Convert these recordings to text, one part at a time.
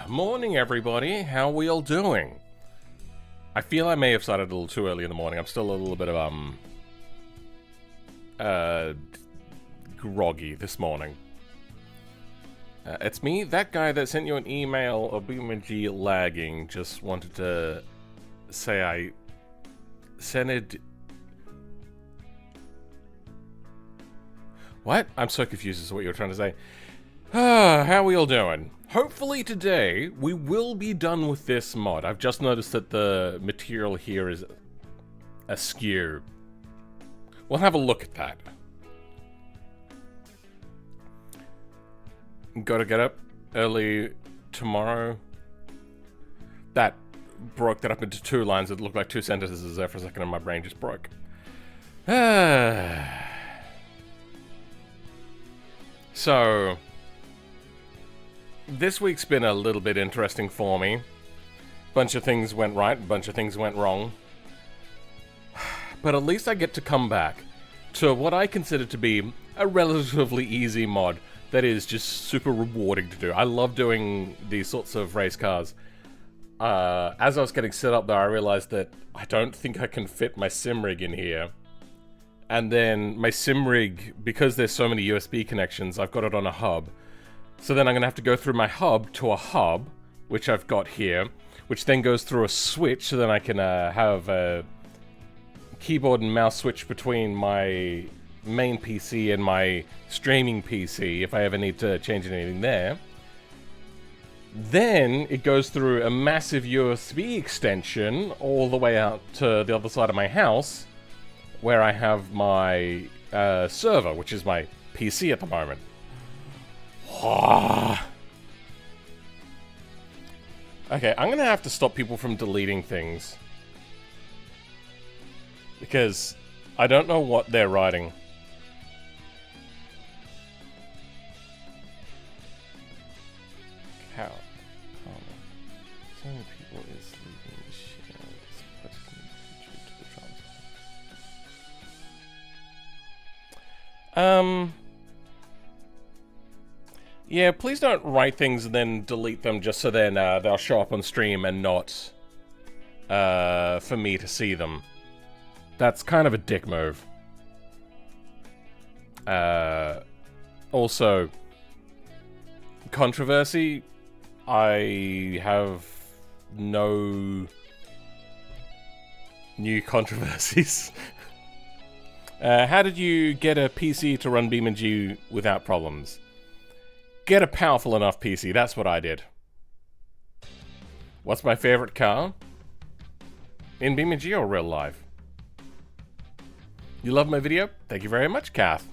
Morning, everybody. How we all doing? I feel I may have started a little too early in the morning. I'm still a little bit of, groggy this morning. It's me, that guy that sent you an email of BeamNG lagging. Just wanted to say I sent it. What? I'm so confused as to what you were trying to say. How are we all doing? Hopefully today we will be done with this mod. I've just noticed that the material here is askew. We'll have a look at that. Gotta get up early tomorrow. That broke that up into 2 lines that looked like 2 sentences there for a second and my brain just broke. So, this week's been a little bit interesting for me. Bunch of things went right, bunch of things went wrong. But at least I get to come back to what I consider to be a relatively easy mod that is just super rewarding to do. I love doing these sorts of race cars. As I was getting set up though, I realized that I don't think I can fit my sim rig in here. And then my sim rig, because there's so many USB connections, I've got it on a hub. So then I'm gonna have to go through my hub to a hub, which I've got here, which then goes through a switch, so then I can have a keyboard and mouse switch between my main PC and my streaming PC if I ever need to change anything there. Then it goes through a massive USB extension all the way out to the other side of my house, where I have my server, which is my PC at the moment. Okay, I'm gonna have to stop people from deleting things, because I don't know what they're writing. How? So many people is leaving the share. But can contribute to the transfer. Yeah, please don't write things and then delete them just so then they'll show up on stream and not for me to see them. That's kind of a dick move. Also, controversy. I have no new controversies. How did you get a PC to run BeamNG without problems? Get a powerful enough PC, that's what I did. What's my favorite car? In BeamNG or real life? You love my video? Thank you very much, Kath.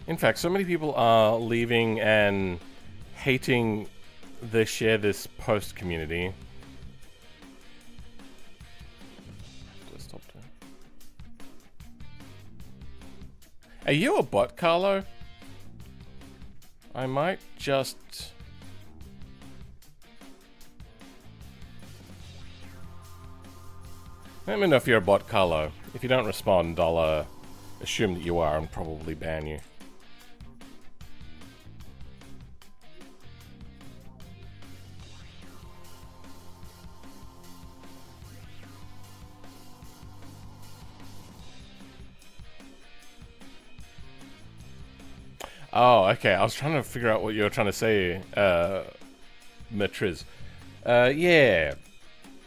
In fact, so many people are leaving and hating the Share This Post community. Are you a bot, Carlo? I might just... Let me know if you're a bot, Carlo. If you don't respond, I'll assume that you are and probably ban you. Oh, okay. I was trying to figure out what you were trying to say, Matriz. Yeah.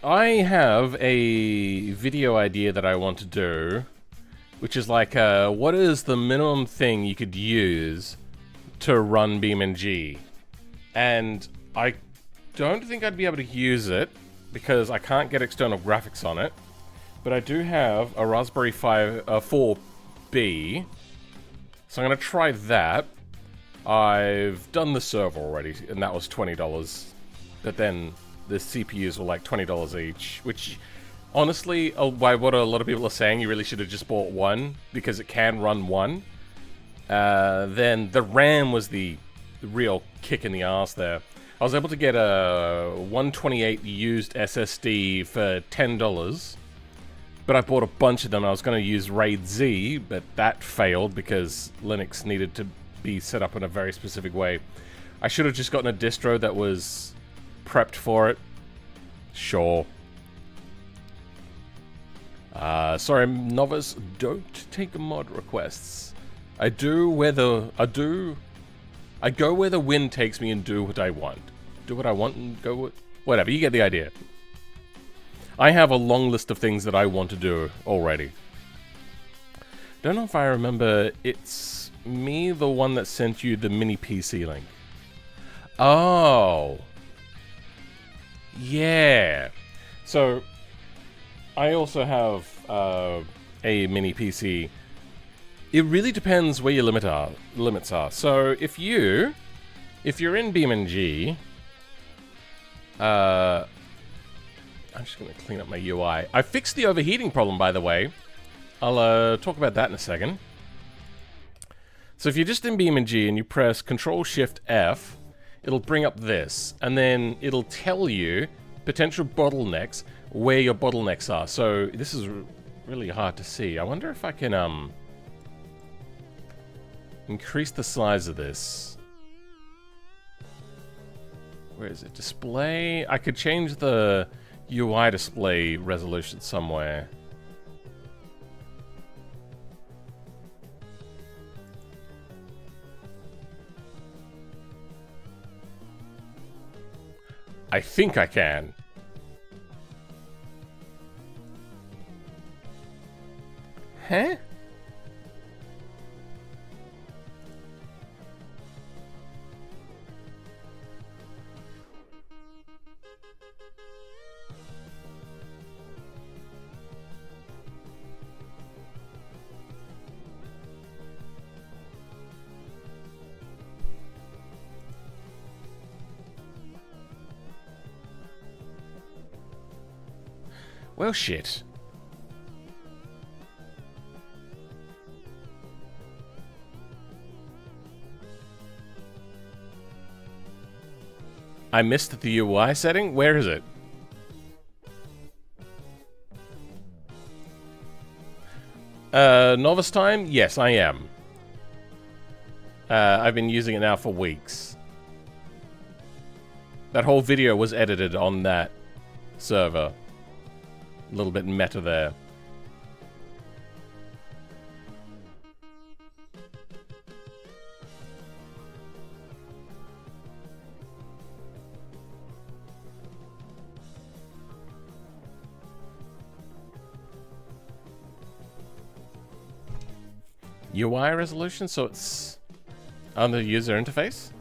I have a video idea that I want to do, which is like, what is the minimum thing you could use to run BeamNG? And I don't think I'd be able to use it, because I can't get external graphics on it. But I do have a Raspberry 4B, so I'm going to try that. I've done the server already, and that was $20. But then the CPUs were like $20 each, which, honestly, by what a lot of people are saying, you really should have just bought one, because it can run one. Then the RAM was the real kick in the ass there. I was able to get a 128 used SSD for $10. But I bought a bunch of them. I was going to use RAID Z, but that failed because Linux needed to be set up in a very specific way. I should have just gotten a distro that was prepped for it. Sure. Sorry, novice, don't take mod requests. I go where the wind takes me and do what I want. Do what I want and go with... Whatever, you get the idea. I have a long list of things that I want to do already. Don't know if I remember, it's me, the one that sent you the mini PC link. Oh. Yeah. So, I also have a mini PC. It really depends where your limits are. So, if you're in BeamNG, I'm just going to clean up my UI. I fixed the overheating problem, by the way. I'll talk about that in a second. So if you're just in BeamNG and you press Control-Shift-F, it'll bring up this, and then it'll tell you potential bottlenecks, where your bottlenecks are. So this is really hard to see. I wonder if I can increase the size of this. Where is it? Display? I could change the UI display resolution somewhere. I think I can. Huh? Well, shit. I missed the UI setting? Where is it? Novice time? Yes, I am. I've been using it now for weeks. That whole video was edited on that server. A little bit meta there. UI resolution, so it's on the user interface?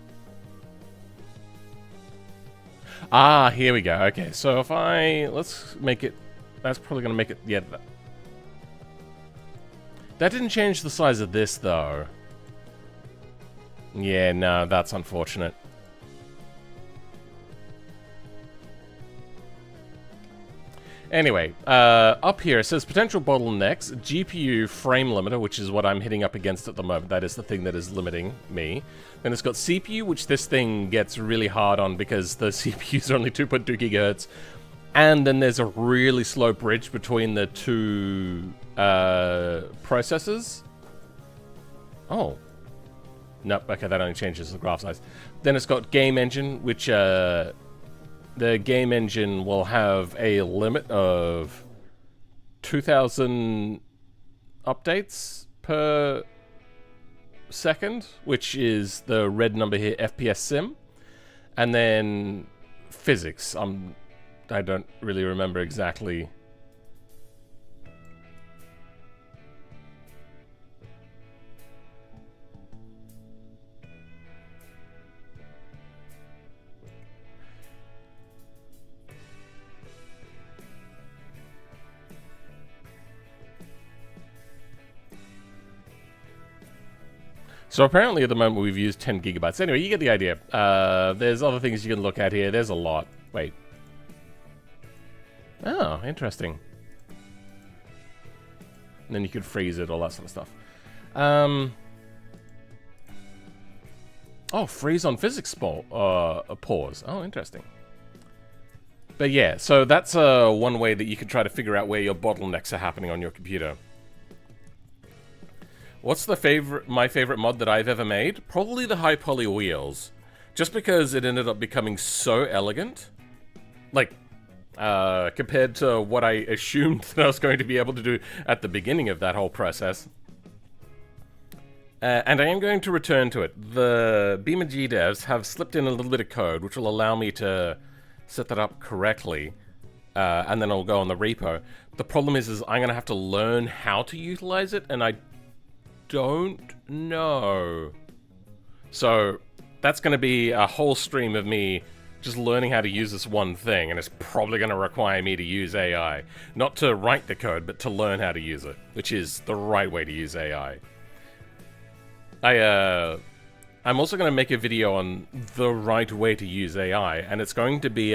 Ah, here we go. Okay, so if let's make it, that's probably going to make it, yeah. That didn't change the size of this, though. Yeah, no, that's unfortunate. Anyway, up here it says potential bottlenecks, GPU frame limiter, which is what I'm hitting up against at the moment. That is the thing that is limiting me. Then it's got CPU, which this thing gets really hard on because the CPU's are only 2.2 gigahertz. And then there's a really slow bridge between the two processors. Oh. Nope, okay, that only changes the graph size. Then it's got game engine, which the game engine will have a limit of 2,000 updates per second, which is the red number here, FPS sim. And then physics, I don't really remember exactly. So apparently at the moment we've used 10 gigabytes. Anyway, you get the idea. There's other things you can look at here. There's a lot. Wait. Oh, interesting. And then you could freeze it, all that sort of stuff. Oh, freeze on physics pause. Oh, interesting. But yeah, so that's one way that you could try to figure out where your bottlenecks are happening on your computer. What's my favorite mod that I've ever made? Probably the high poly wheels. Just because it ended up becoming so elegant. Like, compared to what I assumed that I was going to be able to do at the beginning of that whole process. And I am going to return to it. The BeamerG devs have slipped in a little bit of code, which will allow me to set that up correctly, and then I'll go on the repo. The problem is I'm going to have to learn how to utilize it, and I don't know. So that's going to be a whole stream of me just learning how to use this one thing, and it's probably going to require me to use AI. Not to write the code, but to learn how to use it, which is the right way to use AI. I'm also going to make a video on the right way to use AI, and it's going to be,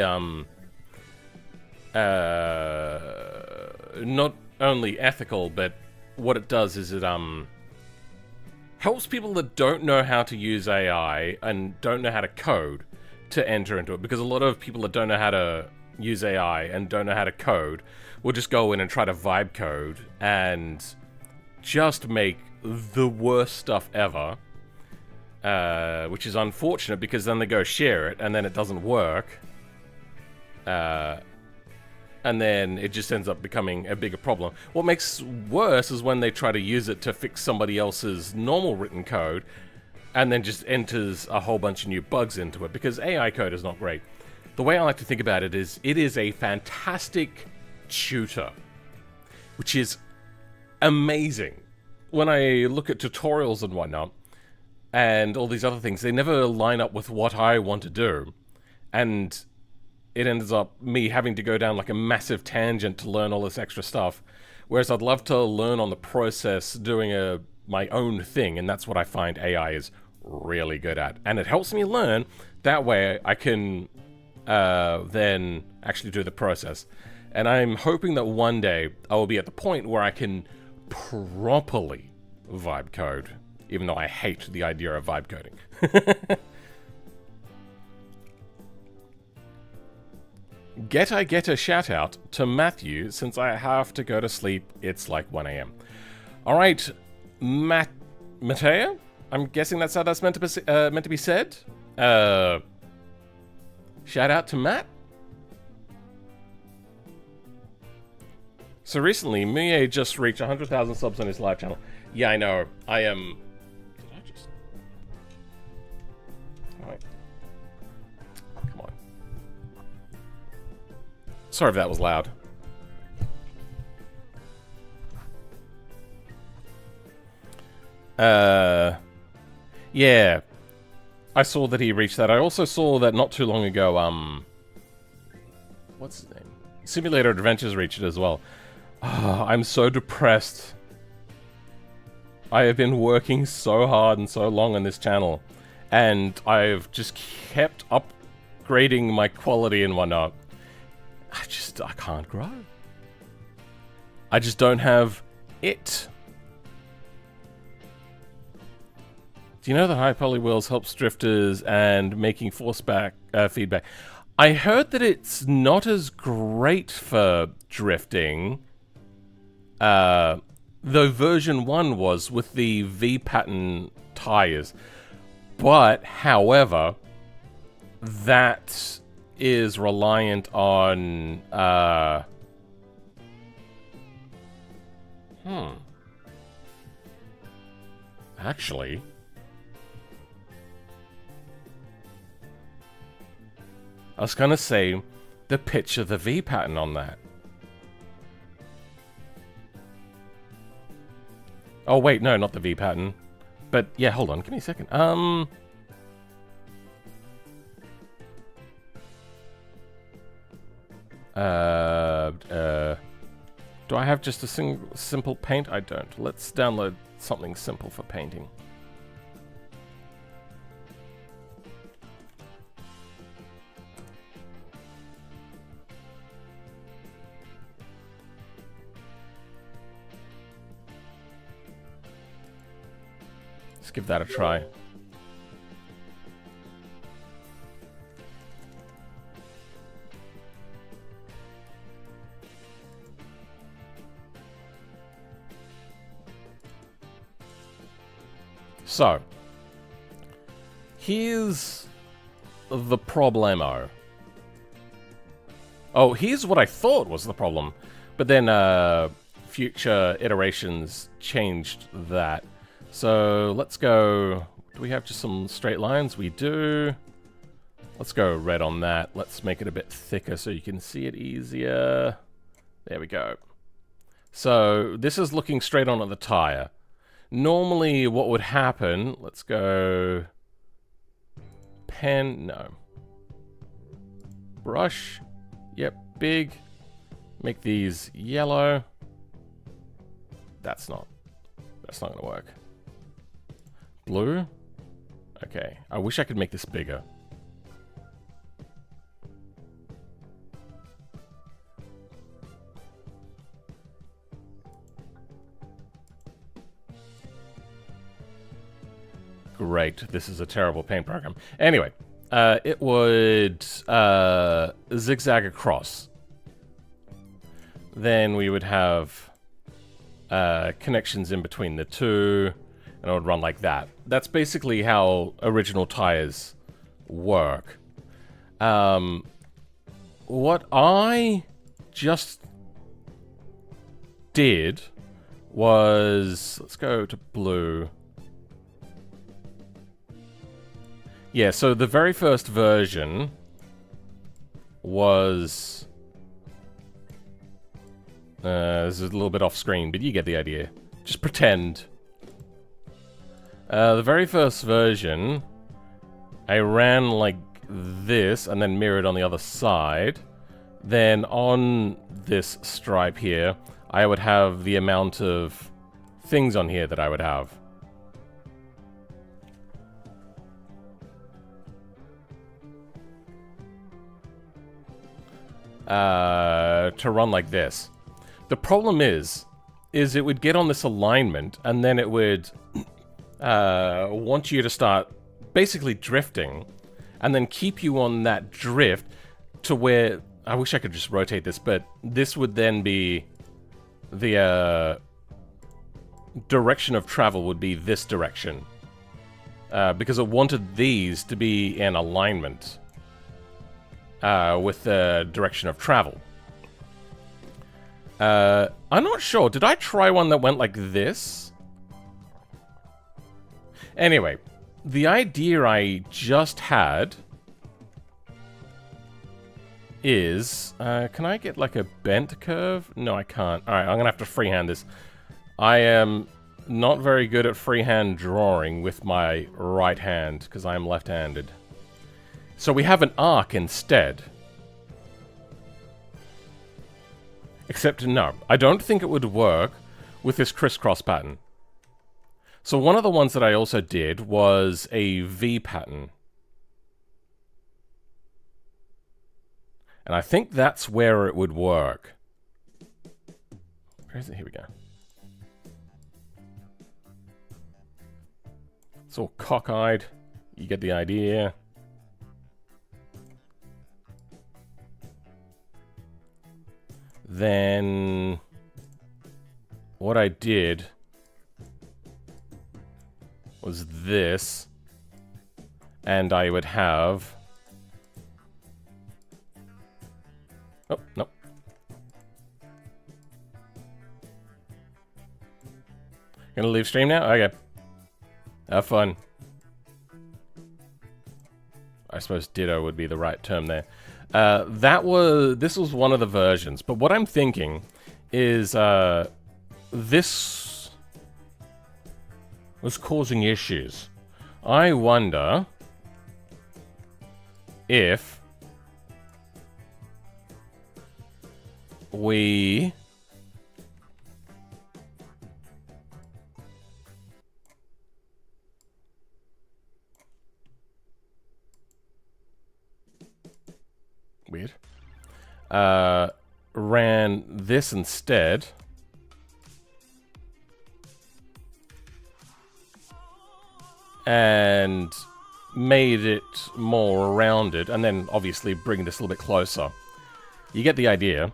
not only ethical, but what it does is it, helps people that don't know how to use AI and don't know how to code to enter into it, because a lot of people that don't know how to use AI and don't know how to code will just go in and try to vibe code and just make the worst stuff ever, which is unfortunate because then they go share it and then it doesn't work, and then it just ends up becoming a bigger problem. What makes worse is when they try to use it to fix somebody else's normal written code and then just enters a whole bunch of new bugs into it, because AI code is not great. The way I like to think about it is a fantastic tutor, which is amazing. When I look at tutorials and whatnot, and all these other things, they never line up with what I want to do. And it ends up me having to go down like a massive tangent to learn all this extra stuff. Whereas I'd love to learn on the process doing my own thing, and that's what I find AI is really good at. And it helps me learn, that way I can then actually do the process. And I'm hoping that one day I will be at the point where I can properly vibe code, even though I hate the idea of vibe coding. I get a shout out to Matthew, since I have to go to sleep. It's like 1 AM. Alright, Mateo? I'm guessing that's how that's meant to be said. Shout out to Matt. So recently, Muye just reached 100,000 subs on his live channel. Yeah, I know. I am... Did I just... Alright. Come on. Sorry if that was loud. Yeah. I saw that he reached that. I also saw that not too long ago, what's his name? Simulator Adventures reached it as well. Oh, I'm so depressed. I have been working so hard and so long on this channel, and I've just kept upgrading my quality and whatnot. I can't grow. I just don't have it. Do you know that high poly wheels helps drifters and making force feedback? I heard that it's not as great for drifting. Though version 1 was with the V pattern tires. But, however, that is reliant on, actually, I was gonna say the pitch of the V pattern on that. Oh wait, no, not the V pattern. But yeah, hold on, give me a second. Do I have just a simple paint? I don't. Let's download something simple for painting. Let's give that a try. So, here's the problemo. Oh, here's what I thought was the problem. But then future iterations changed that. So let's go... Do we have just some straight lines? We do. Let's go red on that. Let's make it a bit thicker so you can see it easier. There we go. So this is looking straight on at the tire. Normally what would happen... Let's go... Pen... No. Brush. Yep, big. Make these yellow. That's not gonna work. Blue. Okay, I wish I could make this bigger. Great, this is a terrible paint program. Anyway, it would zigzag across. Then we would have connections in between the two, and it would run like that. That's basically how original tires work. What I just did was... Let's go to blue. Yeah, so the very first version was... this is a little bit off screen, but you get the idea. Just pretend. The very first version, I ran like this, and then mirrored on the other side. Then on this stripe here, I would have the amount of things on here that I would have. To run like this. The problem is it would get on this alignment, and then it would want you to start basically drifting, and then keep you on that drift to where... I wish I could just rotate this, but this would then be the direction of travel would be this direction. Because it wanted these to be in alignment with the direction of travel. I'm not sure. Did I try one that went like this? Anyway, the idea I just had is... can I get like a bent curve? No, I can't. Alright, I'm gonna have to freehand this. I am not very good at freehand drawing with my right hand, because I am left-handed. So we have an arc instead. Except, no, I don't think it would work with this crisscross pattern. So one of the ones that I also did was a V pattern. And I think that's where it would work. Where is it? Here we go. It's all cockeyed. You get the idea. Then what I did was this, and I would have... Oh, nope. Gonna leave stream now? Okay. Have fun. I suppose ditto would be the right term there. This was one of the versions, but what I'm thinking is this was causing issues. I wonder if we weird ran this instead. And made it more rounded, and then obviously bring this a little bit closer. You get the idea.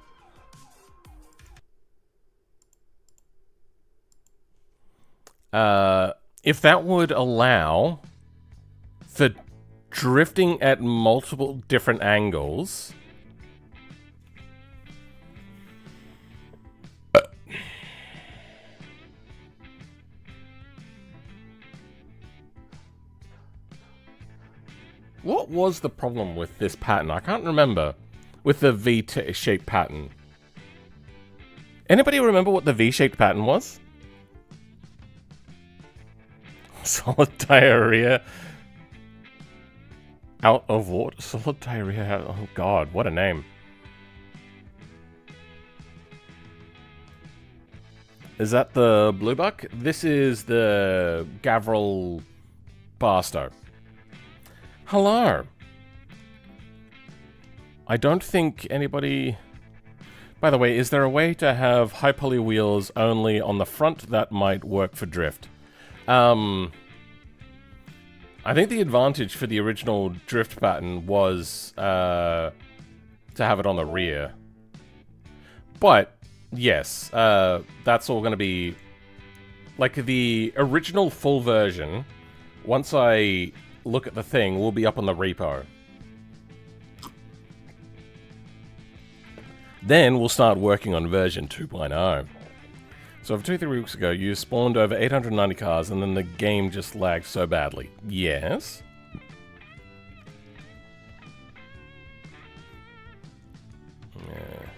If that would allow for drifting at multiple different angles, What was the problem with this pattern? I can't remember. With the V-shaped pattern. Anybody remember what the V-shaped pattern was? Solid diarrhea. Out of water. Solid diarrhea. Oh god, what a name. Is that the blue buck? This is the Gavril Barstow. Hello. I don't think anybody... By the way, is there a way to have high poly wheels only on the front that might work for drift? I think the advantage for the original drift pattern was to have it on the rear. But, yes, that's all going to be... Like, the original full version, once I look at the thing, will be up on the repo. Then we'll start working on version 2.0. So, 2-3 weeks ago, you spawned over 890 cars, and then the game just lagged so badly. Yes? Yeah.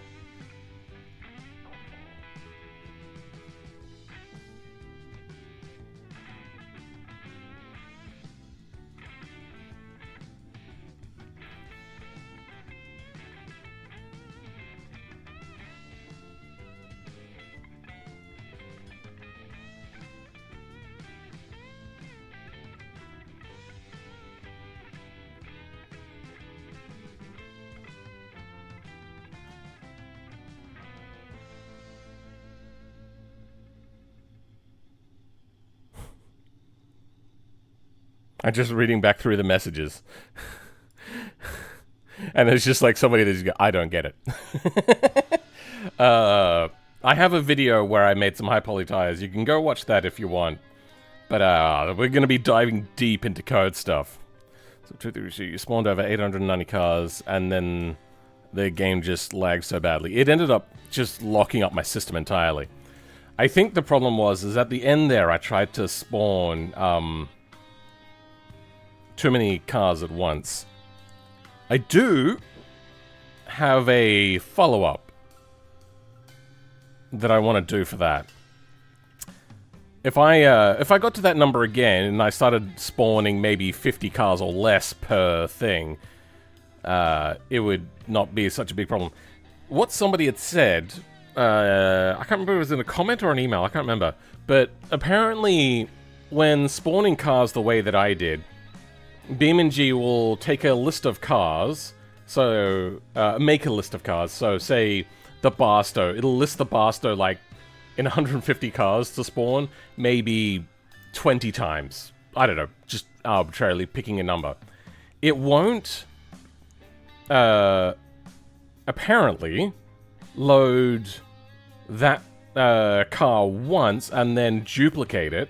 I'm just reading back through the messages. And it's just like somebody that's I don't get it. I have a video where I made some high poly tires. You can go watch that if you want. But we're going to be diving deep into code stuff. So you spawned over 890 cars, and then the game just lagged so badly. It ended up just locking up my system entirely. I think the problem is at the end there I tried to spawn too many cars at once. I do have a follow-up that I want to do for that. If I got to that number again and I started spawning maybe 50 cars or less per thing, it would not be such a big problem. What somebody had said, I can't remember if it was in a comment or an email, I can't remember, but apparently when spawning cars the way that I did, BeamNG will take a list of cars, so, make a list of cars, so say the Barstow, it'll list the Barstow like in 150 cars to spawn, maybe 20 times. I don't know, just arbitrarily picking a number. It won't, apparently, load that car once and then duplicate it.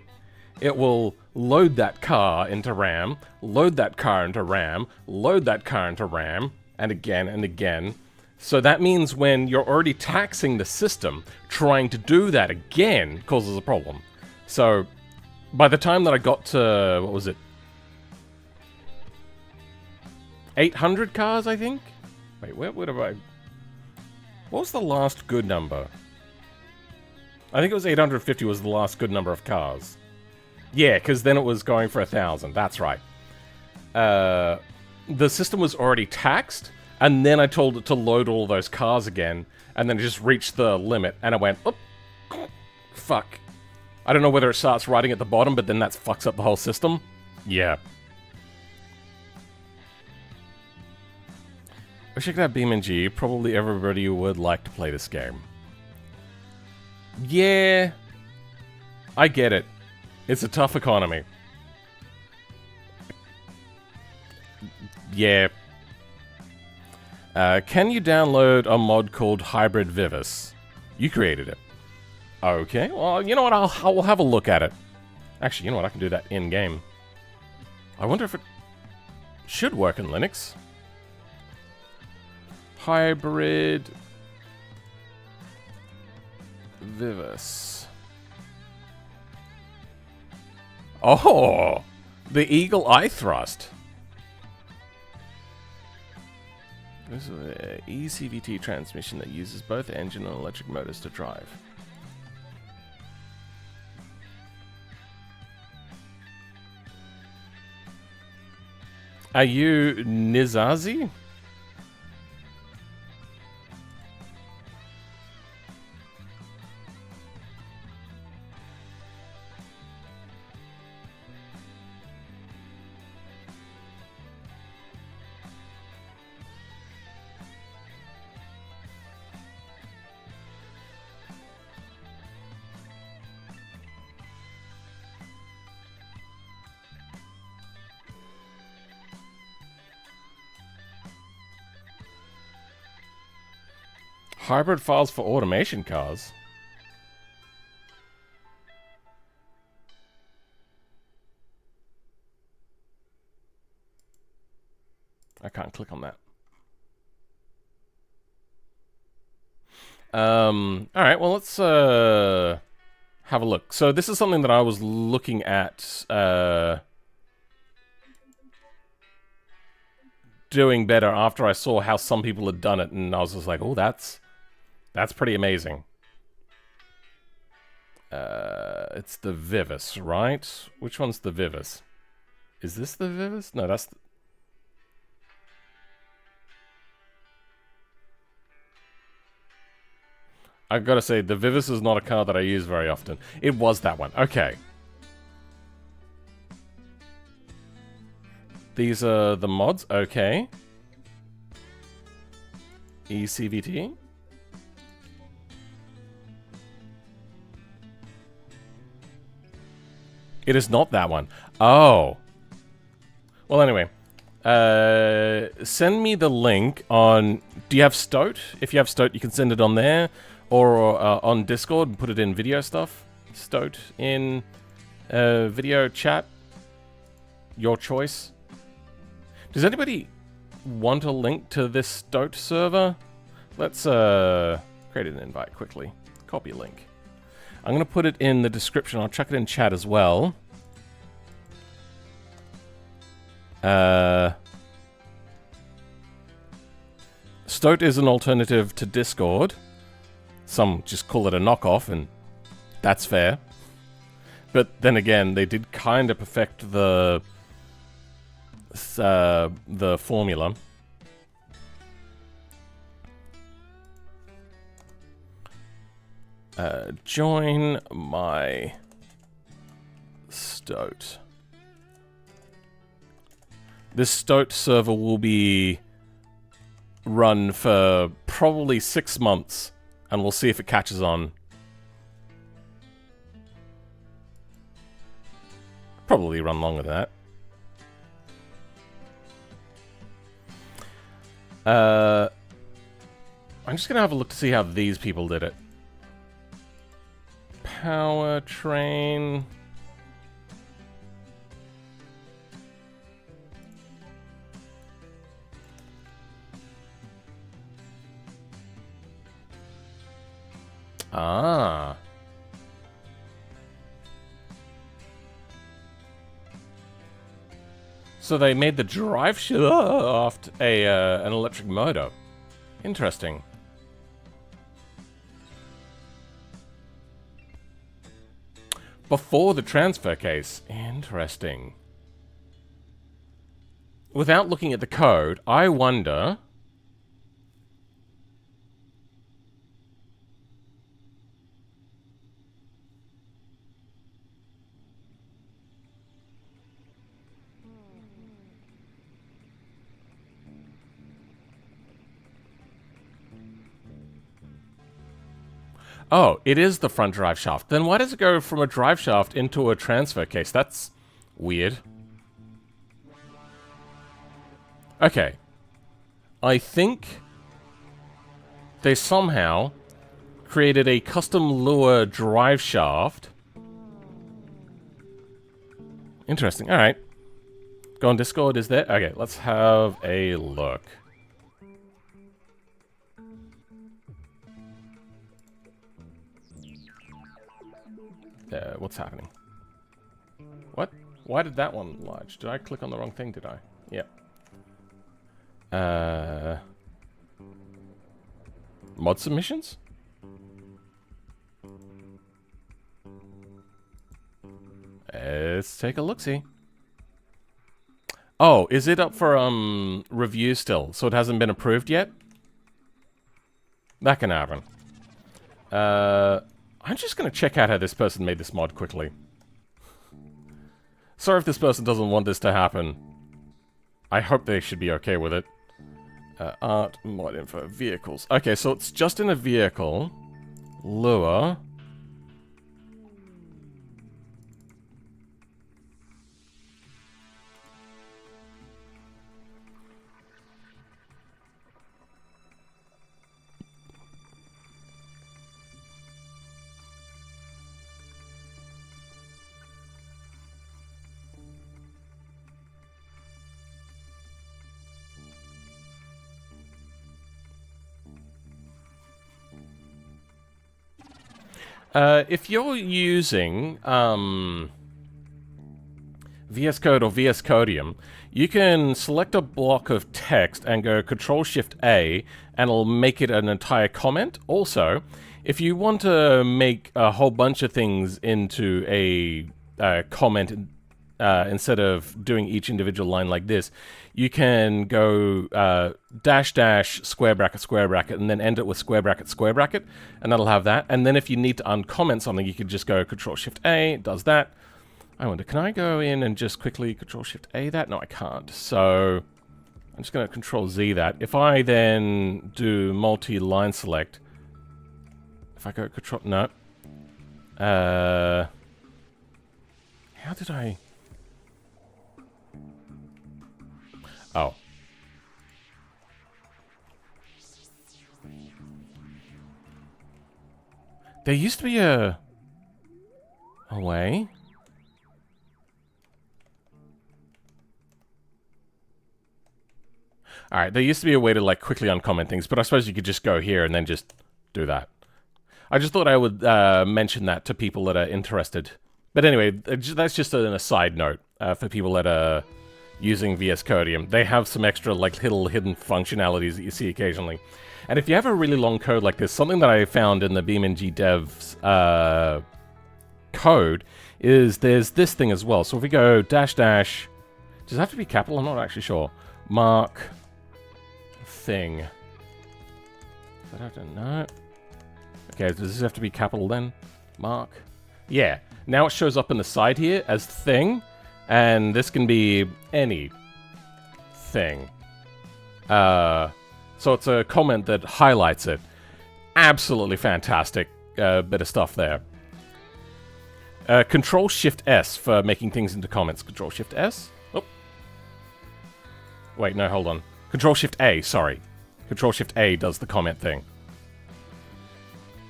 It will load that car into RAM, load that car into RAM, load that car into RAM, and again and again. So that means when you're already taxing the system, trying to do that again causes a problem. So by the time that I got to, what was it? 800 cars, I think? Wait, where would I... What was the last good number? I think it was 850 was the last good number of cars. Yeah, because then it was going for 1,000. That's right. The system was already taxed, and then I told it to load all those cars again, and then it just reached the limit, and I went, oh, fuck. I don't know whether it starts writing at the bottom, but then that fucks up the whole system. Yeah. I checked out BeamNG. Probably everybody would like to play this game. Yeah. I get it. It's a tough economy. Yeah. Can you download a mod called Hybrid Vivis? You created it. Okay, well, you know what, I'll have a look at it. Actually, you know what, I can do that in-game. I wonder if it should work in Linux. Hybrid Vivis. Oh, the Eagle Eye Thrust. This is an eCVT transmission that uses both engine and electric motors to drive. Are you Nizazi? Hybrid files for automation cars. I can't click on that. Alright, well, let's have a look. So this is something that I was looking at doing better after I saw how some people had done it, and I was just like, oh, that's pretty amazing. It's the Vivus, right? Which one's the Vivus? Is this the Vivus? No, that's... I've got to say, the Vivus is not a car that I use very often. It was that one. Okay. These are the mods. Okay. eCVT. It is not that one. Oh. Well, anyway. Send me the link on... Do you have Stoat? If you have Stoat, you can send it on there. Or on Discord and put it in video stuff. Stoat in video chat. Your choice. Does anybody want a link to this Stoat server? Let's create an invite quickly. Copy link. I'm going to put it in the description. I'll chuck it in chat as well. Stoat is an alternative to Discord. Some just call it a knockoff, and that's fair. But then again, they did kind of perfect the formula. Join my Stoat. This Stoat server will be run for probably 6 months, and we'll see if it catches on. Probably run longer than that. I'm just going to have a look to see how these people did it. Powertrain. Ah. So they made the drive shaft an electric motor. Interesting. Before the transfer case. Interesting. Without looking at the code, I wonder... Oh, it is the front drive shaft. Then why does it go from a drive shaft into a transfer case? That's weird. Okay. I think they somehow created a custom Lure drive shaft. Interesting. All right. Go on Discord. Is there? Okay, let's have a look. What's happening? What? Why did that one large? Did I click on the wrong thing, did I? Yep. Mod submissions? Let's take a look-see. Oh, is it up for review still? So it hasn't been approved yet? That can happen. I'm just gonna check out how this person made this mod quickly. Sorry if this person doesn't want this to happen. I hope they should be okay with it. Art mod info vehicles. Okay, so it's just in a vehicle. Lure. If you're using VS Code or VS Codium, you can select a block of text and go Control-Shift-A, and it'll make it an entire comment. Also, if you want to make a whole bunch of things into a comment instead of doing each individual line like this, you can go dash dash square bracket, and then end it with square bracket, and that'll have that. And then if you need to uncomment something, you could just go Control-Shift-A, it does that. I wonder, can I go in and just quickly Control-Shift-A that? No, I can't. So I'm just going to Control-Z that. If I then do multi-line select, if I go Control... No. How did I... Oh. There used to be a way. Alright, there used to be a way to, like, quickly uncomment things, but I suppose you could just go here and then just do that. I just thought I would mention that to people that are interested. But anyway, that's just an aside note for people that are using VS Codium. They have some extra, like, little hidden functionalities that you see occasionally. And if you have a really long code like this, something that I found in the BeamNG devs code is there's this thing as well. So if we go dash dash, does it have to be capital? I'm not actually sure. Mark thing. I don't know. Okay, does this have to be capital then? Mark. Yeah. Now it shows up in the side here as thing, and this can be any thing. So it's a comment that highlights it. Absolutely fantastic bit of stuff there. Control-Shift-S for making things into comments. Control-Shift-S. Oh. Wait, no, hold on. Control-Shift-A, sorry. Control-Shift-A does the comment thing.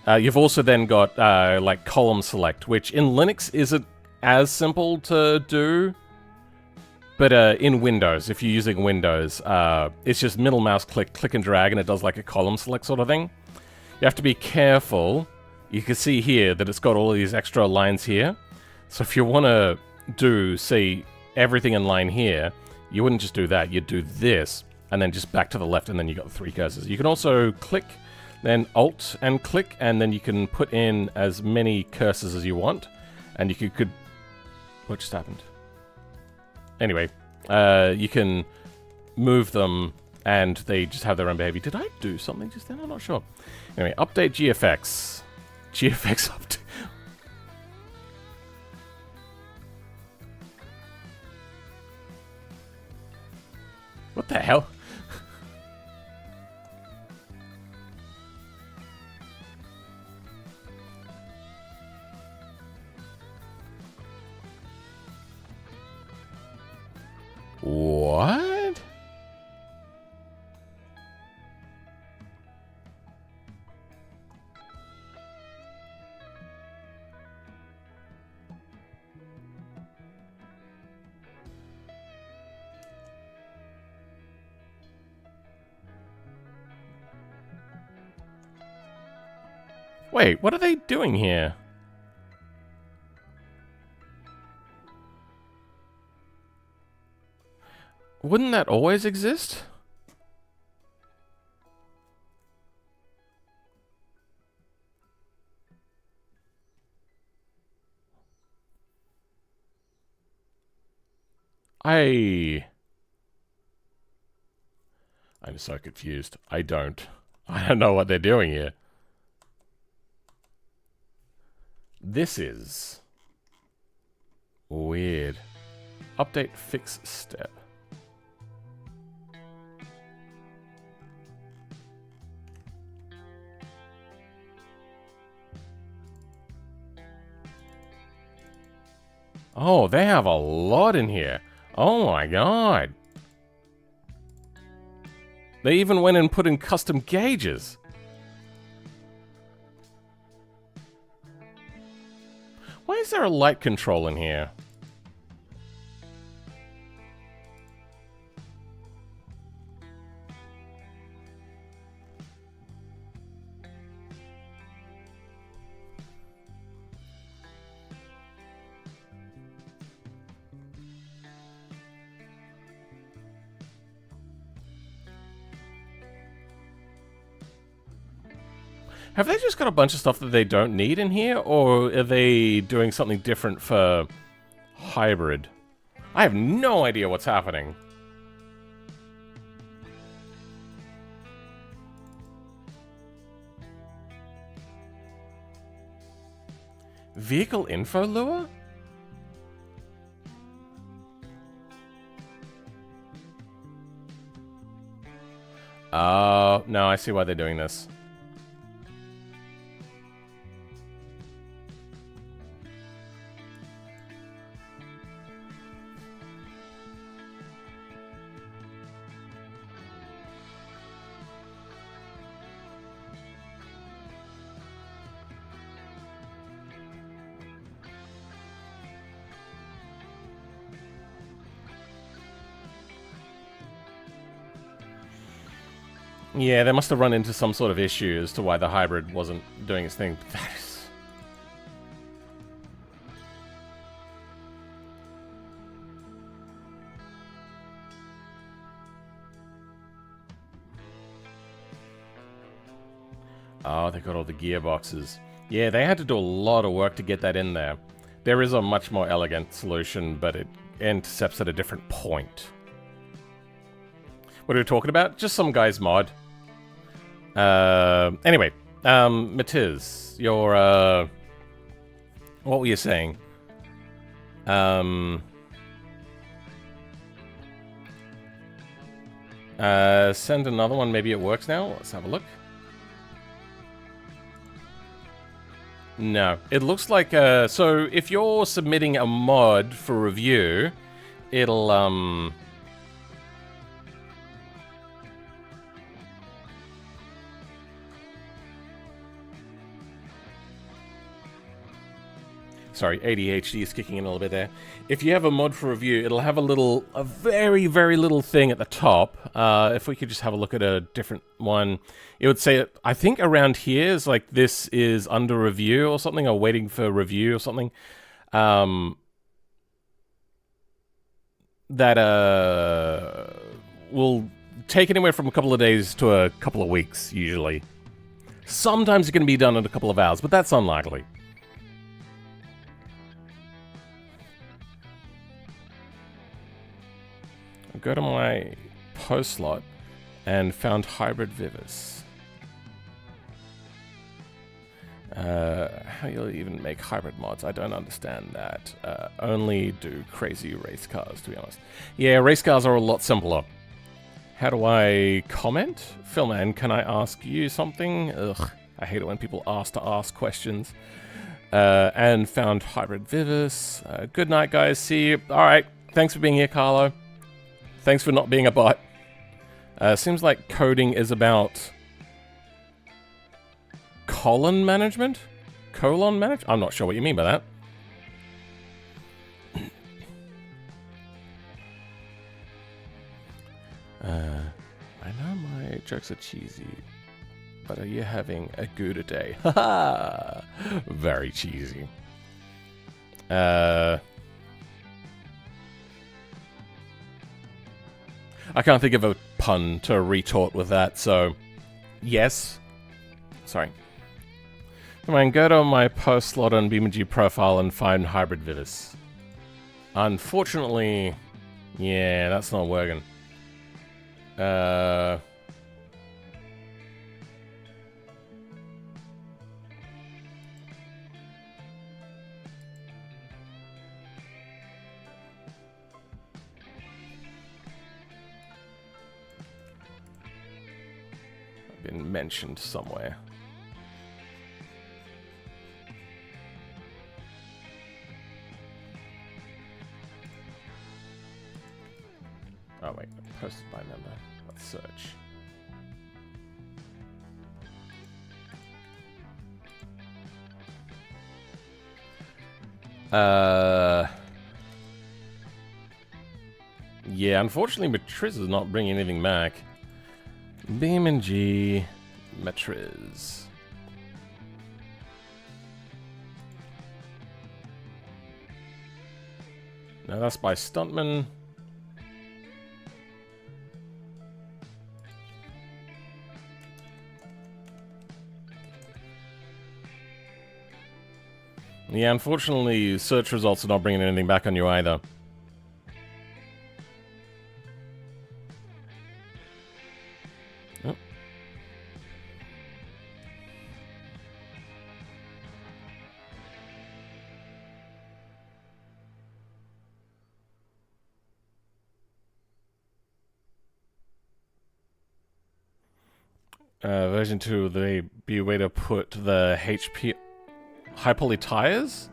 You've also then got, like, column select, which in Linux isn't as simple to do. But in Windows, if you're using Windows, it's just middle mouse click, click and drag, and it does like a column select sort of thing. You have to be careful. You can see here that it's got all of these extra lines here. So if you want to do, say, everything in line here, you wouldn't just do that. You'd do this, and then just back to the left, and then you got the three cursors. You can also click, then Alt and click, and then you can put in as many cursors as you want. And you could... What just happened? Anyway, you can move them, and they just have their own behavior. Did I do something just then? I'm not sure. Anyway, update GFX. GFX update. What the hell? What? Wait, what are they doing here? Wouldn't that always exist? I'm so confused. I don't know what they're doing here. This is weird. Update fix step. Oh, they have a lot in here. Oh my god. They even went and put in custom gauges. Why is there a light control in here? Have they just got a bunch of stuff that they don't need in here, or are they doing something different for hybrid? I have no idea what's happening. Vehicle info lure? No, I see why they're doing this. Yeah, they must have run into some sort of issue as to why the hybrid wasn't doing its thing. That is... Oh, they got all the gearboxes. Yeah, they had to do a lot of work to get that in there. There is a much more elegant solution, but it intercepts at a different point. What are we talking about? Just some guy's mod. Anyway, Matiz, your, what were you saying? Send another one, maybe it works now? Let's have a look. No, it looks like, so if you're submitting a mod for review, it'll, sorry, ADHD is kicking in a little bit there. If you have a mod for review, it'll have a very, very little thing at the top. If we could just have a look at a different one, it would say, I think around here is like, this is under review or something, or waiting for review or something. That will take anywhere from a couple of days to a couple of weeks, usually. Sometimes it can be done in a couple of hours, but that's unlikely. Go to my post slot and found hybrid Vivis. How you'll even make hybrid mods, I don't understand that. Only do crazy race cars, to be honest. Yeah, race cars are a lot simpler. How do I comment? Philman, can I ask you something? Ugh, I hate it when people ask to ask questions. And found hybrid Vivis. Good night, guys. See you. Alright, thanks for being here, Carlo. Thanks for not being a bot. Seems like coding is about colon management? Colon management? I'm not sure what you mean by that. I know my jokes are cheesy, but are you having a good day? Haha! Very cheesy. I can't think of a pun to retort with that, so yes. Sorry. Come on, go to my post slot on BeamNG profile and find hybrid Vivis. Unfortunately, Yeah, that's not working. Been mentioned somewhere. Oh wait, posted by member. Let's search. Yeah, unfortunately Matriz is not bringing anything back. BeamNG Matriz. Now that's by Stuntman. Yeah, unfortunately, search results are not bringing anything back on you either. Oh. Version 2, there be a way to put the HP high poly tires?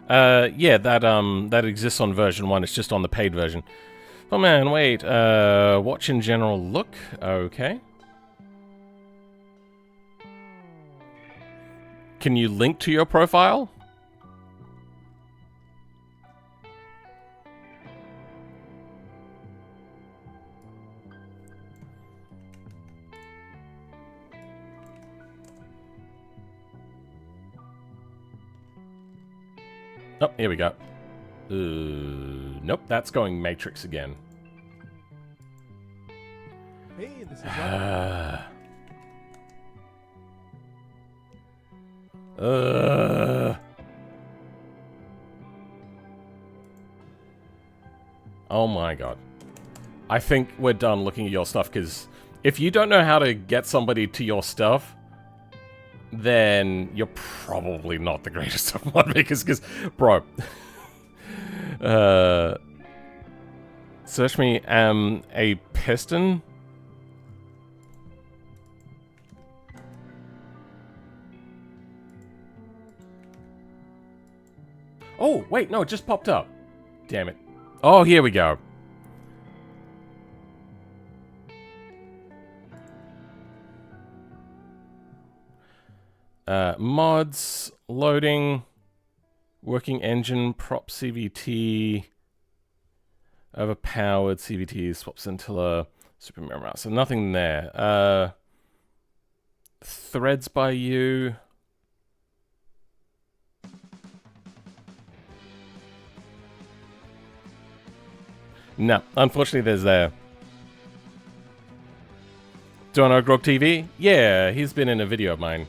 Yeah, that exists on version 1, it's just on the paid version. Oh man, wait, watch in general look, okay. Can you link to your profile? Oh, here we go. Nope, that's going Matrix again. Hey, this is Oh my god. I think we're done looking at your stuff, because if you don't know how to get somebody to your stuff, then you're probably not the greatest of mod makers, because, bro. Search me, a piston. Oh, wait, no, it just popped up. Damn it. Oh, here we go. Mods, loading, working engine, prop CVT, overpowered CVT, swap scintilla, super mirror mouse. So nothing there. Threads by you. No, unfortunately there's there. Do I know Grog TV? Yeah, he's been in a video of mine.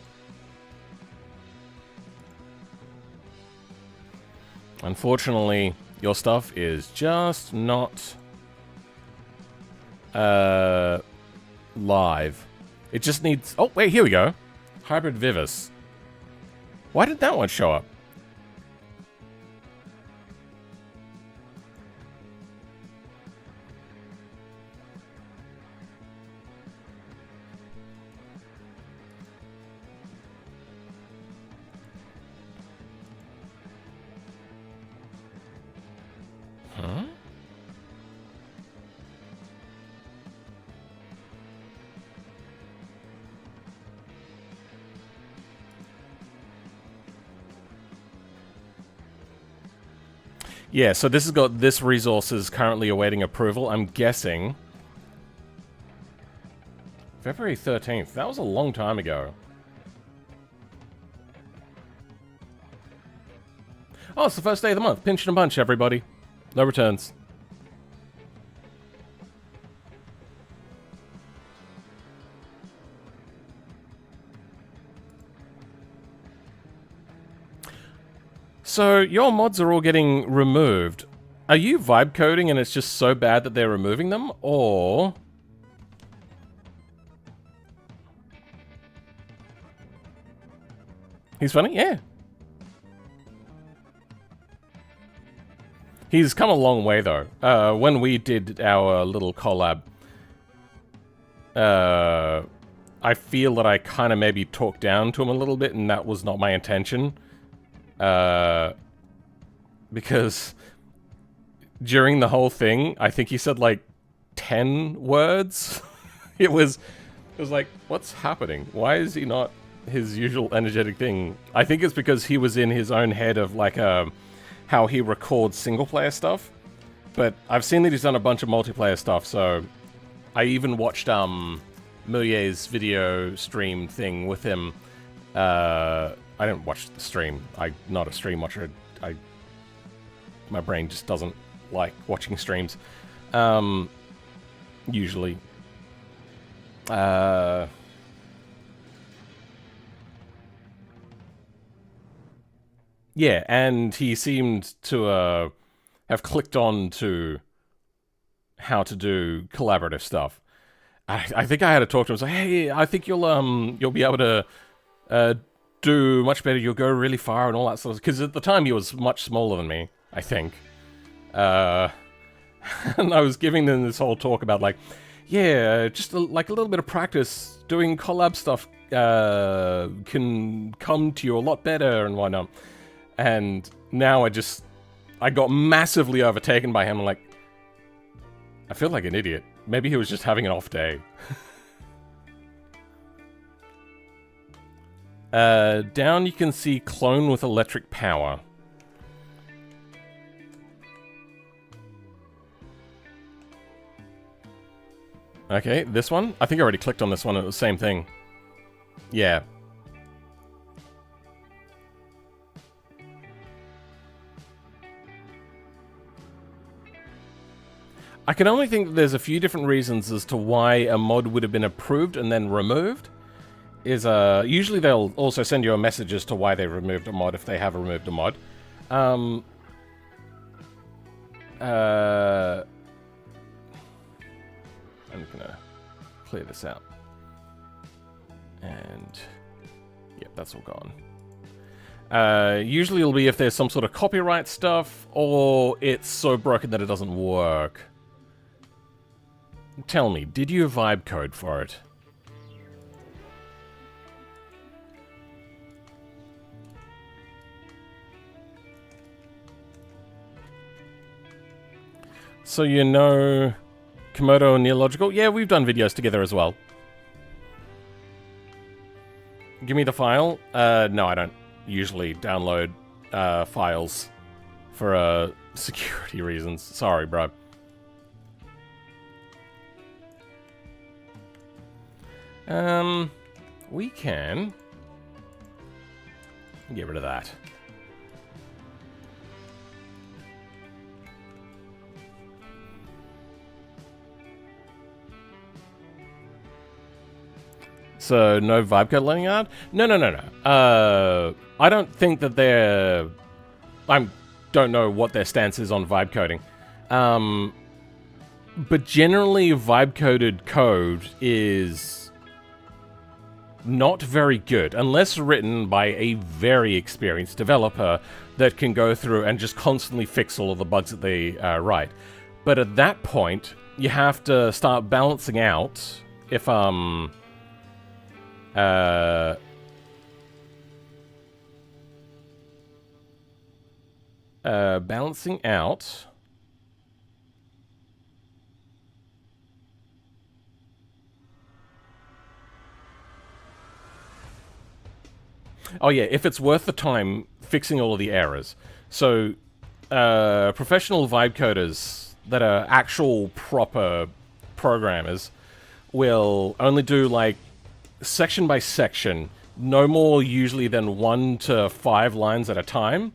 Unfortunately, your stuff is just not live. It just needs... Oh, wait, here we go. Hybrid Vivis. Why did that one show up? Huh? Yeah, so this has got this resource is currently awaiting approval. I'm guessing February 13th. That was a long time ago. Oh, it's the first day of the month. Pinch and a punch, everybody. No returns. So, your mods are all getting removed. Are you vibe coding and it's just so bad that they're removing them, or... He's funny? Yeah. He's come a long way, though. When we did our little collab, I feel that I kind of maybe talked down to him a little bit, and that was not my intention. Because during the whole thing, I think he said like 10 words. It was like, what's happening? Why is he not his usual energetic thing? I think it's because he was in his own head of like how he records single-player stuff. But I've seen that he's done a bunch of multiplayer stuff, so I even watched Milie's video stream thing with him. I didn't watch the stream. I'm not a stream watcher. My brain just doesn't like watching streams. Usually. Yeah, and he seemed to have clicked on to how to do collaborative stuff. I think I had to talk to him. Say, hey, I think you'll be able to do much better. You'll go really far and all that sort of. Because at the time he was much smaller than me, I think. And I was giving them this whole talk about like, yeah, just like a little bit of practice doing collab stuff can come to you a lot better and whatnot. And now I got massively overtaken by him. I'm like, I feel like an idiot. Maybe he was just having an off day. Down you can see clone with electric power. Okay, this one? I think I already clicked on this one. It was the same thing. Yeah. I can only think that there's a few different reasons as to why a mod would have been approved and then removed. Usually they'll also send you a message as to why they removed a mod if they have removed a mod. I'm gonna clear this out. And yep, that's all gone. Usually it'll be if there's some sort of copyright stuff or it's so broken that it doesn't work. Tell me, did you vibe code for it? So you know Komodo and Neological? Yeah, we've done videos together as well. Give me the file? No, I don't usually download files for security reasons. Sorry, bro. We can get rid of that. So, no vibe code letting out? No. I don't think that they're... I don't know what their stance is on vibe coding. But generally, vibe-coded code is not very good, unless written by a very experienced developer that can go through and just constantly fix all of the bugs that they write. But at that point, you have to start balancing out if, balancing out... Oh yeah, if it's worth the time fixing all of the errors. So, professional vibe coders that are actual proper programmers will only do like section by section, no more usually than 1 to 5 lines at a time,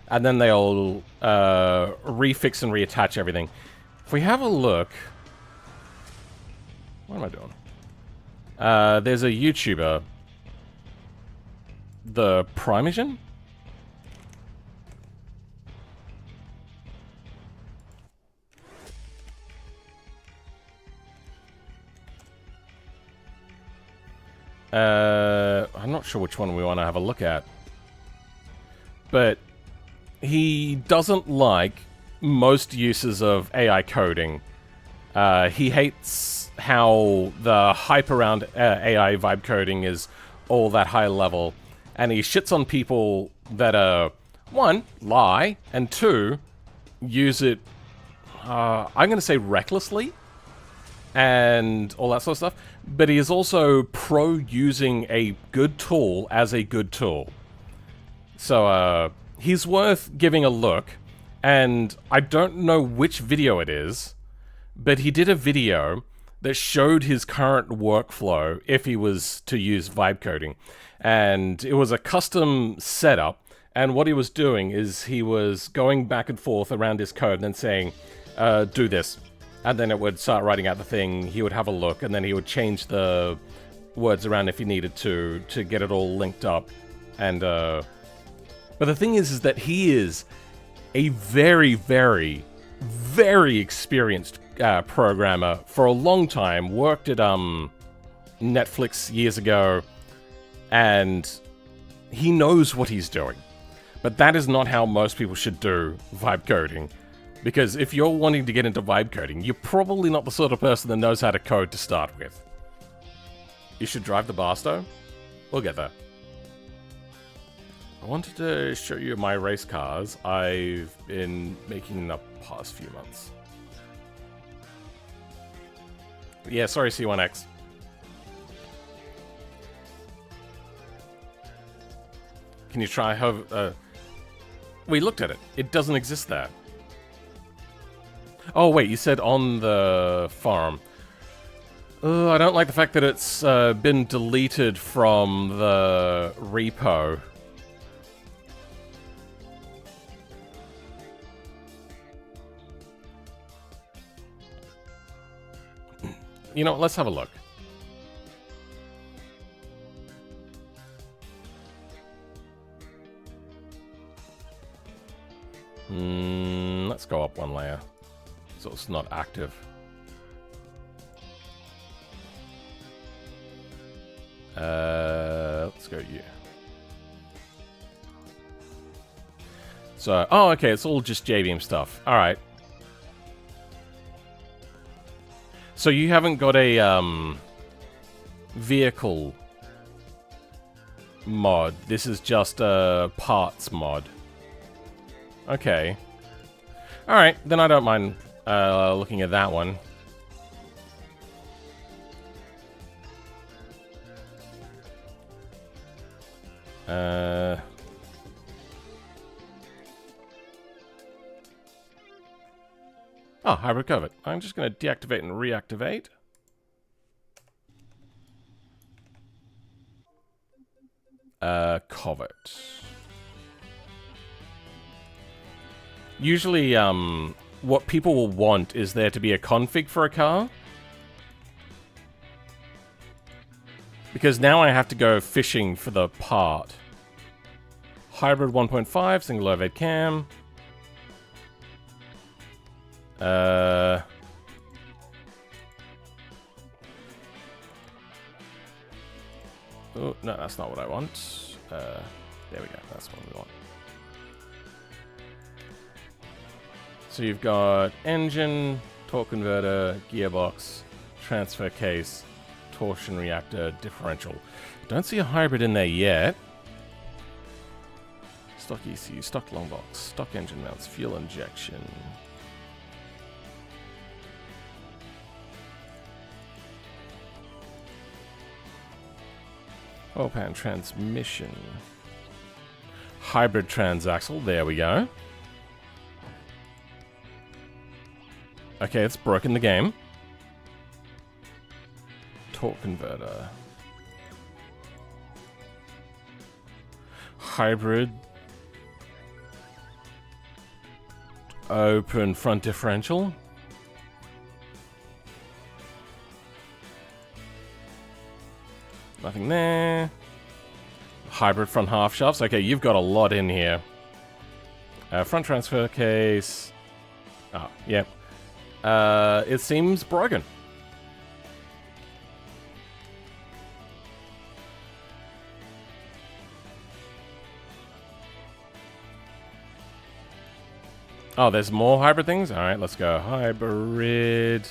and then they'll refix and reattach everything. If we have a look, what am I doing? There's a YouTuber, the Primogen? I'm not sure which one we want to have a look at. But he doesn't like most uses of AI coding. He hates how the hype around AI vibe coding is all that high level. And he shits on people that are, one, lie, and two, use it, I'm going to say recklessly, and all that sort of stuff. But he is also pro using a good tool as a good tool. So, he's worth giving a look, and I don't know which video it is, but he did a video that showed his current workflow if he was to use vibe coding. And it was a custom setup, and what he was doing is he was going back and forth around his code and then saying, do this. And then it would start writing out the thing, he would have a look, and then he would change the words around if he needed to get it all linked up. And, but the thing is that he is a very, very, very experienced programmer for a long time. Worked at Netflix years ago, and he knows what he's doing. But that is not how most people should do vibe coding. Because if you're wanting to get into vibe coding, you're probably not the sort of person that knows how to code to start with. You should drive the Barstow? We'll get there. I wanted to show you my race cars I've been making in the past few months. But yeah, sorry C1X. Can you try how... we looked at it. It doesn't exist there. Oh wait, you said on the farm. I don't like the fact that it's been deleted from the repo. You know what, let's have a look. Let's go up one layer, so it's not active. Let's go you. So, oh, okay, it's all just JVM stuff. All right. So you haven't got a vehicle mod. This is just a parts mod. Okay. All right, then I don't mind looking at that one. Oh, hybrid covert. I'm just going to deactivate and reactivate. Covert. Usually, what people will want is there to be a config for a car. Because now I have to go fishing for the part. Hybrid 1.5, single overhead cam. Oh, no, that's not what I want. There we go, that's what we want. So you've got engine, torque converter, gearbox, transfer case, torsion reactor, differential. Don't see a hybrid in there yet. Stock ECU, stock long box, stock engine mounts, fuel injection. Oil pan transmission. Hybrid transaxle, there we go. Okay, it's broken the game. Torque converter. Hybrid. Open front differential. Nothing there. Hybrid front half shafts. Okay, you've got a lot in here. Front transfer case. Oh, yeah. It seems broken. Oh, there's more hybrid things? Alright, let's go. Hybrid.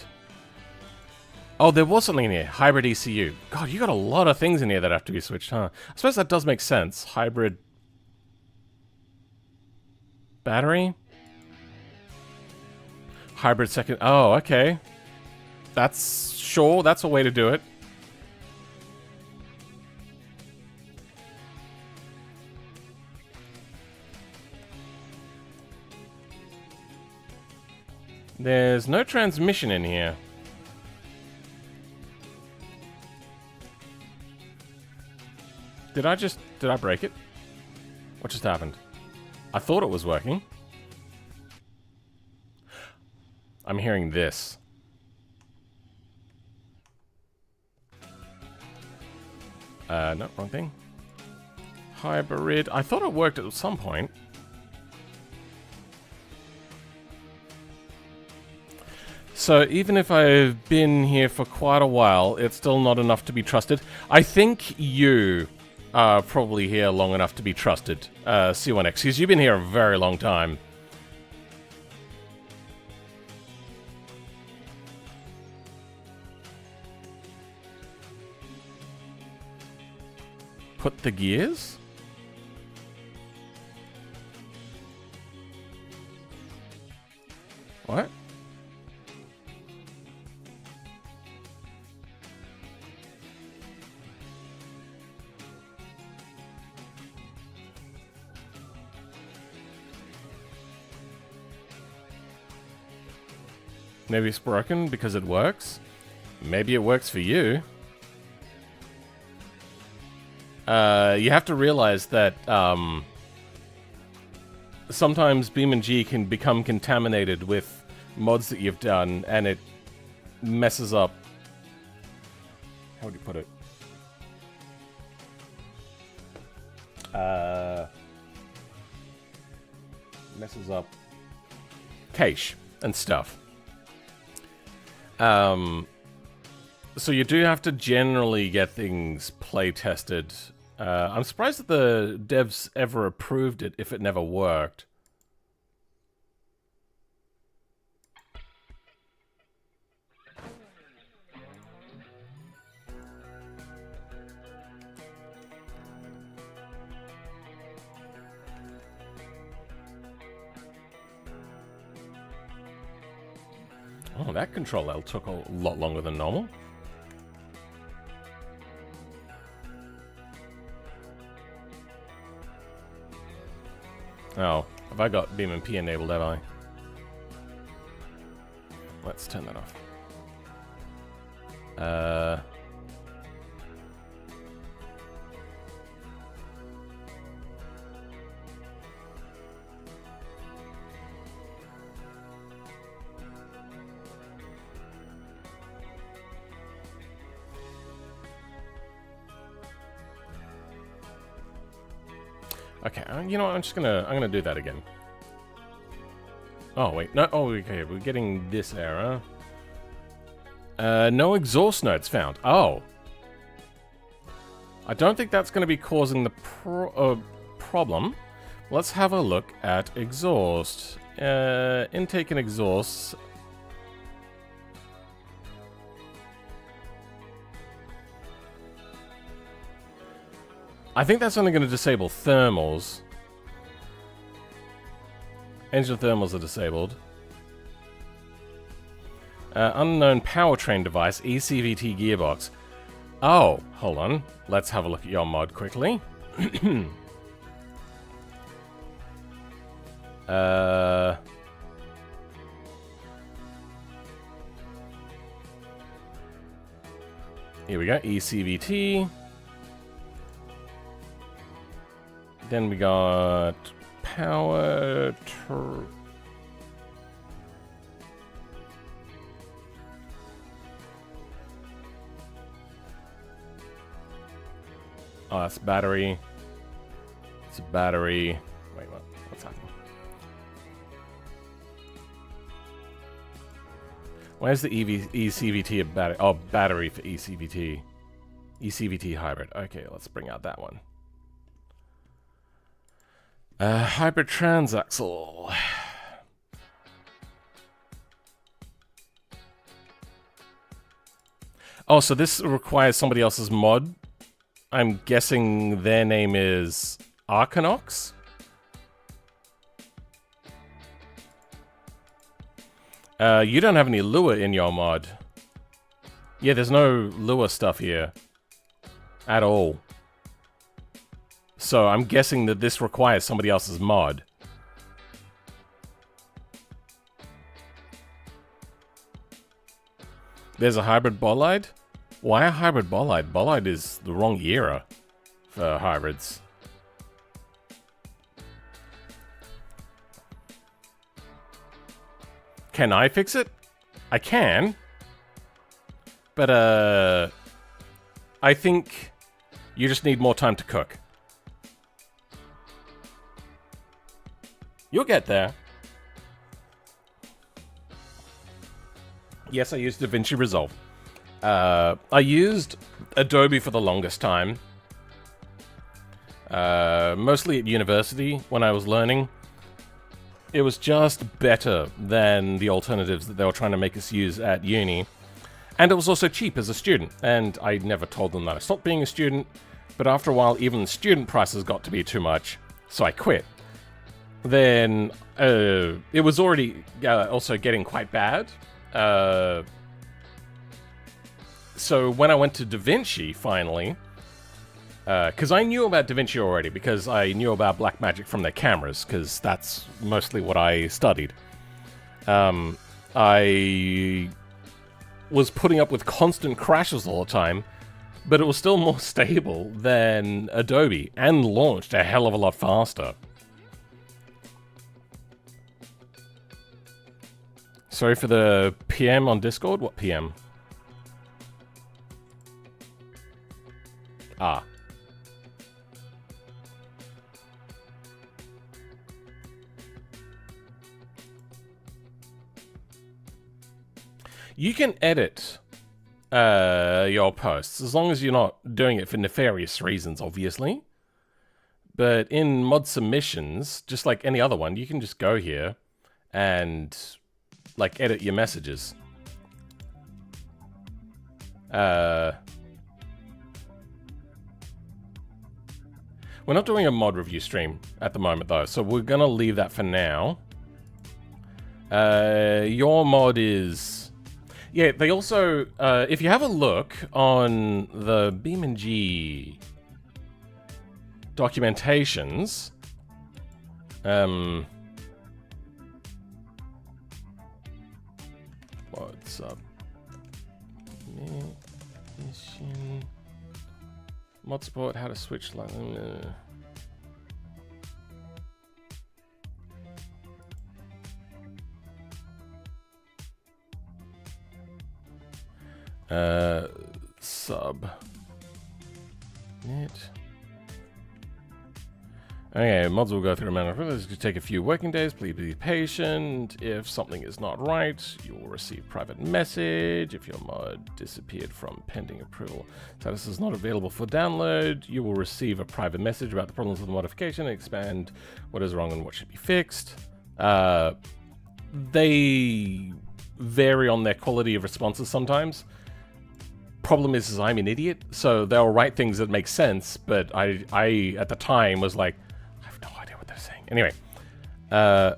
Oh, there was something in here. Hybrid ECU. God, you got a lot of things in here that have to be switched, huh? I suppose that does make sense. Hybrid battery? Hybrid second... Oh, okay. That's... Sure, that's a way to do it. There's no transmission in here. Did I break it? What just happened? I thought it was working. I'm hearing this. No, wrong thing. Hybrid. I thought it worked at some point. So even if I've been here for quite a while, it's still not enough to be trusted. I think you are probably here long enough to be trusted, C1X, because you've been here a very long time. Put the gears? What? Maybe it's broken because it works. Maybe it works for you. You have to realize that sometimes BeamNG can become contaminated with mods that you've done, and it messes up. How would you put it? Messes up cache and stuff. So you do have to generally get things play tested. I'm surprised that the devs ever approved it if it never worked. Oh, that control L took a lot longer than normal. Oh, have I got BeamNP enabled, have I? Let's turn that off. Okay, you know what, I'm gonna do that again. Oh, wait, no, oh, okay, we're getting this error. No exhaust notes found. Oh. I don't think that's gonna be causing the problem. Let's have a look at exhaust. Intake and exhaust. I think that's only going to disable thermals. Engine thermals are disabled. Unknown powertrain device, ECVT gearbox. Oh, hold on. Let's have a look at your mod quickly. Here we go, ECVT. Then we got power. Oh, that's battery. It's a battery. Wait, what? What's happening? Why is the ECVT a battery? Oh, battery for ECVT. ECVT hybrid. Okay, let's bring out that one. Hybrid transaxle. Oh, so this requires somebody else's mod. I'm guessing their name is Arcanox? You don't have any Lua in your mod. Yeah, there's no Lua stuff here. At all. So I'm guessing that this requires somebody else's mod. There's a hybrid bolide? Why a hybrid bolide? Bolide is the wrong era for hybrids. Can I fix it? I can. But, I think you just need more time to cook. You'll get there. Yes, I used DaVinci Resolve. I used Adobe for the longest time. Mostly at university when I was learning. It was just better than the alternatives that they were trying to make us use at uni. And it was also cheap as a student. And I never told them that I stopped being a student. But after a while, even student prices got to be too much. So I quit. Then it was already also getting quite bad. So when I went to DaVinci, finally, because I knew about DaVinci already, because I knew about Blackmagic from their cameras, because that's mostly what I studied. I was putting up with constant crashes all the time, but it was still more stable than Adobe, and launched a hell of a lot faster. Sorry for the PM on Discord. What PM? Ah. You can edit your posts, as long as you're not doing it for nefarious reasons, obviously. But in mod submissions, just like any other one, you can just go here and like edit your messages. We're not doing a mod review stream at the moment though, so we're gonna leave that for now. Your mod is... Yeah, they also, if you have a look on the BeamNG documentations, what's up? Mission. Mod support, how to switch line. Sub. Net. Okay, mods will go through a manual. This could take a few working days. Please be patient. If something is not right, you will receive private message. If your mod disappeared from pending approval, status is not available for download, you will receive a private message about the problems with the modification and expand what is wrong and what should be fixed. They vary on their quality of responses sometimes. Problem is I'm an idiot, so they'll write things that make sense, but I at the time was like, I have no idea what they're saying. Anyway, oh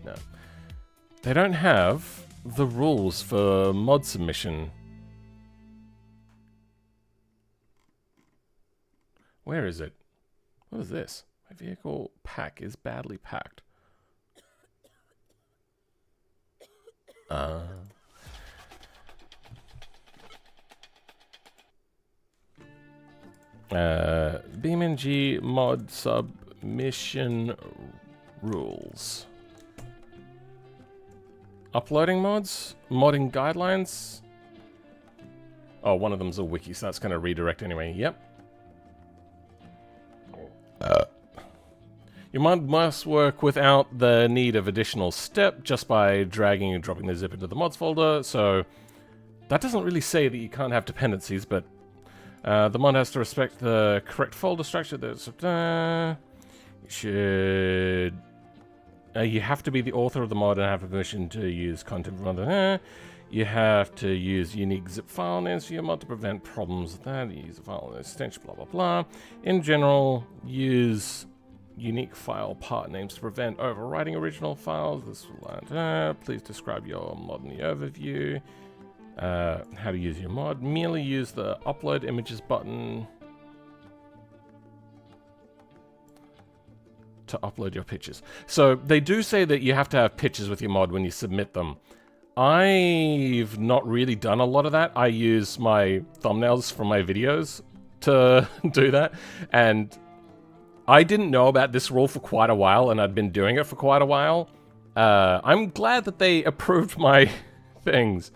no, they don't have the rules for mod submission. Where is it? What is this? My vehicle pack is badly packed. BeamNG mod submission rules. Uploading mods? Modding guidelines? Oh, one of them's a wiki, so that's going to redirect anyway. Yep. Your mod must work without the need of additional step, just by dragging and dropping the zip into the mods folder. So that doesn't really say that you can't have dependencies, but The mod has to respect the correct folder structure. You have to be the author of the mod and have permission to use content from other. You have to use unique zip file names for your mod to prevent problems with that. You use a file extension, blah, blah, blah. In general, use unique file part names to prevent overwriting original files. This will please describe your mod in the overview. How to use your mod. Merely use the upload images button to upload your pictures. So they do say that you have to have pictures with your mod when you submit them. I've not really done a lot of that. I use my thumbnails from my videos to do that, and I didn't know about this rule for quite a while, and I'd been doing it for quite a while. I'm glad that they approved my things.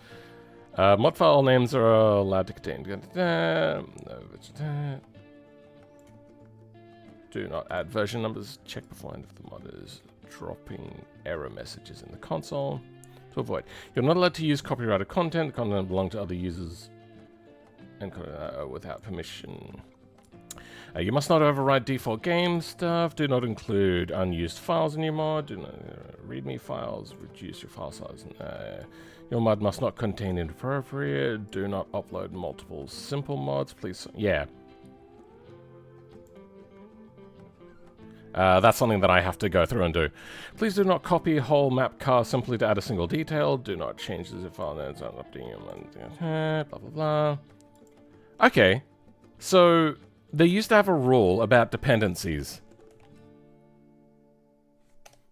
Mod file names are allowed to contain. Do not add version numbers. Check beforehand if the mod is dropping error messages in the console. To avoid. You're not allowed to use copyrighted content. The content belongs to other users and without permission. You must not overwrite default game stuff. Do not include unused files in your mod. Do not readme files. Reduce your file size. Your mod must not contain inappropriate. Do not upload multiple simple mods. Please. Yeah. That's something that I have to go through and do. Please do not copy a whole map car simply to add a single detail. Do not change the zip file names. Blah, blah, blah. Okay. So, they used to have a rule about dependencies.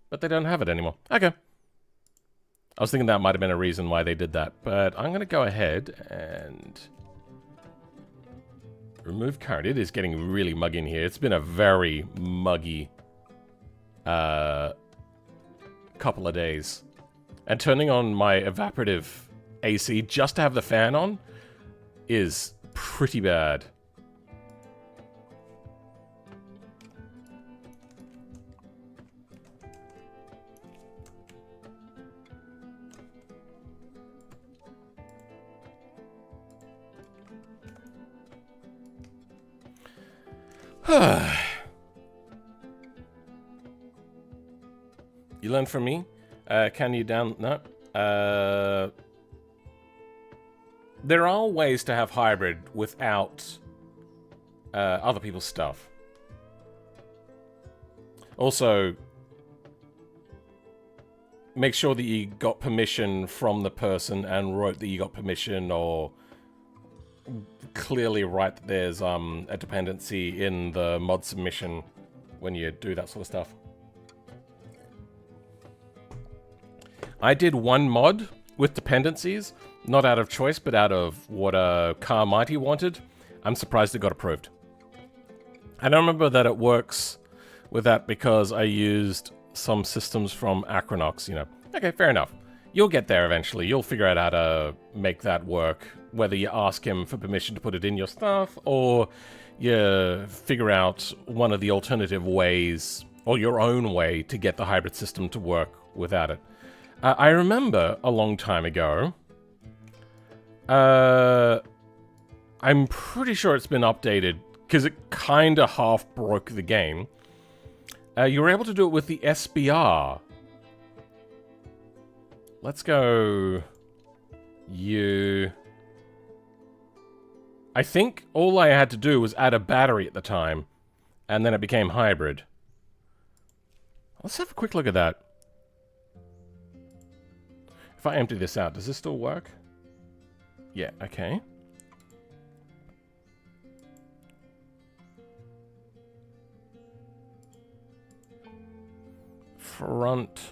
But they don't have it anymore. Okay. I was thinking that might have been a reason why they did that. But I'm going to go ahead and remove current. It is getting really muggy in here. It's been a very muggy couple of days. And turning on my evaporative AC just to have the fan on is pretty bad. You learn from me? Can you down... No. There are ways to have hybrid without other people's stuff. Also, make sure that you got permission from the person and wrote that you got permission, or clearly write that there's a dependency in the mod submission when you do that sort of stuff. I did one mod with dependencies, not out of choice, but out of what Car Mighty wanted. I'm surprised it got approved. And I remember that it works with that because I used some systems from Acronox, you know. Okay, fair enough. You'll get there eventually. You'll figure out how to make that work, whether you ask him for permission to put it in your stuff, or you figure out one of the alternative ways, or your own way, to get the hybrid system to work without it. I remember a long time ago, I'm pretty sure it's been updated, because it kind of half broke the game. You were able to do it with the SBR. Let's go... I think all I had to do was add a battery at the time, and then it became hybrid. Let's have a quick look at that. If I empty this out, does this still work? Yeah, okay. Front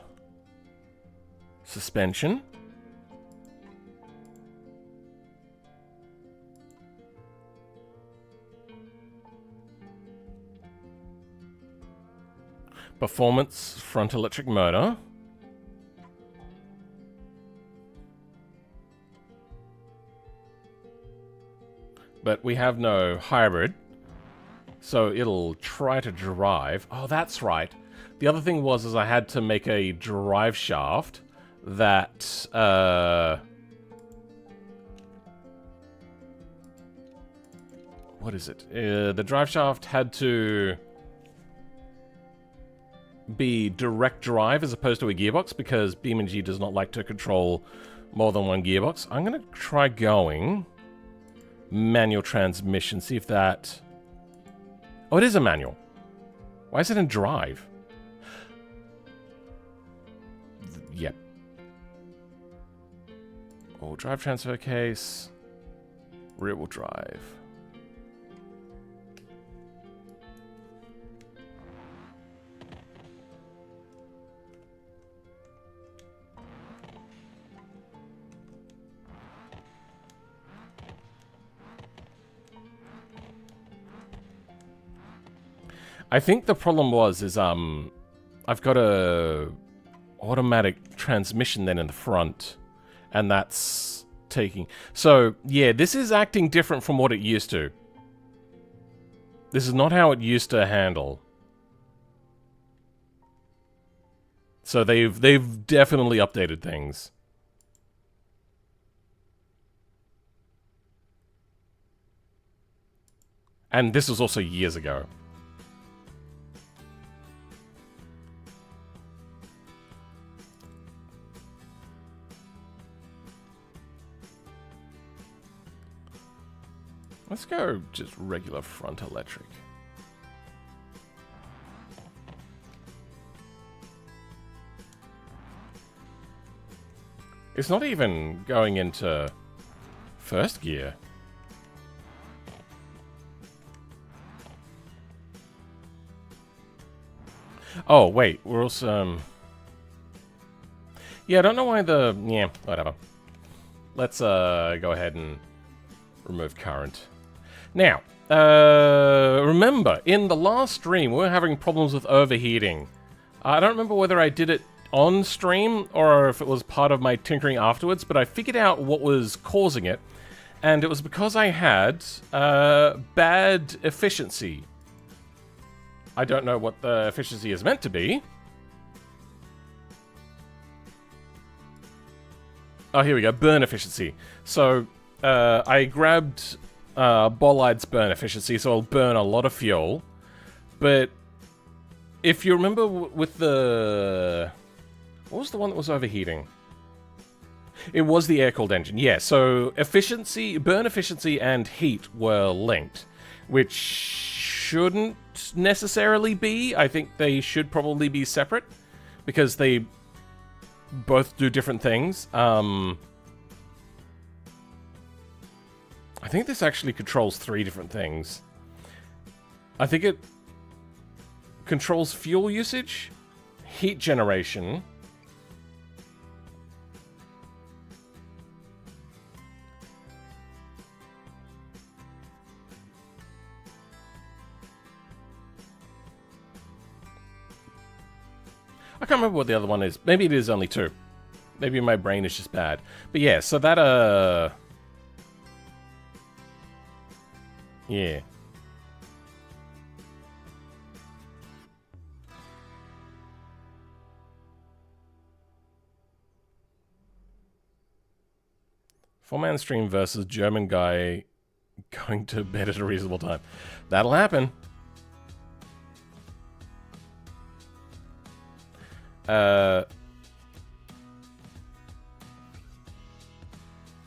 suspension. Performance front electric motor. But we have no hybrid, so it'll try to drive. Oh, that's right. The other thing was I had to make a drive shaft that What is it? The drive shaft had to be direct drive as opposed to a gearbox because BeamNG does not like to control more than one gearbox. I'm going to try going manual transmission, see if that... Oh, it is a manual. Why is it in drive? Yep. Oh, drive transfer case. Rear wheel drive. I think the problem is I've got a automatic transmission then in the front, and that's taking... So, yeah, this is acting different from what it used to. This is not how it used to handle. So they've definitely updated things. And this was also years ago. Let's go just regular front electric. It's not even going into first gear. Oh, wait, we're also... Yeah, I don't know why the... Yeah, whatever. Let's go ahead and remove current. Now, remember, in the last stream, we were having problems with overheating. I don't remember whether I did it on stream or if it was part of my tinkering afterwards, but I figured out what was causing it, and it was because I had bad efficiency. I don't know what the efficiency is meant to be. Oh, here we go, burn efficiency. So, I grabbed Bollide's burn efficiency, so I'll burn a lot of fuel. But if you remember with the... What was the one that was overheating? It was the air-cooled engine, yeah. So efficiency, burn efficiency and heat were linked, which shouldn't necessarily be. I think they should probably be separate, because they both do different things. I think this actually controls 3 different things. I think it controls fuel usage, heat generation, I can't remember what the other one is. Maybe it is only 2. Maybe my brain is just bad. But yeah, so that, yeah. Four-man stream versus German guy going to bed at a reasonable time. That'll happen.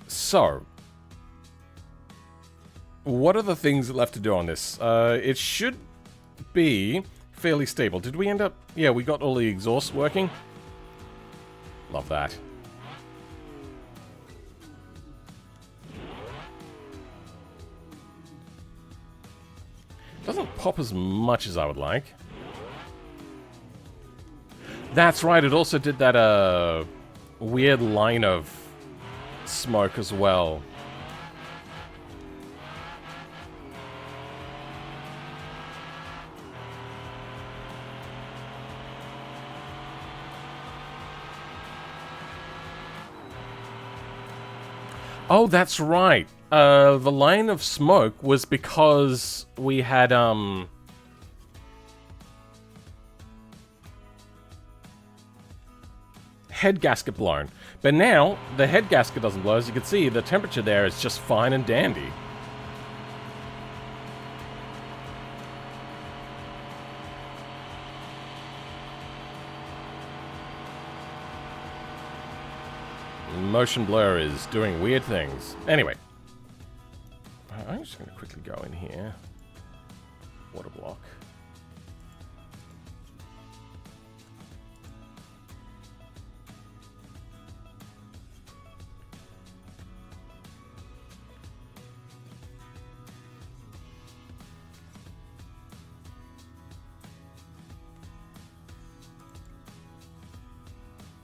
So, what are the things left to do on this? It should be fairly stable. Did we end up... Yeah, we got all the exhaust working. Love that. Doesn't pop as much as I would like. That's right, it also did that, weird line of smoke as well. Oh, that's right. The line of smoke was because we had, head gasket blown. But now, the head gasket doesn't blow. As you can see, the temperature there is just fine and dandy. motion blur is doing weird things. Anyway. I'm just going to quickly go in here. Water block.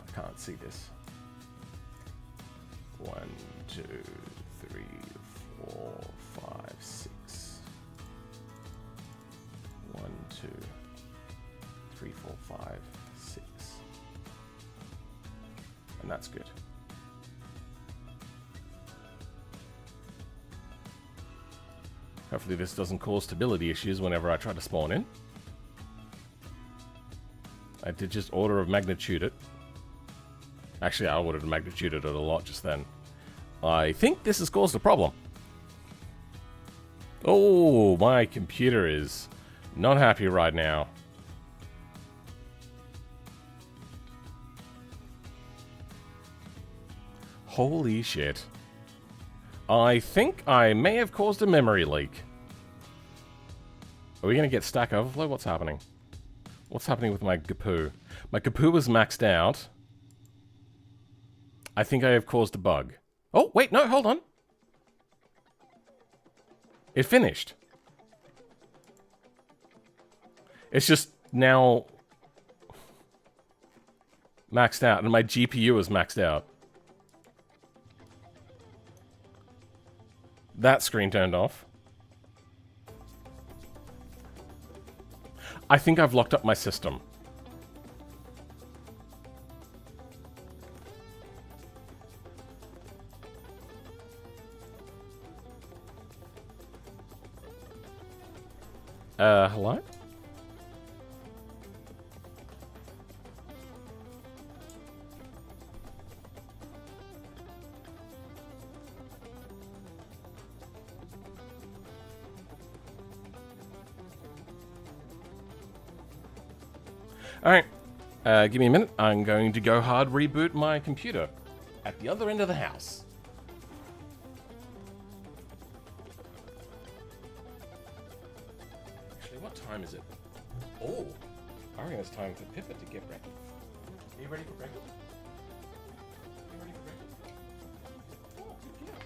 I can't see this. 1, 2, 3, 4, 5, 6. 1, 2, 3, 4, 5, 6. And that's good. Hopefully this doesn't cause stability issues whenever I try to spawn in. I did just order of magnitude it. Actually, I ordered of magnitude it a lot just then. I think this has caused a problem. Oh, my computer is not happy right now. Holy shit. I think I may have caused a memory leak. Are we going to get Stack Overflow? What's happening? What's happening with my GPU? My GPU is maxed out. I think I have caused a bug. Oh, wait, no, hold on. It finished. It's just now maxed out, and my GPU is maxed out. That screen turned off. I think I've locked up my system. Hello? Alright, give me a minute. I'm going to go hard reboot my computer at the other end of the house. Actually, what time is it? Oh, I reckon it's time for Pippa to get ready. Are you ready for breakfast? Are you ready for breakfast? Oh, good girl.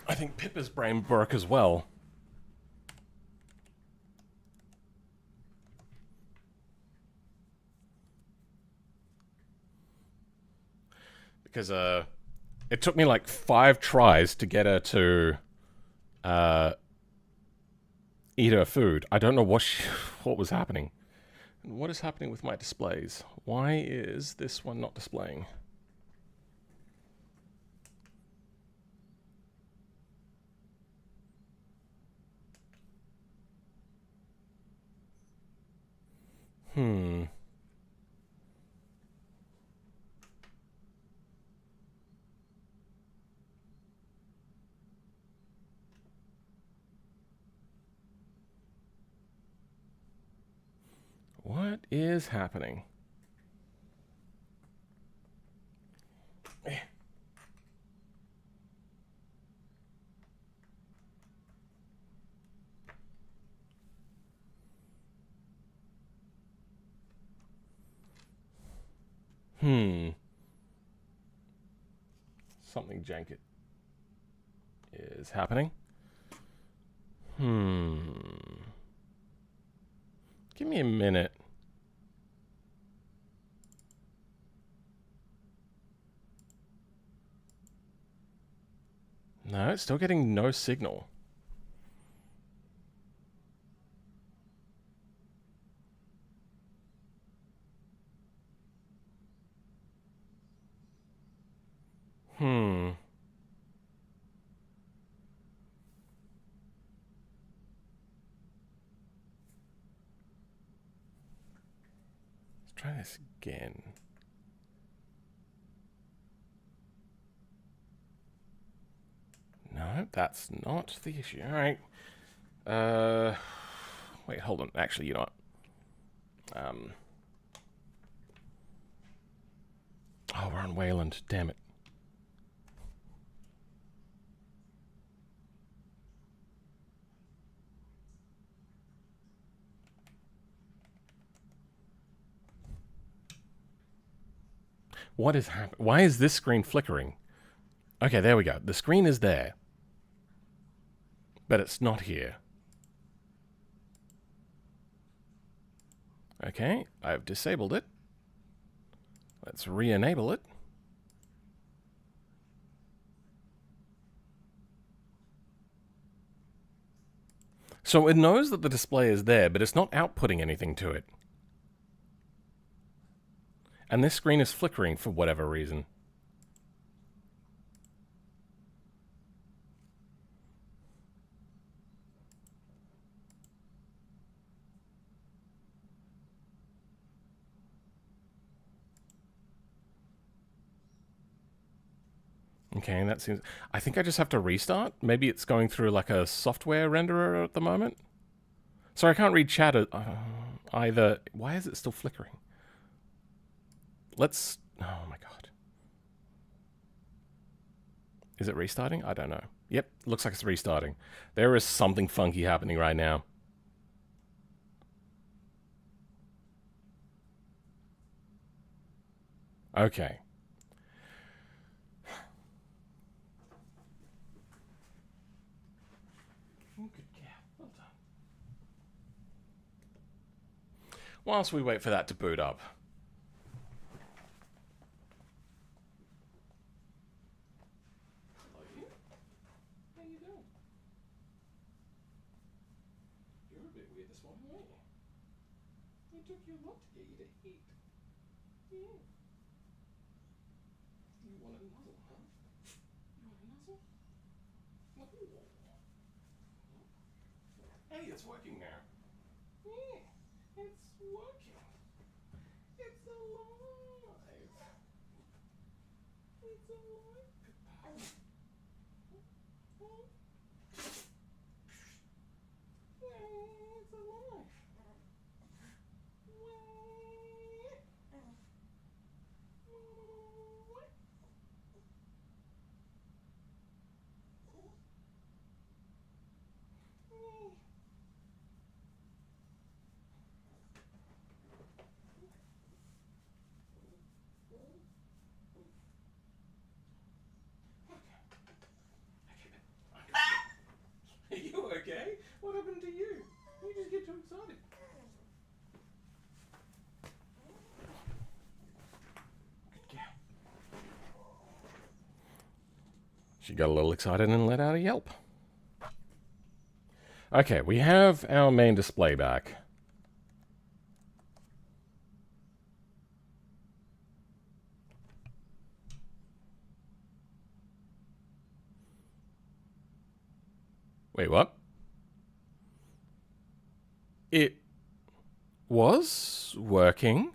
I think Pippa's brain broke as well. Because it took me like 5 tries to get her to eat her food. I don't know what was happening. What is happening with my displays? Why is this one not displaying? What is happening? Something jank is happening. Give me a minute. No, it's still getting no signal. Let's try this again. No, that's not the issue. All right. Wait, hold on. Actually, you know what? Oh, we're on Wayland. Damn it. What is happening? Why is this screen flickering? Okay, there we go. The screen is there. But it's not here. Okay, I've disabled it. Let's re-enable it. So it knows that the display is there, but it's not outputting anything to it. And this screen is flickering for whatever reason. Okay, that seems... I think I just have to restart. Maybe it's going through like a software renderer at the moment. Sorry, I can't read chat either. Why is it still flickering? Let's... Oh my god. Is it restarting? I don't know. Yep, looks like it's restarting. There is something funky happening right now. Okay. Whilst we wait for that to boot up. Hello, you? How you doing? You're a bit weird this morning, aren't you? It took you a lot to get you to eat. Yeah. You want a nuzzle, huh? You want a nuzzle? Hey, it's working now. Yeah, it's working. It's alive. It's alive. It's alive. She got a little excited and let out a yelp. Okay, we have our main display back. Wait, what? It was working.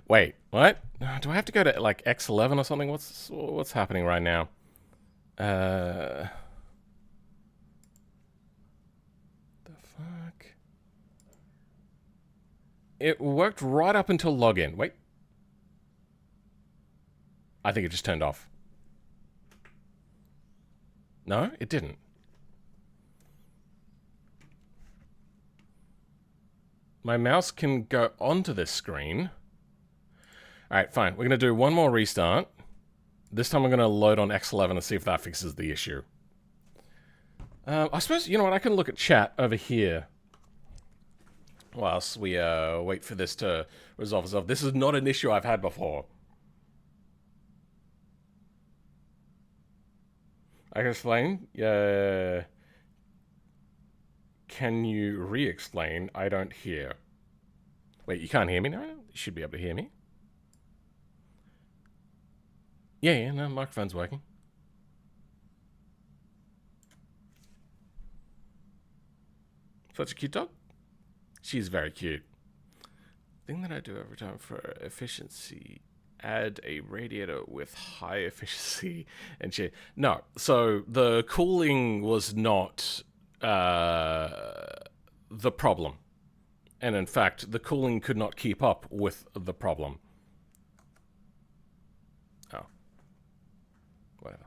Wait, what? Do I have to go to like X11 or something? What's happening right now? The fuck? It worked right up until login. Wait. I think it just turned off. No, it didn't. My mouse can go onto this screen. Alright, fine. We're going to do one more restart. This time I'm going to load on X11 and see if that fixes the issue. I suppose, you know what, I can look at chat over here whilst we wait for this to resolve itself. This is not an issue I've had before. I can explain. Can you re-explain? I don't hear. Wait, you can't hear me now? You should be able to hear me. Yeah, no, microphone's working. Such a cute dog. She's very cute. Thing that I do every time for efficiency, add a radiator with high efficiency and shit. No, so the cooling was not the problem. And in fact, the cooling could not keep up with the problem. Oh. Whatever.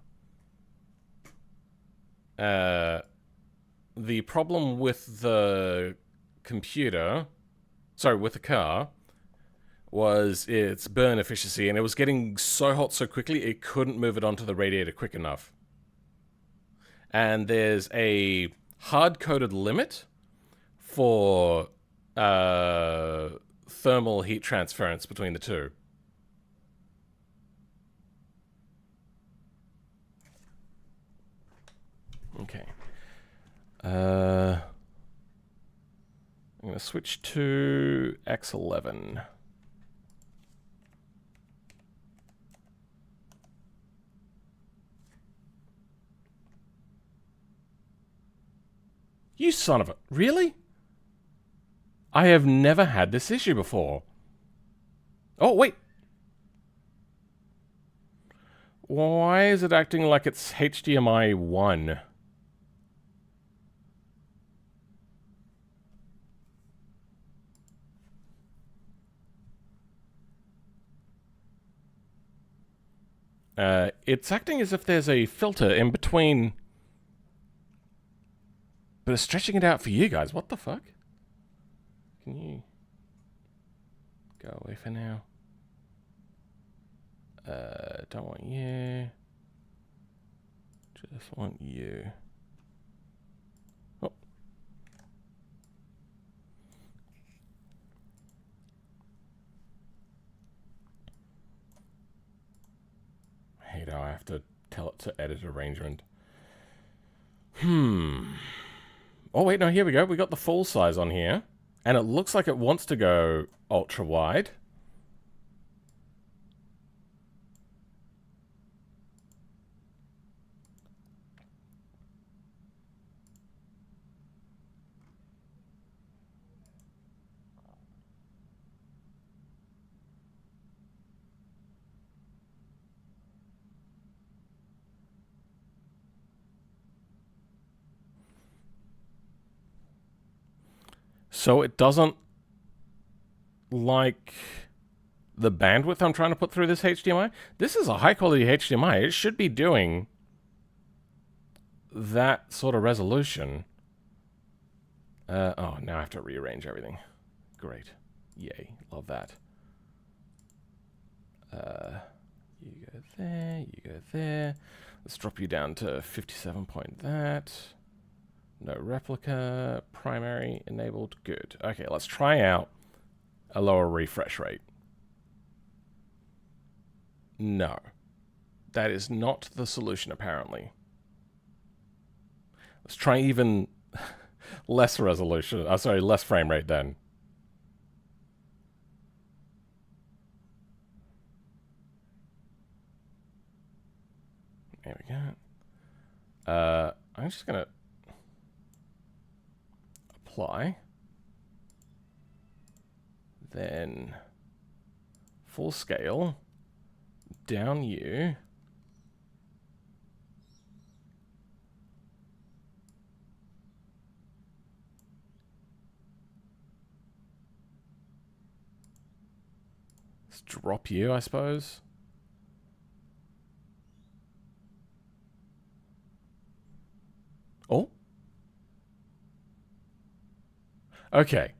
The problem with the computer, sorry, with the car, was its burn efficiency, and it was getting so hot so quickly it couldn't move it onto the radiator quick enough. And there's a hard-coded limit for thermal heat transference between the two. Okay. I'm going to switch to X11. You son of a... Really? I have never had this issue before. Oh, wait. Why is it acting like it's HDMI 1? It's acting as if there's a filter in between... But it's stretching it out for you guys. What the fuck? Can you... go away for now? Don't want you. Just want you. Oh. I hate how I have to tell it to edit arrangement. Oh, wait, no, here we go. We got the full size on here. And it looks like it wants to go ultra wide. So it doesn't like the bandwidth I'm trying to put through this HDMI. This is a high quality HDMI. It should be doing that sort of resolution. Oh, now I have to rearrange everything. Great. Yay. Love that. You go there, you go there. Let's drop you down to 57 point that. No replica, primary, enabled, good. Okay, let's try out a lower refresh rate. No. That is not the solution, apparently. Let's try even less resolution. Oh, sorry, less frame rate then. There we go. I'm just going to apply. Then full scale, down U. Let's drop U, I suppose. Oh. Okay.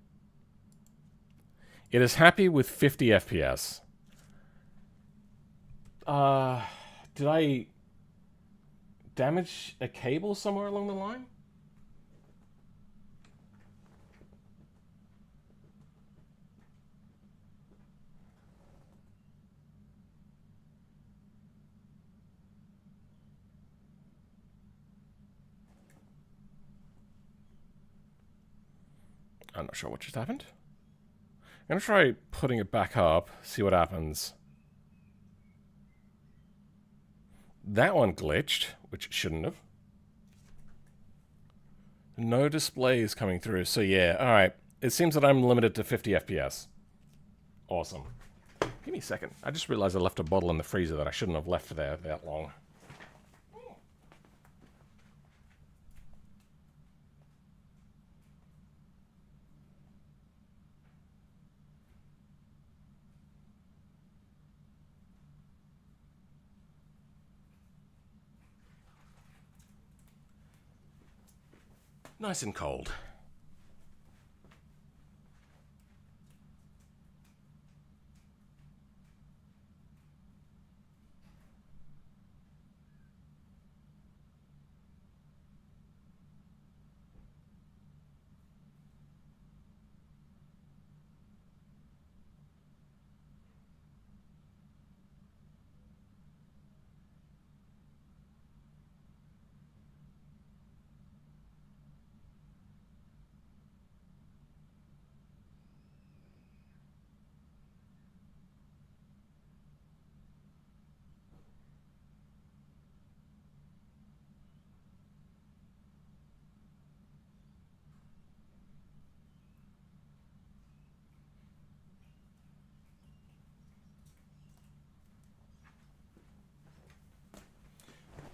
It is happy with 50 FPS. Did I damage a cable somewhere along the line? I'm not sure what just happened. I'm going to try putting it back up, see what happens. That one glitched, which it shouldn't have. No displays coming through, so yeah, alright. It seems that I'm limited to 50 FPS. Awesome. Give me a second. I just realized I left a bottle in the freezer that I shouldn't have left there that long. Nice and cold.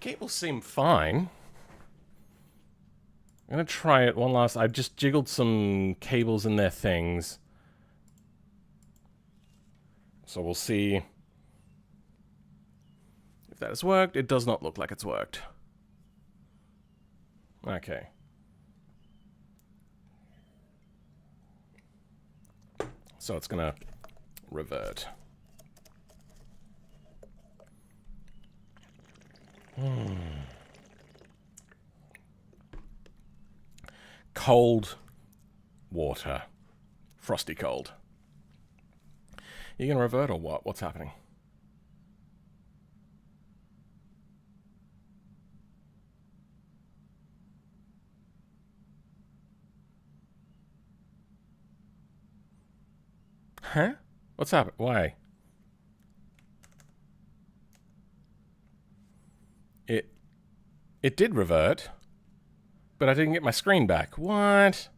Cables seem fine. I'm going to try it one last... I've just jiggled some cables in their things. So we'll see if that has worked. It does not look like it's worked. Okay. So it's going to revert. Cold water. Frosty cold. You gonna revert or what? What's happening? Huh? What's happening? Why? It did revert, but I didn't get my screen back. What?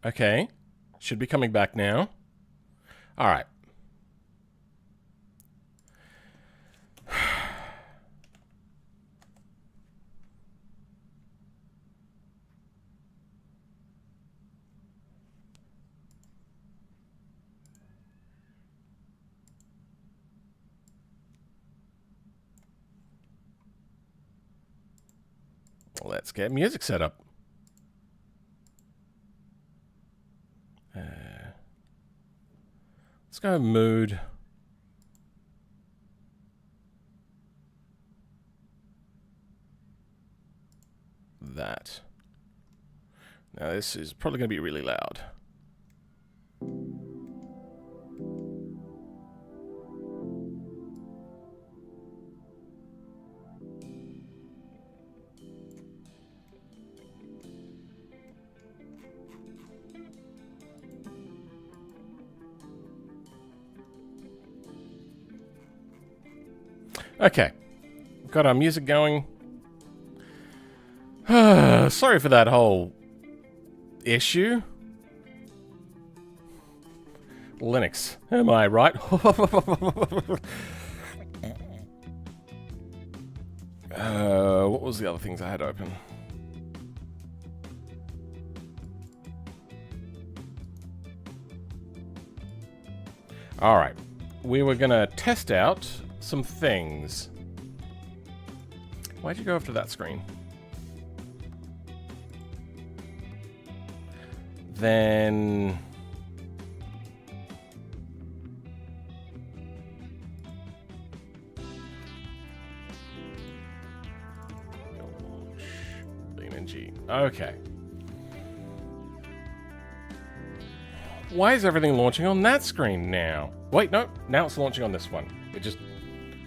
Okay. Should be coming back now. All right. Let's get music set up. Let's go mood. that. Now this is probably going to be really loud. Okay, got our music going. Sorry for that whole issue. Linux, am I right? What was the other things I had open? Alright, we were gonna test out some things. Why'd you go after that screen? Then... Okay. Why is everything launching on that screen now? Wait, no. Now it's launching on this one. It just...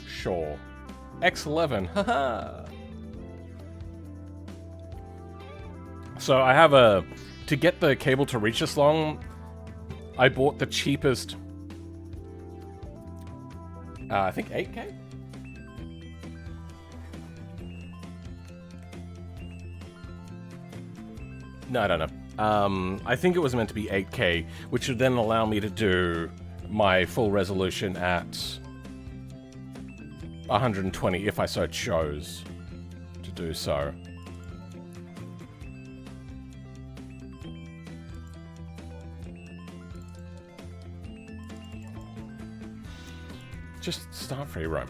Sure. X11. Haha. So I have a... To get the cable to reach this long, I bought the cheapest... I think 8K? No, I don't know. I think it was meant to be 8K, which would then allow me to do my full resolution at 120 if I so chose to do so. Just start free roam.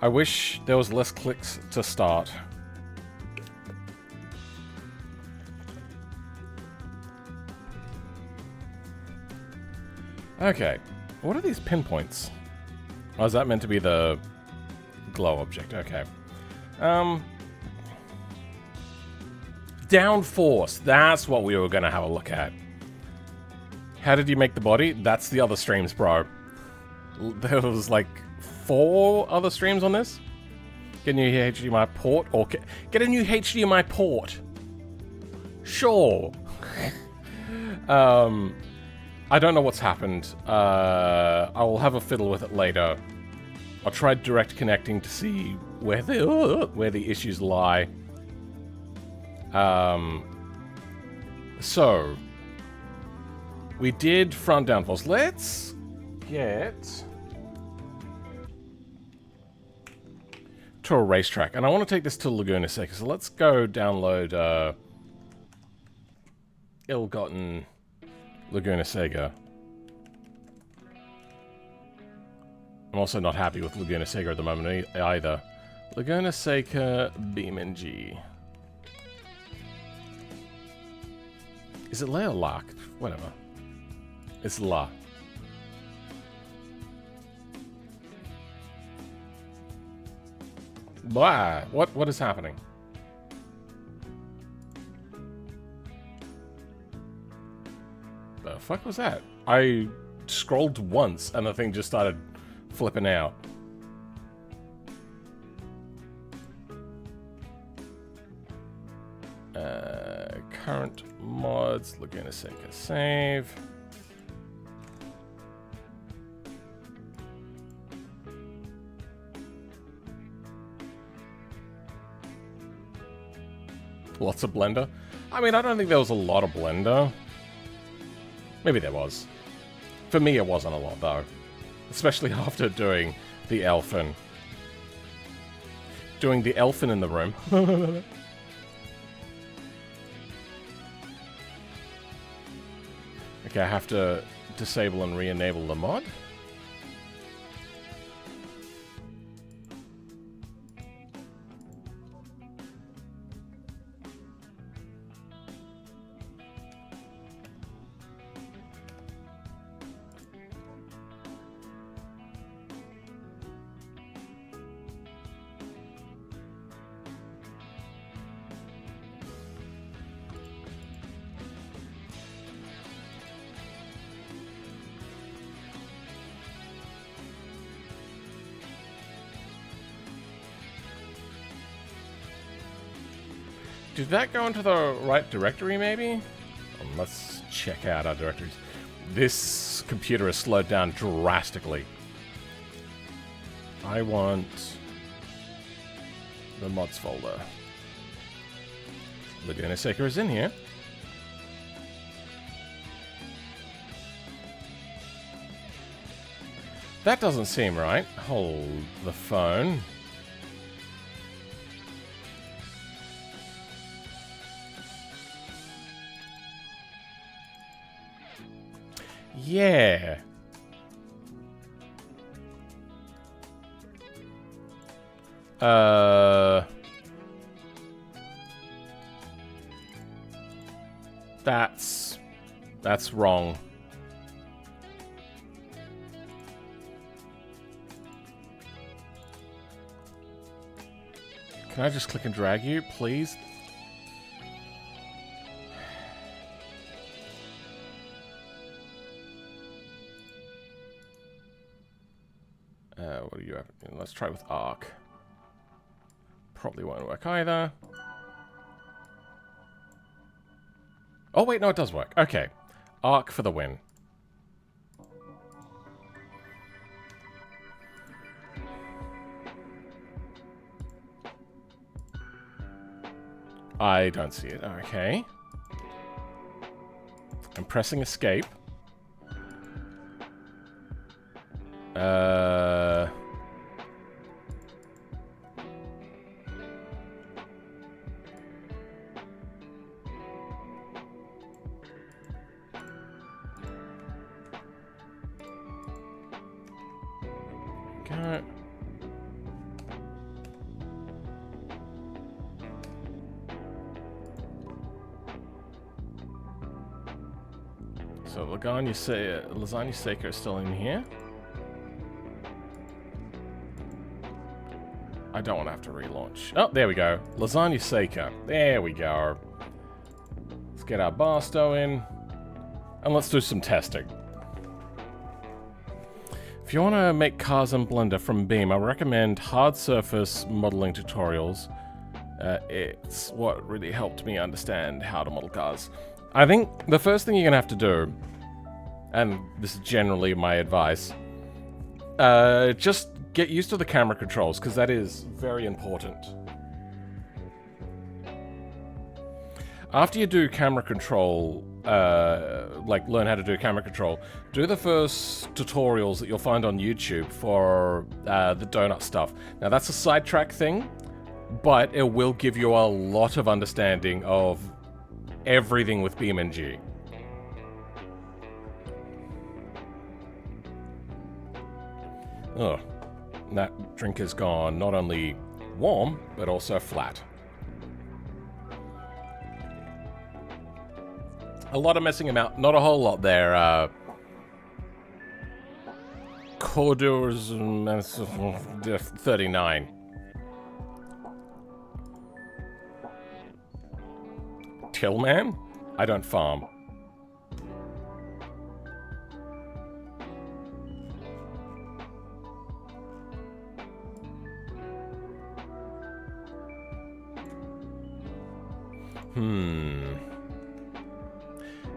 I wish there was less clicks to start. Okay, what are these pinpoints? Oh, is that meant to be the glow object? Okay. Downforce, that's what we were gonna have a look at. How did you make the body? That's the other streams, bro. There was like 4 other streams on this. Get a new HDMI port, or get a new HDMI port. Sure. I don't know what's happened. I'll have a fiddle with it later. I'll try direct connecting to see where the issues lie. So we did front downforce. Let's get to a racetrack, and I want to take this to Laguna Seca. So let's go download ill-gotten Laguna Seca. I'm also not happy with Laguna Seca at the moment either. Laguna Seca BeamNG. Is it La or Lark? Whatever. It's La. Blah. What is happening? The fuck was that? I scrolled once and the thing just started flipping out. Current mods, Laguna Seca save. Lots of Blender. I mean, I don't think there was a lot of Blender. Maybe there was. For me, it wasn't a lot, though. Especially after doing the Elfin. Doing the Elfin in the room. Okay, I have to disable and re-enable the mod. Did that go into the right directory, maybe? Let's check out our directories. This computer has slowed down drastically. I want the mods folder. Laguna Seca is in here. That doesn't seem right. Hold the phone. Yeah. That's wrong. Can I just click and drag you, please? What do you have? Let's try with Arc. Probably won't work either. Oh wait, no, it does work. Okay. Arc for the win. I don't see it. Okay. I'm pressing escape. Go. So Lasagna Seca is still in here. I don't want to have to relaunch. Oh, there we go. Lasagna Seca. There we go. Let's get our Barstow in. And let's do some testing. If you want to make cars in Blender from Beam, I recommend hard surface modeling tutorials. It's what really helped me understand how to model cars. I think the first thing you're going to have to do, and this is generally my advice, just get used to the camera controls, because that is very important. After you do camera control, like learn how to do camera control, do the first tutorials that you'll find on YouTube for the donut stuff. Now that's a sidetrack thing, but it will give you a lot of understanding of everything with BeamNG. Oh, that drink has gone not only warm, but also flat. A lot of messing about, not a whole lot there. Corders 39. Tillman? I don't farm.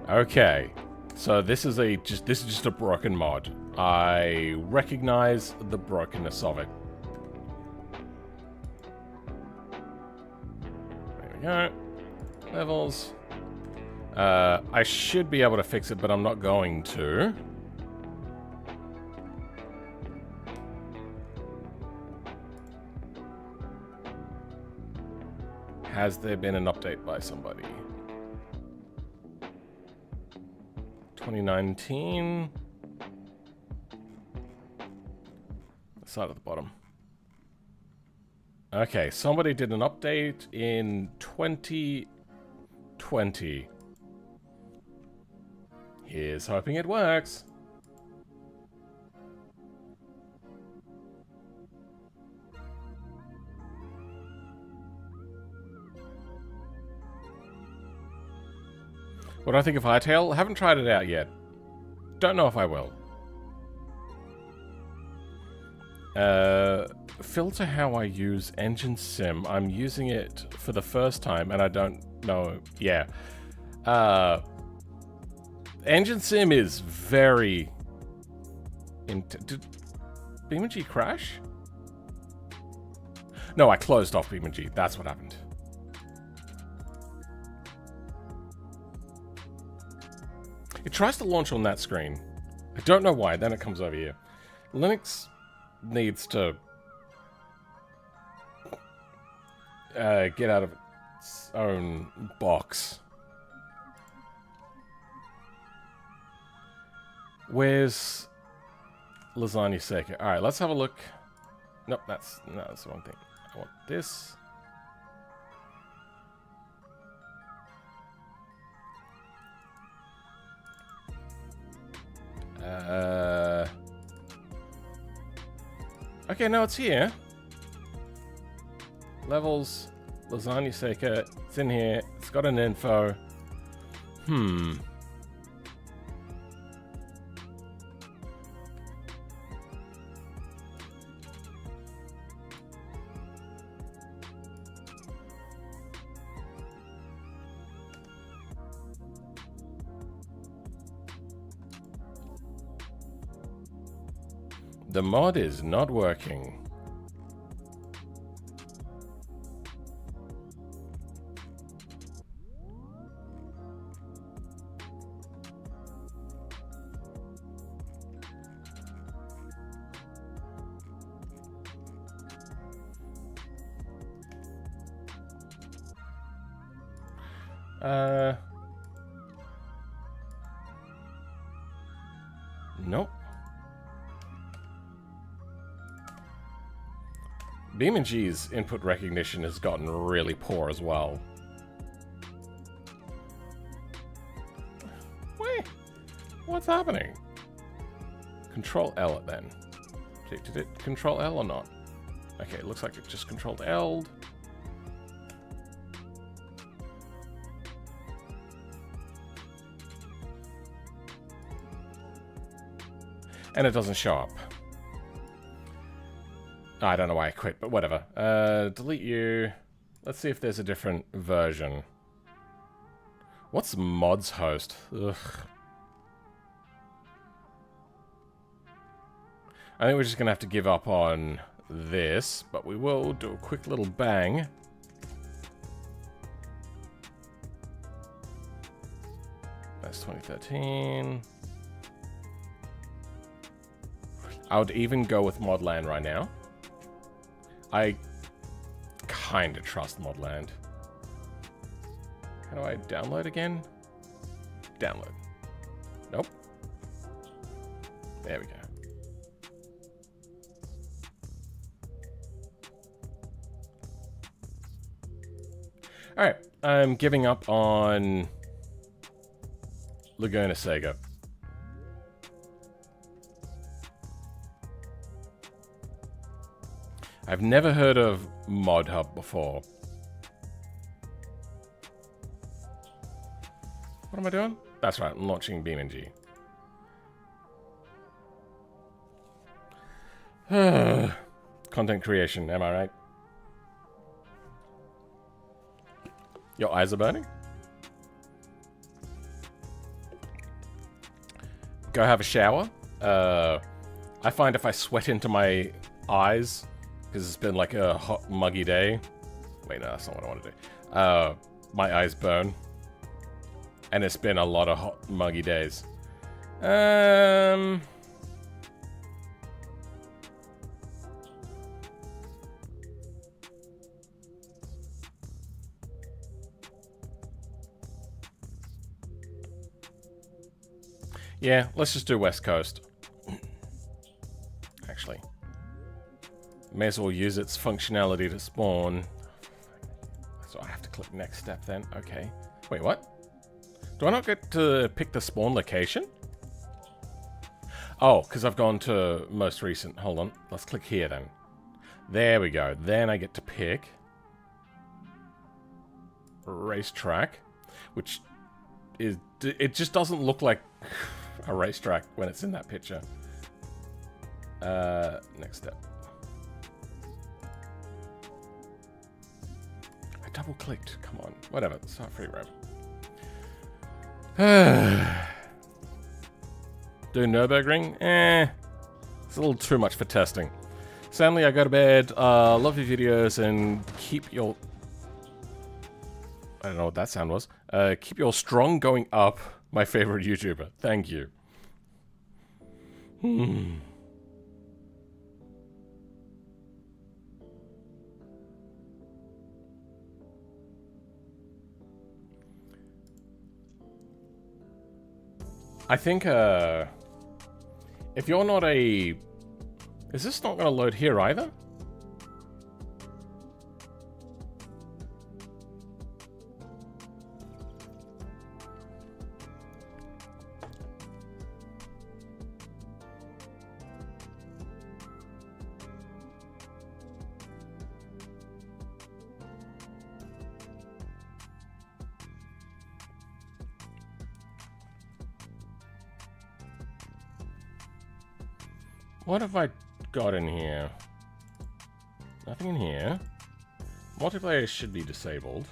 Okay, so this is just a broken mod. I recognize the brokenness of it. There we go. Levels. I should be able to fix it, but I'm not going to. Has there been an update by somebody? 2019. Side at the bottom. Okay, somebody did an update in 2020. Here's hoping it works. What do I think of Hightail? Haven't tried it out yet. Don't know if I will. filter how I use Engine Sim. I'm using it for the first time and I don't know. Yeah. Engine Sim is very... Did BeamNG crash? No, I closed off BeamNG. That's what happened. It tries to launch on that screen. I don't know why. Then it comes over here. Linux needs to get out of its own box. Where's Lasagna Seeker? Alright, let's have a look. Nope, that's the wrong thing. I want this. Okay, no, it's here. Levels, Lasagna Seeker, it's in here, it's got an info. The mod is not working. Nope. BeamNG's input recognition has gotten really poor as well. Wait, what's happening? Control L it then. Did it Control L or not? Okay, it looks like it just Controlled L'd. And it doesn't show up. I don't know why I quit, but whatever. Delete you. Let's see if there's a different version. What's mods host? Ugh. I think we're just gonna have to give up on this, but we will do a quick little bang. That's 2013. I would even go with Modland right now. I kind of trust Modland. How do I download again? Download. Nope. There we go. Alright, I'm giving up on Laguna Sega. I've never heard of ModHub before. What am I doing? That's right, I'm launching BeamNG. Content creation, am I right? Your eyes are burning? Go have a shower. I find if I sweat into my eyes, because it's been like a hot, muggy day. Wait, no, that's not what I want to do. My eyes burn. And it's been a lot of hot, muggy days. Yeah, let's just do West Coast. Actually. May as well use its functionality to spawn. So I have to click next step then. Okay. Wait, what? Do I not get to pick the spawn location? Oh, because I've gone to most recent. Hold on. Let's click here then. There we go. Then I get to pick racetrack, which is... It just doesn't look like a racetrack when it's in that picture. Next step. I double-clicked. Come on. Whatever. Start free roam. Do Nürburgring? It's a little too much for testing. Stanley, I go to bed. Love your videos and keep your... I don't know what that sound was. Keep your strong going up, my favorite YouTuber. Thank you. I think, if you're not a... Is this not going to load here either? What have I got in here? Nothing in here. Multiplayer should be disabled.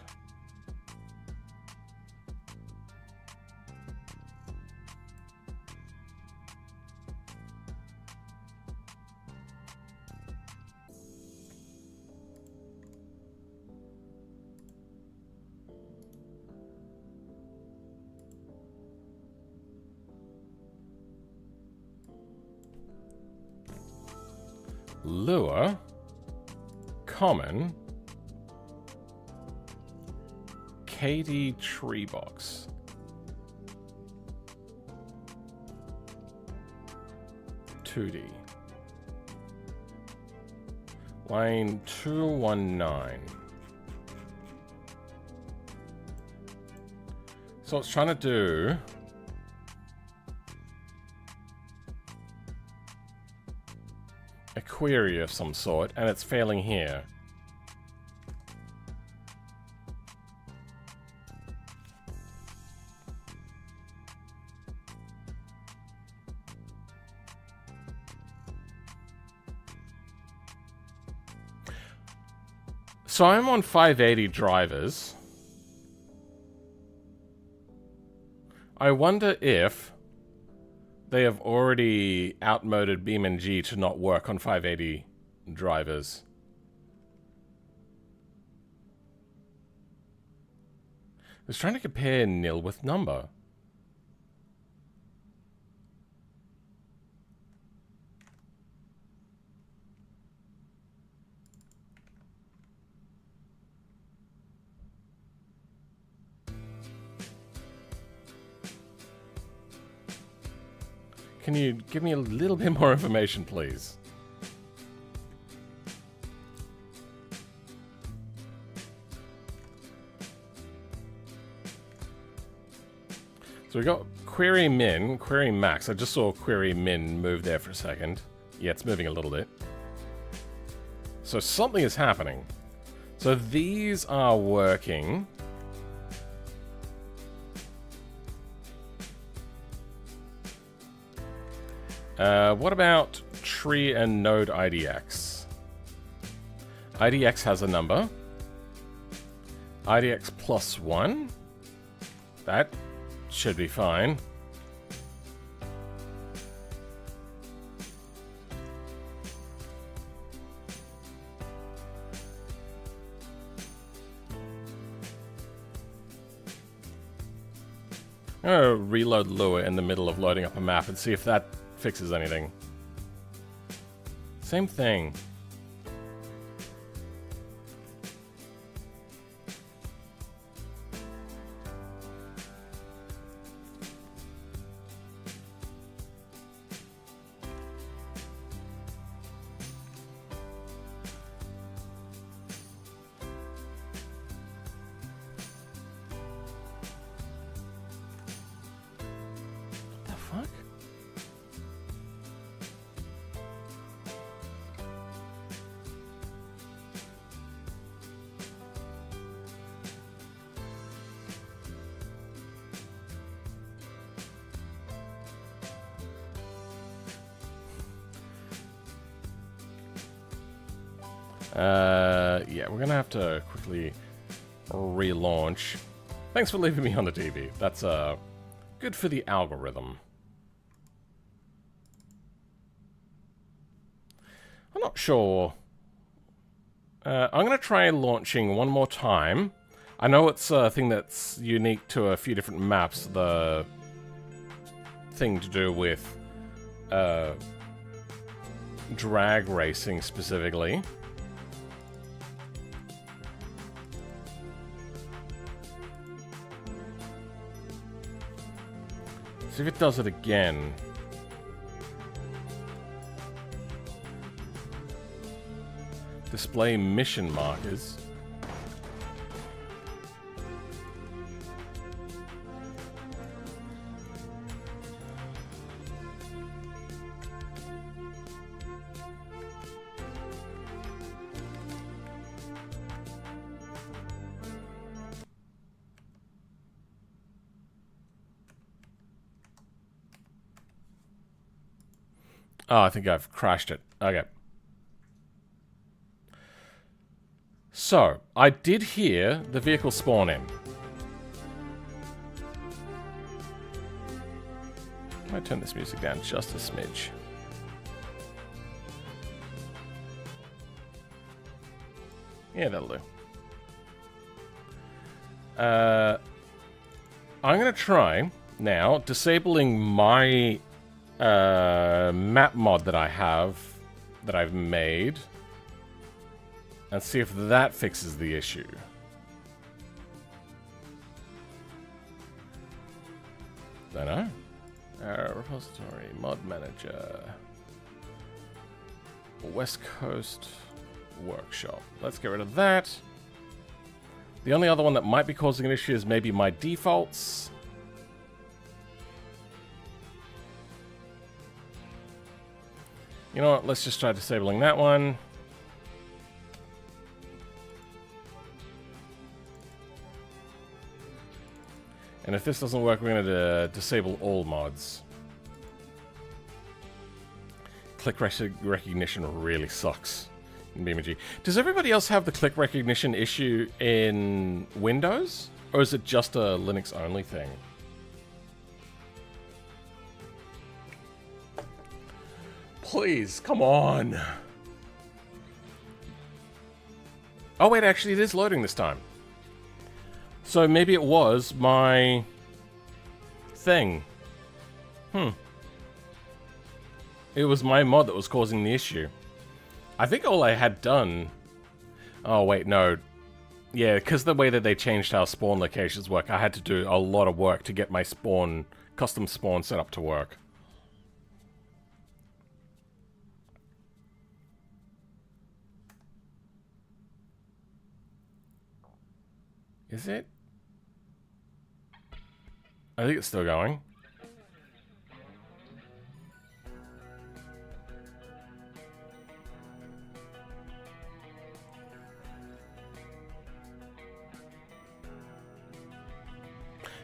Lure, common, KDE tree box. (2D) line 219. So it's trying to do a query of some sort, and it's failing here. So I'm on 580 drivers. I wonder if they have already outmoded BeamNG to not work on 580 drivers. I was trying to compare nil with number. Can you give me a little bit more information, please? So we got query min, query max. I just saw query min move there for a second. Yeah, it's moving a little bit. So something is happening. So these are working. What about tree and node IDX? IDX has a number. IDX +1. That should be fine. I'm gonna reload Lua in the middle of loading up a map and see if that fixes anything. Same thing. What the fuck? Yeah, we're gonna have to quickly relaunch. Thanks for leaving me on the TV. That's good for the algorithm. I'm not sure. I'm going to try launching one more time. I know it's a thing that's unique to a few different maps. The thing to do with drag racing specifically. See if it does it again. Display mission markers. Oh, I think I've crashed it. Okay. So, I did hear the vehicle spawn in. I might turn this music down just a smidge. Yeah, that'll do. I'm going to try now disabling my map mod that I have, that I've made, and see if that fixes the issue. Don't know. Repository, mod manager, West Coast workshop. Let's get rid of that. The only other one that might be causing an issue is maybe my defaults. You know what, let's just try disabling that one. And if this doesn't work, we're going to disable all mods. Click recognition really sucks in BeamNG. Does everybody else have the click recognition issue in Windows? Or is it just a Linux-only thing? Please, come on. Oh wait, actually it is loading this time. So maybe it was my thing. It was my mod that was causing the issue. I think all I had done... Oh wait, no. Yeah, because the way that they changed how spawn locations work, I had to do a lot of work to get my spawn, custom spawn set up to work. Is it? I think it's still going.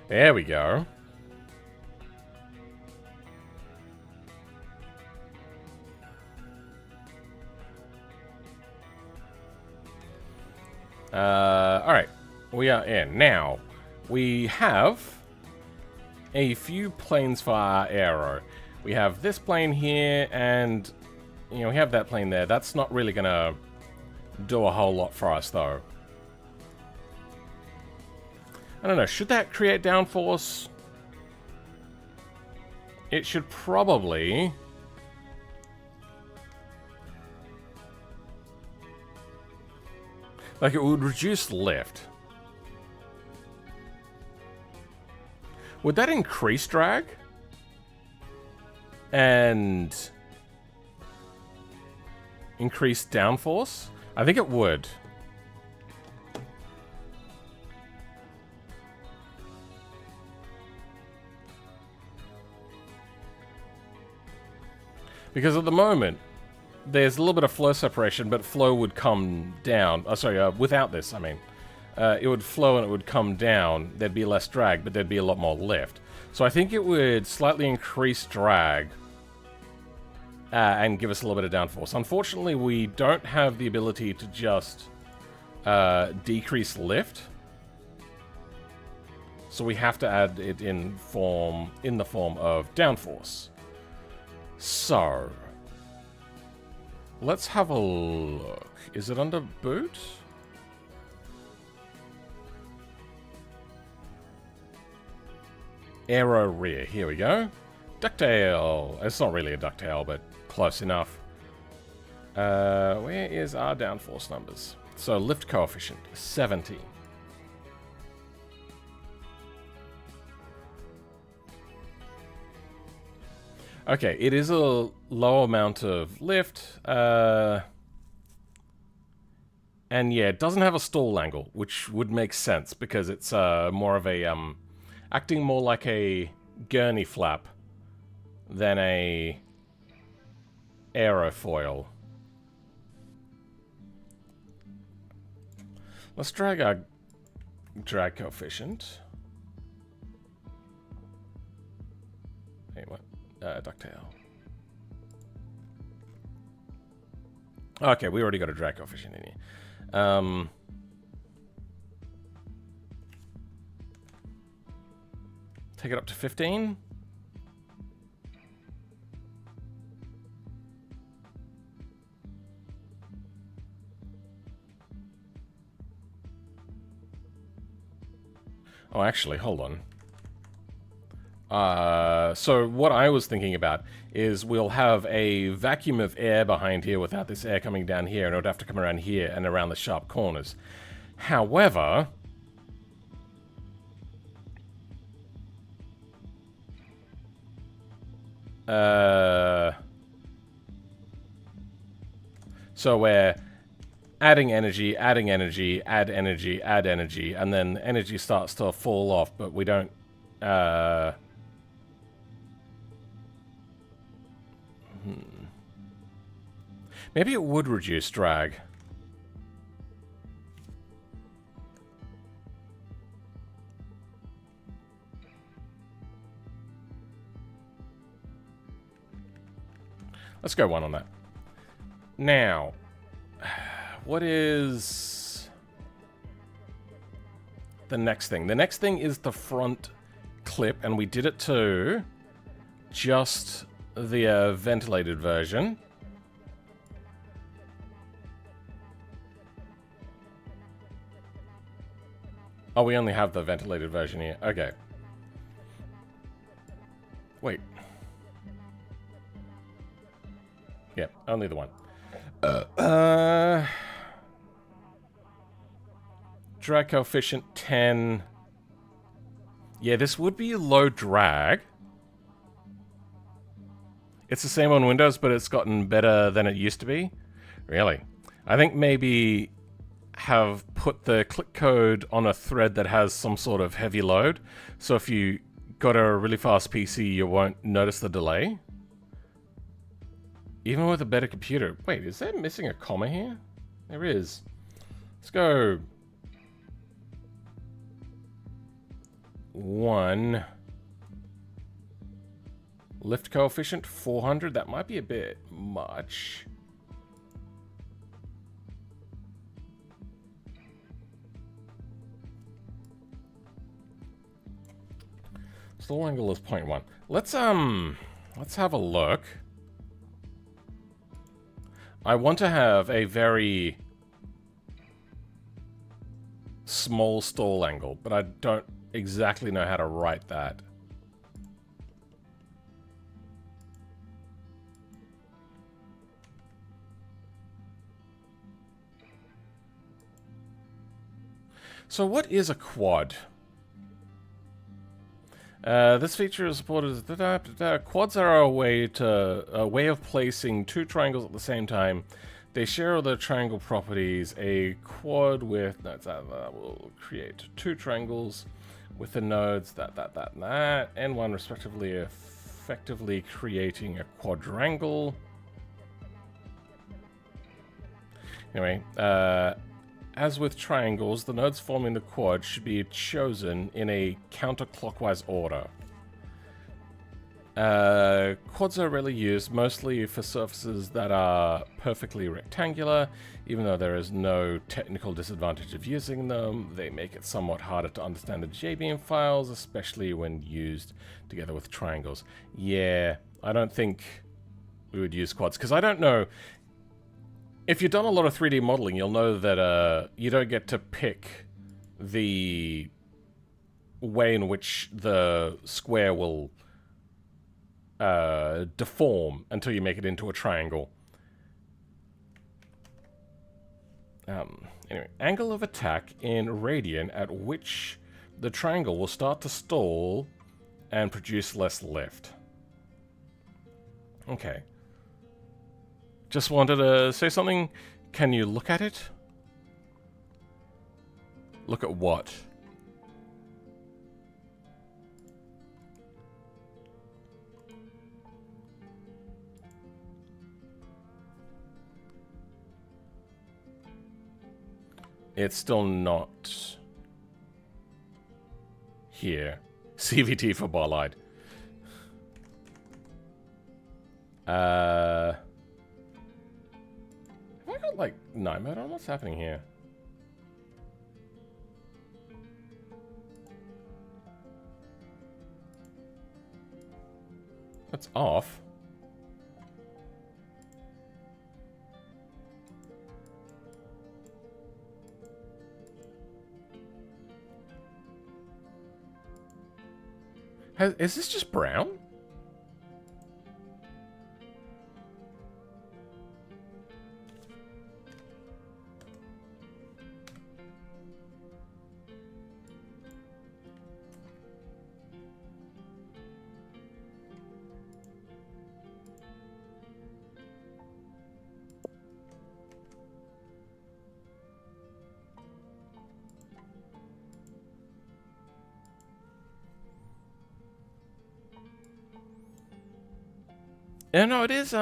There we go. Alright. We are in. Now, we have a few planes for our aero. We have this plane here, and, you know, we have that plane there. That's not really gonna do a whole lot for us, though. I don't know, should that create downforce? It should probably... Like, it would reduce lift. Would that increase drag? And... increase downforce? I think it would. Because at the moment, there's a little bit of flow separation, but flow would come down. Oh, sorry, without this, I mean. It would flow and it would come down. There'd be less drag, but there'd be a lot more lift. So I think it would slightly increase drag and give us a little bit of downforce. Unfortunately, we don't have the ability to just decrease lift. So we have to add it in the form of downforce. So let's have a look. Is it under boot? Aero rear. Here we go. Ducktail. It's not really a ducktail, but close enough. Where is our downforce numbers? So lift coefficient 70. Okay, it is a low amount of lift. And yeah, it doesn't have a stall angle, which would make sense because it's more of a acting more like a gurney flap than a aerofoil. Let's drag our drag coefficient. Hey, what? Ducktail. Okay, we already got a drag coefficient in here. Take it up to 15. Oh, actually, hold on. So what I was thinking about is we'll have a vacuum of air behind here without this air coming down here, and it would have to come around here and around the sharp corners. However, so we're adding energy, add energy, add energy, and then energy starts to fall off, but we don't, Maybe it would reduce drag. Let's go 1 on that. Now, what is the next thing? The next thing is the front clip, and we did it to just the ventilated version. Oh, we only have the ventilated version here. Okay. Wait. Yeah, only the one. Drag coefficient 10. Yeah, this would be low drag. It's the same on Windows, but it's gotten better than it used to be. Really? I think maybe have put the click code on a thread that has some sort of heavy load. So if you got a really fast PC, you won't notice the delay. Even with a better computer. Wait, is there missing a comma here? There is. Let's go 1. Lift coefficient 400. That might be a bit much. Stall angle is 0.1. Let's have a look. I want to have a very small stall angle, but I don't exactly know how to write that. So what is a quad? This feature is supported. Quads are a way of placing 2 triangles at the same time. They share all their triangle properties. A quad with nodes that will create 2 triangles with the nodes that, and 1 respectively, effectively creating a quadrangle. Anyway, as with triangles, the nodes forming the quad should be chosen in a counterclockwise order. Quads are rarely used, mostly for surfaces that are perfectly rectangular. Even though there is no technical disadvantage of using them, they make it somewhat harder to understand the JVM files, especially when used together with triangles. Yeah, I don't think we would use quads, because I don't know. If you've done a lot of 3D modeling, you'll know that you don't get to pick the way in which the square will deform until you make it into a triangle. Anyway, angle of attack in radian at which the triangle will start to stall and produce less lift. Okay. Just wanted to say something. Can you look at it? Look at what? It's still not here. CVT for Barlight. Have I got, like, night mode on? What's happening here? It's off. Is this just brown? Yeah, no, it is,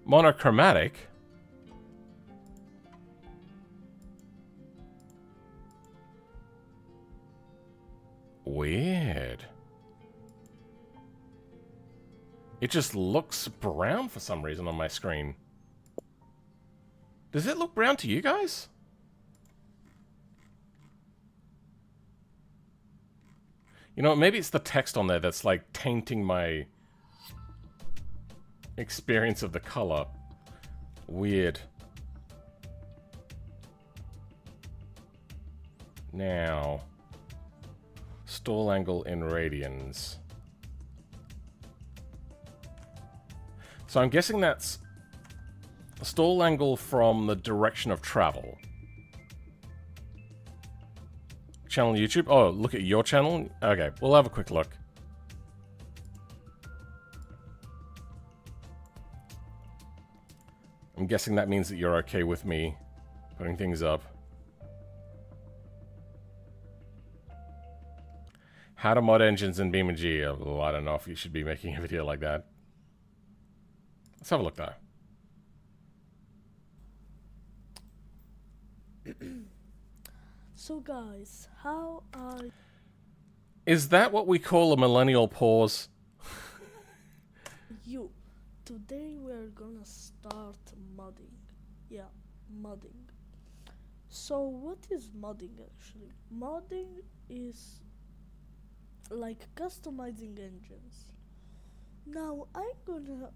monochromatic. Weird. It just looks brown for some reason on my screen. Does it look brown to you guys? You know, maybe it's the text on there that's, like, tainting my experience of the color. Weird. Now, stall angle in radians. So I'm guessing that's a stall angle from the direction of travel. Channel YouTube? Oh, look at your channel? Okay, we'll have a quick look. I'm guessing that means that you're okay with me putting things up. How to mod engines in BeamNG. Oh, I don't know if you should be making a video like that. Let's have a look though. So guys, how are... Is that what we call a millennial pause? you? Today we're gonna start modding. Yeah, modding. So what is modding actually? Modding is like customizing engines. Now I'm gonna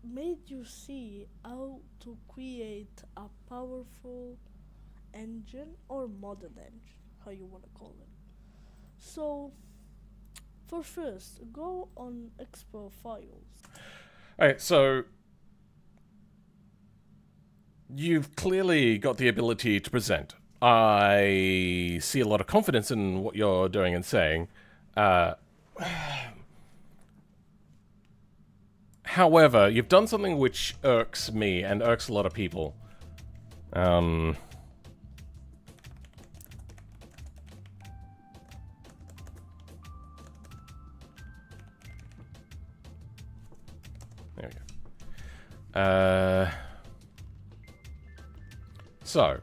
make you see how to create a powerful engine or modded engine, how you wanna call it. So for first, go on export files. Alright, so you've clearly got the ability to present. I see a lot of confidence in what you're doing and saying. However, you've done something which irks me and irks a lot of people. There we go. So,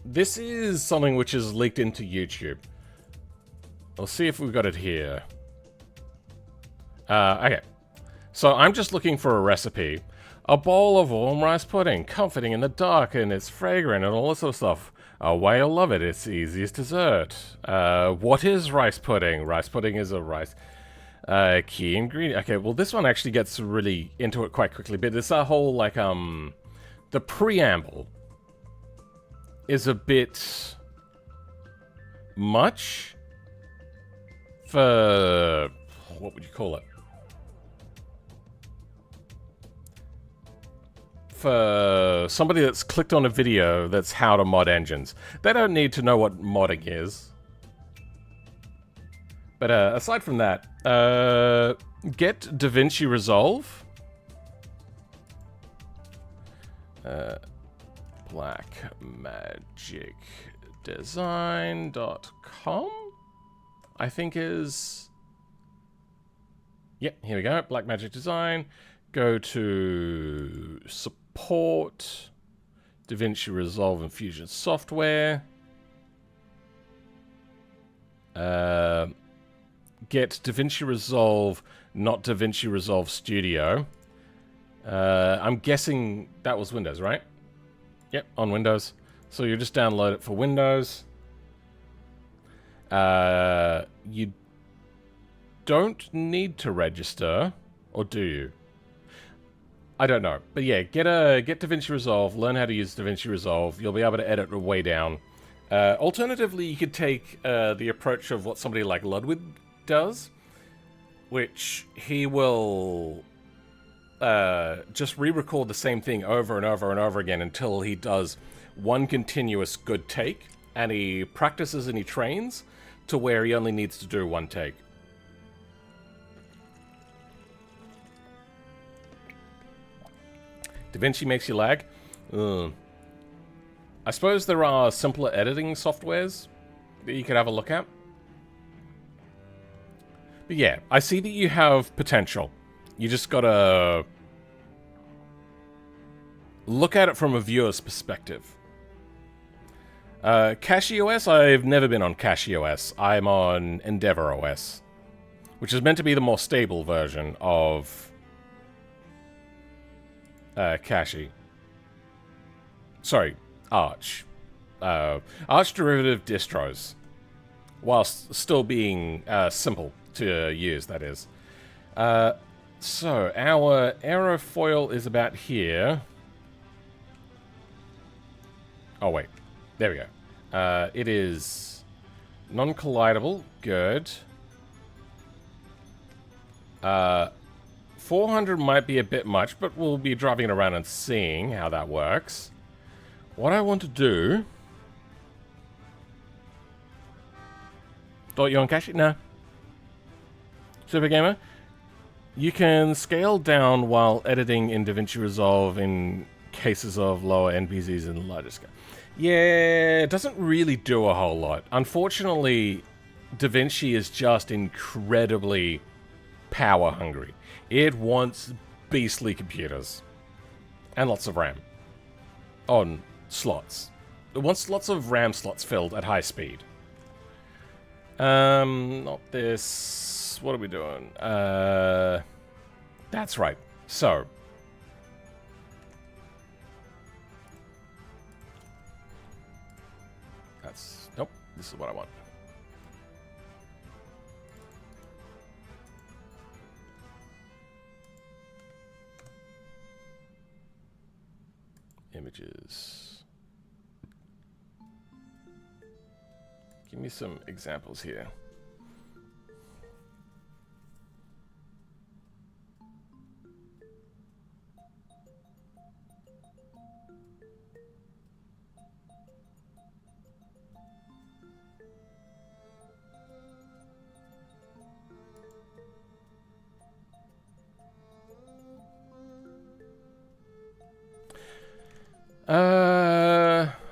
this is something which is leaked into YouTube. We'll see if we've got it here. Okay. So I'm just looking for a recipe. A bowl of warm rice pudding, comforting in the dark, and it's fragrant and all this sort of stuff. Why you'll love it. It's the easiest dessert. What is rice pudding? Rice pudding is a rice. Key ingredient. Okay, well this one actually gets really into it quite quickly, but it's a whole, like, the preamble is a bit much for, what would you call it? For somebody that's clicked on a video that's how to mod engines. They don't need to know what modding is. But aside from that, get DaVinci Resolve. blackmagicdesign.com, I think is... Yep, here we go. Blackmagic Design. Go to support, DaVinci Resolve and Fusion Software. Get DaVinci Resolve, not DaVinci Resolve Studio. I'm guessing that was Windows, right? Yep, on Windows. So you just download it for Windows. You don't need to register, or do you? I don't know. But yeah, get DaVinci Resolve, learn how to use DaVinci Resolve. You'll be able to edit way down. Alternatively, you could take the approach of what somebody like Ludwig does, which he will just re-record the same thing over and over and over again until he does one continuous good take, and he practices and he trains to where he only needs to do one take. DaVinci makes you lag? I suppose there are simpler editing softwares that you could have a look at. But yeah, I see that you have potential. You just gotta look at it from a viewer's perspective. KDE, I've never been on KDE. I'm on EndeavourOS, which is meant to be the more stable version of KDE. Sorry, Arch. Arch derivative distros, whilst still being simple to use, that is. So, our aerofoil is about here. Oh, wait. There we go. It is non-collidable. Good. 400 might be a bit much, but we'll be driving it around and seeing how that works. What I want to do... Thought you on cache? No. Super Gamer? You can scale down while editing in DaVinci Resolve in cases of lower NPCs and larger scale. Yeah, it doesn't really do a whole lot. Unfortunately, DaVinci is just incredibly power hungry. It wants beastly computers. And lots of RAM. On slots. It wants lots of RAM slots filled at high speed. Not this... What are we doing? That's right. So. That's... Nope. This is what I want. Images. Give me some examples here.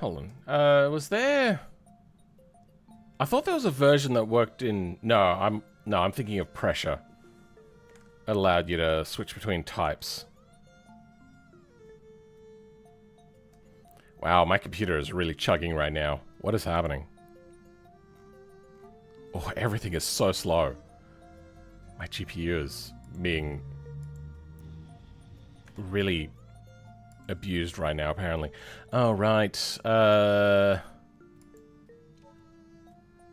Hold on. Was there... I thought there was a version that worked in... No, I'm thinking of pressure. It allowed you to switch between types. Wow, my computer is really chugging right now. What is happening? Oh, everything is so slow. My GPU is being really abused right now, apparently. Oh, right.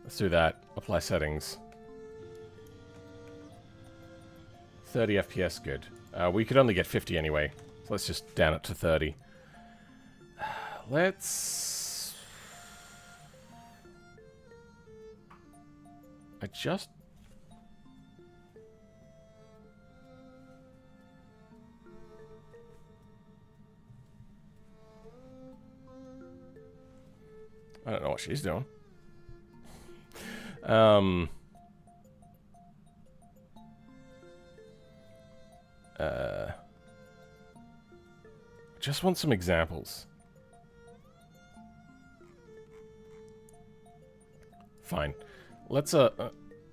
Let's do that. Apply settings. 30 FPS, good. We could only get 50 anyway. So let's just down it to 30. Let's adjust. I don't know what she's doing. Just want some examples. Fine. Let's,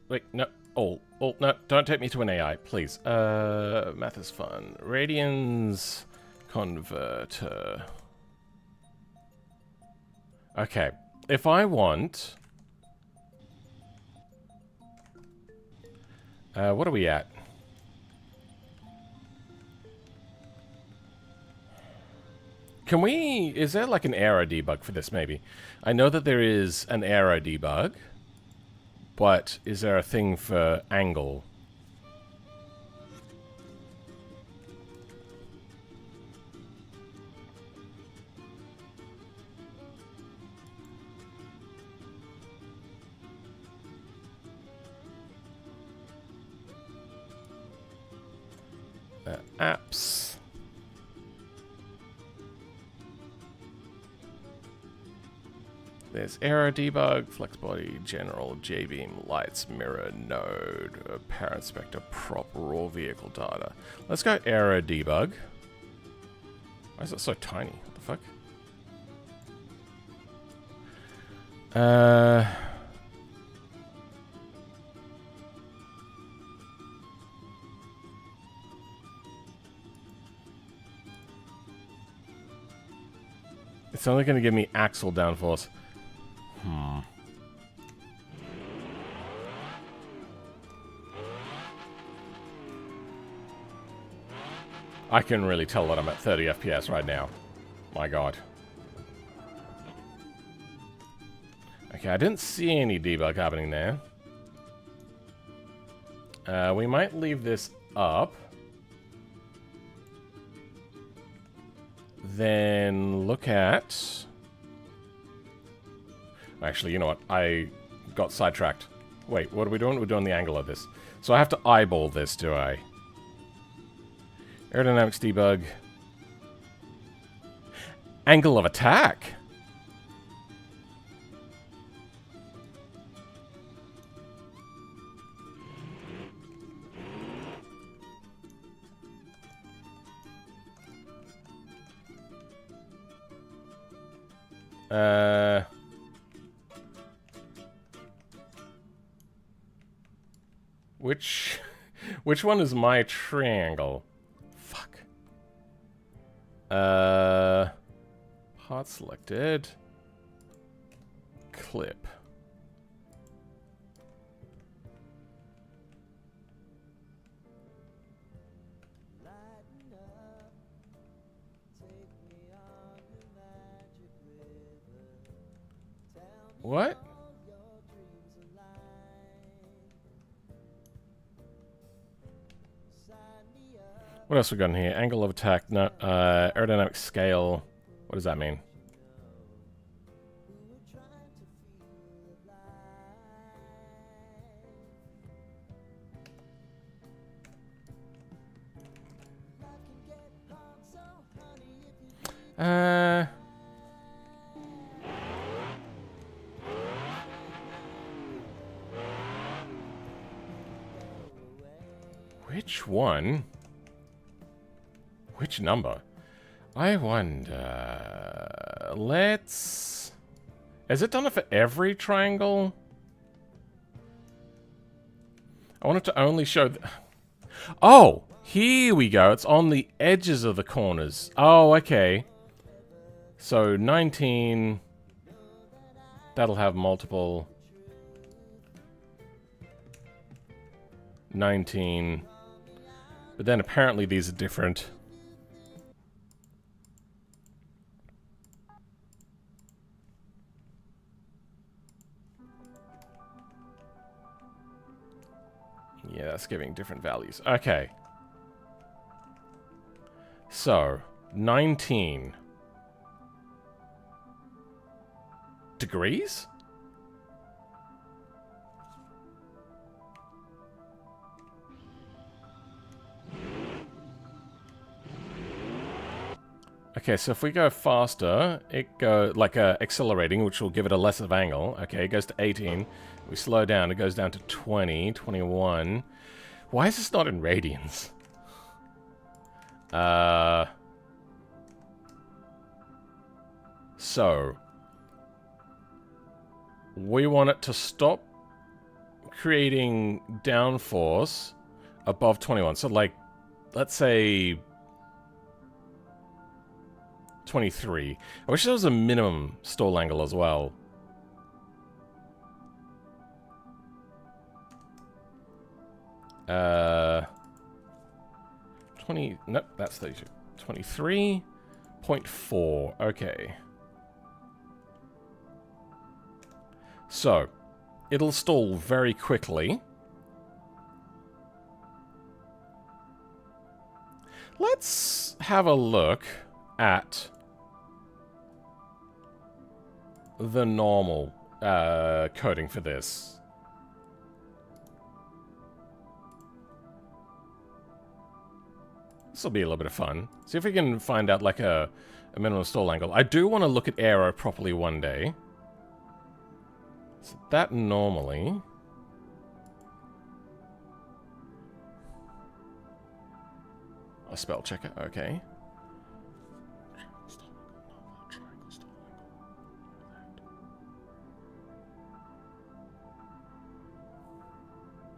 wait, no. Oh, no, don't take me to an AI, please. Math is fun. Radians converter. Okay. If I want... what are we at? Can we... Is there like an error debug for this, maybe? I know that there is an error debug, but is there a thing for angle? Apps. There's error debug, flex body, general, JBeam, lights, mirror, node, power inspector, prop, raw vehicle data. Let's go error debug. Why is it so tiny? What the fuck? It's only going to give me axle downforce. I can really tell that I'm at 30 FPS right now. My god. Okay, I didn't see any debug happening there. We might leave this up. Then look at... Actually, you know what? I got sidetracked. Wait, what are we doing? We're doing the angle of this. So I have to eyeball this, do I? Aerodynamics debug. Angle of attack. Which one is my triangle? Fuck. Part selected. Clip. What? What else we got in here? Angle of attack, no, aerodynamic scale. What does that mean? Which one? Which number? I wonder... Let's... Has it done it for every triangle? I want it to only show... Oh! Here we go. It's on the edges of the corners. Oh, okay. So, 19... That'll have multiple... 19... But then apparently these are different. Yeah, that's giving different values. Okay. So, 19 degrees? Okay, so if we go faster, it go like accelerating, which will give it a less of angle. Okay, it goes to 18. We slow down, it goes down to 20, 21. Why is this not in radians? So we want it to stop creating downforce above 21. So like, let's say 23. I wish there was a minimum stall angle as well. Nope, that's 32. 23.4. Okay. So, it'll stall very quickly. Let's have a look at the normal coding for this. This will be a little bit of fun. See if we can find out like a minimum stall angle. I do want to look at aero properly one day. So that normally... A spell checker, okay.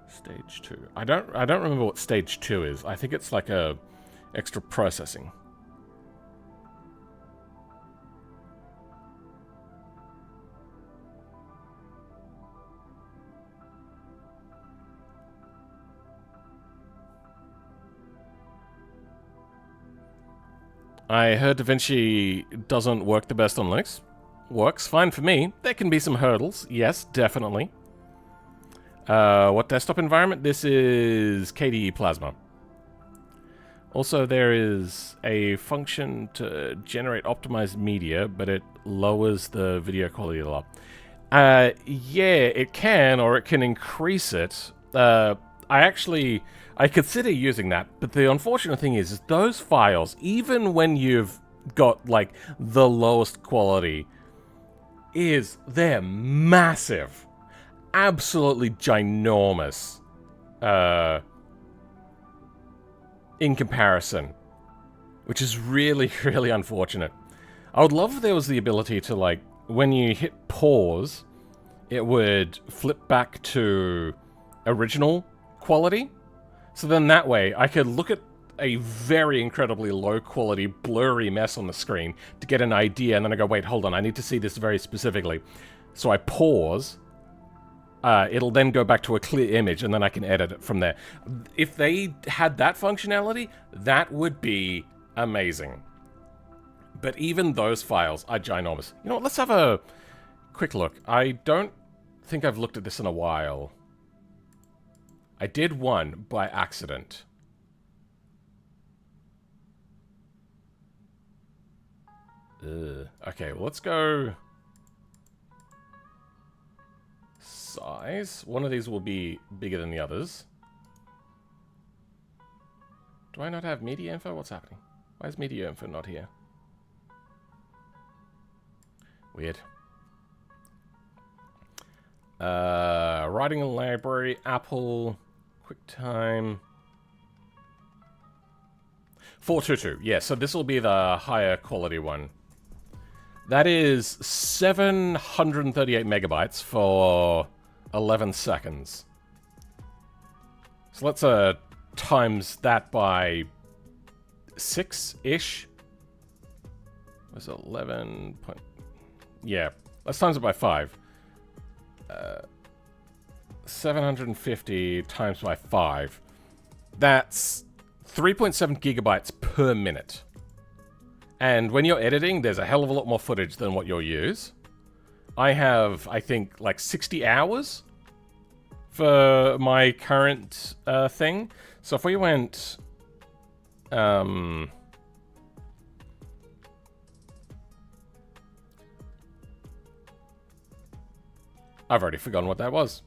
Stage 2. I don't remember what stage 2 is. I think it's like a extra processing. I heard DaVinci doesn't work the best on Linux. Works fine for me. There can be some hurdles. Yes, definitely. What desktop environment? This is KDE Plasma. Also, there is a function to generate optimized media, but it lowers the video quality a lot. Yeah, it can, or it can increase it. I consider using that, but the unfortunate thing is those files, even when you've got, like, the lowest quality, they're massive. Absolutely ginormous. In comparison. Which is really, really unfortunate. I would love if there was the ability to, like, when you hit pause, it would flip back to original quality. So then that way, I could look at a very incredibly low-quality, blurry mess on the screen to get an idea, and then I go, wait, hold on, I need to see this very specifically. So I pause. It'll then go back to a clear image, and then I can edit it from there. If they had that functionality, that would be amazing. But even those files are ginormous. You know what, let's have a quick look. I don't think I've looked at this in a while. I did one by accident. Okay, well, let's go... size. One of these will be bigger than the others. Do I not have media info? What's happening? Why is media info not here? Weird. Writing a library, Apple, QuickTime. 422. Yeah, so this will be the higher quality one. That is 738 megabytes for 11 seconds. So let's times that by 6-ish. Was 11 point... Yeah, let's times it by 5. 750 times by 5. That's 3.7 gigabytes per minute. And when you're editing, there's a hell of a lot more footage than what you'll use. I have, I think, like 60 hours for my current thing. So if we went... I've already forgotten what that was.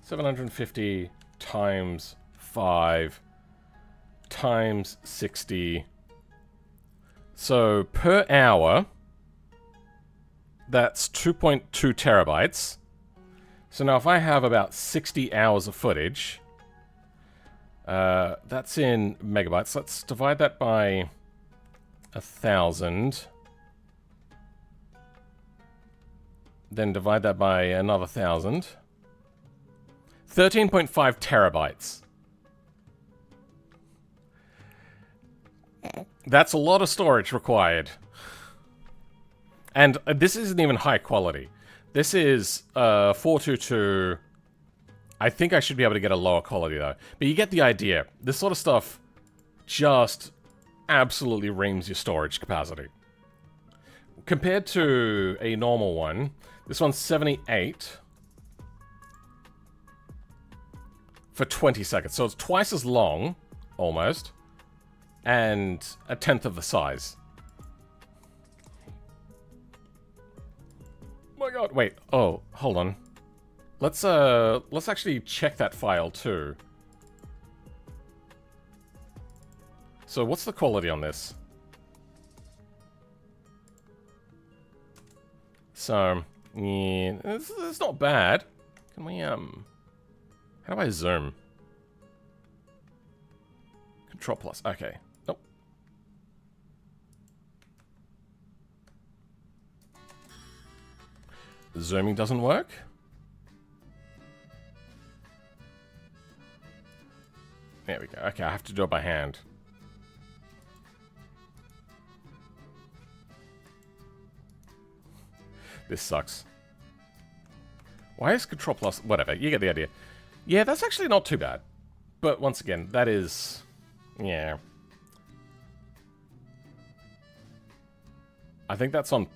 750 times 5 times 60. So per hour, that's 2.2 terabytes. So now if I have about 60 hours of footage, that's in megabytes. Let's divide that by 1,000. Then divide that by another 1,000. 13.5 terabytes. That's a lot of storage required. And this isn't even high quality. This is 422. I think I should be able to get a lower quality though. But you get the idea. This sort of stuff just absolutely reams your storage capacity. Compared to a normal one, this one's 78 for 20 seconds. So it's twice as long, almost, and a tenth of the size. Oh my god, wait. Oh, hold on. Let's actually check that file too. So what's the quality on this? So, yeah, it's not bad. Can we, how do I zoom? Control plus, okay. Nope. Zooming doesn't work? There we go. Okay, I have to do it by hand. This sucks. Why is Control Plus... Whatever, you get the idea. Yeah, that's actually not too bad. But once again, that is... Yeah. I think that's on...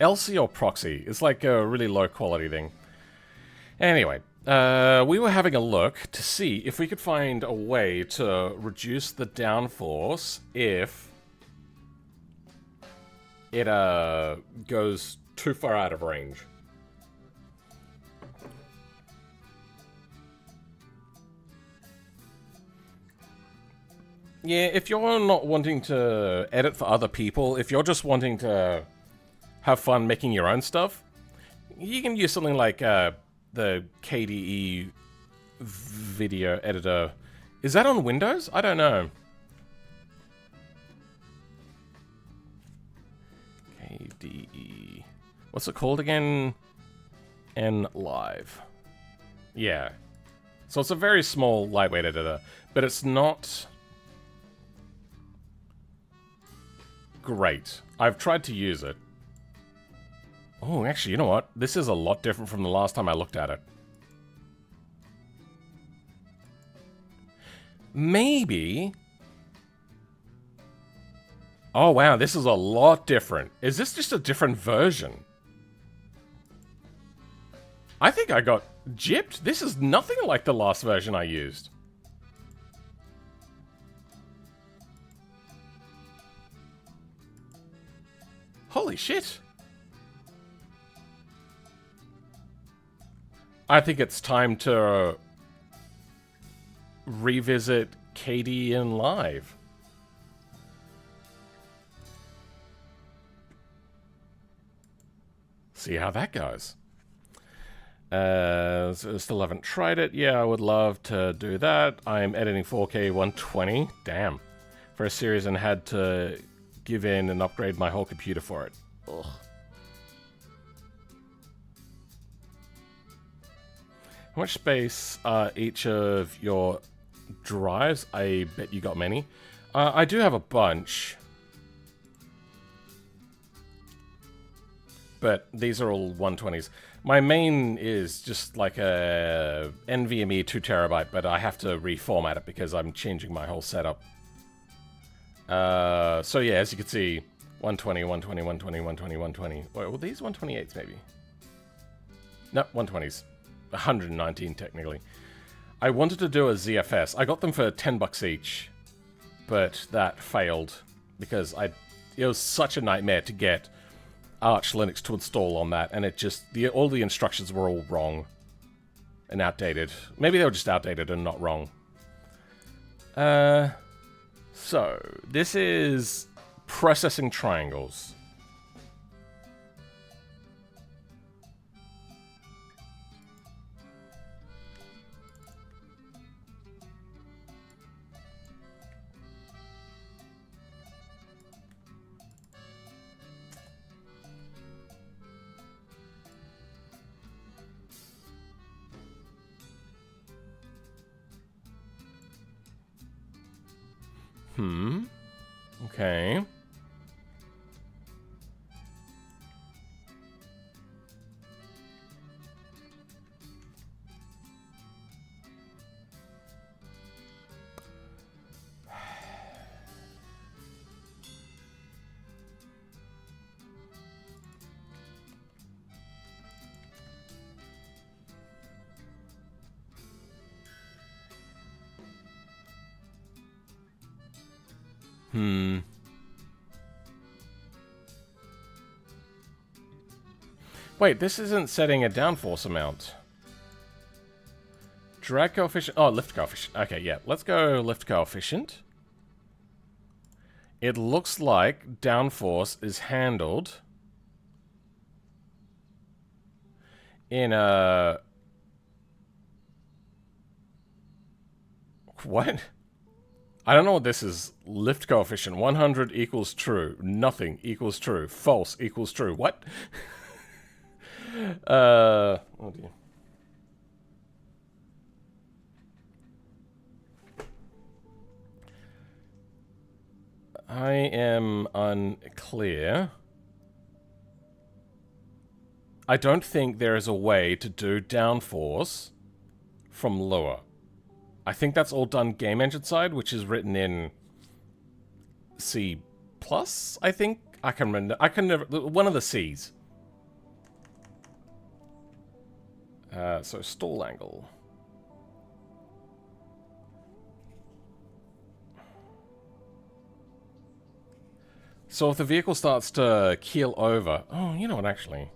LC or proxy. It's like a really low quality thing. Anyway, we were having a look to see if we could find a way to reduce the downforce if it goes too far out of range. Yeah, if you're not wanting to edit for other people, if you're just wanting to have fun making your own stuff, you can use something like the KDE video editor. Is that on Windows? I don't know. KDE. What's it called again? NLive. Yeah. So it's a very small, lightweight editor, but it's not great. I've tried to use it. Oh, actually, you know what? This is a lot different from the last time I looked at it. Maybe... Oh, wow, this is a lot different. Is this just a different version? I think I got gypped. This is nothing like the last version I used. Holy shit. I think it's time to revisit KDE Live. See how that goes. Still haven't tried it. Yeah, I would love to do that. I'm editing 4K 120. Damn. For a series and had to give in and upgrade my whole computer for it. Ugh. How much space are each of your drives? I bet you got many. I do have a bunch. but these are all 120s. My main is just like a NVMe 2TB, but I have to reformat it because I'm changing my whole setup. So yeah, as you can see, 120, 120, 120, 120, 120. Wait, were these 128s maybe? No, 120s. 119 technically. I wanted to do a ZFS. I got them for 10 bucks each, but that failed because it was such a nightmare to get Arch Linux to install on that, and it just all the instructions were all wrong and outdated. Maybe they were just outdated and not wrong. So this is processing triangles. Okay. Wait, this isn't setting a downforce amount. Drag coefficient. Oh, lift coefficient. Okay, yeah. Let's go lift coefficient. It looks like downforce is handled in a... What? I don't know what this is. Lift coefficient. 100 equals true. Nothing equals true. False equals true. What? Oh dear. I am unclear. I don't think there is a way to do downforce from Lua. I think that's all done game engine side, which is written in C+, I think. I can remember. I can never... One of the C's. So stall angle. So if the vehicle starts to keel over... Oh, you know what, actually.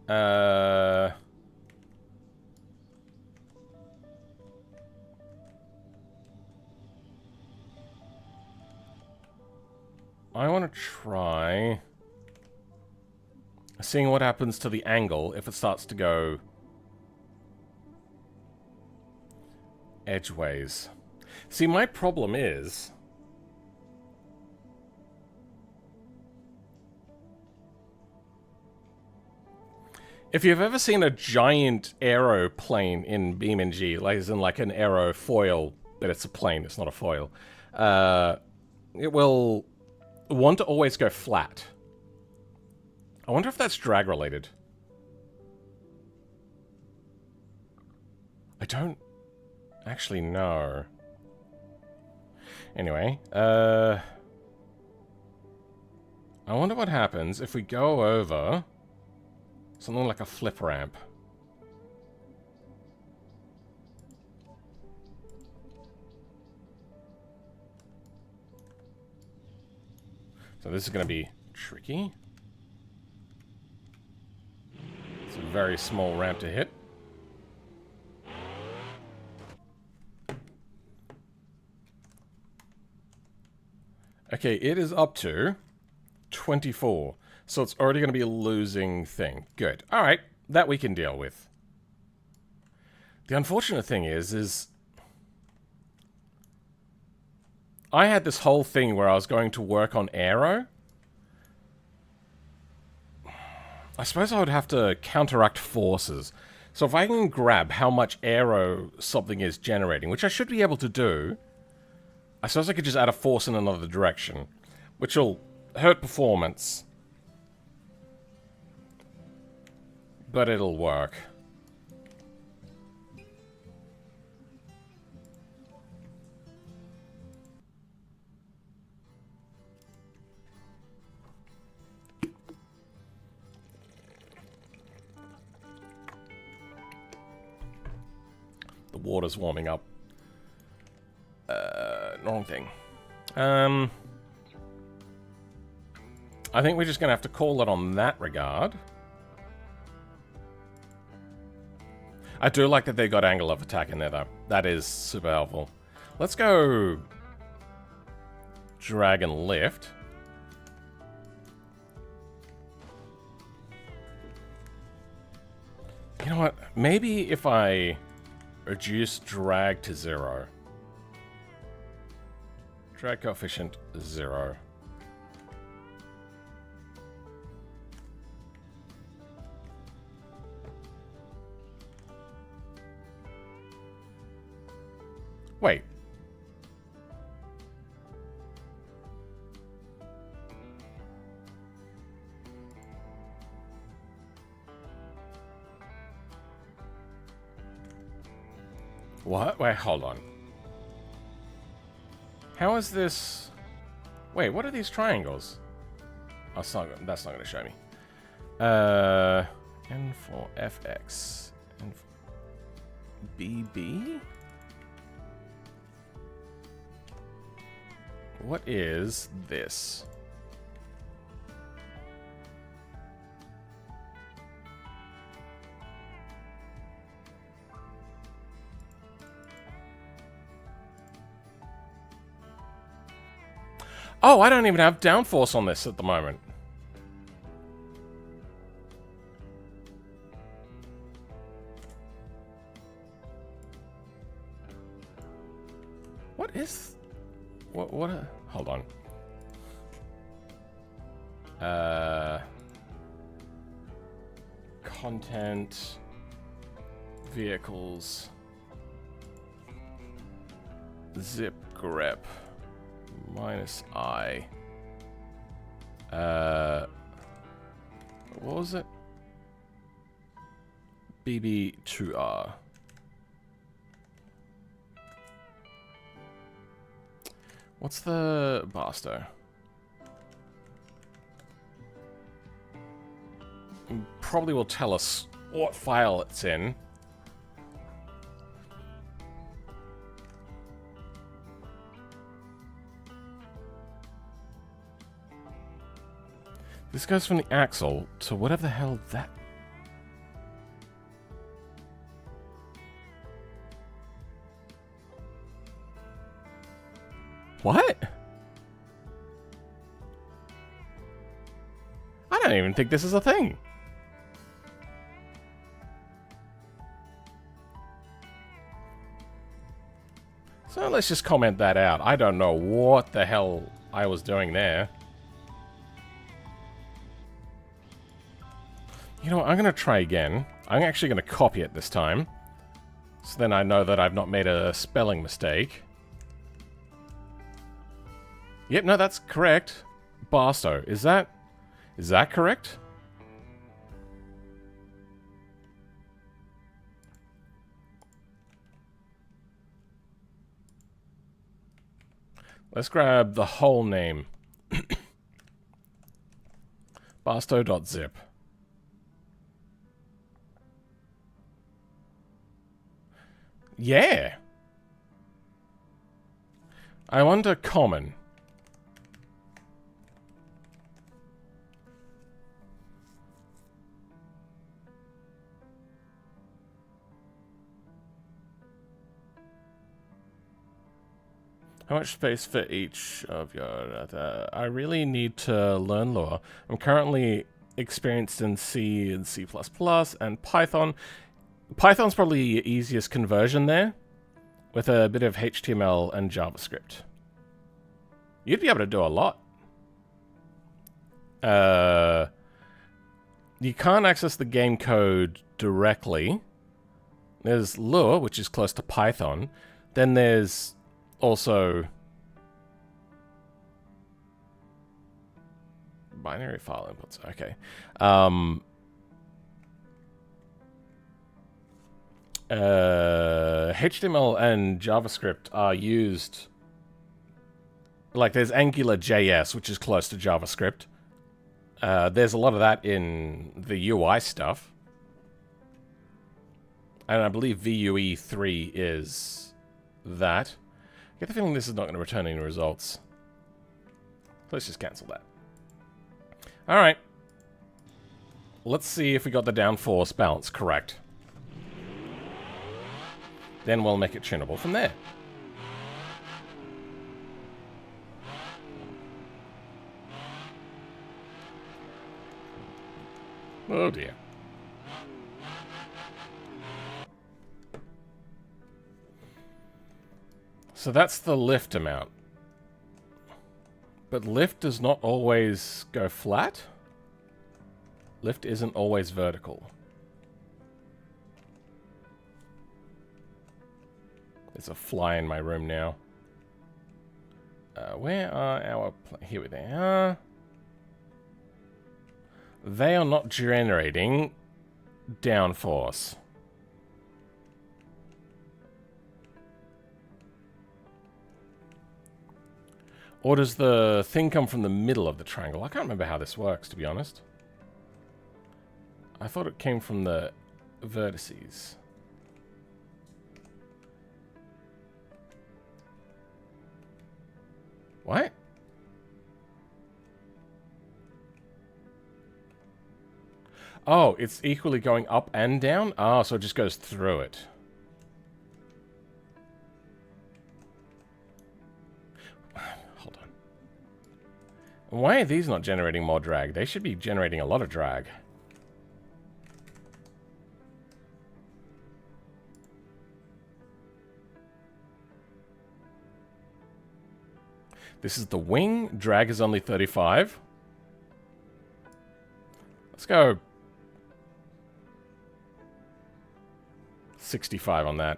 I want to try seeing what happens to the angle if it starts to go edgeways. See, my problem is if you've ever seen a giant aeroplane in BeamNG, like as in like an aerofoil, but it's a plane, it's not a foil, it will want to always go flat. I wonder if that's drag related. I don't actually know. Anyway, I wonder what happens if we go over something like a flip ramp. So this is going to be tricky. It's a very small ramp to hit. Okay, it is up to 24. So it's already going to be a losing thing. Good. All right, that we can deal with. The unfortunate thing is I had this whole thing where I was going to work on aero. I suppose I would have to counteract forces. So if I can grab how much aero something is generating, which I should be able to do, I suppose I could just add a force in another direction, which will hurt performance. But it'll work. The water's warming up. Wrong thing. I think we're just gonna have to call it on that regard. I do like that they got angle of attack in there, though. That is super helpful. Let's go drag and lift. You know what? Maybe if I reduce drag to 0. Drag coefficient 0. Wait. What? Wait, hold on. How is this... Wait, what are these triangles? Oh, that's not going to show me. N for FX. N for BB? What is this? Oh, I don't even have downforce on this at the moment. What is... What hold on. Content... Vehicles... Zip grep... Minus I. What was it? BB2R. What's the Barstow? Probably will tell us what file it's in. This goes from the axle to whatever the hell that... What? I don't even think this is a thing. So let's just comment that out. I don't know what the hell I was doing there. You know what, I'm going to try again. I'm actually going to copy it this time. So then I know that I've not made a spelling mistake. Yep, no, that's correct. Barstow. Is that correct? Let's grab the whole name. Barstow.zip. Yeah. I want a common. How much space for each of your... I really need to learn Lua. I'm currently experienced in C and C++ and Python. Python's probably the easiest conversion there, with a bit of HTML and JavaScript. You'd be able to do a lot. You can't access the game code directly. There's Lua, which is close to Python. Then there's also binary file inputs. Okay. HTML and JavaScript are used. Like, there's AngularJS, which is close to JavaScript. There's a lot of that in the UI stuff. And I believe VUE 3 is that. I get the feeling this is not going to return any results. Let's just cancel that. Alright. Let's see if we got the downforce balance correct. Then we'll make it tunable from there. Oh dear. So that's the lift amount. But lift does not always go flat. Lift isn't always vertical. There's a fly in my room now. Where are our... Here they are. They are not generating downforce. Or does the thing come from the middle of the triangle? I can't remember how this works, to be honest. I thought it came from the vertices. What? Oh, it's equally going up and down? Ah, so it just goes through it. Hold on. Why are these not generating more drag? They should be generating a lot of drag. This is the wing. Drag is only 35. Let's go 65 on that.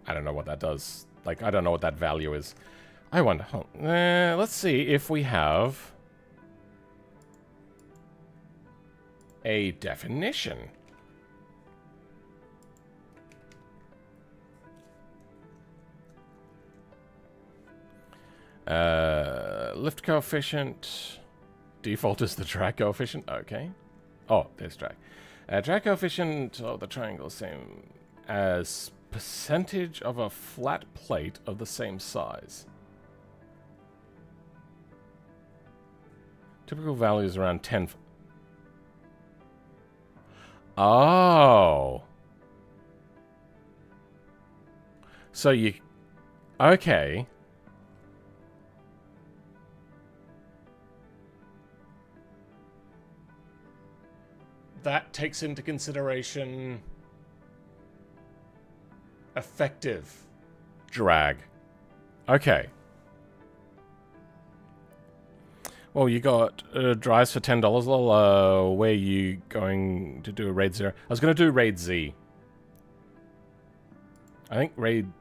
I don't know what that does. Like, I don't know what that value is. I wonder. Let's see if we have a definition. Lift coefficient. Default is the drag coefficient. Okay. Oh, there's drag. Drag coefficient of the triangle is same as percentage of a flat plate of the same size. Typical value is around 10. Oh. So you... Okay. That takes into consideration effective drag. Okay. Well, you got drives for $10. Well, where are you going to do a RAID 0? I was going to do RAID Z. I think RAID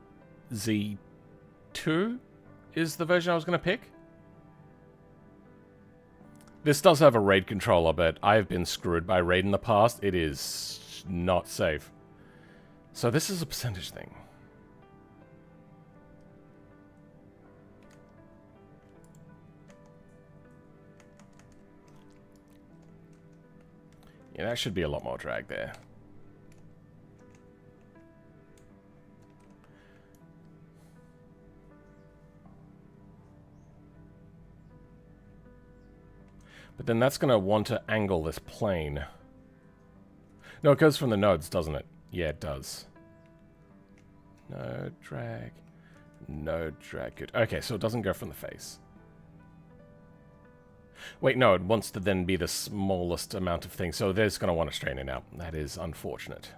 Z2 is the version I was going to pick. This does have a RAID controller, but I've been screwed by RAID in the past. It is not safe. So this is a percentage thing. Yeah, that should be a lot more drag there. But then that's going to want to angle this plane. No, it goes from the nodes, doesn't it? Yeah, it does. No drag. No drag. Good. Okay, so it doesn't go from the face. Wait, no, it wants to then be the smallest amount of things. So there's going to want to straighten it out. That is unfortunate.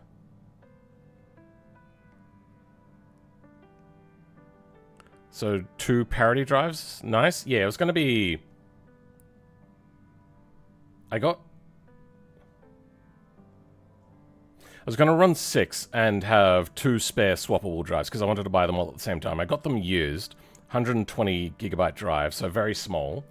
So 2 parity drives. Nice. Yeah, it was going to be... I was going to run 6 and have 2 spare swappable drives because I wanted to buy them all at the same time. I got them used. 120 gigabyte drive, so very small.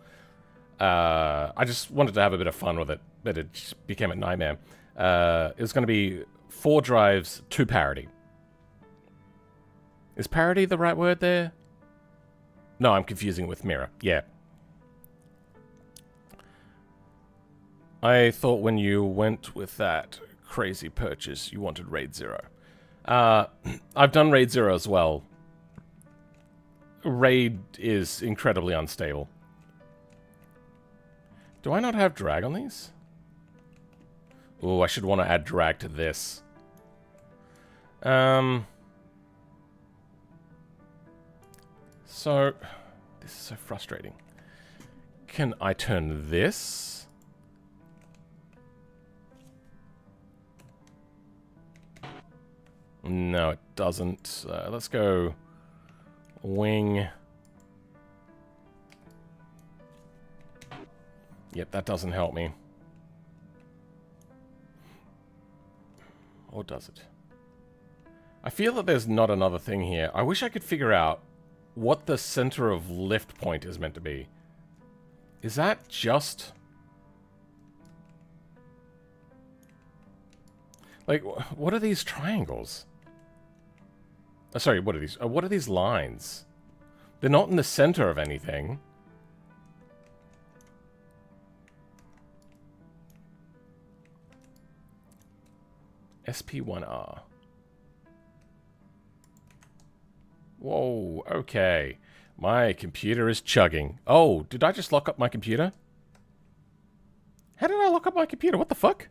I just wanted to have a bit of fun with it, but it just became a nightmare. It was going to be 4 drives, 2 parity. Is parity the right word there? No, I'm confusing it with mirror. Yeah. I thought when you went with that crazy purchase, you wanted RAID 0. I've done RAID 0 as well. RAID is incredibly unstable. Do I not have drag on these? Oh, I should want to add drag to this. So, this is so frustrating. Can I turn this? No, it doesn't. Let's go wing. Yep, that doesn't help me. Or does it? I feel that there's not another thing here. I wish I could figure out what the center of lift point is meant to be. Is that just... like, what are these triangles? Sorry, what are these? What are these lines? They're not in the center of anything. SP1R. Whoa, okay. My computer is chugging. Oh, did I just lock up my computer? How did I lock up my computer? What the fuck?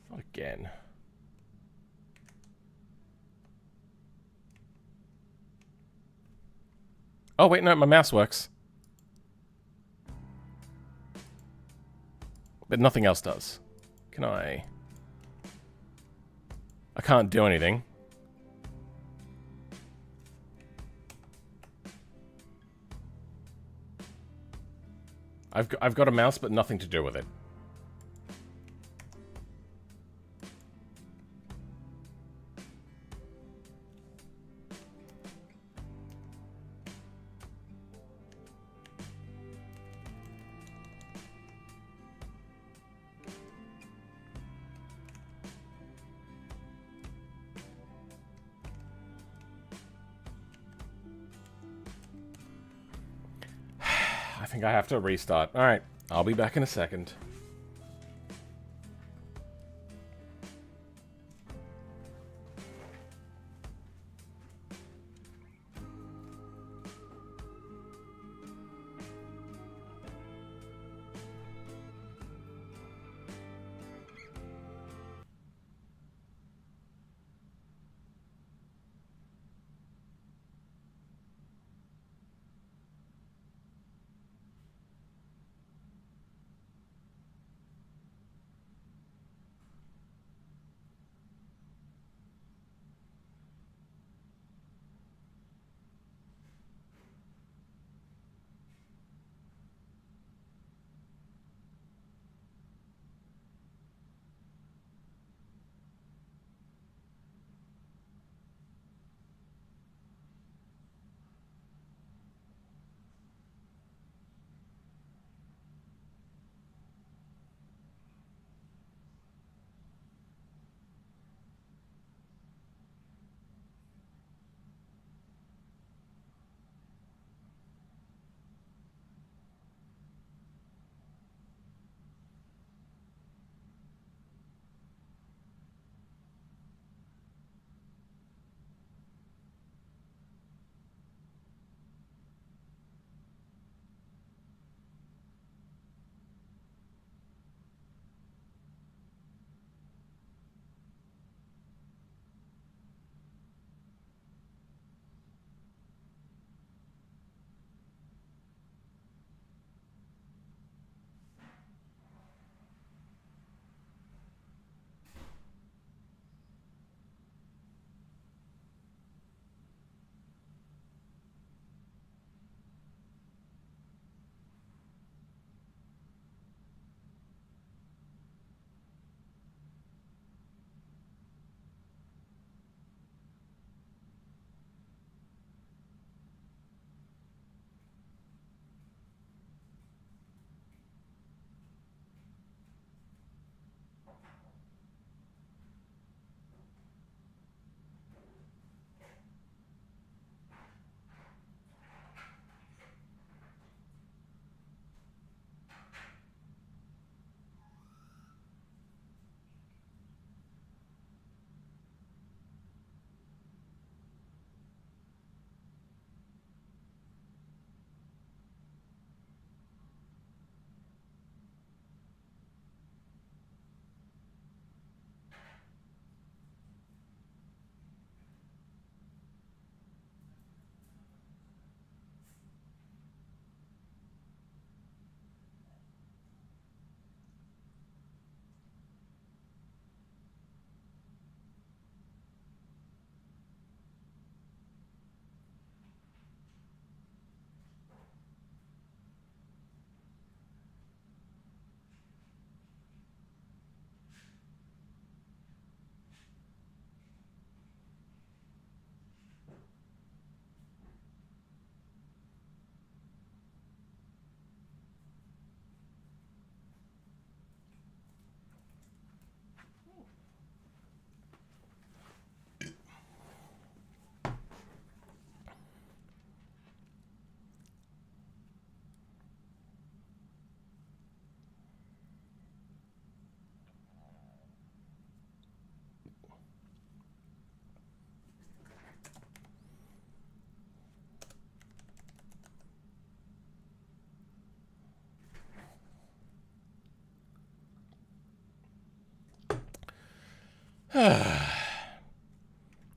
Not again. Oh, wait, no, my mouse works. But nothing else does. Can I can't do anything. I've got a mouse, but nothing to do with it. I think I have to restart. Alright, I'll be back in a second.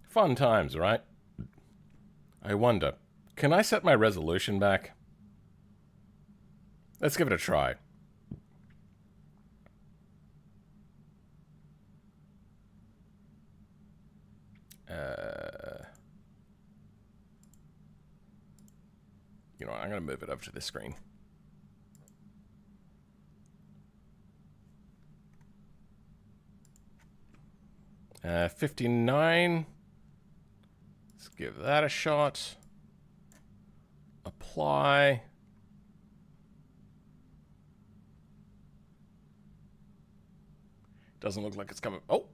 Fun times, right? I wonder, can I set my resolution back? Let's give it a try. You know what, I'm going to move it over to this screen. Uh, 59. Let's give that a shot. Apply. Doesn't look like it's coming. Oh!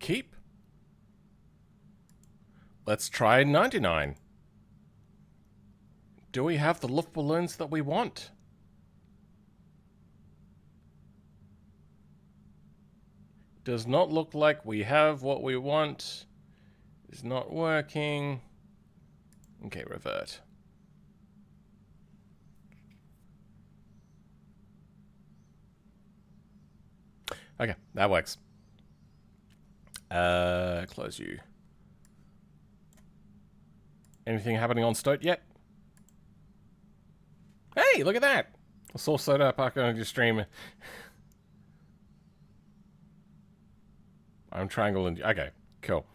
Keep. Let's try 99. Do we have the lift balloons that we want? Does not look like we have what we want. It's not working. Okay, revert. Okay, that works. Close you. Anything happening on Stoat yet? Hey, look at that! I saw Soda Park on your stream. I'm triangle and okay, cool.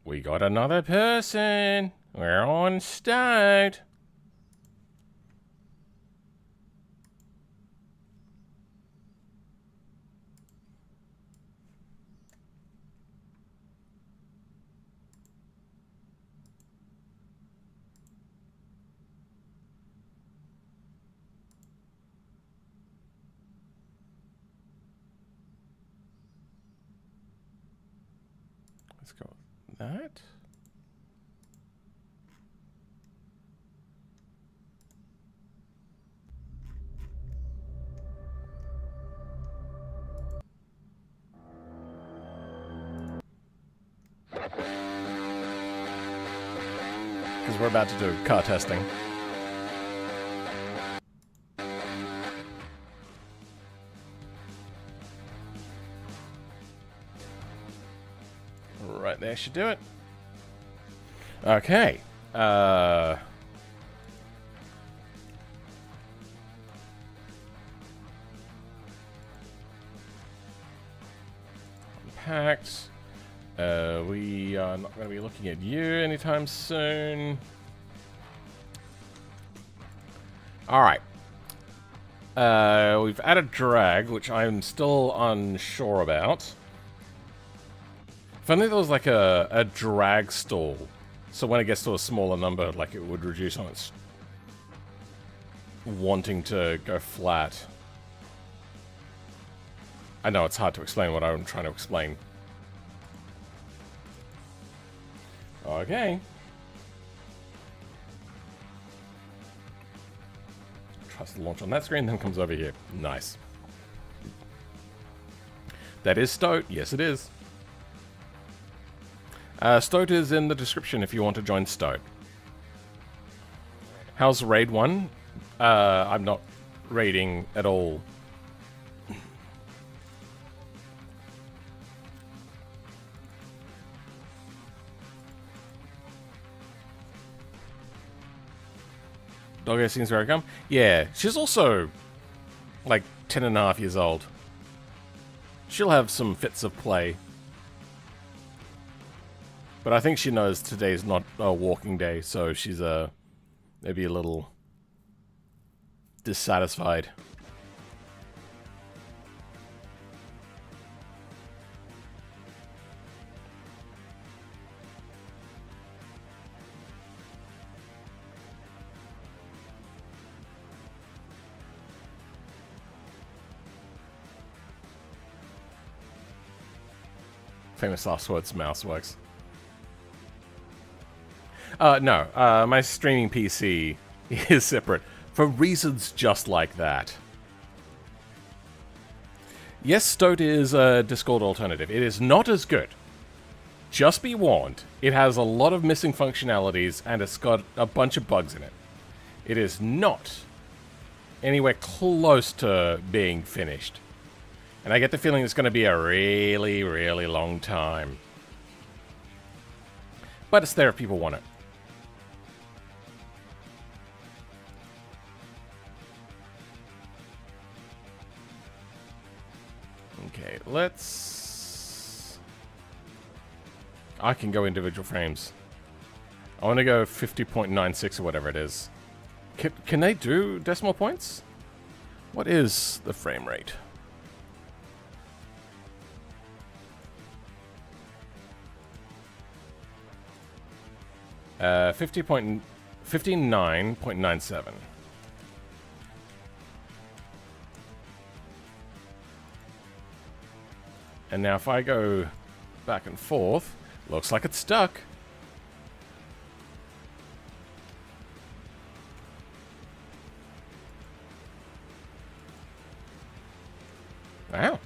We got another person. We're on Stoat. Let's go with that. Because we're about to do car testing. Right there should do it. Okay. Unpacked. We are not going to be looking at you anytime soon. Alright. We've added drag, which I'm still unsure about. If only there was like a drag stall. So when it gets to a smaller number, like it would reduce on its wanting to go flat. I know it's hard to explain what I'm trying to explain. Okay. Trust the launch on that screen, then comes over here. Nice. That is Stoat. Yes, it is. Stoat is in the description if you want to join Stoat. How's Raid 1? I'm not raiding at all. Doggo seems very calm. Yeah, she's also like 10.5 years old. She'll have some fits of play. But I think she knows today's not a walking day, so she's maybe a little dissatisfied. Famous last words, mouse works. No, my streaming PC is separate for reasons just like that. Yes, Stoat is a Discord alternative. It is not as good. Just be warned, it has a lot of missing functionalities and it's got a bunch of bugs in it. It is not anywhere close to being finished. And I get the feeling it's going to be a really, really long time. But it's there if people want it. Okay, let's... I can go individual frames. I want to go 50.96 or whatever it is. Can they do decimal points? What is the frame rate? Uh, 59.97. And now if I go back and forth, looks like it's stuck. Wow.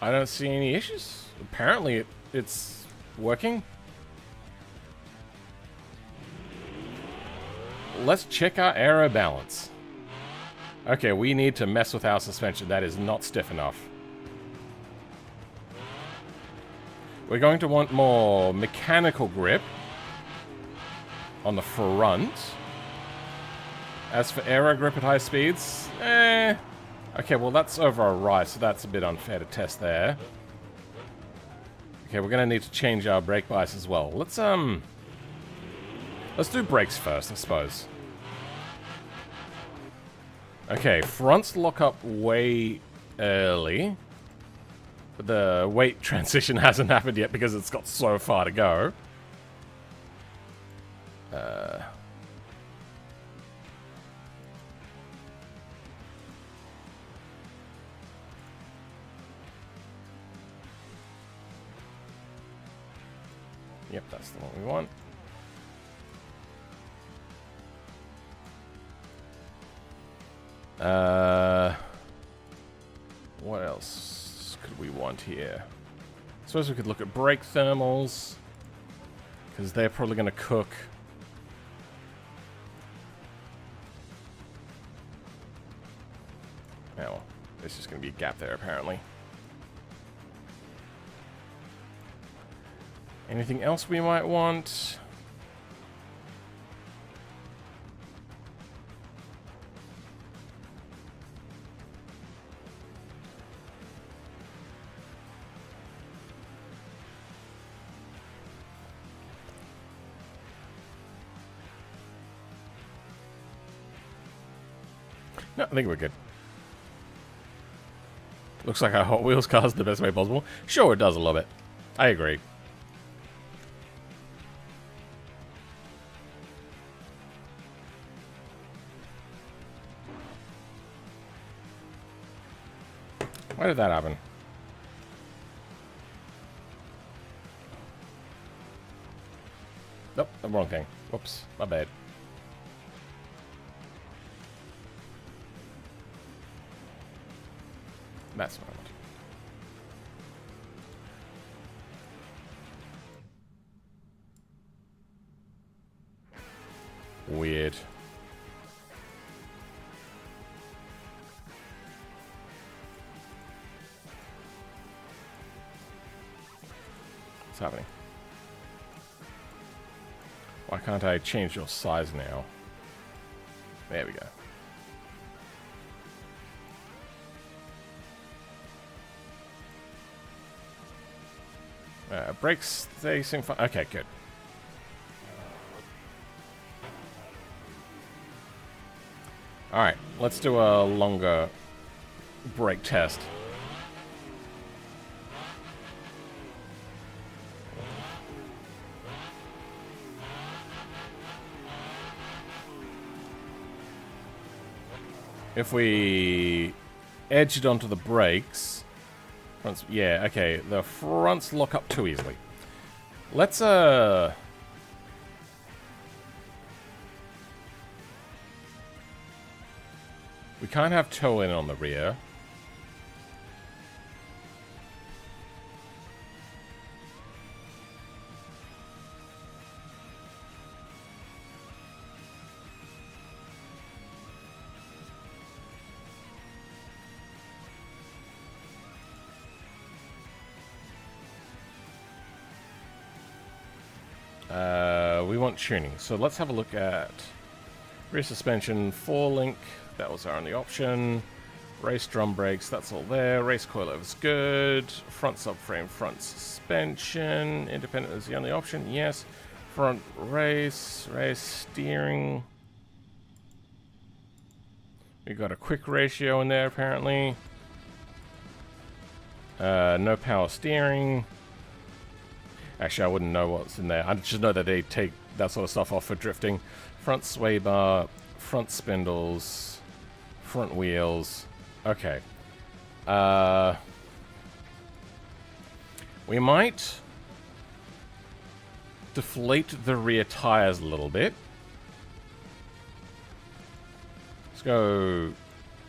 I don't see any issues. Apparently it's working. Let's check our aero balance. Okay, we need to mess with our suspension. That is not stiff enough. We're going to want more mechanical grip on the front. As for aero grip at high speeds, okay, well that's over our right, so that's a bit unfair to test there. Okay, we're gonna need to change our brake bias as well. Let's do brakes first, I suppose. Okay, fronts lock up way early. But the weight transition hasn't happened yet because it's got so far to go. Yep, that's the one we want. What else could we want here? I suppose we could look at brake thermals, because they're probably going to cook. Oh, there's just going to be a gap there, apparently. Anything else we might want? No, I think we're good. Looks like our Hot Wheels car's the best way possible. Sure, it does a little bit. I agree. Why did that happen? Nope, the wrong thing. Whoops, my bad. That's what I want. Weird. What's happening? Why can't I change your size now? There we go. Brakes, they seem fine. Okay, good. Alright, let's do a longer brake test. If we edge it onto the brakes... Fronts, yeah, okay, the fronts lock up too easily. Let's, we can't have toe in on the rear. We want tuning. So let's have a look at rear suspension, 4-link. That was our only option. Race drum brakes, that's all there. Race coilover's good. Front subframe, front suspension. Independent is the only option, yes. Front race steering. We got a quick ratio in there apparently. No power steering. Actually, I wouldn't know what's in there. I just know that they take that sort of stuff off for drifting. Front sway bar, front spindles, front wheels. Okay. We might deflate the rear tires a little bit. Let's go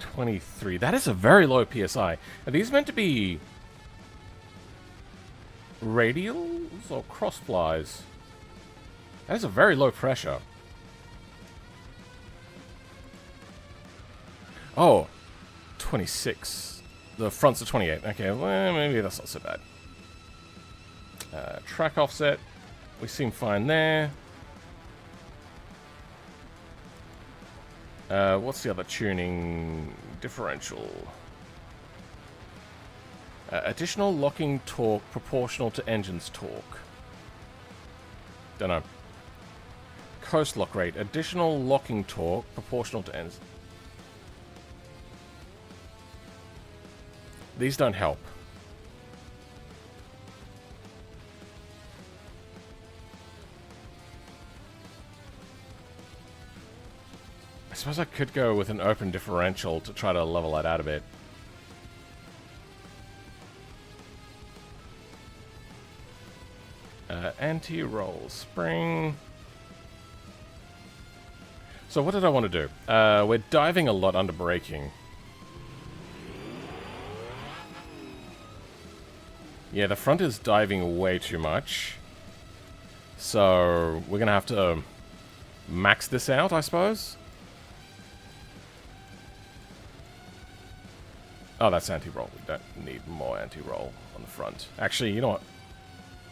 23. That is a very low PSI. Are these meant to be radials or crossflies? That is a very low pressure. Oh, 26. The fronts are 28. Okay, well, maybe that's not so bad. Track offset. We seem fine there. What's the other tuning differential? Additional locking torque proportional to engine's torque. Don't know. Coast lock rate. Additional locking torque proportional to engine. These don't help. I suppose I could go with an open differential to try to level that out a bit. Anti-roll spring. So what did I want to do? We're diving a lot under braking. Yeah, the front is diving way too much. So we're going to have to max this out, I suppose. Oh, that's anti-roll. We don't need more anti-roll on the front. Actually, you know what?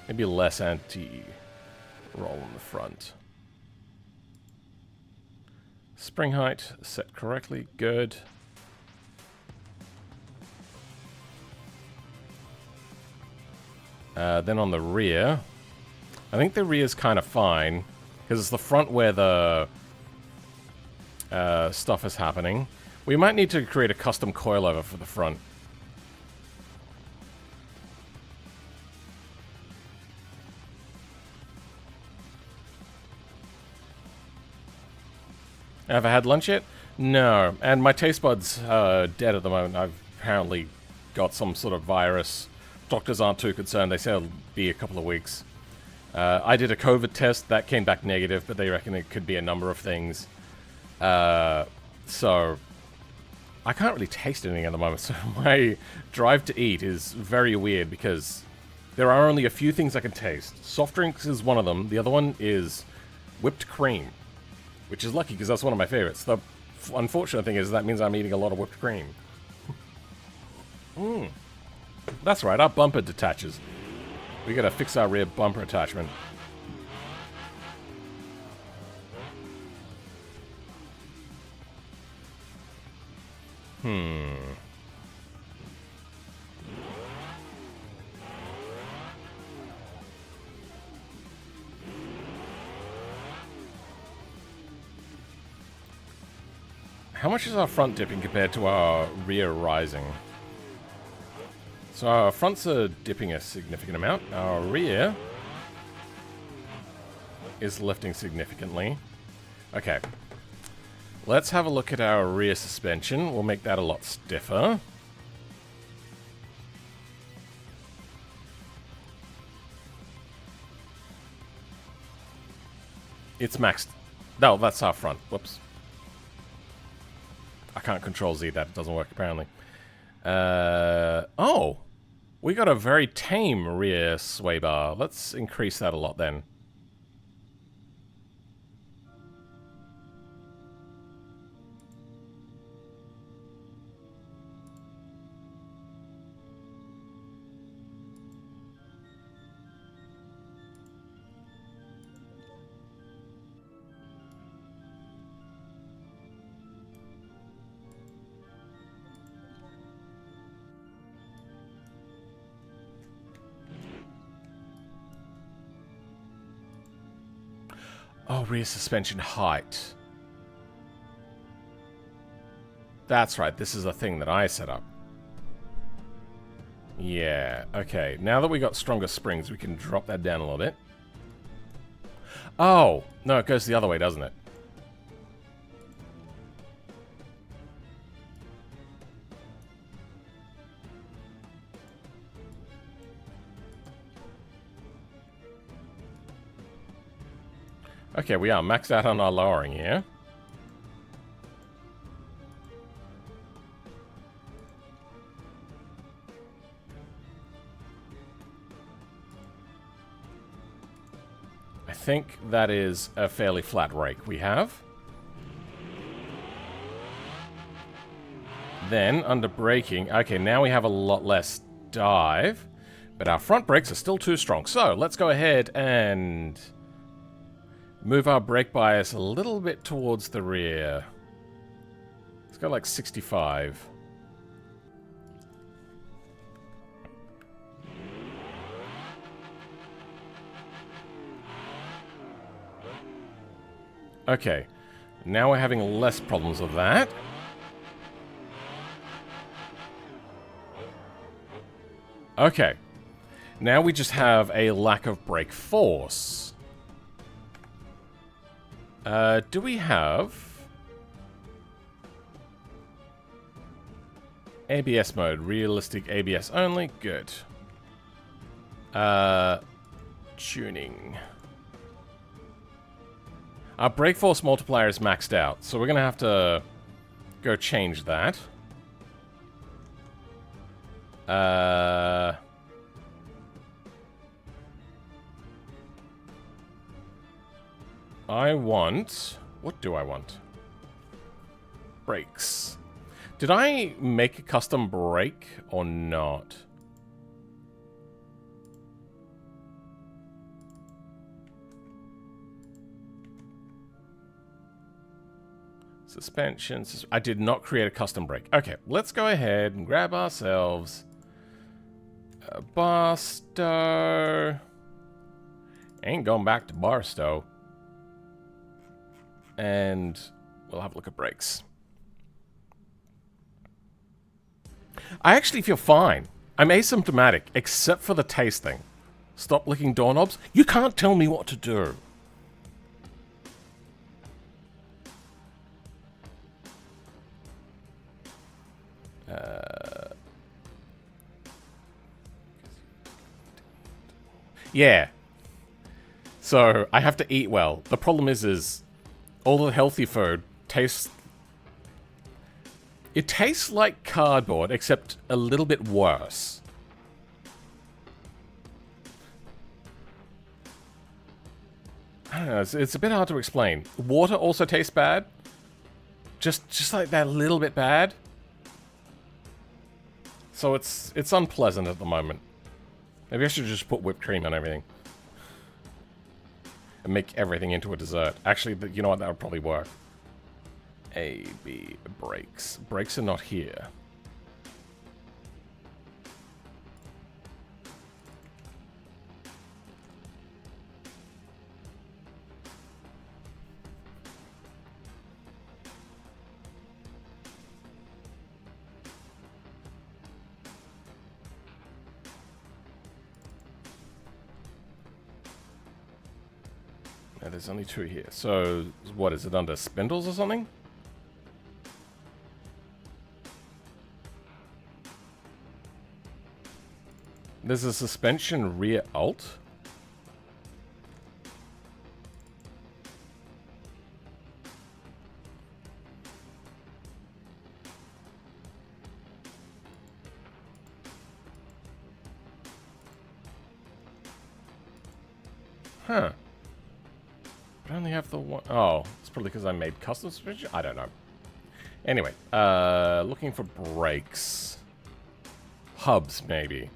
Maybe less anti-roll on the front. Spring height set correctly. Good. Then on the rear, I think the rear is kind of fine because it's the front where the stuff is happening. We might need to create a custom coilover for the front. Have I had lunch yet? No. And my taste buds are dead at the moment. I've apparently got some sort of virus. Doctors aren't too concerned. They say it'll be a couple of weeks. I did a COVID test. That came back negative, but they reckon it could be a number of things. So I can't really taste anything at the moment. So my drive to eat is very weird because there are only a few things I can taste. Soft drinks is one of them. The other one is whipped cream, which is lucky because that's one of my favorites. The unfortunate thing is that means I'm eating a lot of whipped cream. That's right, our bumper detaches. We gotta fix our rear bumper attachment. How much is our front dipping compared to our rear rising? So our fronts are dipping a significant amount. Our rear is lifting significantly. Okay. Let's have a look at our rear suspension. We'll make that a lot stiffer. It's maxed. No, that's our front. Whoops. I can't control Z that. It doesn't work apparently. Oh! We got a very tame rear sway bar. Let's increase that a lot then. Oh, rear suspension height. That's right, this is a thing that I set up. Yeah, okay. Now that we got stronger springs, we can drop that down a little bit. Oh! No, it goes the other way, doesn't it? Okay, we are maxed out on our lowering here. I think that is a fairly flat rake we have. Then, under braking, okay, now we have a lot less dive, but our front brakes are still too strong. So, let's go ahead and move our brake bias a little bit towards the rear. Let's go like 65. Okay, now we're having less problems with that. Okay, now we just have a lack of brake force. Do we have ABS mode? Realistic ABS only? Good. Tuning. Our brake force multiplier is maxed out, so we're gonna have to go change that. I want... What do I want? Brakes. Did I make a custom brake or not? Suspension. I did not create a custom brake. Okay, let's go ahead and grab ourselves a Barstow. Ain't going back to Barstow. And we'll have a look at brakes. I actually feel fine. I'm asymptomatic, except for the tasting. Stop licking doorknobs. You can't tell me what to do. Yeah. So, I have to eat well. The problem is all the healthy food tastes... It tastes like cardboard, except a little bit worse. I don't know, it's a bit hard to explain. Water also tastes bad. Just like that little bit bad. So it's unpleasant at the moment. Maybe I should just put whipped cream on everything. And make everything into a dessert. Actually, you know what? That would probably work. A, B, brakes. Brakes are not here. No, there's only two here. So, what is it, under spindles or something? There's a suspension rear alt. Huh. But I only have the one. Oh, it's probably because I made custom suspension? I don't know. Anyway, looking for brakes. Hubs, maybe.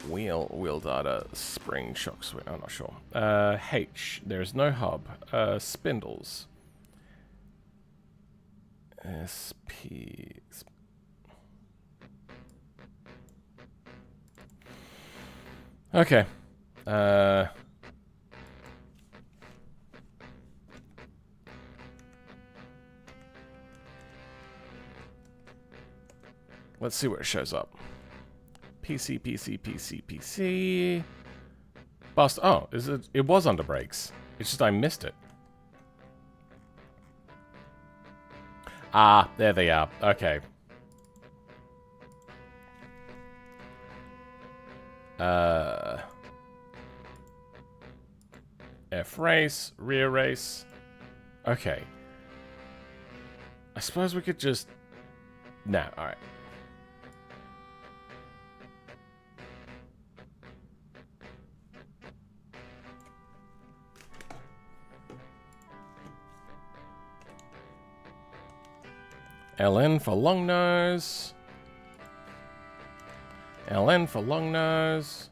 Wheel data, spring shock swing. I'm not sure. H. There's no hub. Spindles. SP. Okay. Let's see where it shows up. PC, PC, PC, PC. Bust. Oh, is it? It was under brakes. It's just I missed it. Ah, there they are. Okay. F race, rear race. Okay. I suppose we could just... Nah, alright. LN for long nose. LN for long nose.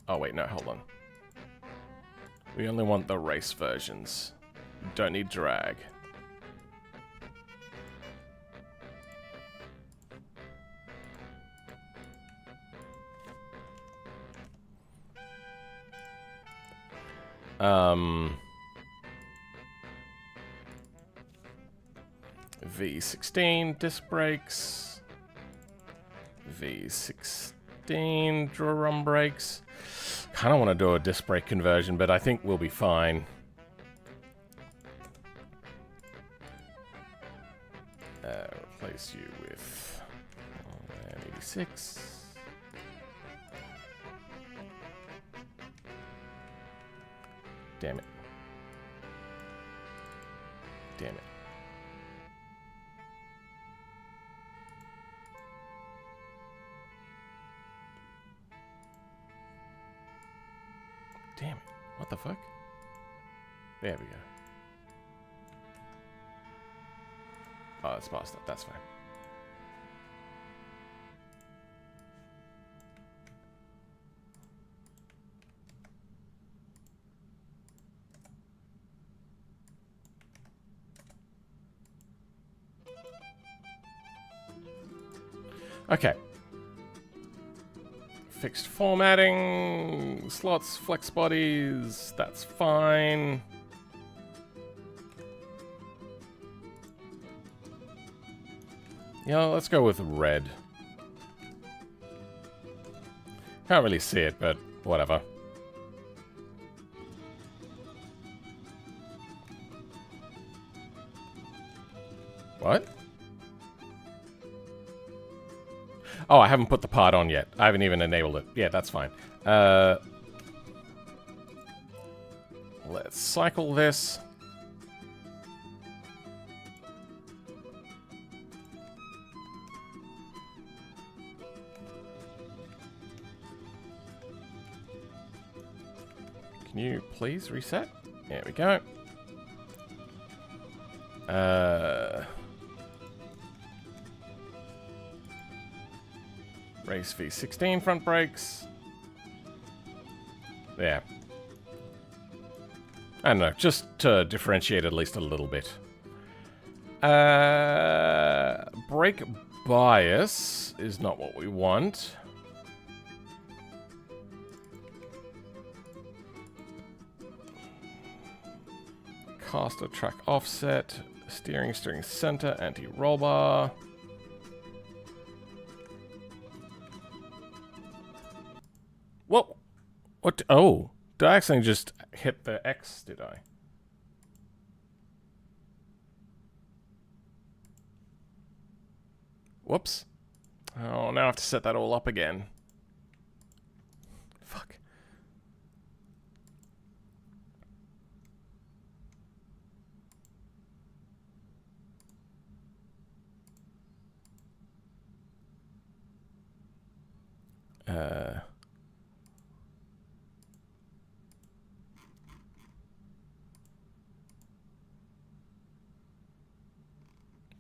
Oh wait, no, hold on. We only want the race versions. Don't need drag. V16 disc brakes. V16 drum brakes. Kind of want to do a disc brake conversion, but I think we'll be fine. Replace you with 86. Damn it. Damn it. Damn it. What the fuck? There we go. Oh, that's passed up. That's fine. Okay. Fixed formatting, slots, flex bodies, that's fine. Yeah, let's go with red. Can't really see it, but whatever. What? Oh, I haven't put the part on yet. I haven't even enabled it. Yeah, that's fine. Let's cycle this. Can you please reset? There we go. Race V16 front brakes. Yeah. I don't know, just to differentiate at least a little bit. Brake bias is not what we want. Caster track offset, steering center, anti-roll bar. Whoa! What? Oh, did I accidentally just hit the X? Did I? Whoops! Oh, now I have to set that all up again. Fuck.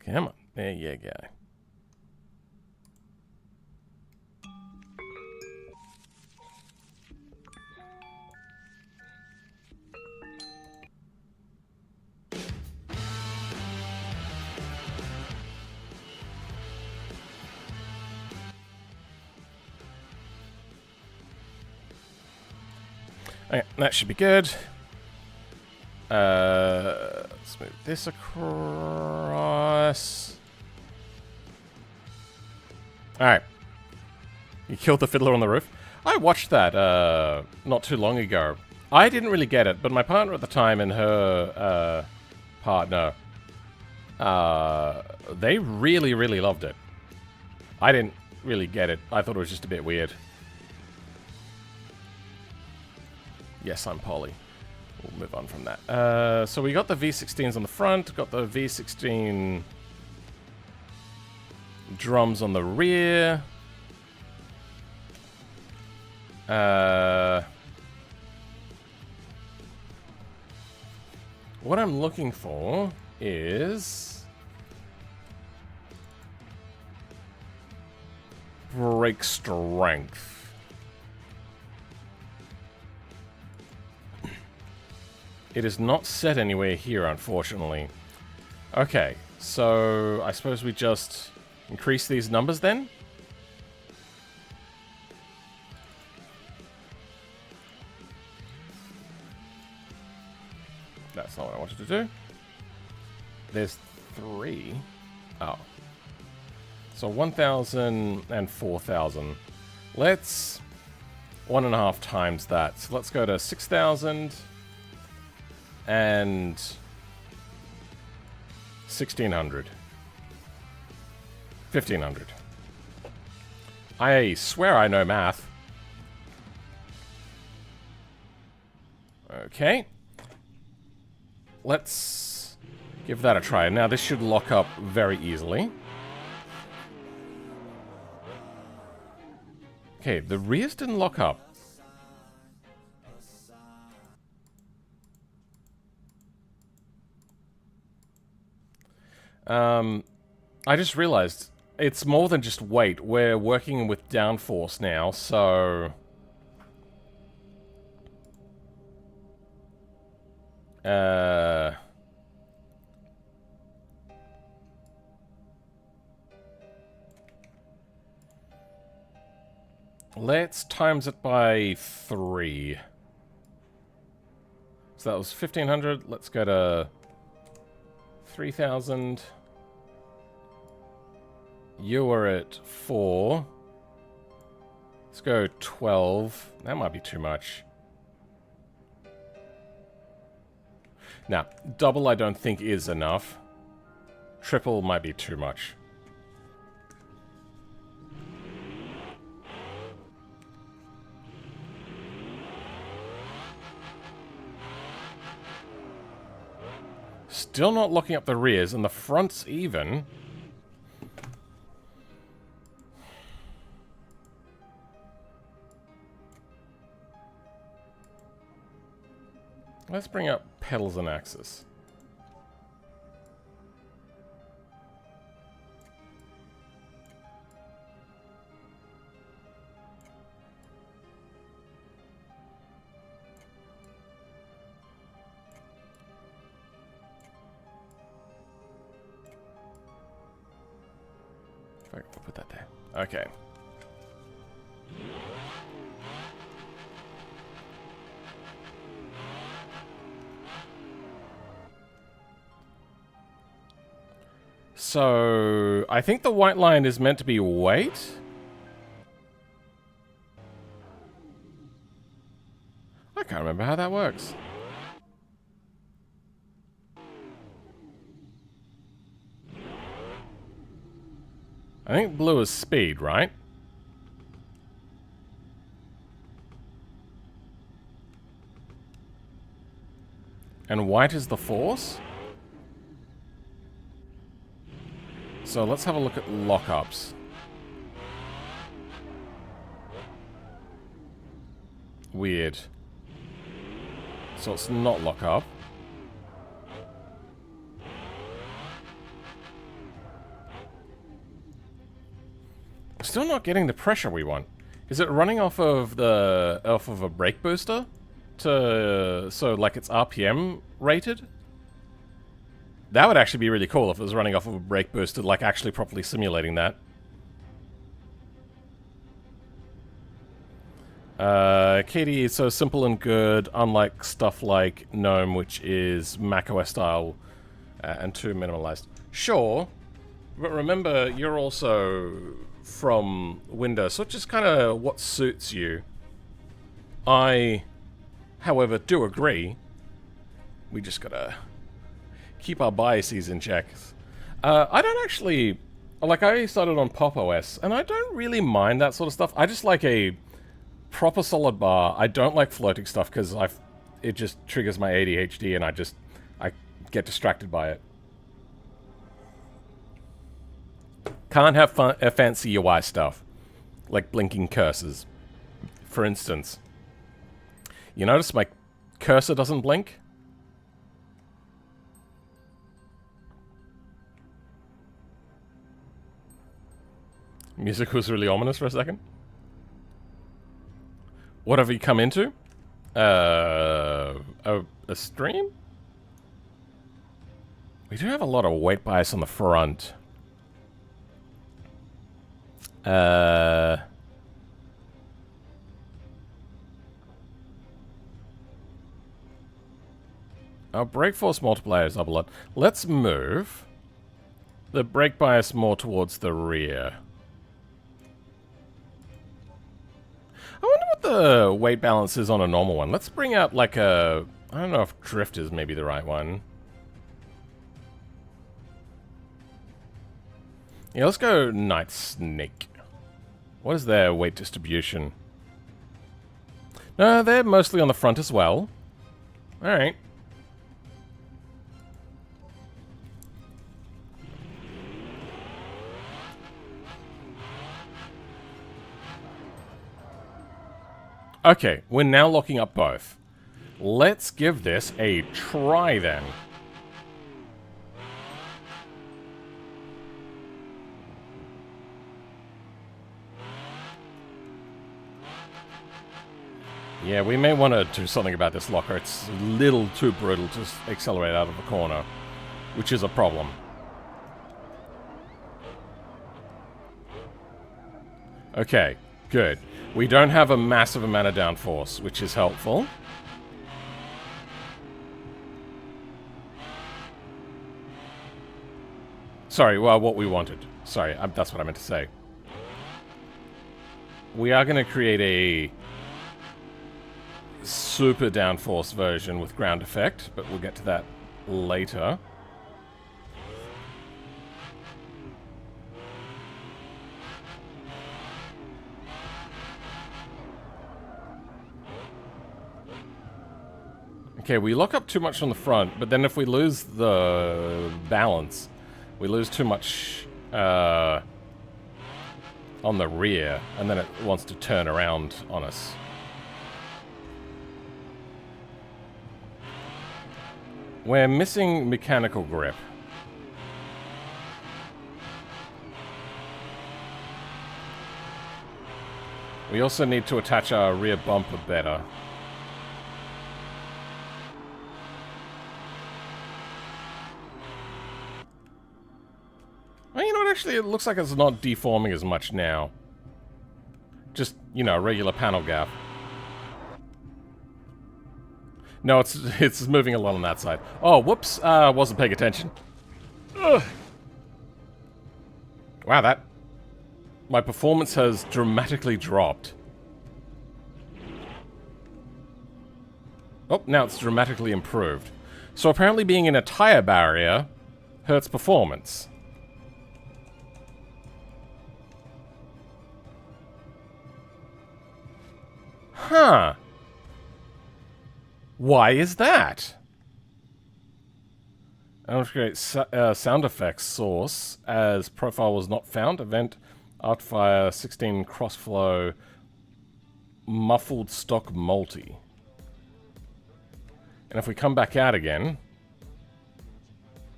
Come on. There you go. Okay, that should be good. Let's move this across. Alright. You killed the fiddler on the roof? I watched that not too long ago. I didn't really get it, but my partner at the time and her partner, they really, really loved it. I didn't really get it. I thought it was just a bit weird. Yes, I'm Polly. We'll move on from that. So we got the V16s on the front, got the V16 drums on the rear. What I'm looking for is brake strength. It is not set anywhere here, unfortunately. Okay, so I suppose we just increase these numbers then? That's not what I wanted to do. There's 3. Oh. So 1,000 and 4,000. Let's 1.5 times that. So let's go to 6,000 and 1,600. 1,500. I swear I know math. Okay. Let's give that a try. Now this should lock up very easily. Okay, the rears didn't lock up. I just realized it's more than just weight. We're working with downforce now, so... let's times it by 3. So that was 1,500. Let's go to 3,000. You were at 4. Let's go 12. That might be too much. Now, double I don't think is enough. Triple might be too much. Still not locking up the rears, and the fronts even. Let's bring up pedals and axis. I'll put that there. Okay. So, I think the white line is meant to be weight. I can't remember how that works. I think blue is speed, right? And white is the force? So let's have a look at lockups. Weird. So it's not lockup. Still not getting the pressure we want. Is it running off of a brake booster? So like it's RPM rated? That would actually be really cool if it was running off of a brake booster, like actually properly simulating that. KDE is so simple and good, unlike stuff like GNOME, which is macOS style and too minimalized. Sure, But remember, you're also from Windows, so it's just kind of what suits you. I, however, do agree. We just gotta keep our biases in check. I don't actually... Like, I started on Pop OS, and I don't really mind that sort of stuff. I just like a proper solid bar. I don't like floating stuff, because it just triggers my ADHD, and I get distracted by it. Can't have fancy UI stuff, like blinking cursors. For instance, you notice my cursor doesn't blink? Music was really ominous for a second. What have you come into? A stream? We do have a lot of weight bias on the front. Our brake force multiplier is up a lot. Let's move the brake bias more towards the rear. I wonder what the weight balance is on a normal one. Let's bring out like a... I don't know if drift is maybe the right one. Yeah, let's go Night Snake. What is their weight distribution? No, they're mostly on the front as well. Alright. Okay, we're now locking up both. Let's give this a try then. Yeah, we may want to do something about this locker. It's a little too brutal to accelerate out of the corner, which is a problem. Okay, good. We don't have a massive amount of downforce, which is helpful. Sorry, well, what we wanted. Sorry, that's what I meant to say. We are going to create a super downforce version with ground effect, but we'll get to that later. Okay, we lock up too much on the front, but then if we lose the balance, we lose too much on the rear, and then it wants to turn around on us. We're missing mechanical grip. We also need to attach our rear bumper better. Well, you know what, actually, it looks like it's not deforming as much now. Just, you know, regular panel gap. No, it's moving a lot on that side. Oh, whoops, wasn't paying attention. Ugh. Wow, my performance has dramatically dropped. Oh, now it's dramatically improved. So apparently being in a tire barrier hurts performance. Huh. Why is that? I want to create sound effects source as profile was not found. Event Artfire 16 crossflow muffled stock multi. And if we come back out again,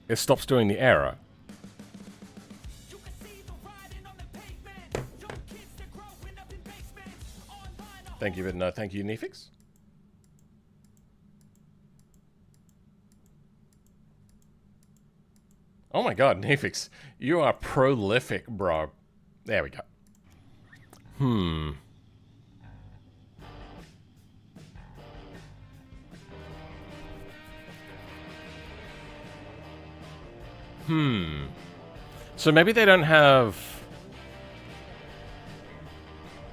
it stops doing the error. Thank you, but no thank you, Nefix. Oh my god, Nefix, you are prolific, bro. There we go. So maybe they don't have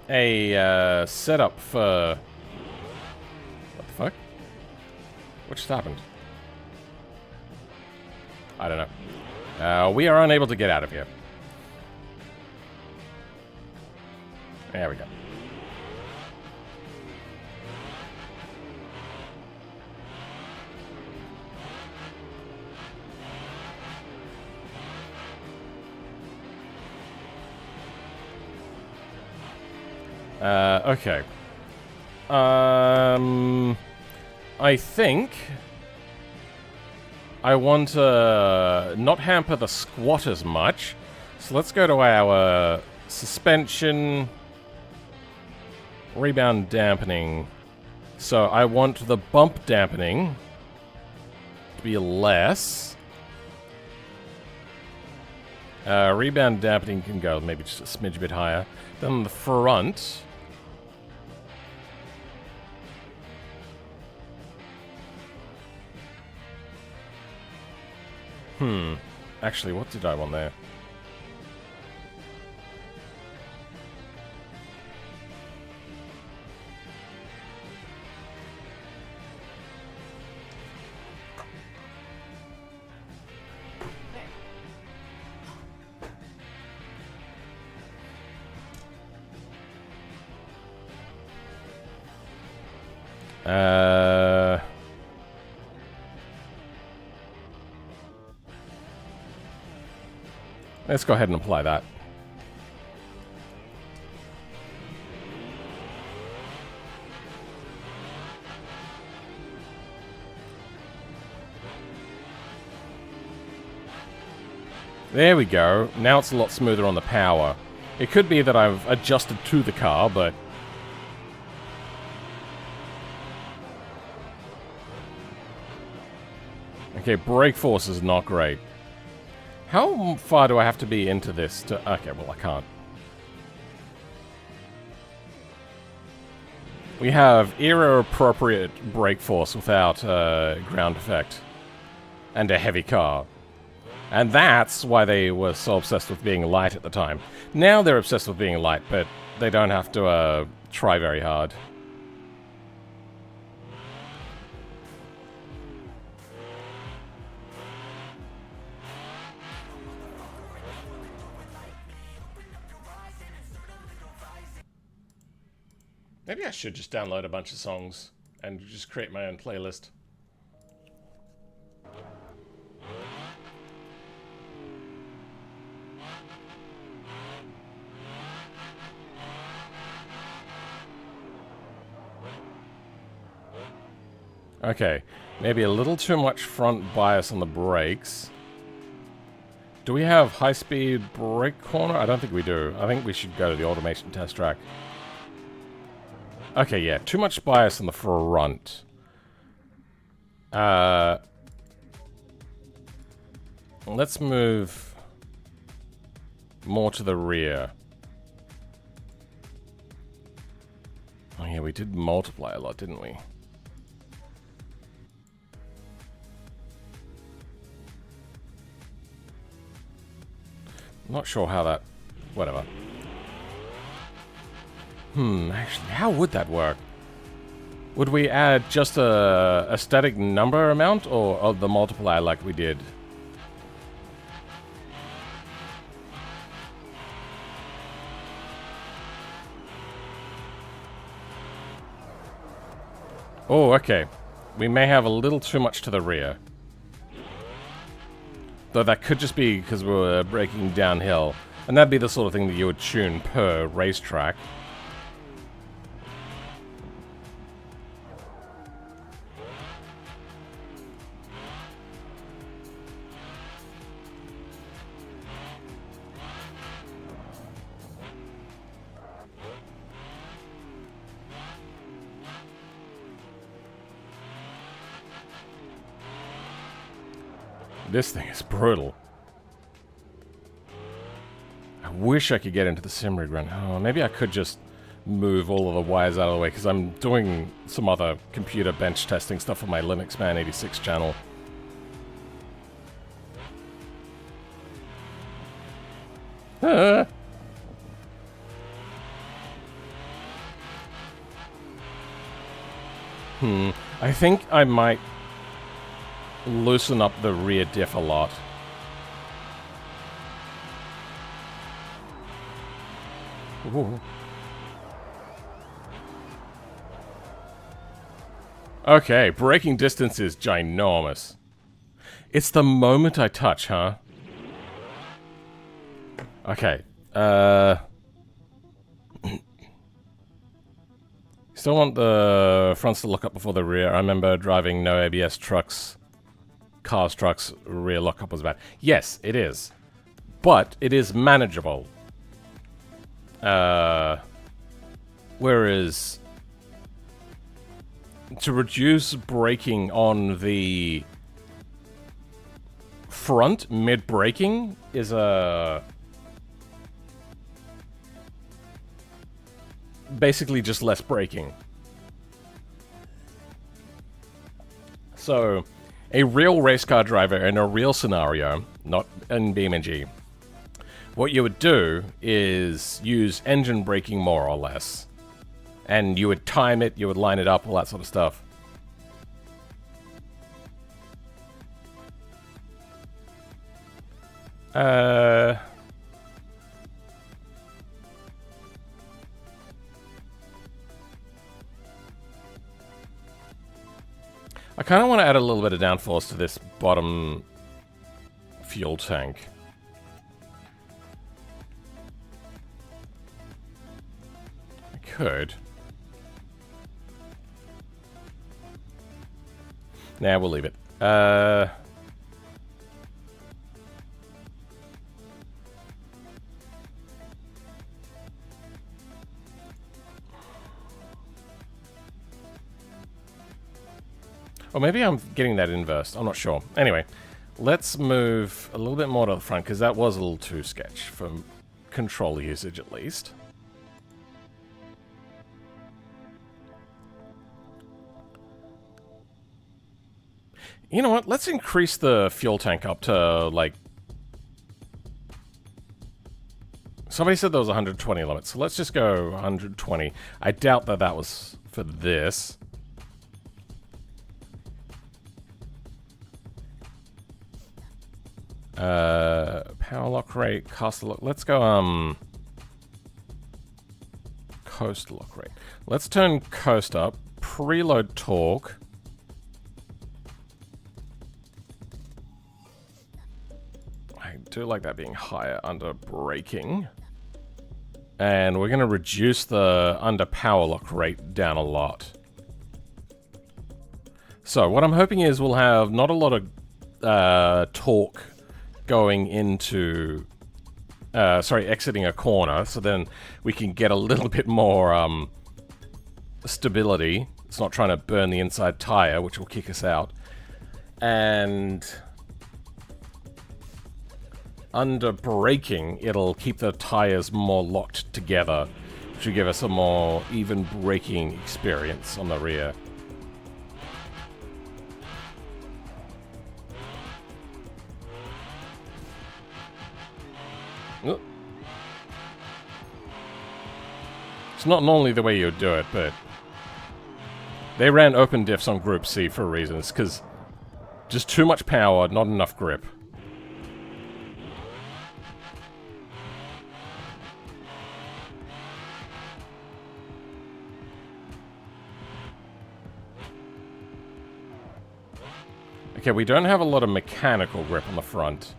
a setup for... What the fuck? What just happened? I don't know. We are unable to get out of here. There we go. Okay. I think I want to not hamper the squat as much. So let's go to our suspension, rebound dampening. So I want the bump dampening to be less. Rebound dampening can go maybe just a smidge bit higher. Then the front. Actually, what did I want there? Let's go ahead and apply that. There we go. Now it's a lot smoother on the power. It could be that I've adjusted to the car, but... Okay, brake force is not great. How far do I have to be into this to... Okay, well, I can't. We have era-appropriate brake force without ground effect. And a heavy car. And that's why they were so obsessed with being light at the time. Now they're obsessed with being light, but they don't have to try very hard. Maybe I should just download a bunch of songs and just create my own playlist. Okay, maybe a little too much front bias on the brakes. Do we have high-speed brake corner? I don't think we do. I think we should go to the automation test track. Okay, yeah, too much bias on the front. Let's move more to the rear. Oh yeah, we did multiply a lot, didn't we? Not sure how that... Whatever. Actually, how would that work? Would we add just a static number amount, or the multiplier like we did? Oh, okay. We may have a little too much to the rear. Though that could just be because we're braking downhill. And that'd be the sort of thing that you would tune per racetrack. This thing is brutal. I wish I could get into the sim rig run. Oh, maybe I could just move all of the wires out of the way, because I'm doing some other computer bench testing stuff on my Linux Man 86 channel. I think I might loosen up the rear diff a lot. Ooh. Okay, braking distance is ginormous. It's the moment I touch, huh? Okay, still want the fronts to lock up before the rear. I remember driving no ABS trucks, trucks, rear lockup was bad. Yes, it is. But it is manageable. Whereas to reduce braking on the front mid-braking is basically just less braking. So, a real race car driver in a real scenario, not in BeamNG, what you would do is use engine braking more or less. And you would time it, you would line it up, all that sort of stuff. I kind of want to add a little bit of downforce to this bottom fuel tank. I could. Nah, we'll leave it. Or maybe I'm getting that inversed. I'm not sure. Anyway, let's move a little bit more to the front, because that was a little too sketch for control usage, at least. You know what? Let's increase the fuel tank up to, like... Somebody said there was 120 limit, so let's just go 120. I doubt that that was for this. Power lock rate, coast lock. Let's go, coast lock rate. Let's turn coast up. Preload torque. I do like that being higher under braking. And we're going to reduce the under power lock rate down a lot. So what I'm hoping is we'll have not a lot of torque going into, exiting a corner, so then we can get a little bit more stability. It's not trying to burn the inside tire, which will kick us out. And under braking, it'll keep the tires more locked together, which will give us a more even braking experience on the rear. It's not normally the way you would do it, but they ran open diffs on Group C for reasons, because just too much power, not enough grip. Okay, we don't have a lot of mechanical grip on the front.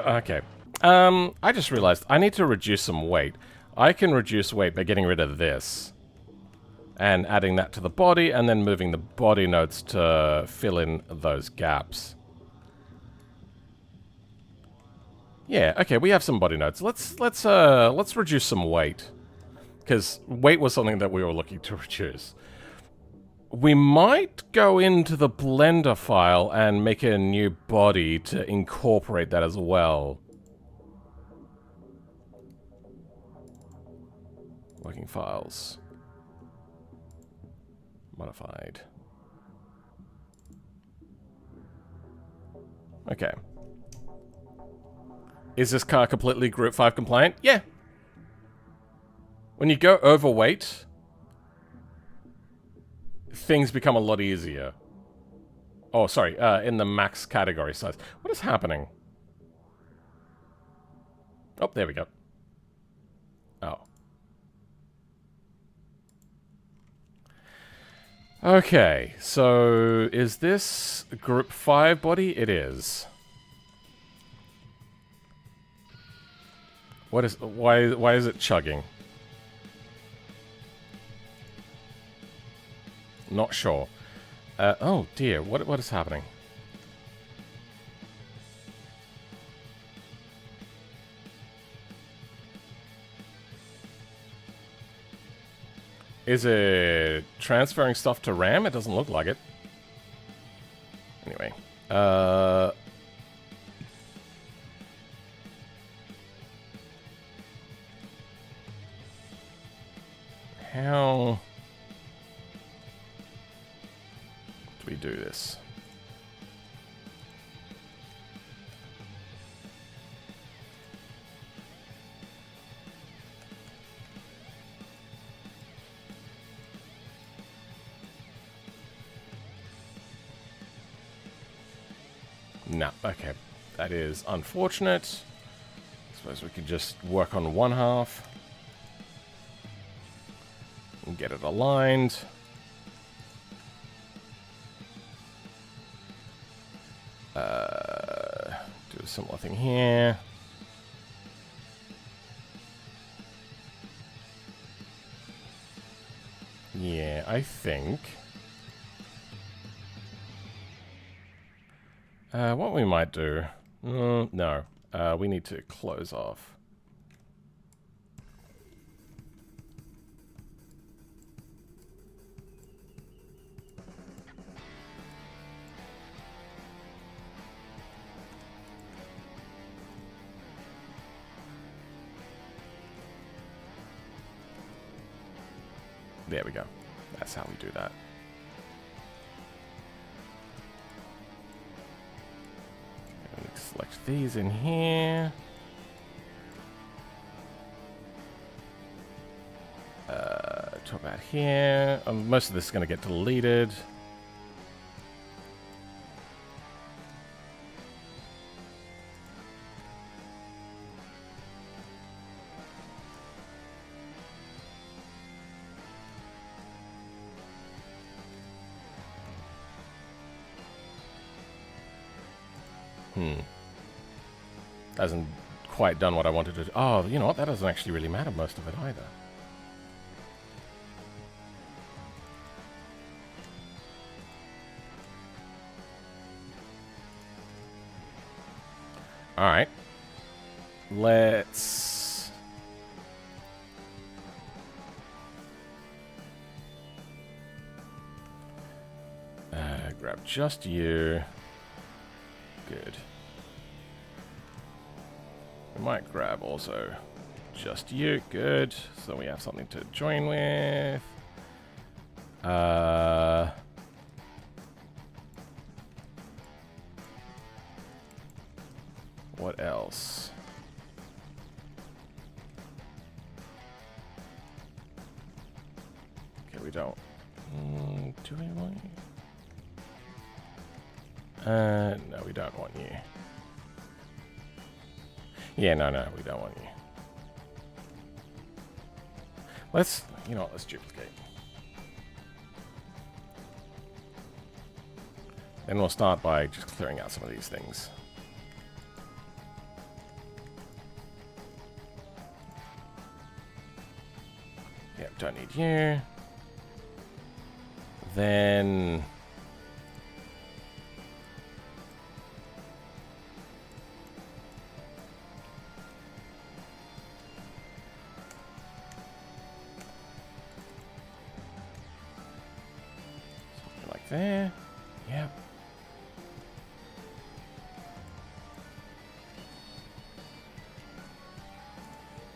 Okay. I just realized I need to reduce some weight. I can reduce weight by getting rid of this. And adding that to the body, and then moving the body nodes to fill in those gaps. Yeah, okay, we have some body nodes. Let's reduce some weight. Because weight was something that we were looking to reduce. We might go into the Blender file and make a new body to incorporate that as well. Working files. Modified. Okay. Is this car completely Group 5 compliant? Yeah. When you go overweight, things become a lot easier. Oh, sorry, in the max category size. What is happening? Oh, there we go. Oh. Okay, so is this Group 5 body? It is. What is... Why is it chugging? Not sure. Oh dear, what is happening? Is it transferring stuff to RAM? It doesn't look like it. Anyway, how do we do this? No, okay. That is unfortunate. I suppose we could just work on one half. And get it aligned. Do a similar thing here. Yeah, I think... what we might do... no. We need to close off. There we go. That's how we do that. Select these in here. Talk about here. Most of this is going to get deleted. Hasn't quite done what I wanted to do. Oh, you know what? That doesn't actually really matter, most of it either. Alright. Let's... grab just you. Good. We might grab also just you. Good. So we have something to join with. What else? Okay, we don't. Do we want you? No, we don't want you. Yeah, no, we don't want you. Let's, you know what, let's duplicate. Then we'll start by just clearing out some of these things. Yep, don't need you. Then... there. Yep.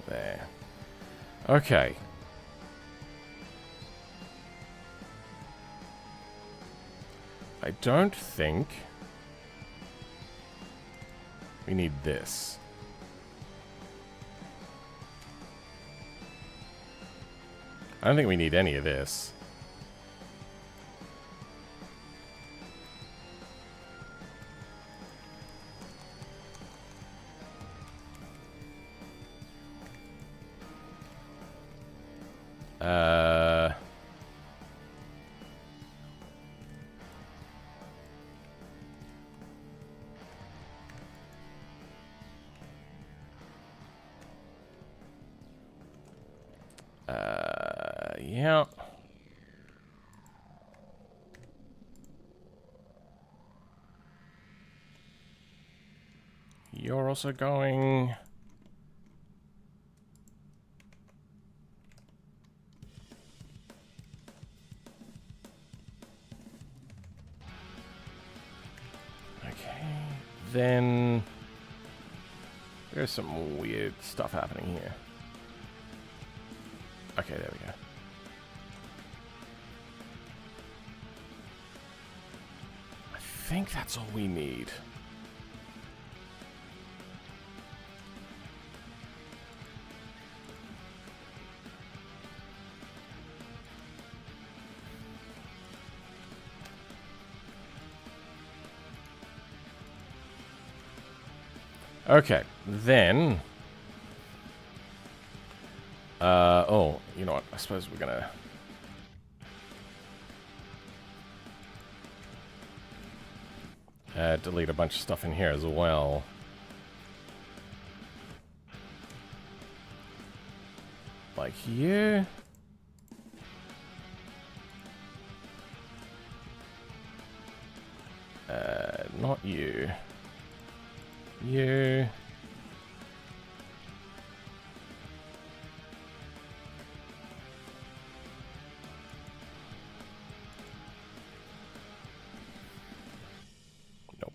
There. Okay. I don't think we need this. I don't think we need any of this. Yeah. You're also going. Okay. Then there's some weird stuff happening here. Okay, there we go. I think that's all we need. Okay, then... oh, you know what? I suppose we're gonna... delete a bunch of stuff in here as well. Like here. Not you. You. Nope.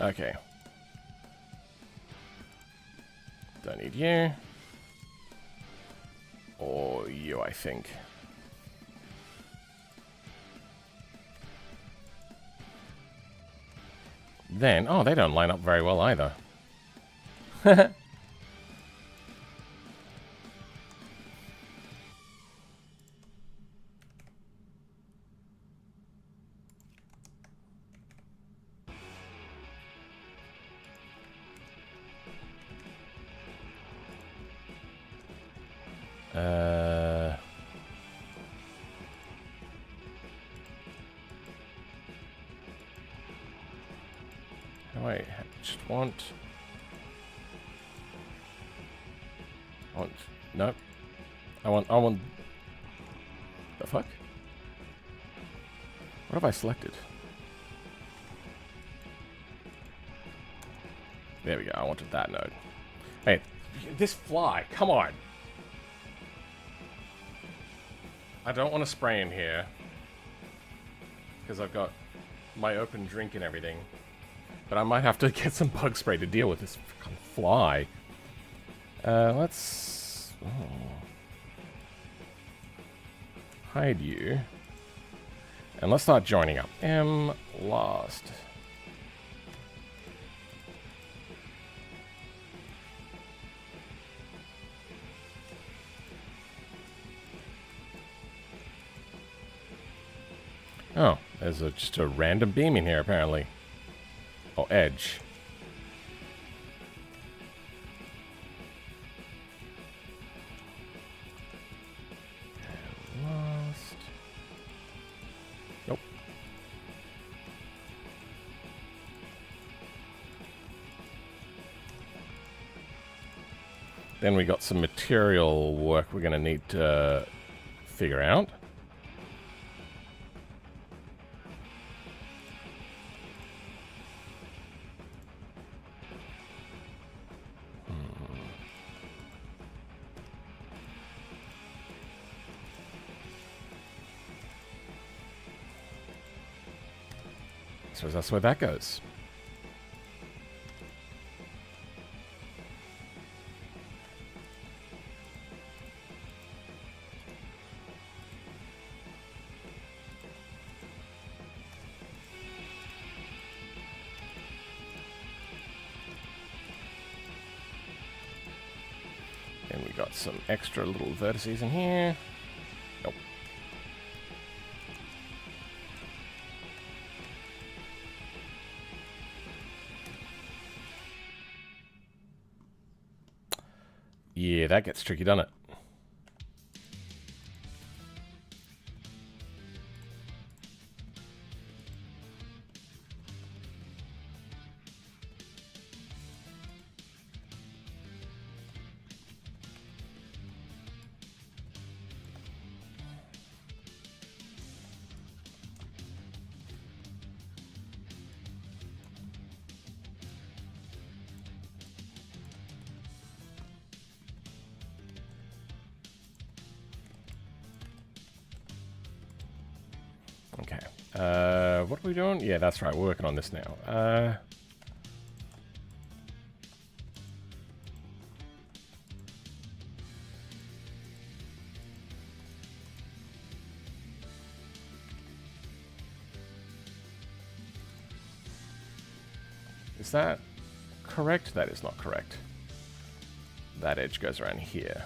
Okay. Don't need you. Or you, I think. Then, oh, they don't line up very well either. Wait, just want... Nope. I want... The fuck? What have I selected? There we go, I wanted that node. Hey, this fly, come on! I don't want to spray in here. Because I've got my open drink and everything. But I might have to get some bug spray to deal with this freaking fly. Let's... Oh. Hide you. And let's start joining up. Lost. Oh, there's just a random beam in here, apparently. Oh, edge. Lost. Nope. Then we got some material work we're going to need to figure out. suppose that's where that goes. And we got some extra little vertices in here. Nope. Yeah, that gets tricky, doesn't it? Okay. What are we doing? Yeah, that's right. We're working on this now. Is that correct? That is not correct. That edge goes around here.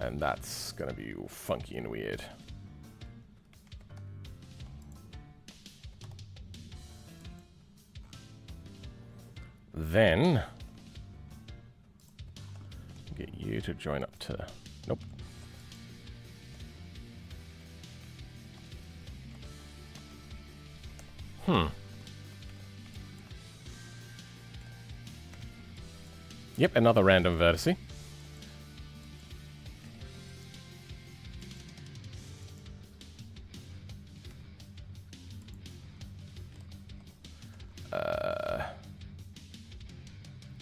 And that's gonna be funky and weird. Then get you to join up to... Nope. Yep, another random vertice.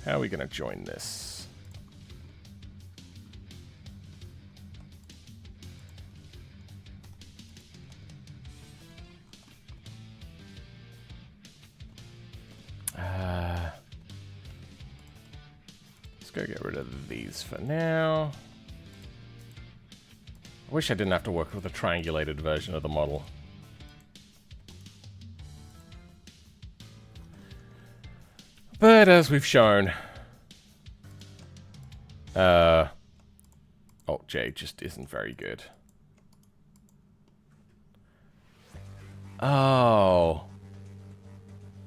How are we going to join this? Let's go get rid of these for now. I wish I didn't have to work with a triangulated version of the model. But as we've shown, Alt-J just isn't very good. Oh.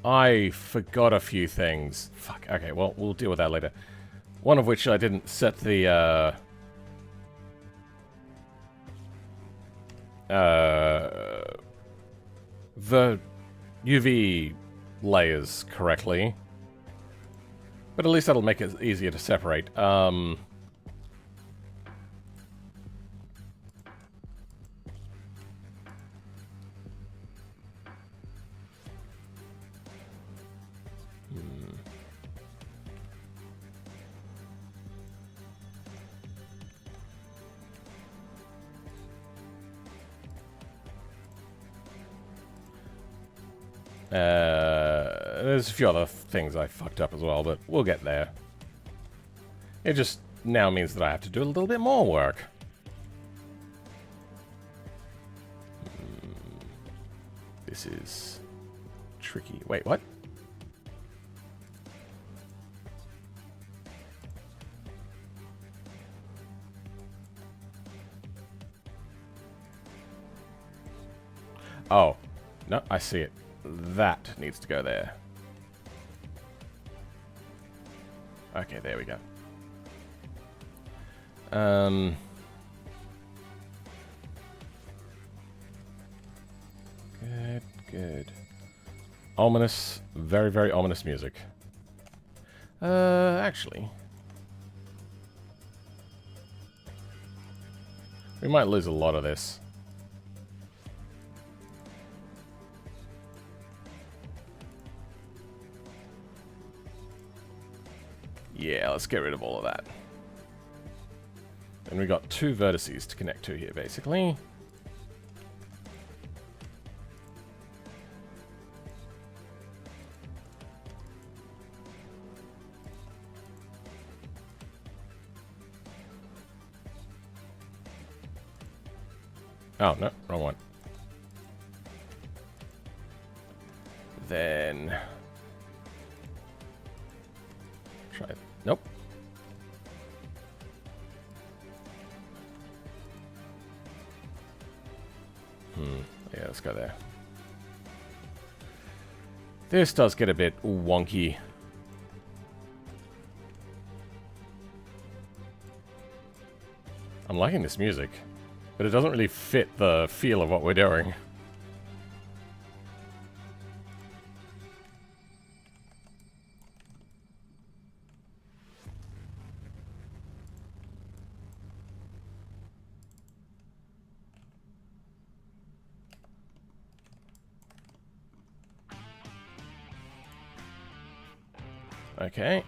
I forgot a few things. Fuck. Okay, well, we'll deal with that later. One of which I didn't set the, UV layers correctly. But at least that'll make it easier to separate. There's a few other things I fucked up as well, but we'll get there. It just now means that I have to do a little bit more work. This is tricky. Wait, what? Oh, no, I see it. That needs to go there. Okay, there we go. Good, good. Ominous, very, very ominous music. Actually, we might lose a lot of this. Yeah, let's get rid of all of that. And we got 2 vertices to connect to here, basically. Oh, no, wrong one. Then... try it. Nope. Yeah, let's go there. This does get a bit wonky. I'm liking this music, but it doesn't really fit the feel of what we're doing. Okay.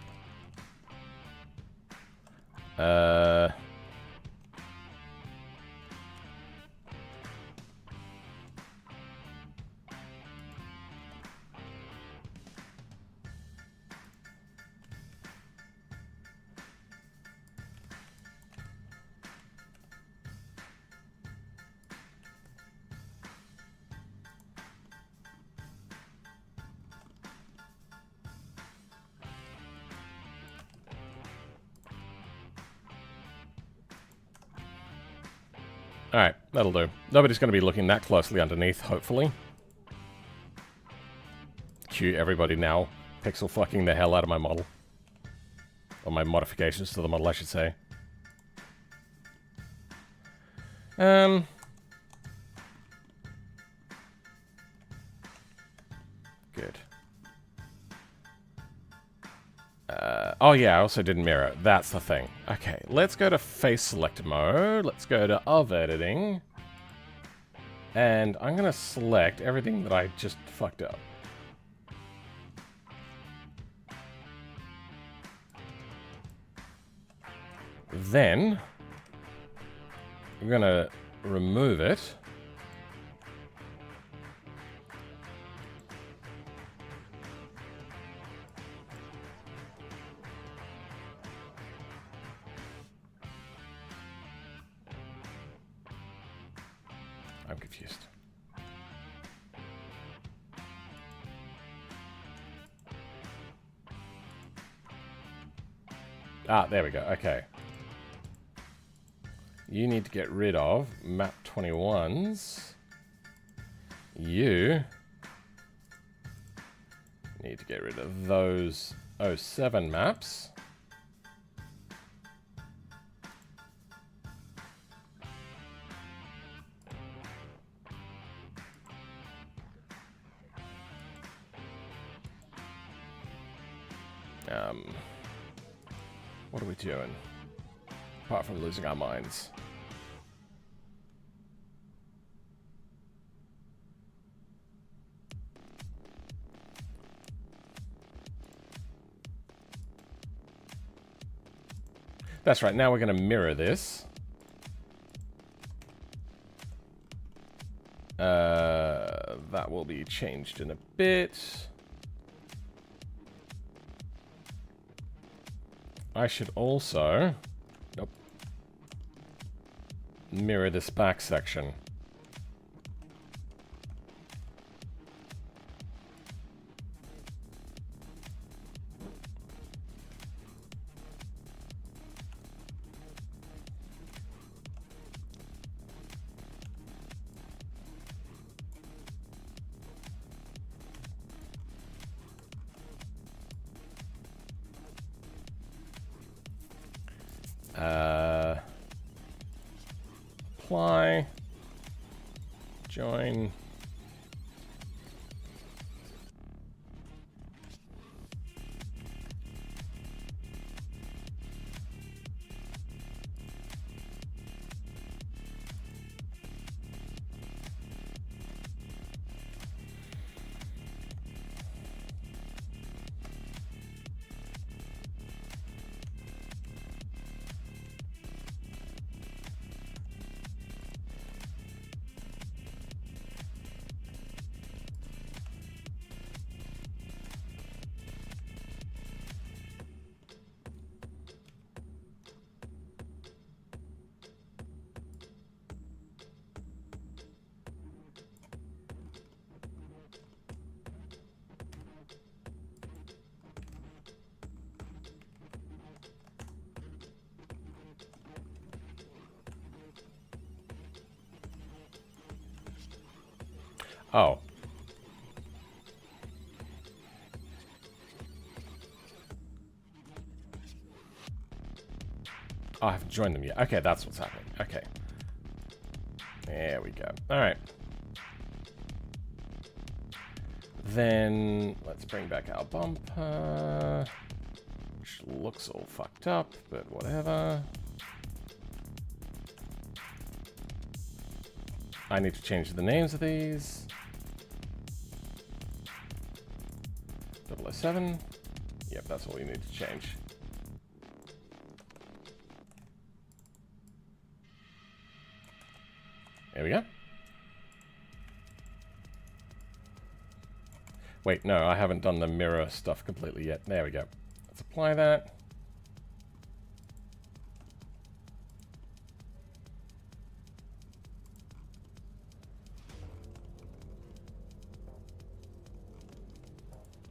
Alright, that'll do. Nobody's going to be looking that closely underneath, hopefully. Cue everybody now pixel fucking the hell out of my model. Or my modifications to the model, I should say. Good. Oh yeah, I also didn't mirror. That's the thing. Okay, let's go to face select mode. Let's go to of editing. And I'm going to select everything that I just fucked up. Then, I'm going to remove it. I'm confused. Ah, there we go. Okay. You need to get rid of map 21s. You need to get rid of those 07 maps. What are we doing? Apart from losing our minds. That's right, now we're going to mirror this. That will be changed in a bit. I should also... Nope. Mirror this back section. Apply, join, Oh. Oh, I haven't joined them yet. Okay, that's what's happening. Okay. There we go. Alright. Then, let's bring back our bumper. Which looks all fucked up, but whatever. I need to change the names of these. 007. Yep, that's all you need to change. There we go. Wait, no, I haven't done the mirror stuff completely yet. There we go. Let's apply that.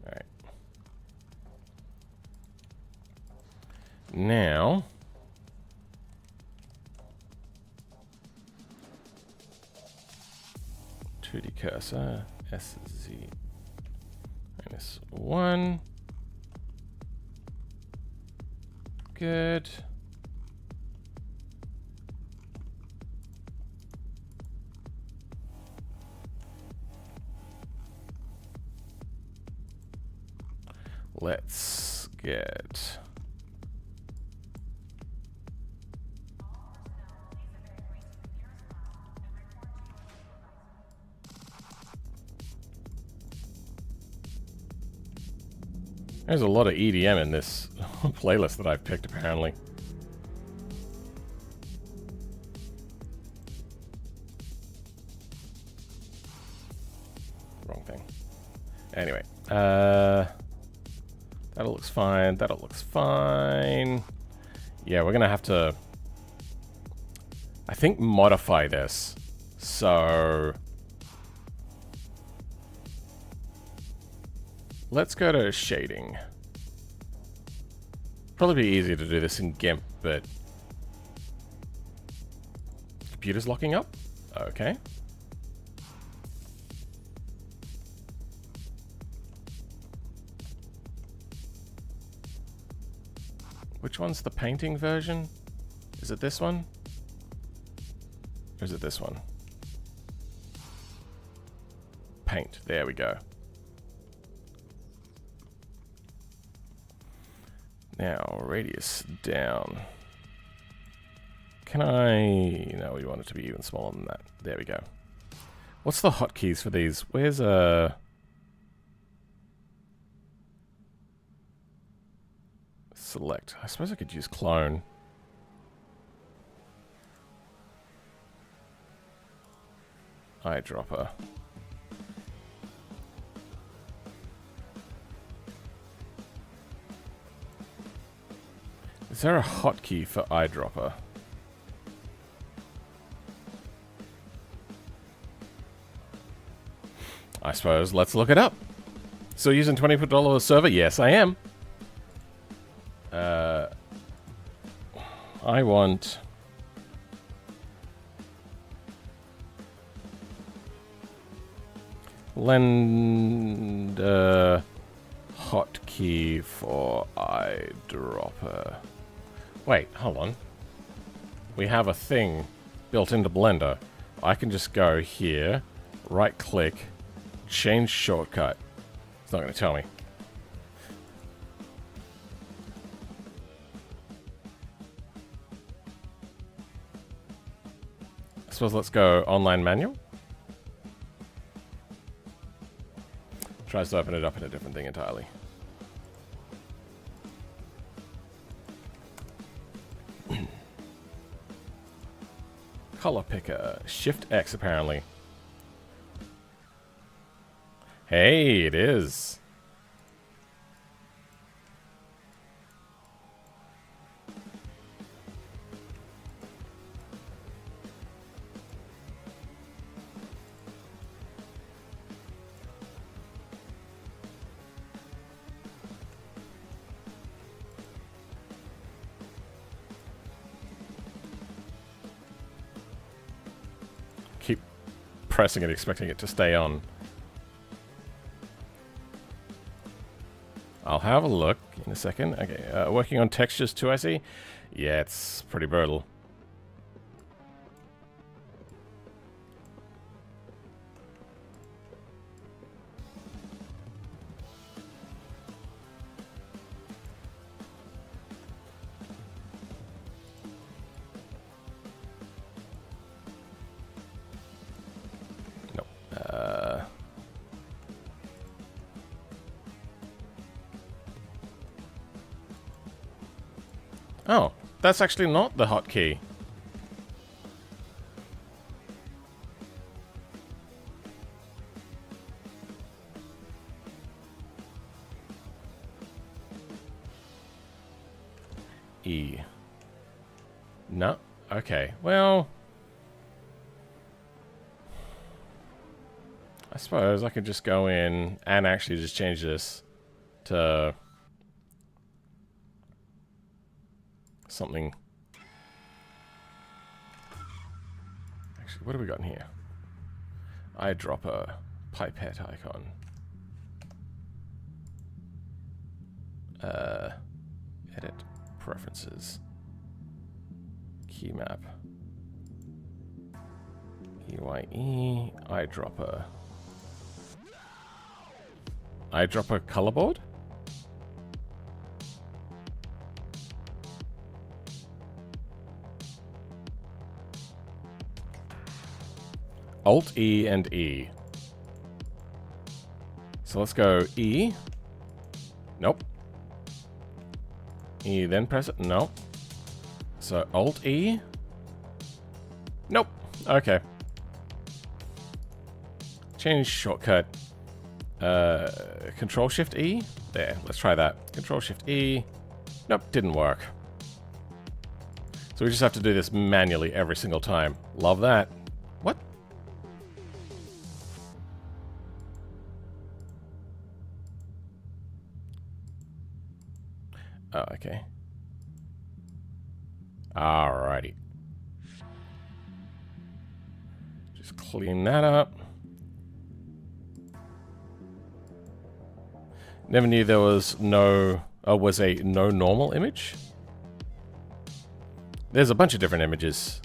Alright. Now... 2D cursor, SZ -1. Good. Let's get... There's a lot of EDM in this playlist that I've picked, apparently. Wrong thing. Anyway, that all looks fine. That all looks fine. Yeah, we're gonna have to, I think, modify this. So... let's go to shading. Probably be easier to do this in GIMP, but... computer's locking up? Okay. Which one's the painting version? Is it this one? Or is it this one? Paint. There we go. Now, radius down. Can I... no, we want it to be even smaller than that. There we go. What's the hotkeys for these? Where's select? I suppose I could use clone. Eyedropper. Is there a hotkey for eyedropper? I suppose let's look it up. Still using $20 server? Yes, I am. I want... lend hotkey for eyedropper. Wait, hold on. We have a thing built into Blender. I can just go here, right click, change shortcut. It's not going to tell me. I suppose let's go online manual. Tries to open it up in a different thing entirely. Color picker. Shift X apparently. Hey, it is. pressing it, expecting it to stay on. I'll have a look in a second. Okay, working on textures too, I see. Yeah, it's pretty brutal. Oh, that's actually not the hotkey. E. No? Okay, well... I suppose I could just go in and actually just change this to... something. Actually, what have we got in here? Eyedropper, pipette icon. Edit preferences. Key map. EYE, eyedropper. Eyedropper colorboard? Alt E and E. So let's go E. Nope. E, then press it. Nope. So Alt E. Nope. Okay. Change shortcut. Control Shift E. There. Let's try that. Control Shift E. Nope. Didn't work. So we just have to do this manually every single time. Love that. What? Oh, okay. Alrighty. Just clean that up. Never knew there was no... was a no normal image. There's a bunch of different images.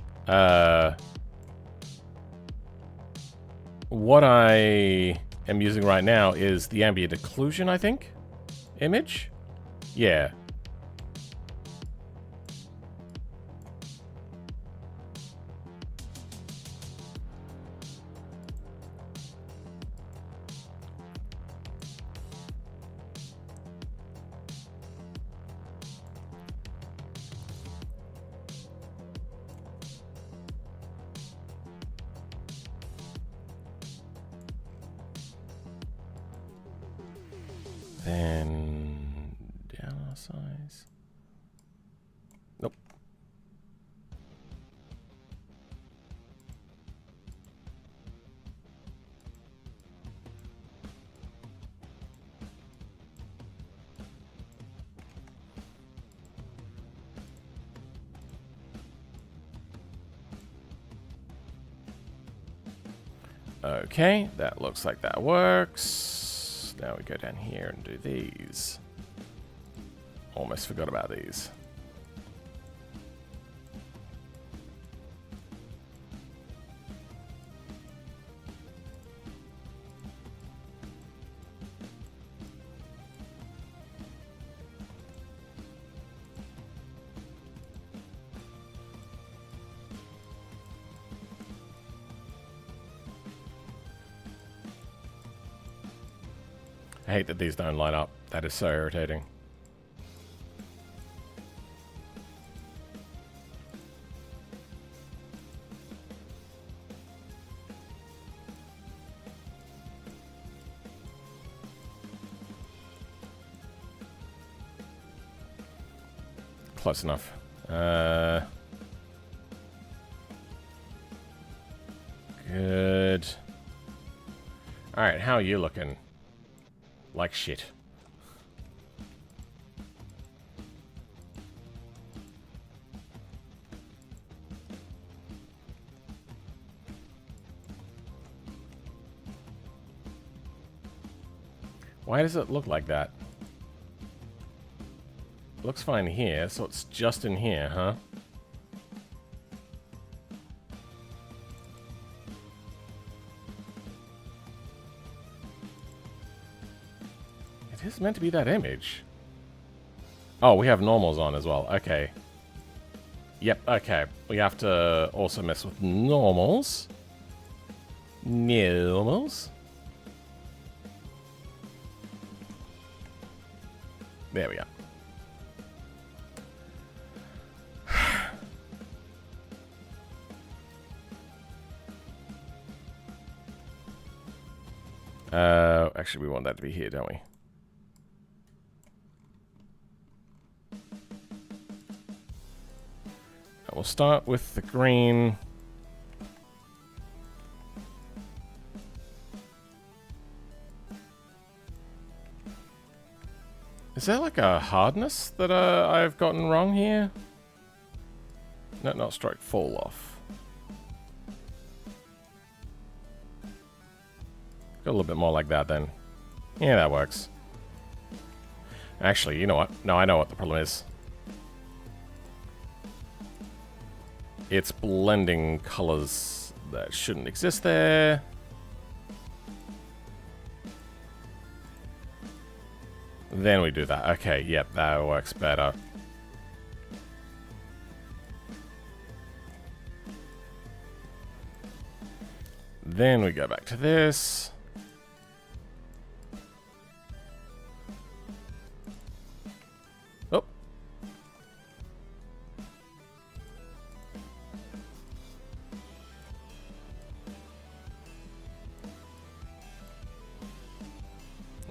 What I am using right now is the ambient occlusion, I think, image. Yeah. Then down our size. Nope. Okay, that looks like that works. Now we go down here and do these. Almost forgot about these. I hate that these don't line up. That is so irritating. Close enough. Good. Alright, how are you looking? Like shit. Why does it look like that? Looks fine here, so it's just in here, huh? It is meant to be that image. Oh, we have normals on as well. Okay. Yep, okay. We have to also mess with normals. Normals. There we are. Actually, we want that to be here, don't we? We'll start with the green. Is there like a hardness that I've gotten wrong here? No, not strike, fall off. Go a little bit more like that then. Yeah, that works. Actually, you know what? No, I know what the problem is. It's blending colors that shouldn't exist there. Then we do that. Okay, yep, that works better. Then we go back to this. Oh.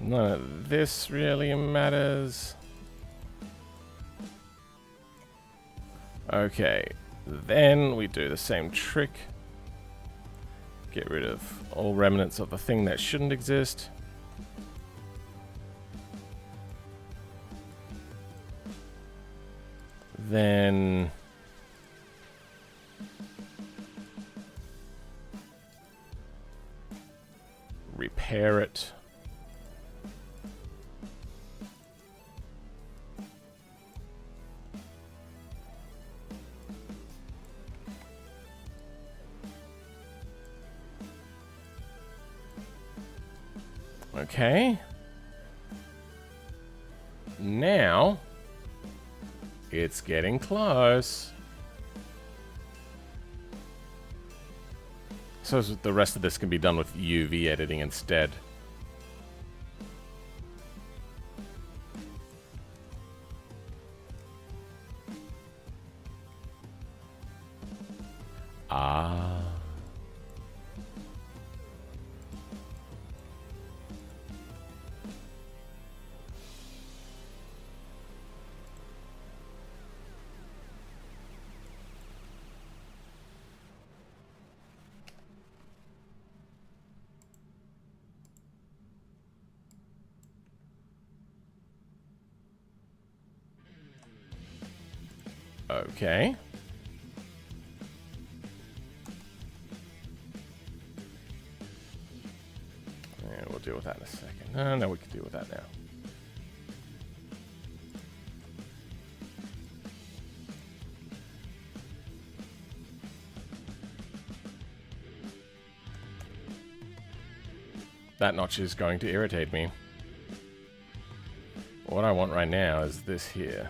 None of this really matters. Okay, then we do the same trick. Get rid of all remnants of the thing that shouldn't exist. Then repair it. Okay. Now it's getting close. So the rest of this can be done with UV editing instead. Ah. Okay. And we'll deal with that in a second. No, we can deal with that now. That notch is going to irritate me. What I want right now is this here.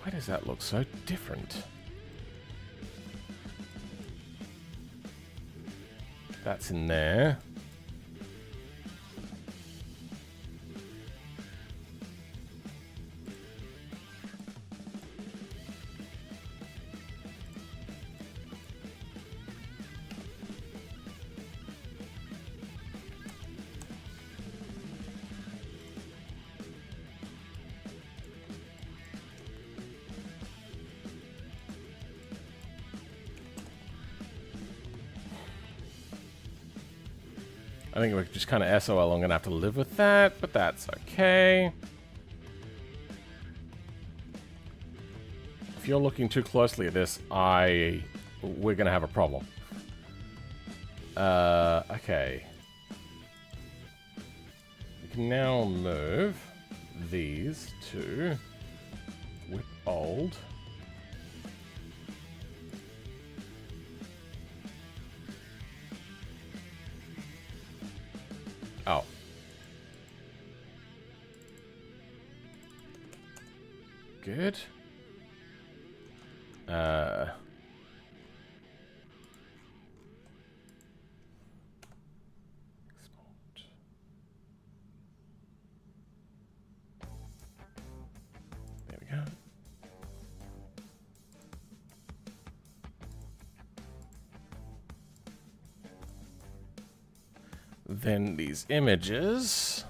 Why does that look so different? That's in there. I think we're just kind of SOL. I'm going to have to live with that, but that's okay. If you're looking too closely at this, I we're gonna have a problem. Okay. We can now move these to with old. Oh. Good. Export. There we go. Then these images.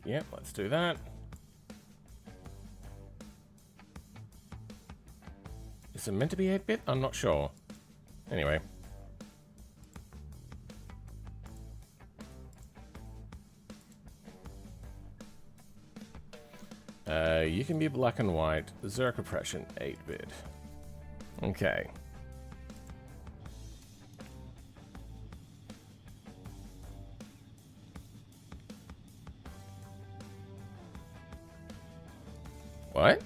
Yep, let's do that. Is it meant to be 8-bit? I'm not sure. Anyway. You can be black and white, zero compression, 8-bit. Okay. What?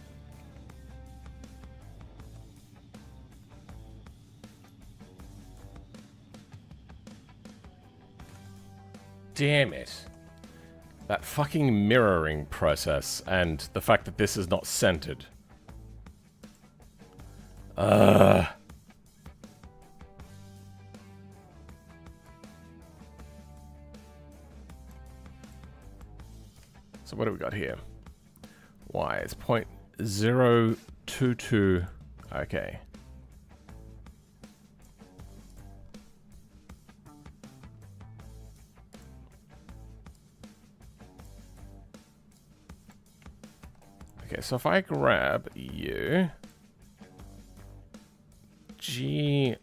Damn it. That fucking mirroring process and the fact that this is not centered. So what do we got here? Y is 0.022. Okay. Okay, so if I grab you, GY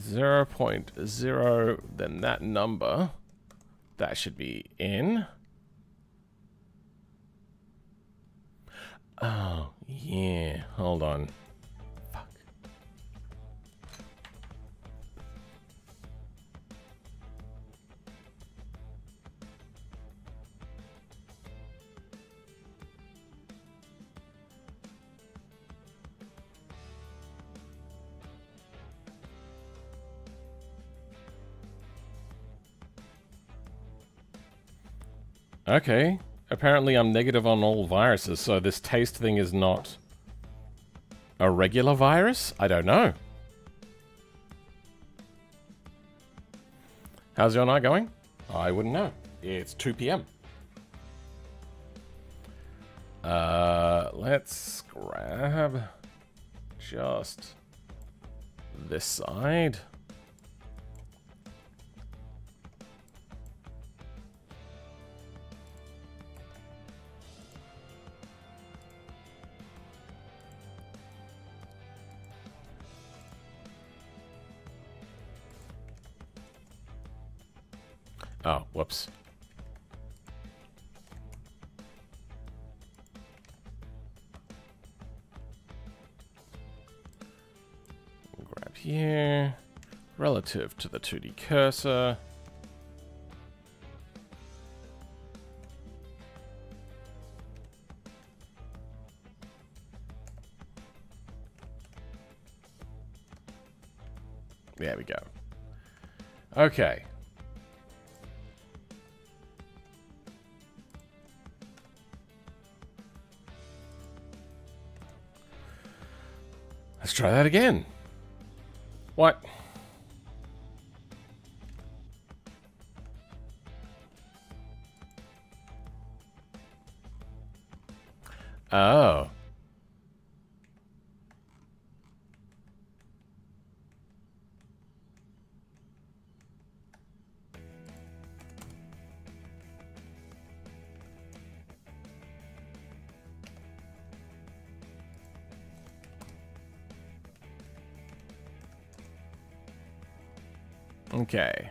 0.0, then that number, that should be in. Oh, yeah, hold on. Fuck. Okay. Apparently I'm negative on all viruses, so this taste thing is not a regular virus? I don't know. How's your night going? I wouldn't know. It's 2 p.m. Let's grab just this side. Oh, whoops. Grab here, relative to the 2D cursor. There we go. Okay. Let's try that again. What? Oh. Okay.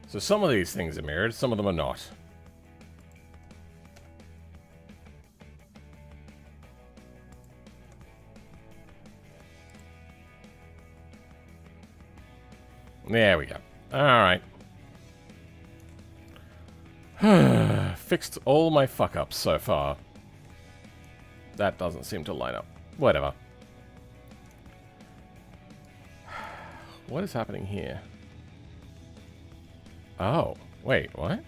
So some of these things are mirrored, some of them are not. There we go. Alright. Fixed all my fuck-ups so far. That doesn't seem to line up. Whatever. What is happening here? Oh, wait, what?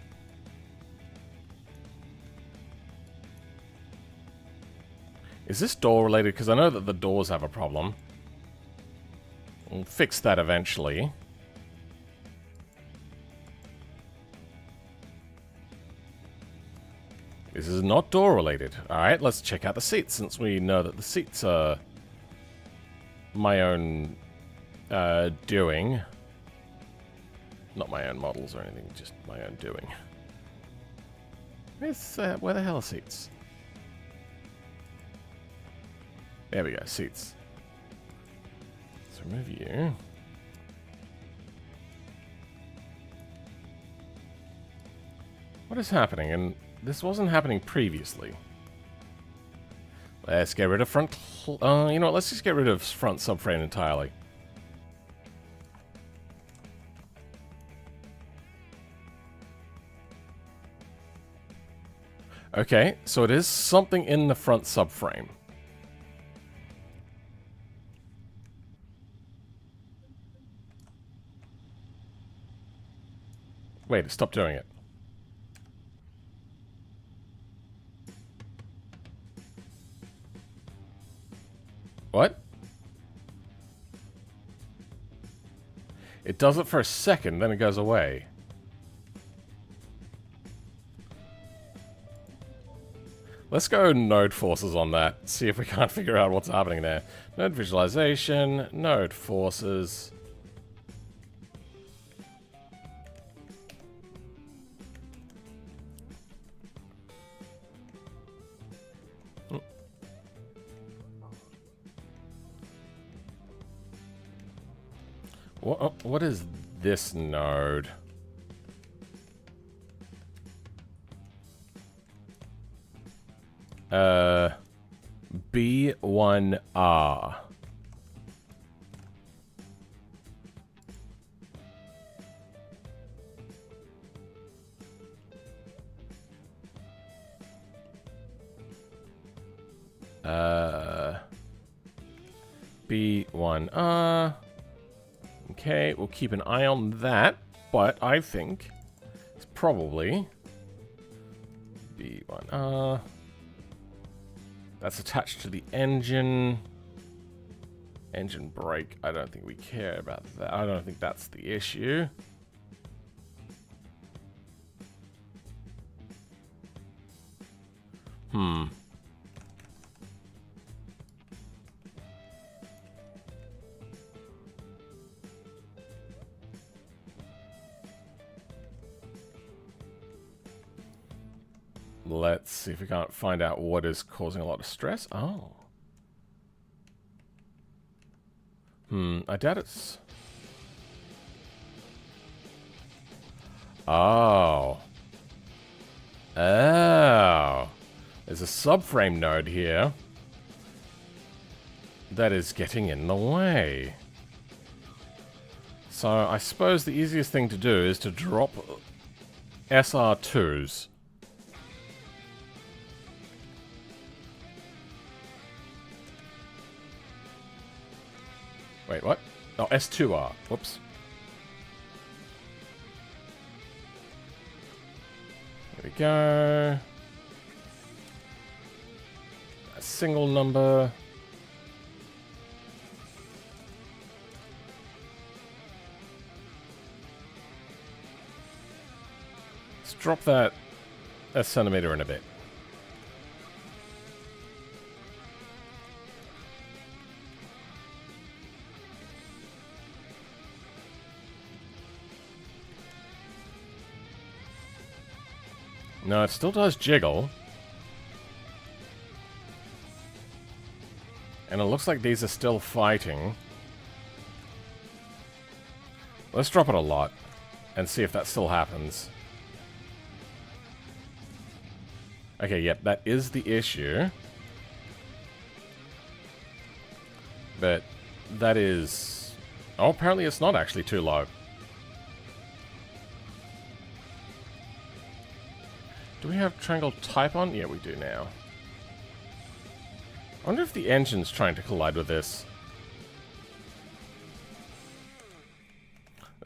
Is this door related? Because I know that the doors have a problem. We'll fix that eventually. This is not door related. Alright, let's check out the seats, since we know that the seats are my own doing. Not my own models or anything, just my own doing. Where the hell are seats? There we go, seats. Let's remove you. What is happening? And this wasn't happening previously. Let's get rid of front... you know what, let's just get rid of front subframe entirely. Okay, so it is something in the front subframe. Wait, stop doing it. What? It does it for a second, then it goes away. Let's go node forces on that, see if we can't figure out what's happening there. Node visualization, node forces. What is this node? B1R. B1R. Okay, we'll keep an eye on that, but I think it's probably B1R. That's attached to the engine. Engine brake. I don't think we care about that. I don't think that's the issue. Let's see if we can't find out what is causing a lot of stress. Oh. I doubt it's... Oh. Oh. There's a subframe node here that is getting in the way. So I suppose the easiest thing to do is to drop SR2s. Wait, what? Oh, S2R. Whoops. There we go. A single number. Let's drop that a centimeter in a bit. No, it still does jiggle. And it looks like these are still fighting. Let's drop it a lot and see if that still happens. Okay, yep, that is the issue. But that is... Oh, apparently it's not actually too low. Do we have triangle type on? Yeah, we do now. I wonder if the engine's trying to collide with this.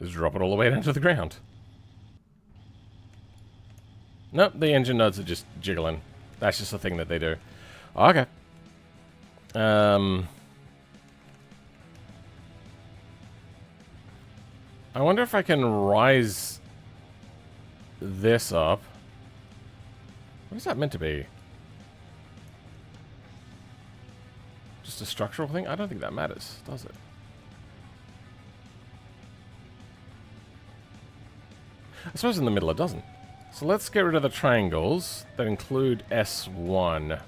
Let's drop it all the way down to the ground. Nope, the engine nodes are just jiggling. That's just a thing that they do. Okay. I wonder if I can rise this up. What is that meant to be? Just a structural thing? I don't think that matters, does it? I suppose in the middle it doesn't. So let's get rid of the triangles that include S1.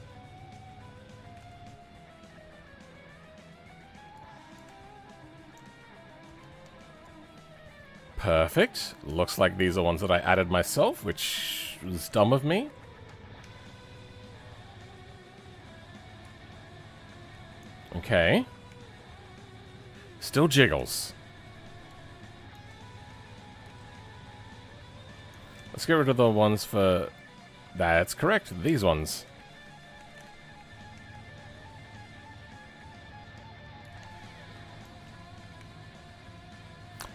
Perfect. Looks like these are ones that I added myself, which was dumb of me. Okay. Still jiggles. Let's get rid of the ones for... That's correct, these ones.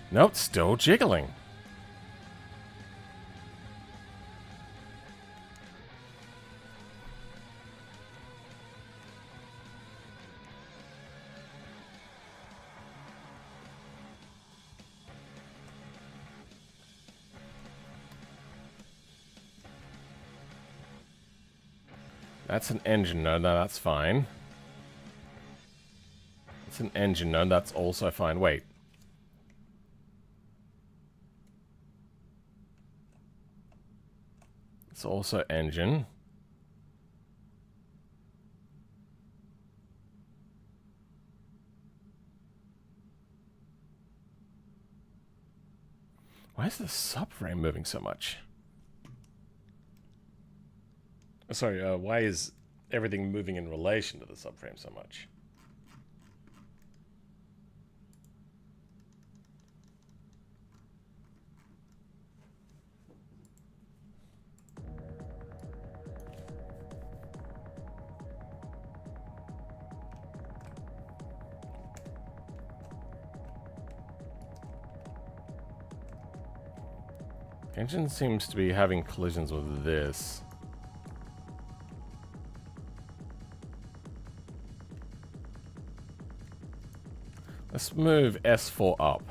Nope, still jiggling. That's an engine node, no, that's fine. It's an engine node, that's also fine. Wait. It's also engine. Why is the subframe moving so much? Sorry, why is everything moving in relation to the subframe so much? Engine seems to be having collisions with this. Let's move S4 up.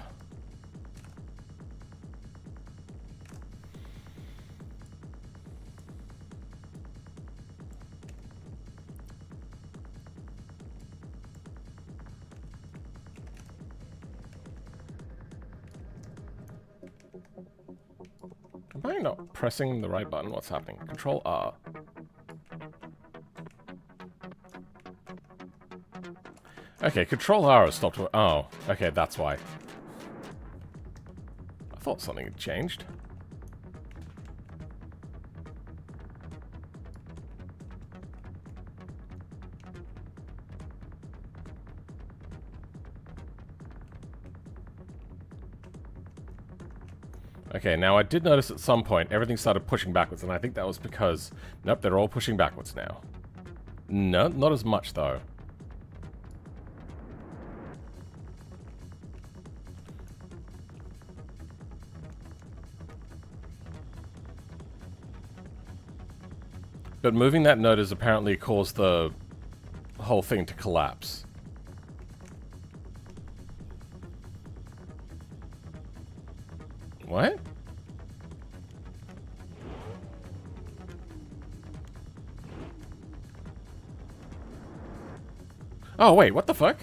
Am I not pressing the right button? What's happening? Control R. Okay, Control R has stopped. Oh, okay, that's why. I thought something had changed. Okay, now I did notice at some point everything started pushing backwards, and I think that was because... Nope, they're all pushing backwards now. No, not as much, though. But moving that node has apparently caused the whole thing to collapse. What? Oh, wait, what the fuck?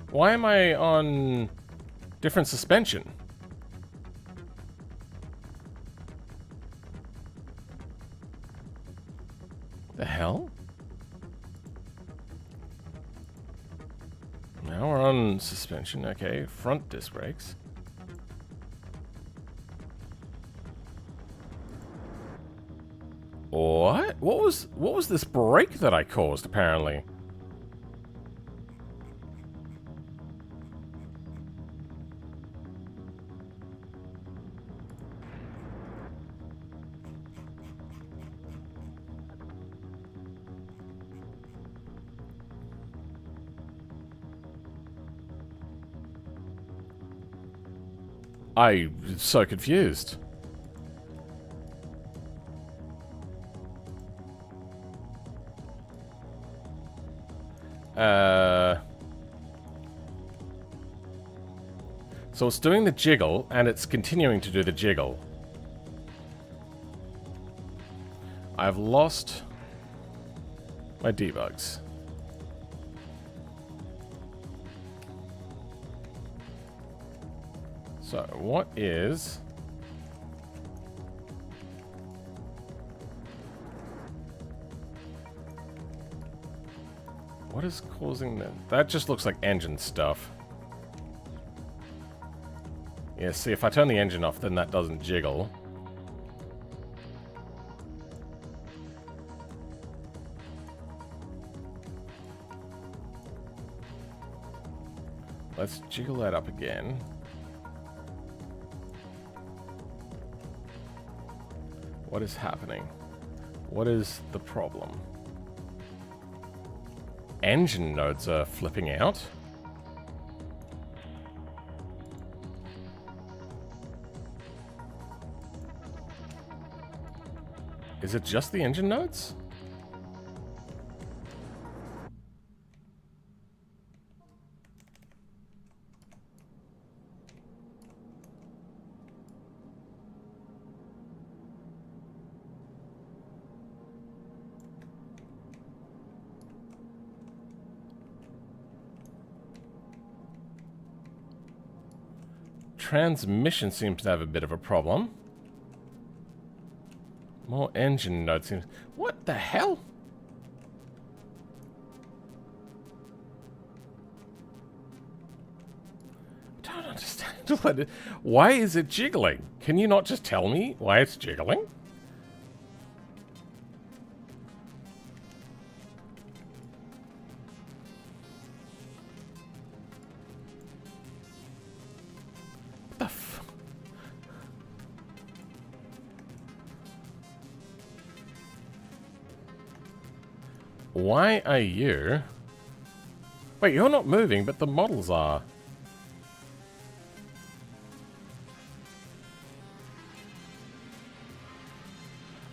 Why am I on different suspension? The hell? Now we're on suspension. Okay, front disc brakes. What? What was this break that I caused, apparently? I'm so confused. So it's doing the jiggle, and it's continuing to do the jiggle. I've lost my debugs. So, what is... What is causing that? That just looks like engine stuff. Yeah, see, if I turn the engine off, then that doesn't jiggle. Let's jiggle that up again. What is happening? What is the problem? Engine nodes are flipping out. Is it just the engine nodes? Transmission seems to have a bit of a problem. More engine nodes seems... What the hell? I don't understand. Why is it jiggling? Can you not just tell me why it's jiggling? Why are you... Wait, you're not moving, but the models are.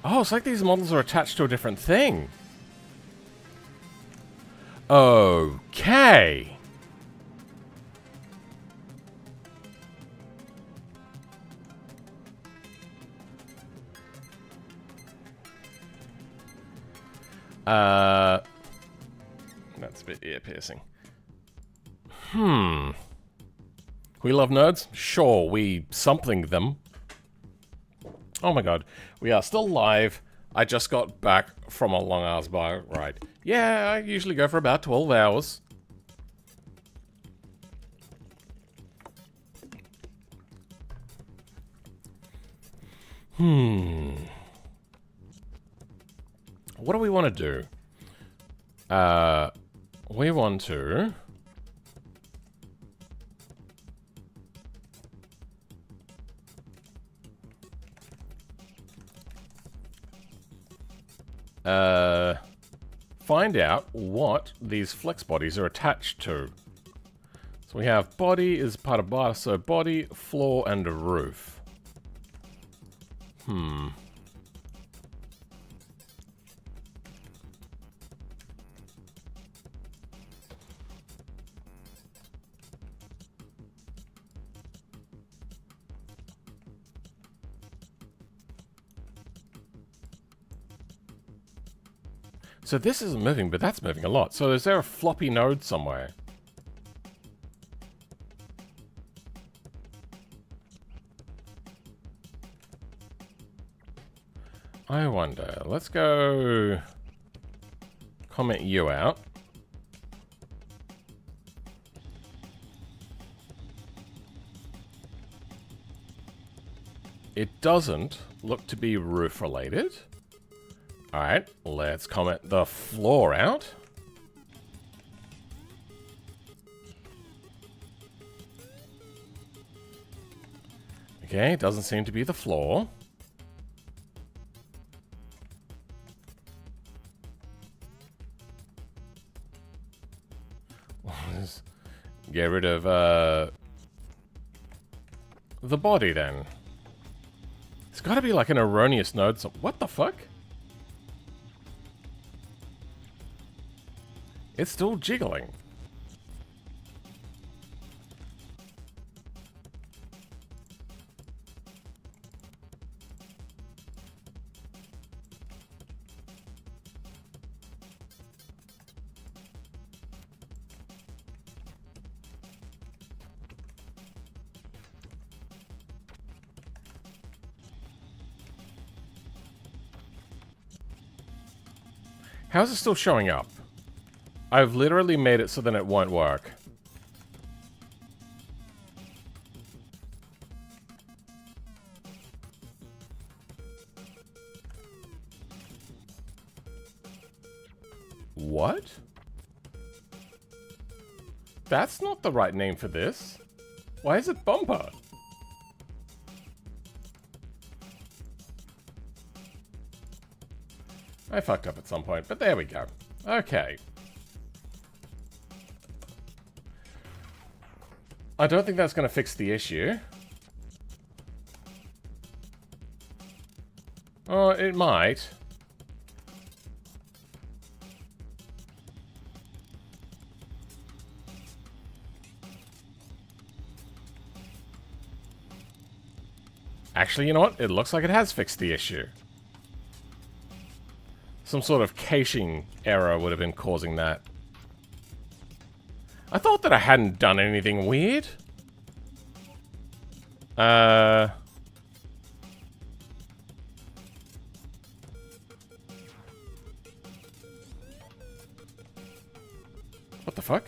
Oh, it's like these models are attached to a different thing. Okay. That's a bit ear-piercing. We love nerds? Sure, we something them. Oh my god. We are still live. I just got back from a long-ass bike ride. Yeah, I usually go for about 12 hours. What do we want to do? We want to... find out what these flex bodies are attached to. So we have body is part of bar, so body, floor, and a roof. So this isn't moving, but that's moving a lot. So is there a floppy node somewhere? I wonder. Let's go comment you out. It doesn't look to be roof related. Alright, let's comment the floor out. Okay, doesn't seem to be the floor. Let's get rid of the body then. It's got to be like an erroneous node. So what the fuck? It's still jiggling. How's it still showing up? I've literally made it so that it won't work. What? That's not the right name for this. Why is it bumper? I fucked up at some point, but there we go. Okay. I don't think that's going to fix the issue. Oh, it might. Actually, you know what? It looks like it has fixed the issue. Some sort of caching error would have been causing that. I thought that I hadn't done anything weird. What the fuck?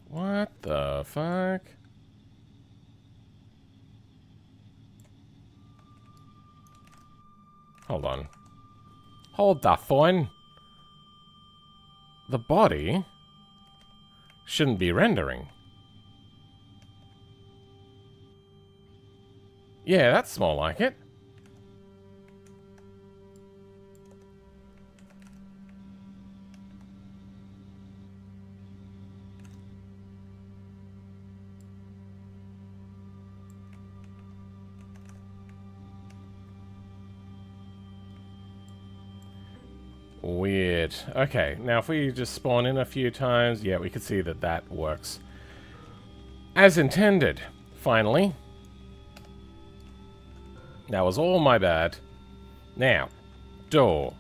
What the fuck? Hold on. Hold the phone. The body shouldn't be rendering. Yeah, that's more like it. Weird. Okay, now if we just spawn in a few times, yeah, we can see that that works as intended. Finally. That was all my bad. Now, door.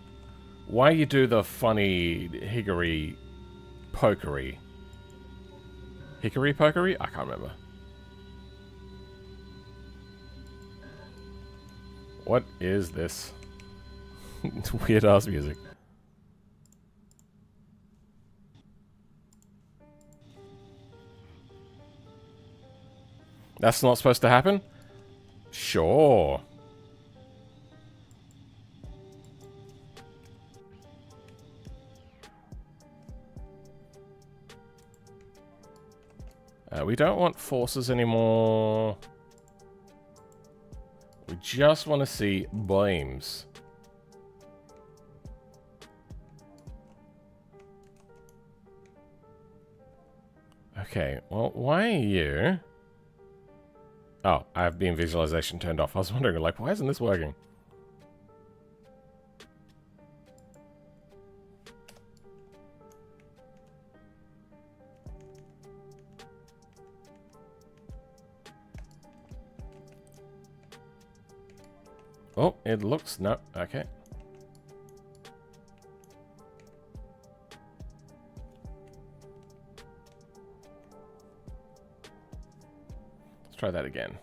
Why you do the funny hickory pokery? Hickory pokery? I can't remember. What is this? It's weird ass music. That's not supposed to happen? Sure. We don't want forces anymore. We just want to see beams. Okay, well, why are you... Oh, I have beam visualization turned off. I was wondering, like, why isn't this working? Oh, it looks... No, okay. Let's try that again.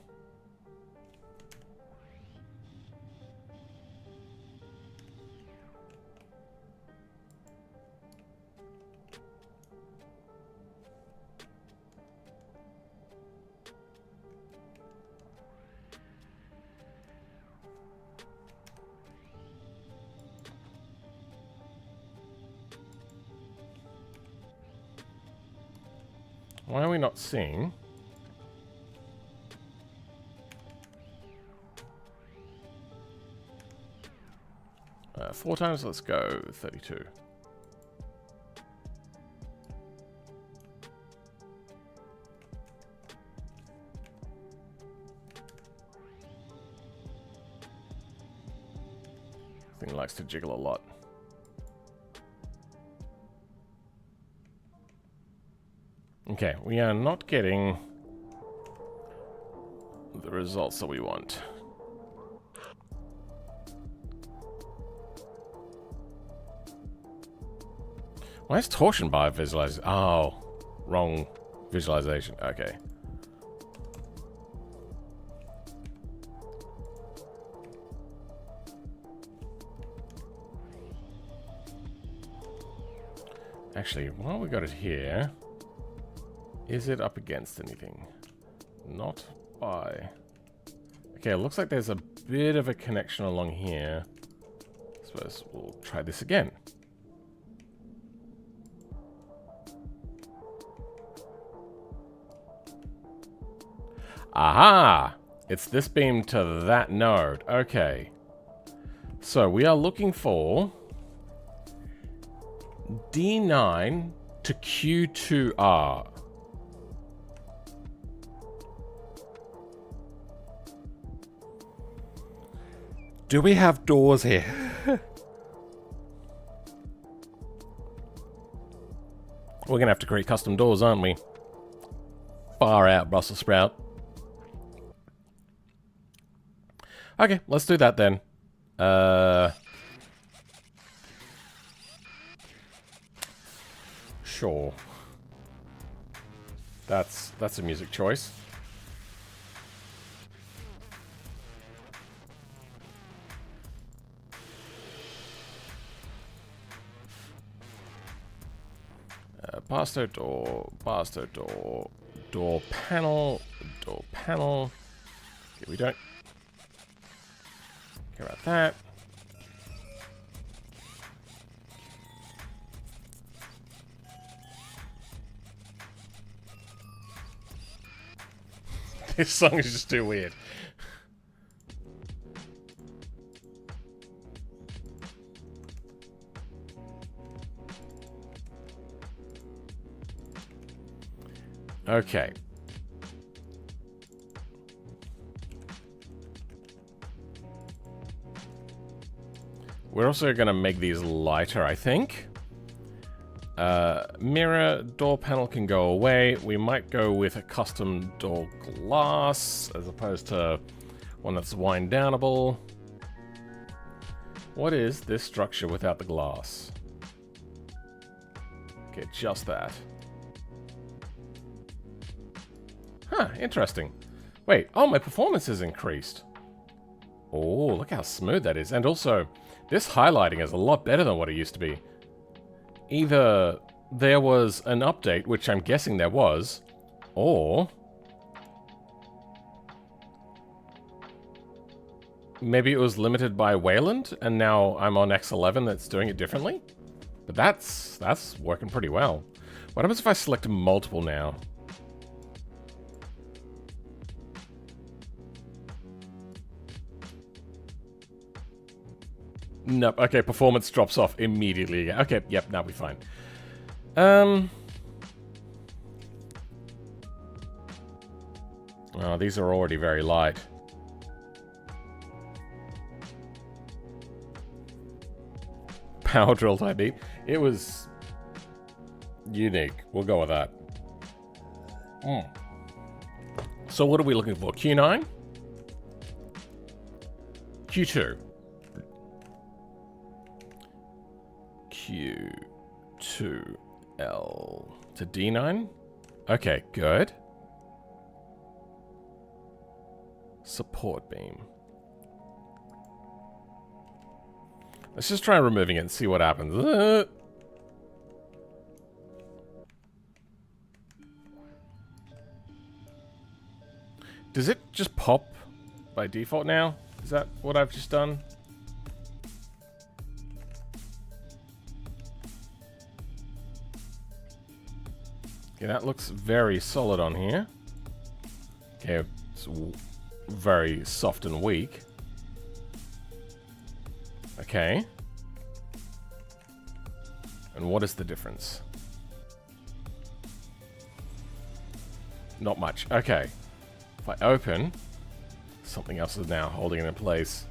Why are we not seeing? Four times, let's go 32. Thing likes to jiggle a lot. Okay, we are not getting the results that we want. Why is torsion bar visualized? Oh, wrong visualization. Okay. Actually, while we got it here, is it up against anything? Not by. Okay, it looks like there's a bit of a connection along here. I suppose we'll try this again. Aha! It's this beam to that node. Okay. So we are looking for D9 to Q2R. Do we have doors here? We're gonna have to create custom doors, aren't we? Far out, Brussels sprout. Okay, let's do that then. Sure. That's a music choice. Barstow door, door panel. Okay, we don't care about that. This song is just too weird. Okay. We're also going to make these lighter, I think. Mirror door panel can go away. We might go with a custom door glass as opposed to one that's wind downable. What is this structure without the glass? Okay, just that. Huh, interesting. Wait, oh, my performance has increased. Oh, look how smooth that is. And also, this highlighting is a lot better than what it used to be. Either there was an update, which I'm guessing there was, or maybe it was limited by Wayland, and now I'm on X11 that's doing it differently. But that's working pretty well. What happens if I select multiple now? Nope. Okay, performance drops off immediately. Okay, yep, now we're fine. Oh, these are already very light. Power drill type beat. It was unique. We'll go with that. So what are we looking for? Q9? Q2. Q2L to D9. Okay, good. Support beam. Let's just try removing it and see what happens. Does it just pop by default now? Is that what I've just done? Okay, that looks very solid on here. Okay, it's very soft and weak. Okay. And what is the difference? Not much. Okay. If I open, something else is now holding it in place.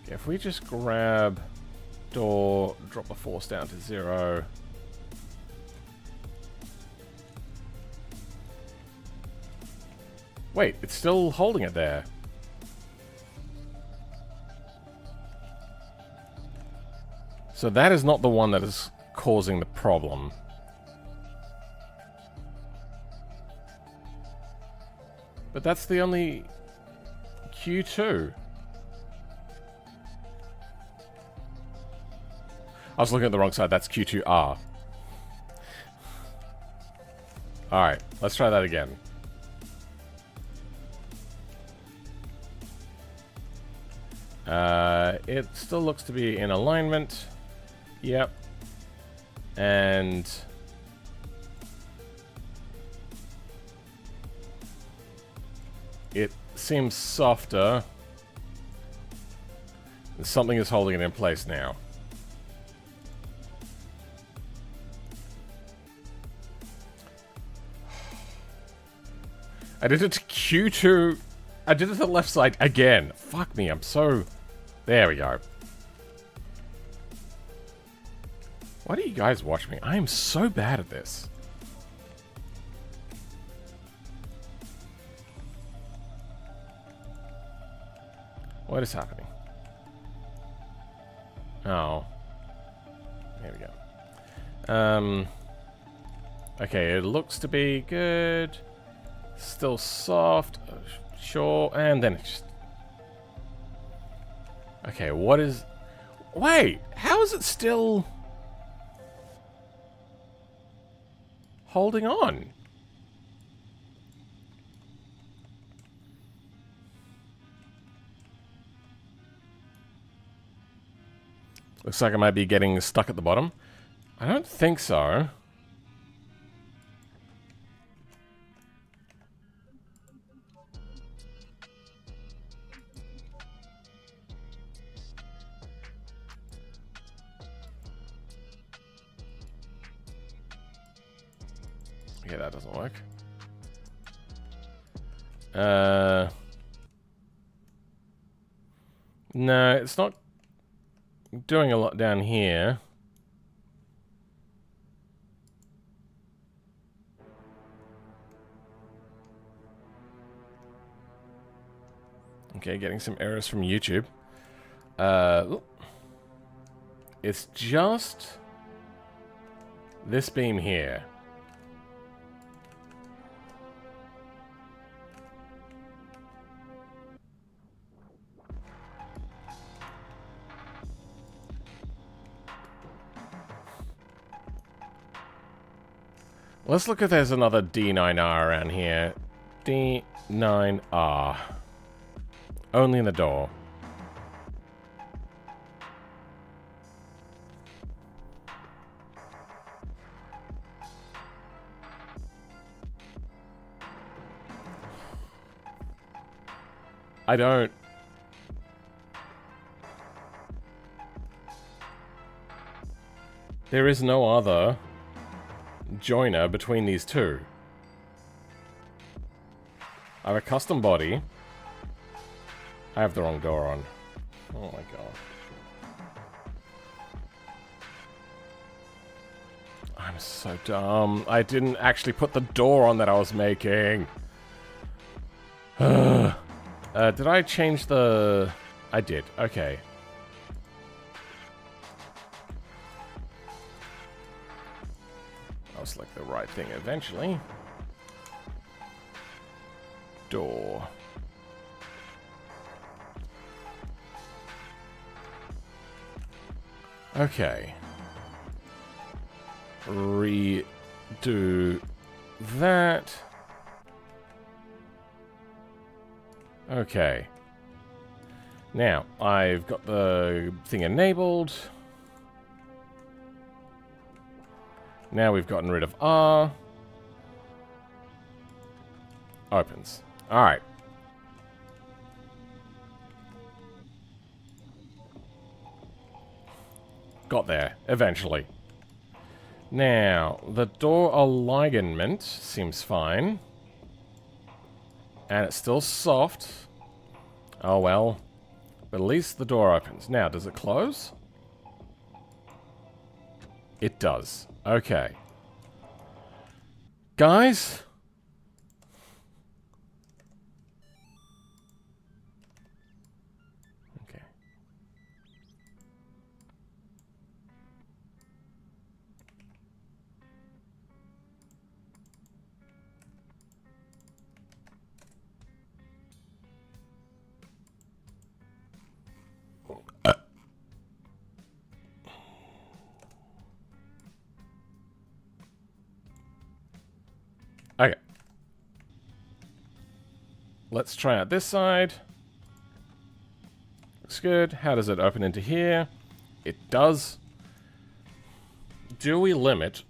Okay, if we just grab door, drop the force down to 0. Wait, it's still holding it there. So that is not the one that is causing the problem. But that's the only Q2. I was looking at the wrong side. That's Q2R. Alright, let's try that again. It still looks to be in alignment. Yep. And it seems softer. Something is holding it in place now. I did it to Q2. I did it to the left side again. Fuck me, I'm so... There we go. Why do you guys watch me? I am so bad at this. What is happening? Oh. There we go. Okay, it looks to be good. Still soft. Sure. And then it's just... Okay, what is... Wait! How is it still... holding on? Looks like I might be getting stuck at the bottom. I don't think so. Okay, that doesn't work. No, it's not doing a lot down here. Okay, getting some errors from YouTube. It's just this beam here. Let's look if there's another D9R around here. D9R. Only in the door. I don't... There is no other joiner between these two. I have a custom body. I have the wrong door on. Oh my god. I'm so dumb. I didn't actually put the door on that I was making. Did I change the... I did. Okay. I'll select the right thing eventually. Door. Okay. Redo that. Okay. Now, I've got the thing enabled. Now we've gotten rid of R. Opens. Alright. Got there, eventually. Now, the door alignment seems fine. And it's still soft. Oh well. But at least the door opens. Now, does it close? It does. Okay. Guys? Okay. Okay. Let's try out this side. Looks good. How does it open into here? It does. Do we limit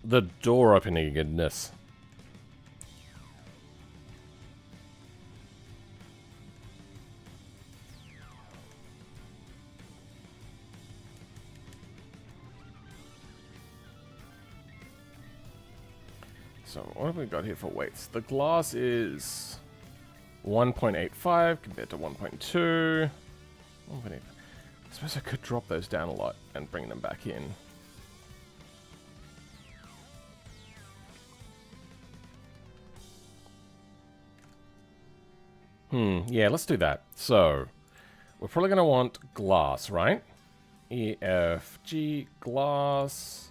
the door opening goodness? So what have we got here for weights? The glass is 1.85 compared to 1.2. 1.8. I suppose I could drop those down a lot and bring them back in. Yeah, let's do that. So, we're probably going to want glass, right? EFG glass.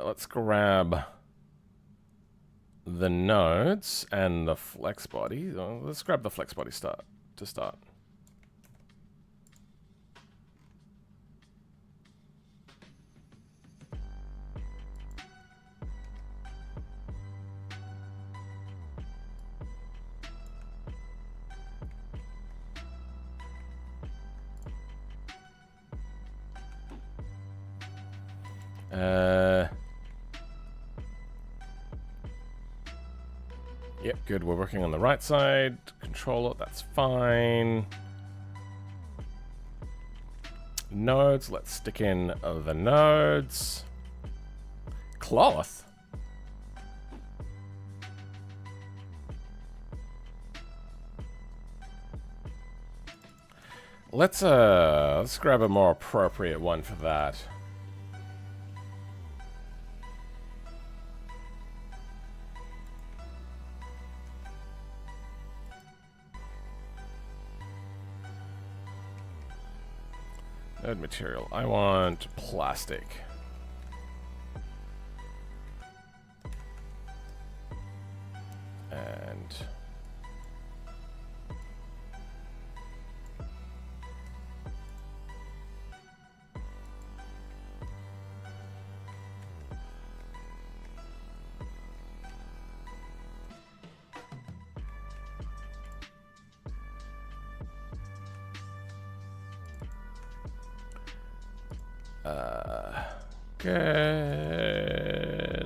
Let's grab the nodes and the flex body. Let's grab the flex body to start. Yep, good. We're working on the right side. Controller, that's fine. Nodes, let's stick in the nodes. Cloth? Let's grab a more appropriate one for that. Node material. I want plastic. And good.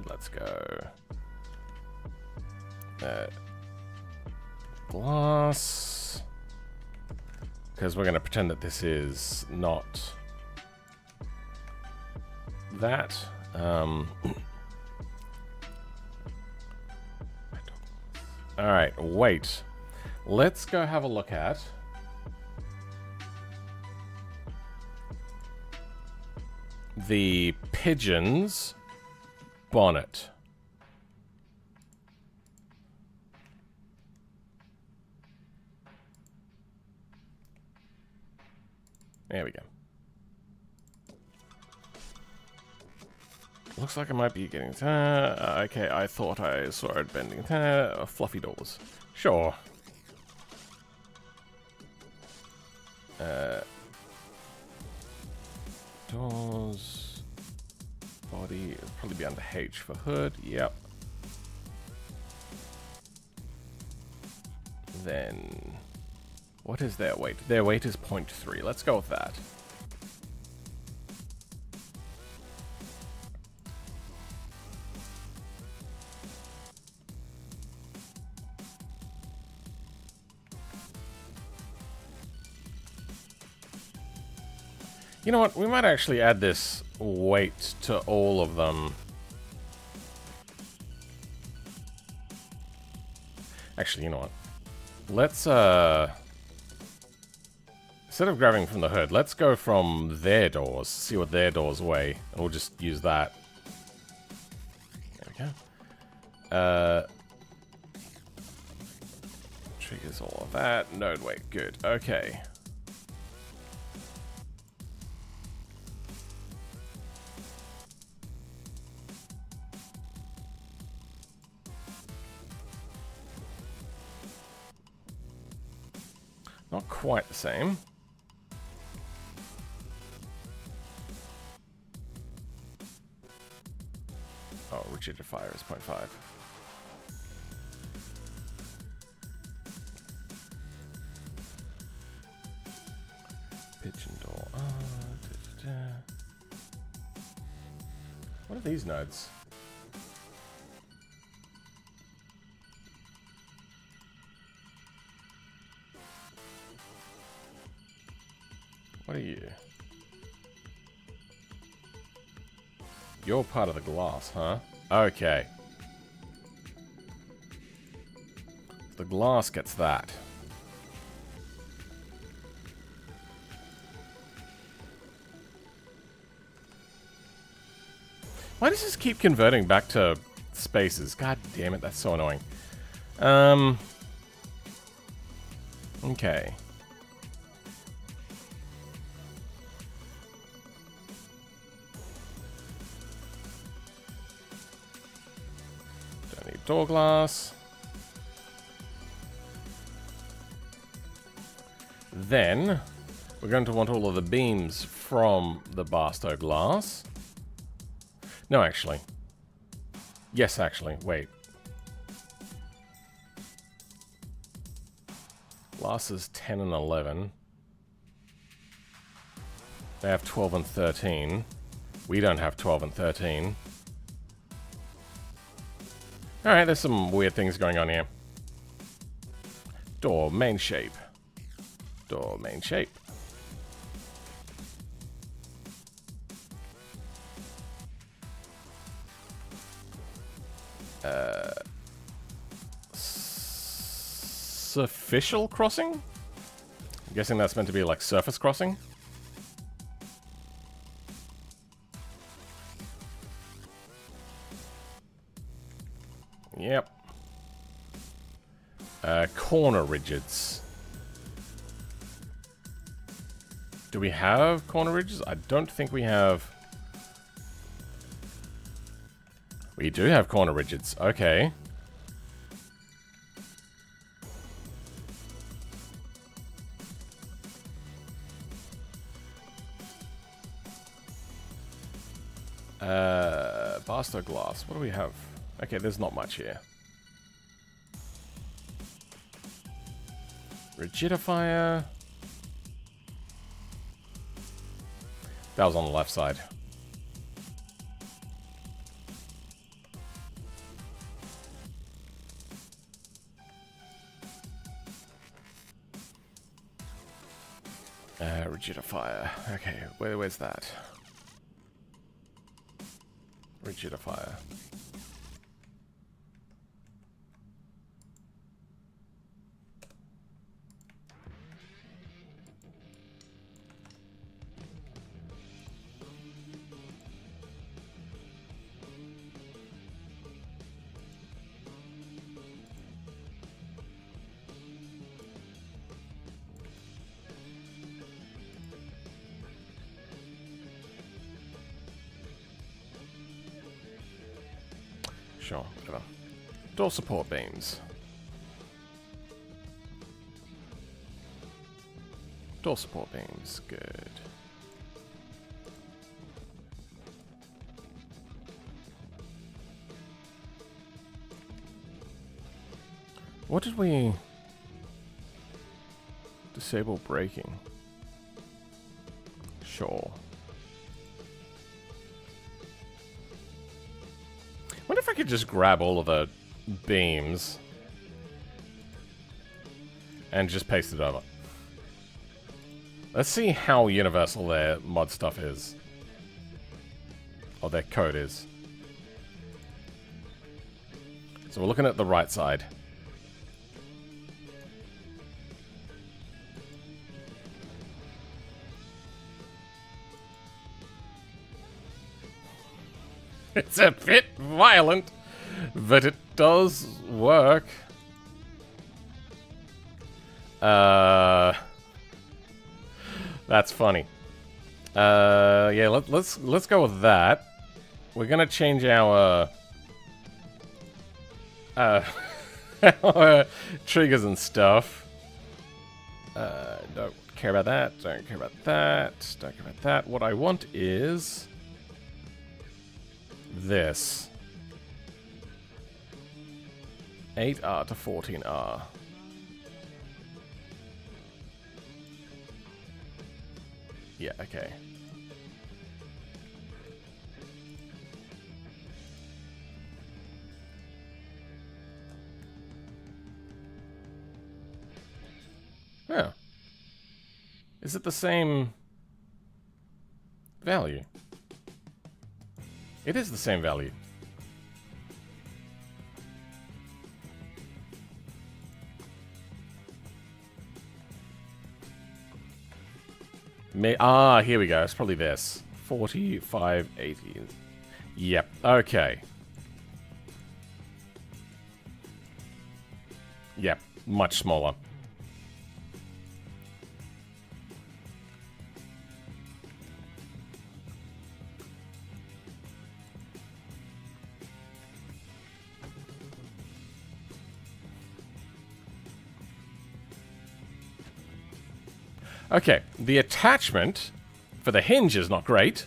Let's go. Glass. Because we're going to pretend that this is not that. Alright, wait. Let's go have a look at the pigeon's bonnet. There we go. Looks like I might be getting... okay, I thought I saw it bending. Fluffy doors. Sure. Doors... Body... It'll probably be under H for hood. Yep. then what is their weight? Their weight is 0.3. Let's go with that. You know what? We might actually add this weight to all of them. Actually, you know what? Let's, instead of grabbing from the hood, let's go from their doors, see what their doors weigh, and we'll just use that. There we go. Triggers all of that. Node weight, good. Okay. Not quite the same. Oh, rigidifier is 0.5. Pigeon door. What are these nodes? What are you? You're part of the glass, huh? Okay. The glass gets that. Why does this keep converting back to spaces? God damn it, that's so annoying. Okay. Door glass. Then we're going to want all of the beams from the Barstow glass. No, actually. Yes, actually. Wait. Glass is 10 and 11. They have 12 and 13. We don't have 12 and 13. Alright, there's some weird things going on here. Door main shape. Door main shape. Surficial crossing? I'm guessing that's meant to be like surface crossing. Yep. Corner rigids. Do we have corner ridges? I don't think we have. We do have corner rigids. Okay. Barstow glass. What do we have? Okay, there's not much here. Rigidifier. That was on the left side. Rigidifier. Okay, where's that? Rigidifier. Sure, whatever. Door support beams. Door support beams, good. What did we... Disable braking. Sure. Wonder if I could just grab all of the beams and just paste it over. Let's see how universal their mod stuff is. Or their code is. So we're looking at the right side. It's a bit violent, but it does work. That's funny. Yeah, let's go with that. We're gonna change our our triggers and stuff. Don't care about that. Don't care about that. Don't care about that. What I want is this. 8R to 14R. Yeah, okay. Yeah. Is it the same value? It is the same value. Here we go. It's probably this. 4580. Yep. Okay. Yep. Much smaller. Okay, the attachment for the hinge is not great.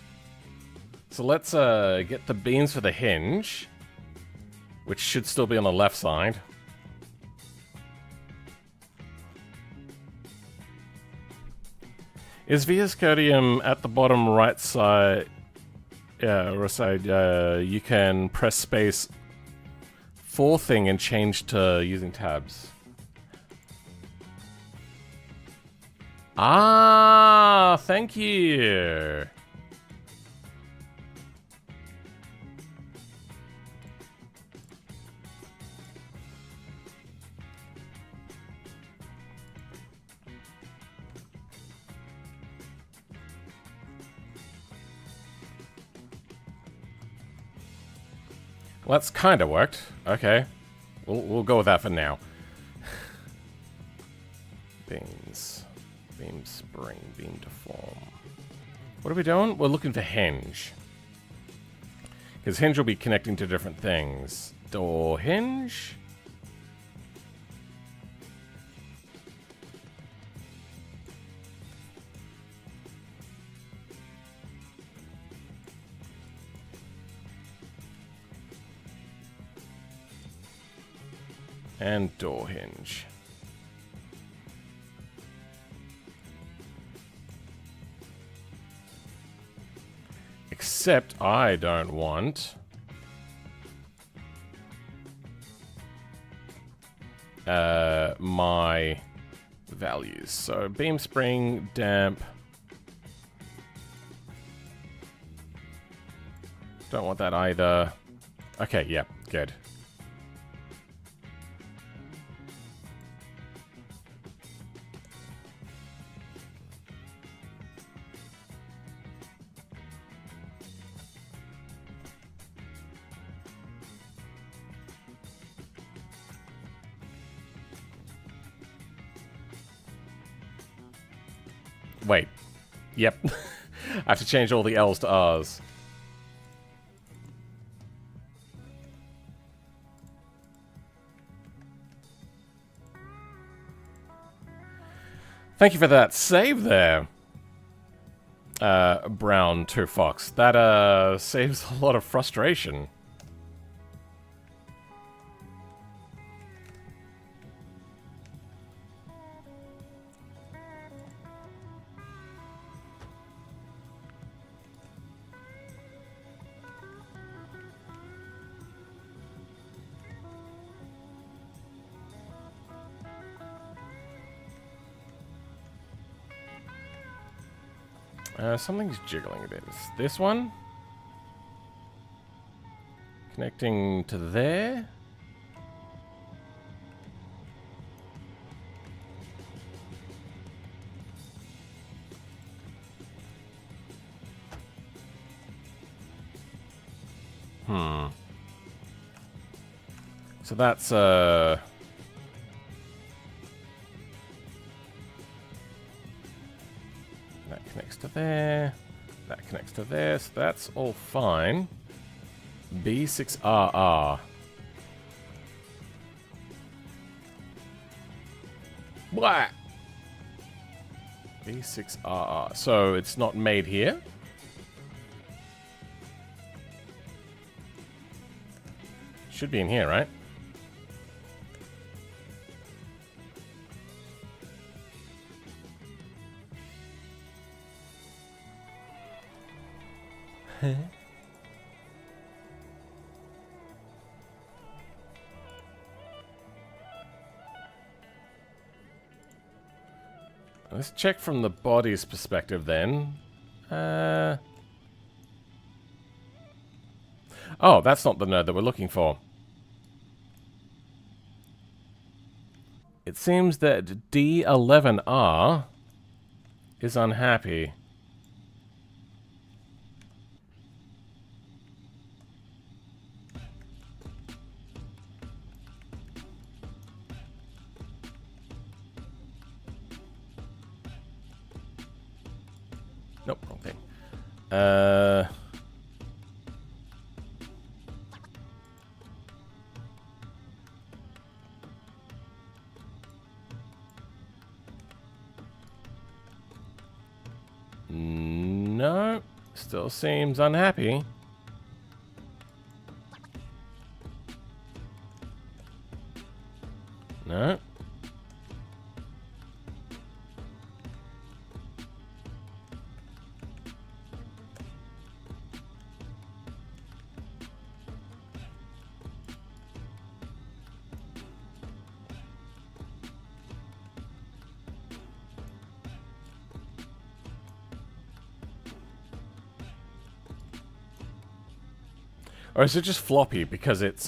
So let's get the beams for the hinge, which should still be on the left side. Is VS Codium at the bottom right side? Yeah, right side. You can press space for thing and change to using tabs. Ah, thank you. Well, that's kind of worked. Okay. We'll go with that for now. Beams. Beam spring. Beam deform. What are we doing? We're looking for hinge. Because hinge will be connecting to different things. Door hinge. And door hinge. Except I don't want my values. So beam spring, damp. Don't want that either. Okay, yeah, good. Wait. Yep. I have to change all the L's to R's. Thank you for that save there, Brown 2 Fox. That saves a lot of frustration. Something's jiggling a bit. Is this one? Connecting to there? So that's, that connects to there. That connects to there, so that's all fine. B6RR. What? B6RR. So it's not made here? Should be in here, right? Let's check from the body's perspective then. Oh, that's not the node that we're looking for. It seems that D11R is unhappy. Nope, wrong thing. No, still seems unhappy. No. Or is it just floppy because it's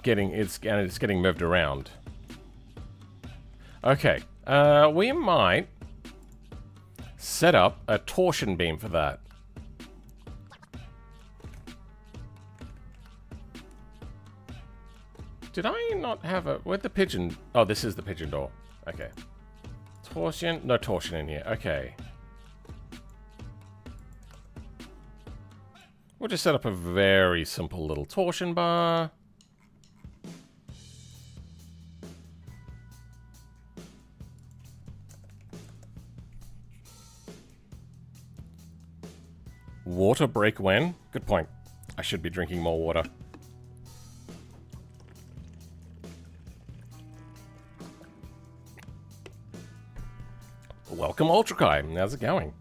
getting moved around? Okay, we might set up a torsion beam for that. Did I not have a... Where'd the pigeon... Oh, this is the pigeon door. Okay. Torsion... No torsion in here. Okay. We'll just set up a very simple little torsion bar. Water break when? Good point. I should be drinking more water. Welcome, Ultrakai. How's it going?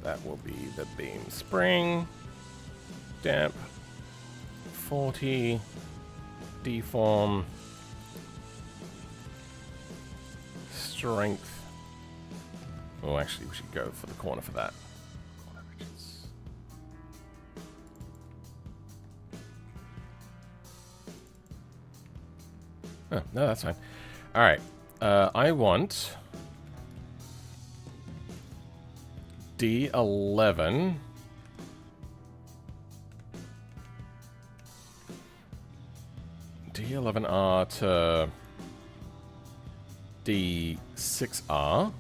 That will be the beam spring. Damp. 40. Deform. Strength. Oh, actually, we should go for the corner for that. Oh, no, that's fine. All right. I want D11. D11R to D6R.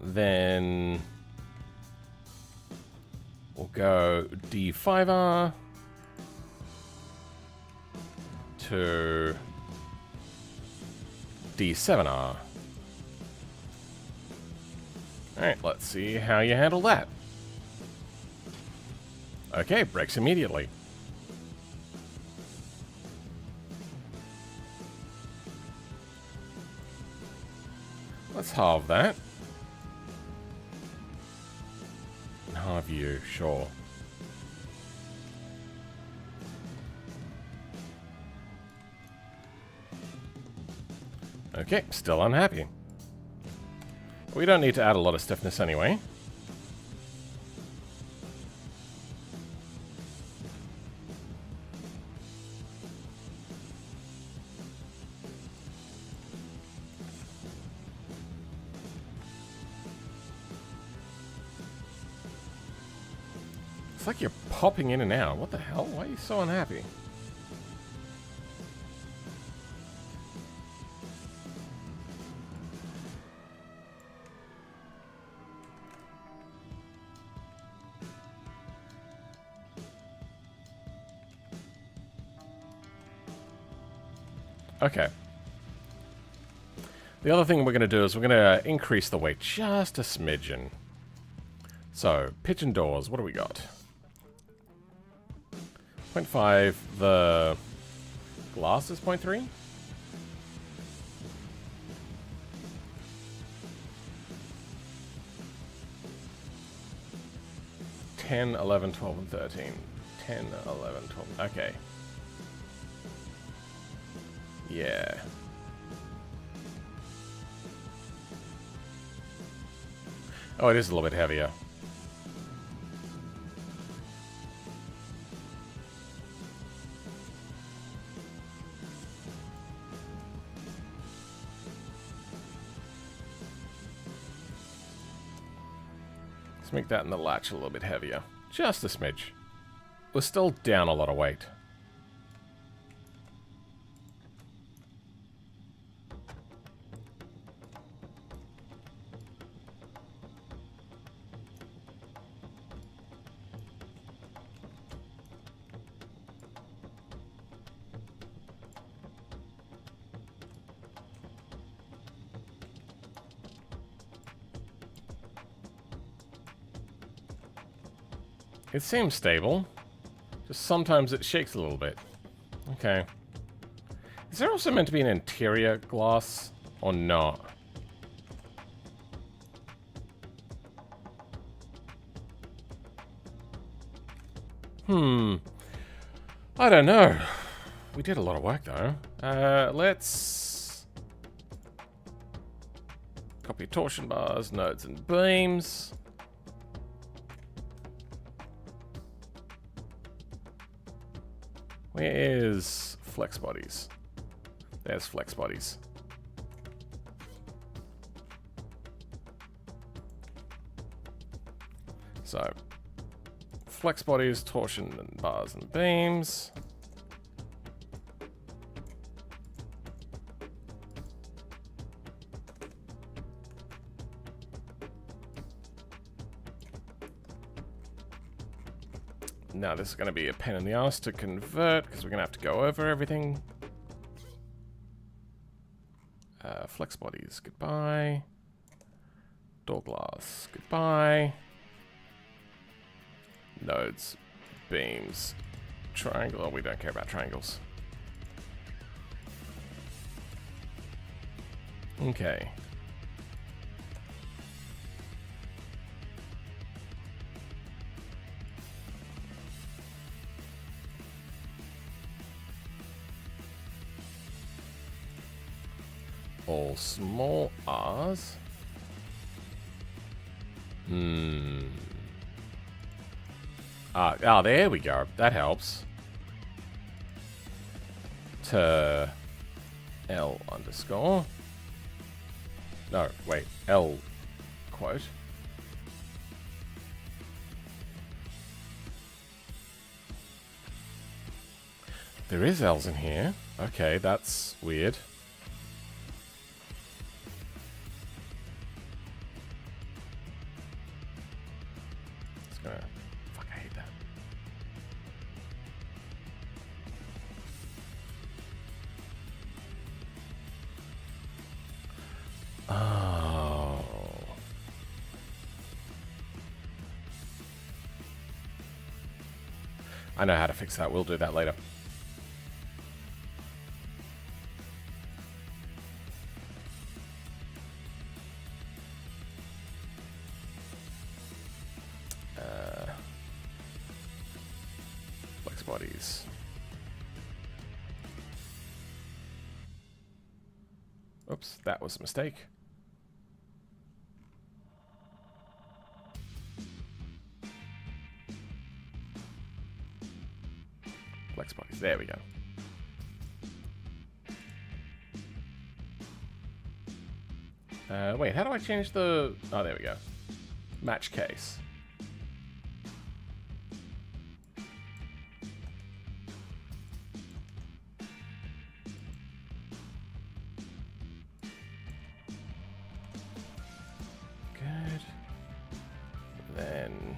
Then we'll go D5R to D7R. Alright, let's see how you handle that. Okay, breaks immediately. Let's halve that. Halve you, sure. Okay, still unhappy. We don't need to add a lot of stiffness anyway. It's like you're popping in and out. What the hell? Why are you so unhappy? Okay. The other thing we're going to do is we're going to increase the weight just a smidgen. So, pigeon doors, what do we got? 0.5, the glass is 0.3? $10, 11, 12, and 13. 10, 11, 12, okay. Yeah. Oh, it is a little bit heavier. Let's make that in the latch a little bit heavier. Just a smidge. We're still down a lot of weight. It seems stable. Just sometimes it shakes a little bit. Okay. Is there also meant to be an interior glass or not? I don't know. We did a lot of work though. Let's copy torsion bars, nodes, and beams. Where is flex bodies? There's flex bodies. So, flex bodies, torsion and bars and beams. Now this is going to be a pain in the ass to convert because we're going to have to go over everything. Flex bodies, goodbye. Door glass, goodbye. Nodes, beams, triangle. Oh, we don't care about triangles. Okay. All small r's. There we go. That helps. To L underscore. No, wait. L quote. There is L's in here. Okay, that's weird. Fuck, I hate that. Oh. I know how to fix that. We'll do that later. bodies. Oops, that was a mistake. Flex bodies, there we go. Wait, how do I change the... Oh, there we go. Match case. Good. Then...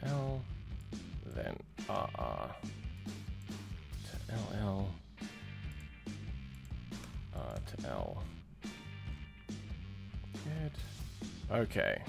L, then RR to LL, R to L. Good. Okay.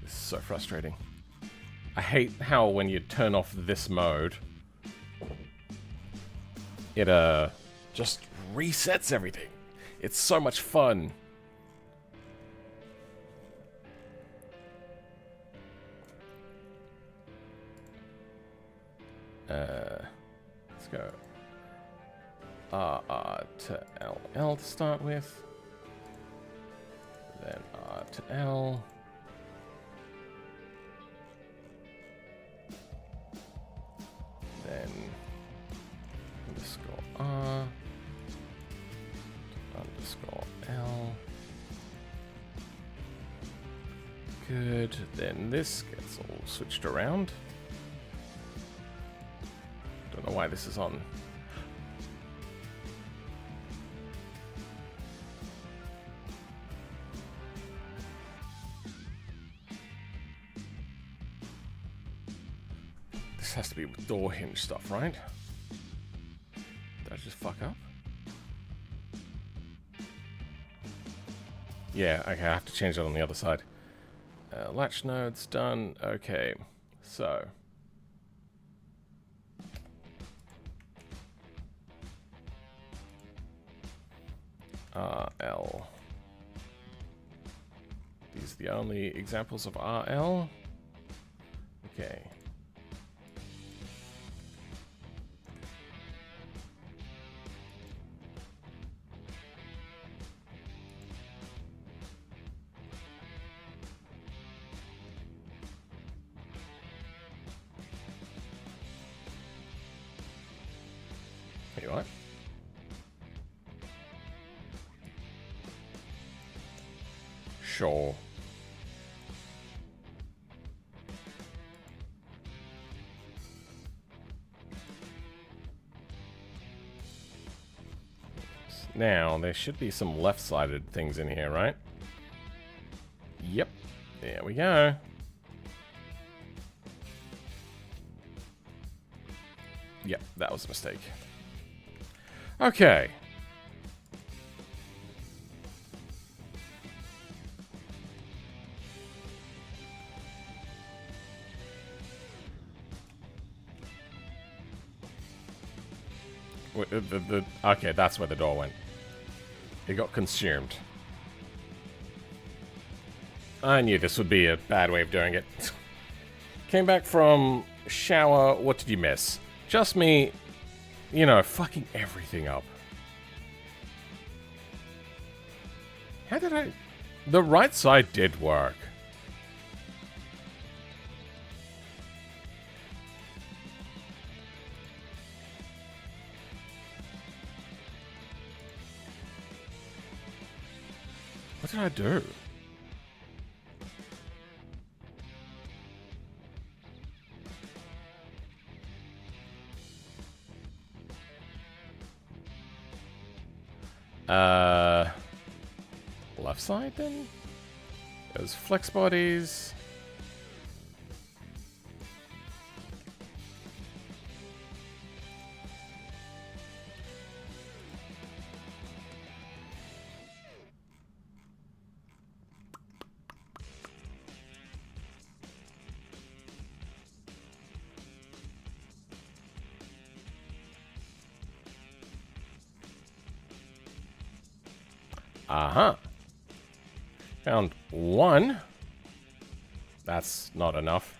So frustrating. I hate how when you turn off this mode, it just resets everything. It's so much fun. Let's go R to LL to start with, then R to L. Then underscore R, underscore L. Good. Then this gets all switched around. Don't know why this is on. This has to be with door hinge stuff, right? Did I just fuck up? Yeah, okay, I have to change it on the other side. Latch nodes done. Okay, so. RL. These are the only examples of RL. Okay. You what? Sure. Now, there should be some left-sided things in here, right? Yep. There we go. Yep, that was a mistake. Okay. Okay, that's where the door went. It got consumed. I knew this would be a bad way of doing it. Came back from shower. What did you miss? Just me, you know, fucking everything up. How did I... The right side did work. What did I do? Left side then? There's flex bodies. Uh-huh. Found one. That's not enough.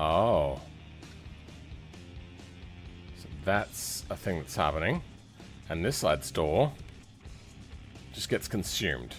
Oh. So that's a thing that's happening. And this side's door just gets consumed.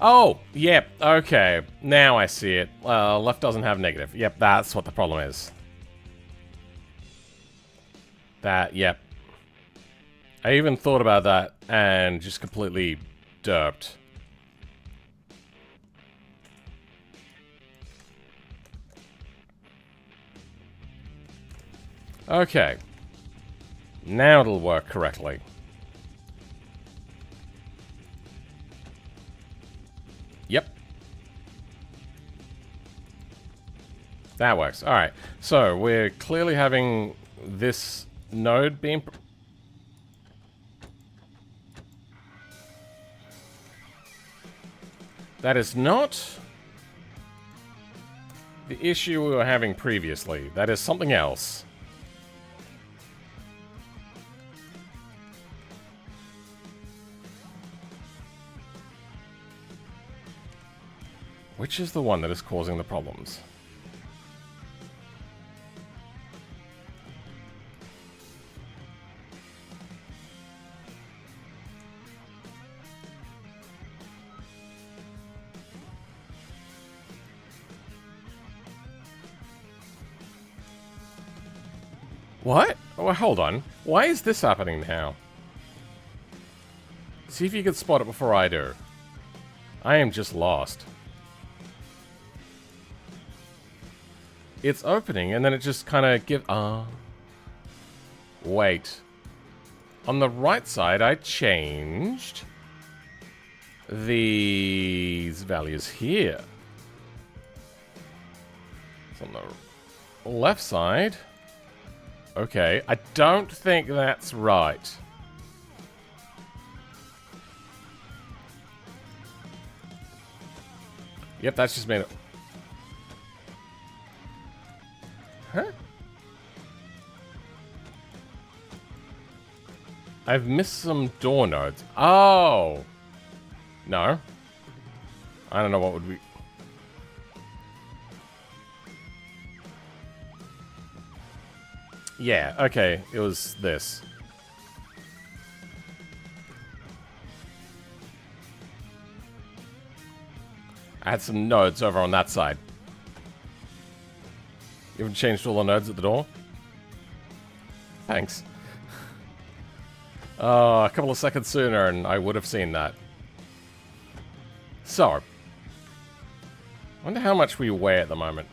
Oh, yep, okay. Now I see it. Left doesn't have negative. Yep, that's what the problem is. That, yep. I even thought about that and just completely derped. Okay. Now it'll work correctly. Yep. That works. Alright. So, we're clearly having this node being... That is not the issue we were having previously. That is something else. Which is the one that is causing the problems? What? Oh, hold on. Why is this happening now? See if you can spot it before I do. I am just lost. It's opening, and then it just kind of wait. On the right side, I changed these values here. So on the left side... Okay, I don't think that's right. Yep, that's just made it... Huh? I've missed some door nodes. Oh! No. I don't know what would be... Yeah, okay, it was this. I had some nodes over on that side. You haven't changed all the nodes at the door? Thanks. A couple of seconds sooner and I would have seen that. So, wonder how much we weigh at the moment.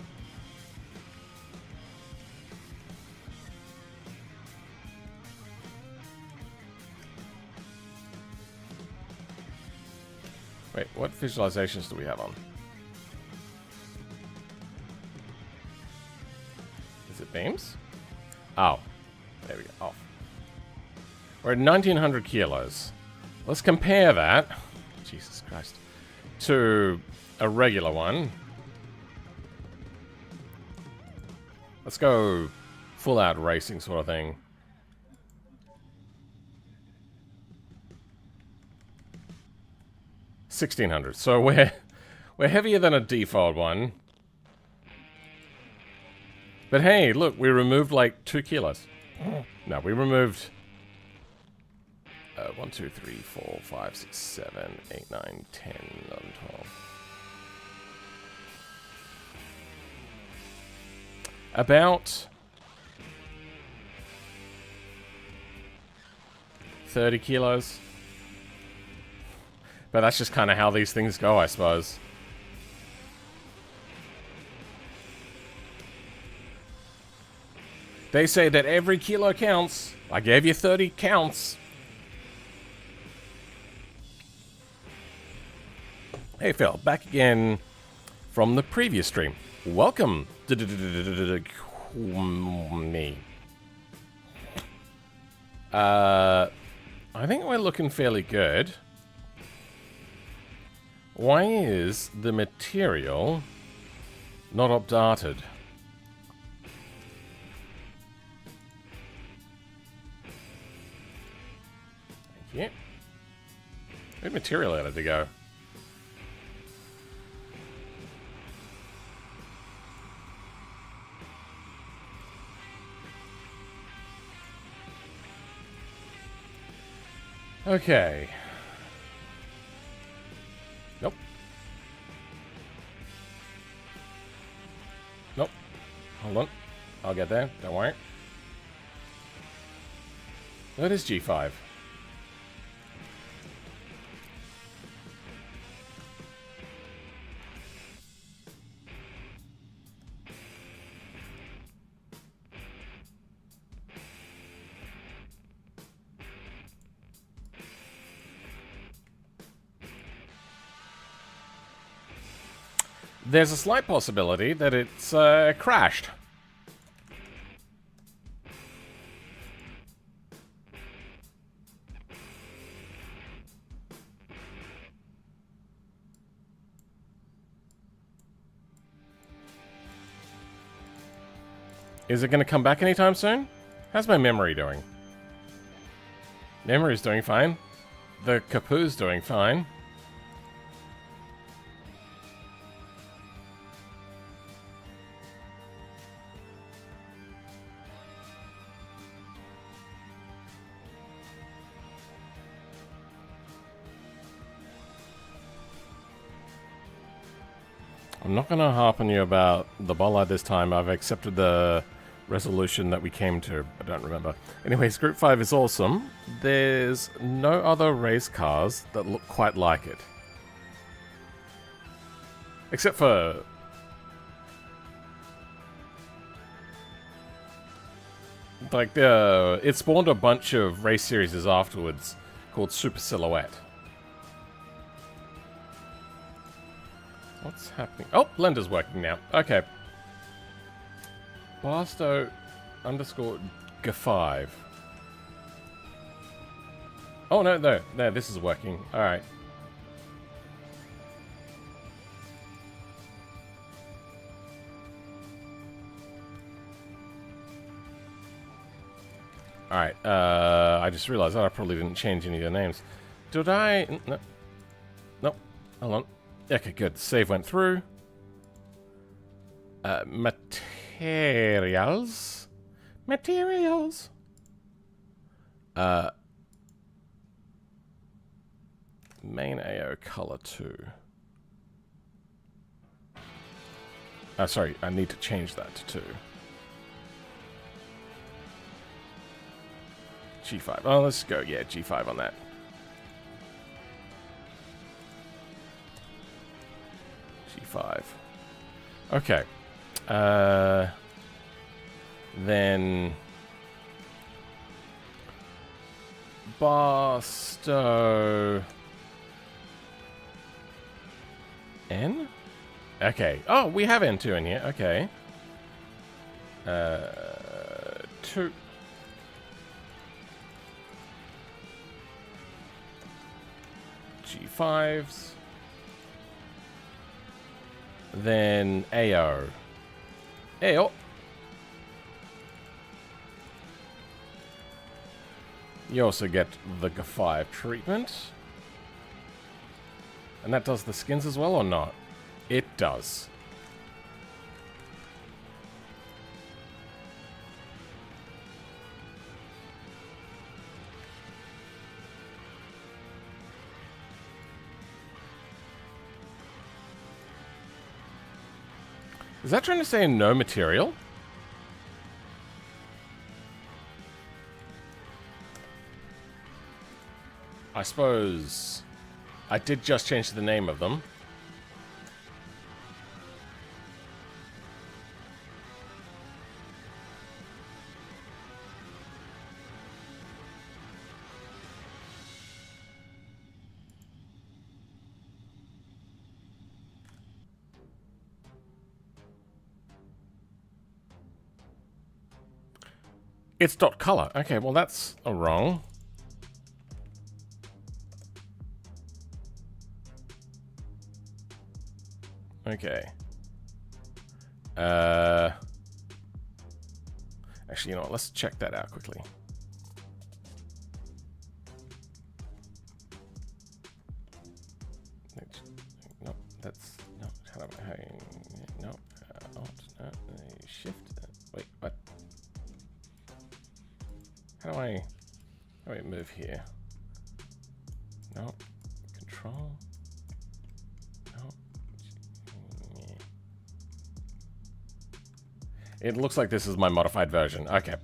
Wait, what visualizations do we have on? Is it beams? Oh, there we go. Off. We're at 1900 kilos. Let's compare that, Jesus Christ, to a regular one. Let's go full out racing sort of thing. $1,600. So we're heavier than a default one. But hey, look, we removed like 2 kilos. No, we removed 1, 2, 3, 4, 5, 6, 7, 8, 9, 10, 11, 12. About 30 kilos. But that's just kind of how these things go, I suppose. They say that every kilo counts. I gave you 30 counts. Hey Phil, back again from the previous stream. Welcome. Me. I think we're looking fairly good. Why is the material not updated? Thank you. Where'd material added to go? Okay. Nope. Nope. Hold on. I'll get there. Don't worry. That is G5. There's a slight possibility that it's crashed. Is it going to come back anytime soon? How's my memory doing? Memory's doing fine. The Kapoo's doing fine. I'm not going to harp on you about the bollard this time. I've accepted the resolution that we came to. I don't remember. Anyways, Group 5 is awesome. There's no other race cars that look quite like it. Except for... like, it spawned a bunch of race series afterwards called Super Silhouette. What's happening? Oh, Blender's working now. Okay. Barstow _ G5. Oh, no, this is working. Alright. Alright, I just realized that I probably didn't change any of the names. Did I? No. Nope. Hold on. Okay, good. Save went through. Materials. Materials. Main AO color 2. Sorry, I need to change that to 2. G5. Oh, let's go. Yeah, G5 on that. G5. Okay. Then Barstow N? Okay. Oh, we have N2 in here. Okay. 2. G5s. Then AO. AO. You also get the G5 treatment. And that does the skins as well or not? It does. Is that trying to say no material? I suppose I did just change the name of them. It's dot color. Okay, well that's wrong. Okay. Actually, you know what? Let's check that out quickly. No, that's no. How do I? No. Alt. Shift. Wait. What? How do I move here? No. Control. No. It looks like this is my modified version. Okay.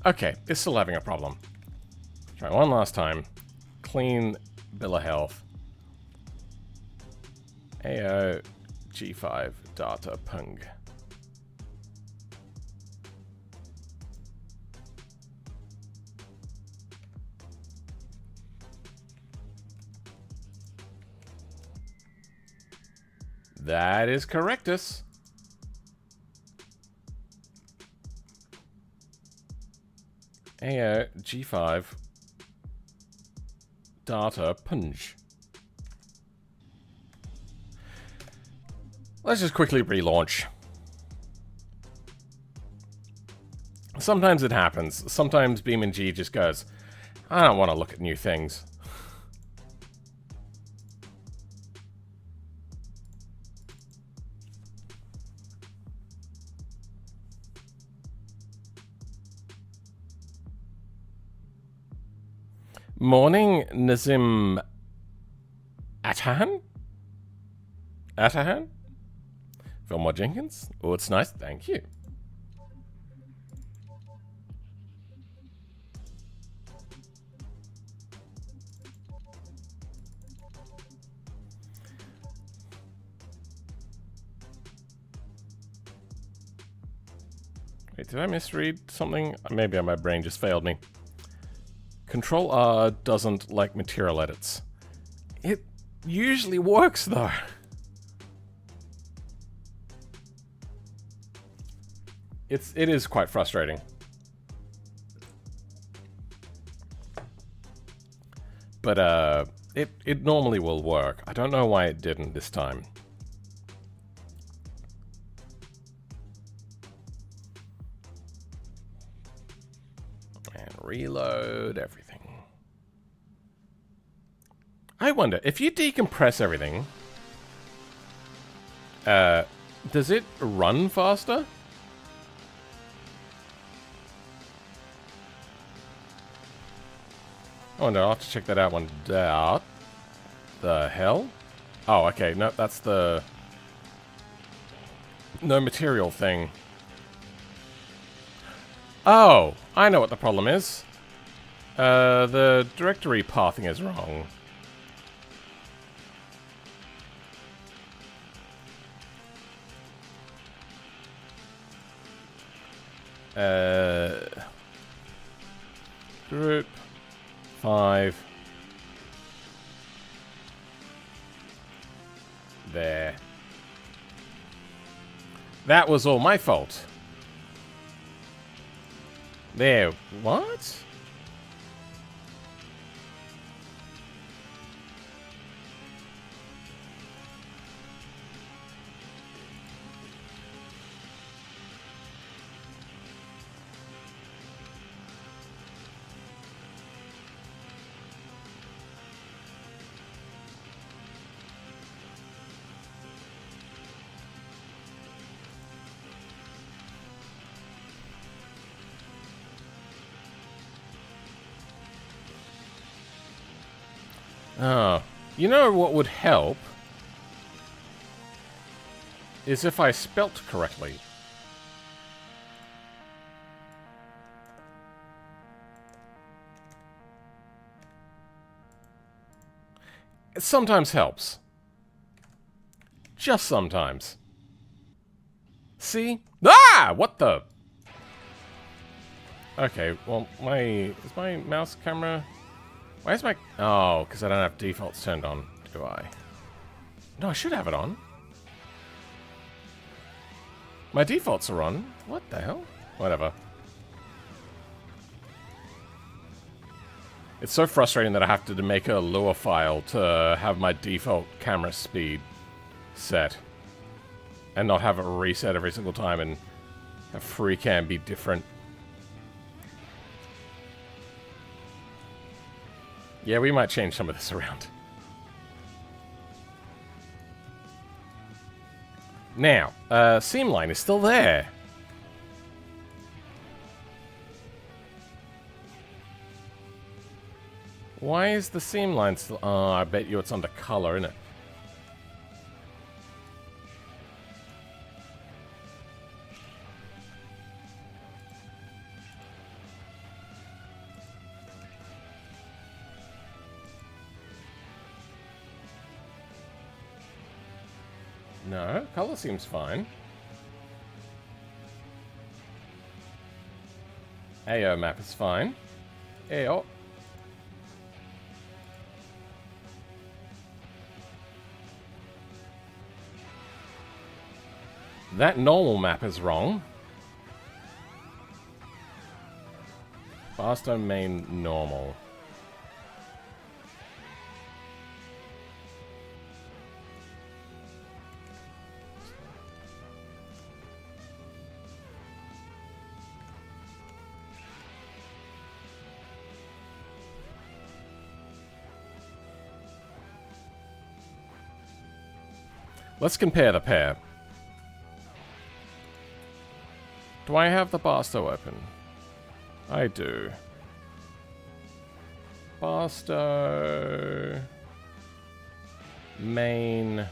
Okay, it's still having a problem. Try one last time. Clean bill of health. AO G5 data pung. That is correctus. AO G5 data punch. Let's just quickly relaunch. Sometimes it happens. Sometimes BeamNG just goes, I don't want to look at new things. Morning, Nazim Atahan? Atahan? Fillmore Jenkins? Oh, it's nice. Thank you. Wait, did I misread something? Maybe my brain just failed me. Control R doesn't like material edits. It usually works though. It is quite frustrating. But it normally will work. I don't know why it didn't this time. And reload everything. I wonder, if you decompress everything, does it run faster? I wonder, I'll have to check that out one out. The hell? Oh, okay, no, that's the No material thing. Oh, I know what the problem is. The directory pathing is wrong. Group 5. There. That was all my fault. There. What? Oh, you know what would help? Is if I spelt correctly. It sometimes helps. Just sometimes. See? Ah! What the? Okay, well, is my mouse camera... Why is my... Oh, because I don't have defaults turned on, do I? No, I should have it on. My defaults are on. What the hell? Whatever. It's so frustrating that I have to make a Lua file to have my default camera speed set. And not have it reset every single time and have FreeCam be different. Yeah, we might change some of this around. Now, seam line is still there. Why is the seam line still... Oh, I bet you it's under color, isn't it? No, color seems fine. AO map is fine. AO. That normal map is wrong. Fast domain normal. Let's compare the pair. Do I have the Barstow open? I do. Barstow... Main...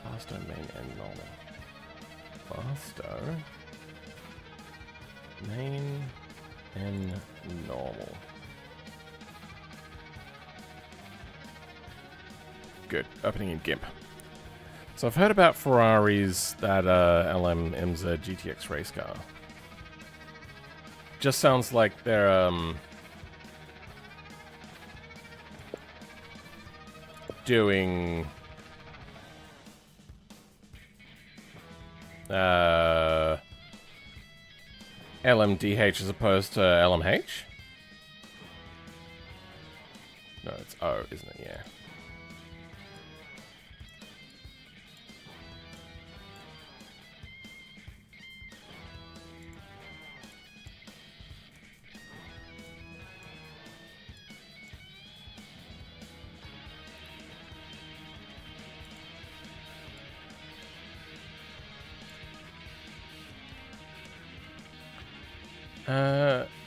Barstow, main, and normal. Barstow, main, and normal. Good. Opening in GIMP. So I've heard about Ferraris that LM IMSA GTX race car. Just sounds like they're doing LMDH as opposed to LMH? No, it's O, isn't it? Yeah.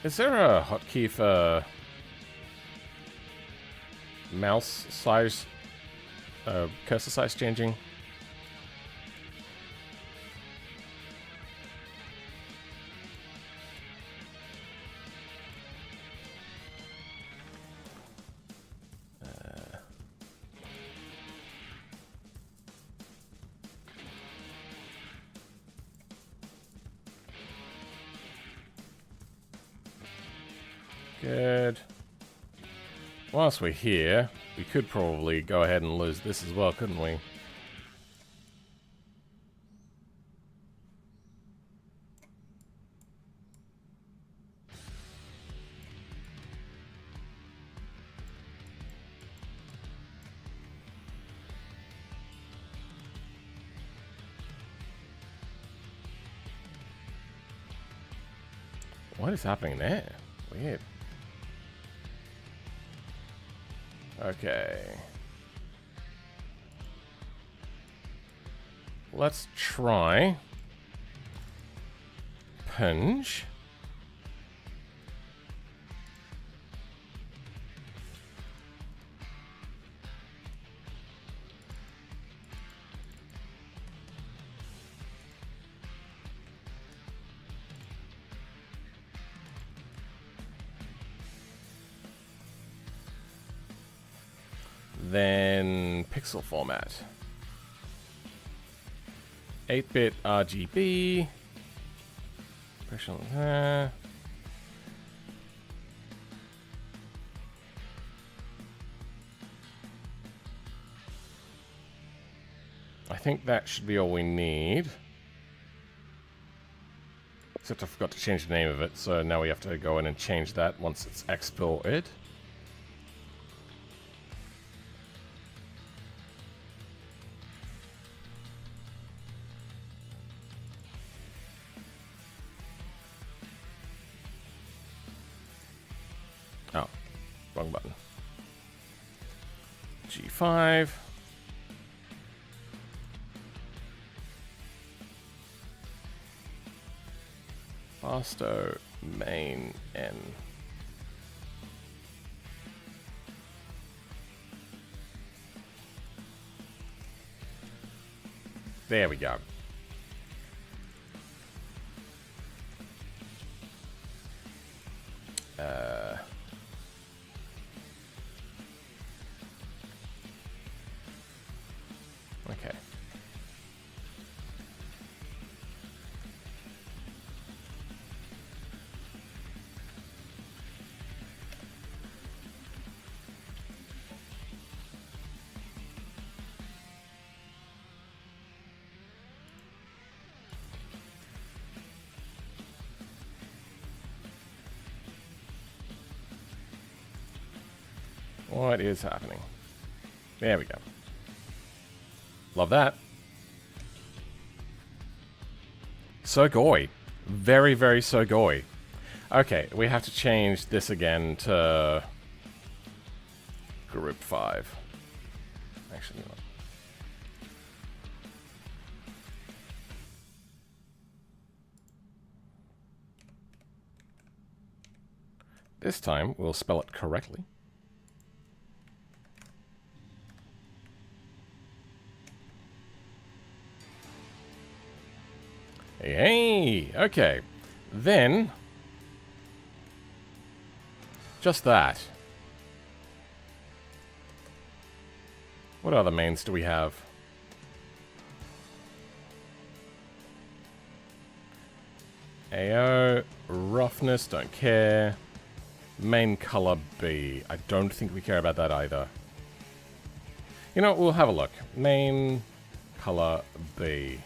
Is there a hotkey for mouse size, cursor size changing? Good. Whilst we're here, we could probably go ahead and lose this as well, couldn't we? What is happening there? Weird. Okay. Let's try Punch. Then pixel format. 8-bit RGB. Pressure on there. I think that should be all we need. Except I forgot to change the name of it, so now we have to go in and change that once it's exported. Oh, wrong button. G5. Fasto main N. There we go. Okay. What is happening? There we go. Love that. Sugoi. Very, very Sugoi. Okay, we have to change this again to group 5. Actually, no. This time, we'll spell it correctly. Hey, okay. Then, just that. What other mains do we have? AO, roughness, don't care. Main color B. I don't think we care about that either. You know, we'll have a look. Main color B.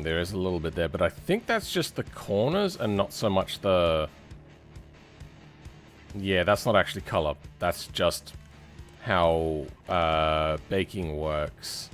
There is a little bit there, but I think that's just the corners and not so much the... Yeah, that's not actually color. That's just how baking works.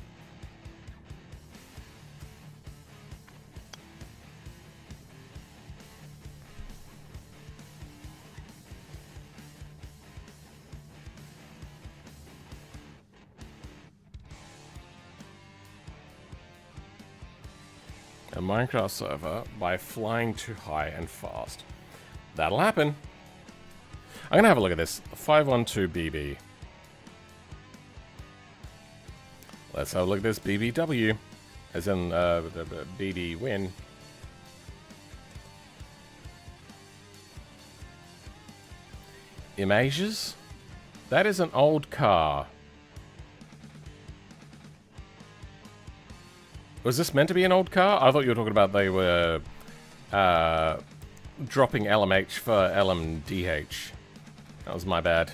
a Minecraft server by flying too high and fast. That'll happen. I'm gonna have a look at this. 512BB. Let's have a look at this BBW. As in, BB win. Images? That is an old car. Was this meant to be an old car? I thought you were talking about they were dropping LMH for LMDH. That was my bad.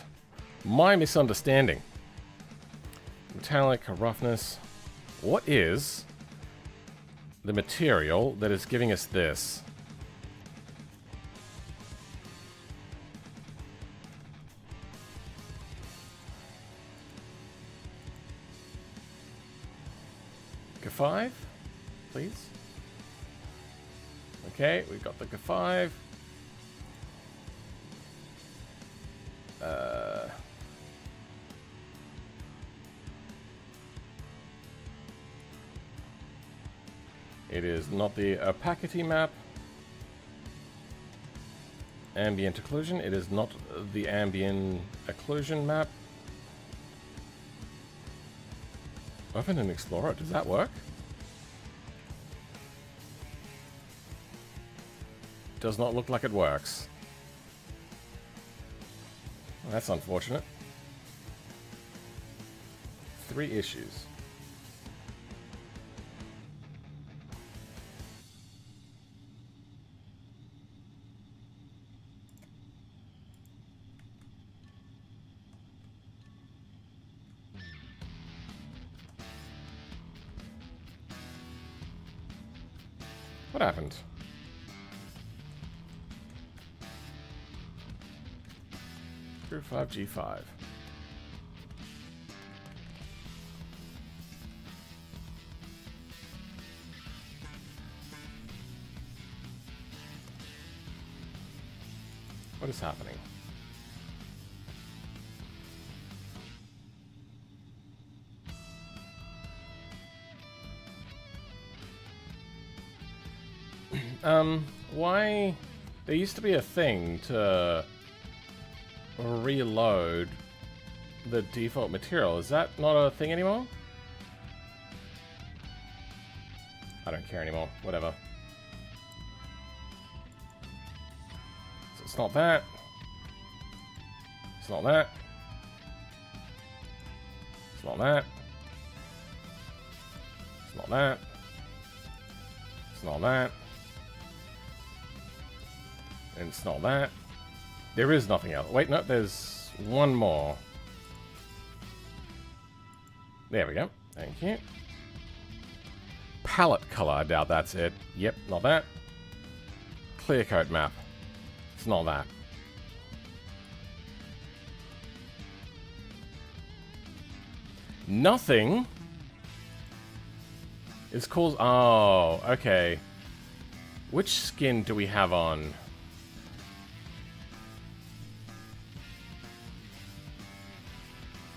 My misunderstanding. Metallic, roughness. What is the material that is giving us this? G5, please. Okay, we've got the G5. It is not the opacity map. Ambient occlusion. It is not the ambient occlusion map. Open and explore it. Does that work? Does not look like it works. Well, that's unfortunate. 3 issues. What happened? Through 5G5. What is happening? Why? There used to be a thing to reload the default material. Is that not a thing anymore? I don't care anymore. Whatever. So it's not that. It's not that. It's not that. It's not that. It's not that. And it's not that. There is nothing else. Wait, no, there's one more. There we go. Thank you. Palette color. I doubt that's it. Yep, not that. Clear coat map. It's not that. Nothing is called... Oh, okay. Which skin do we have on?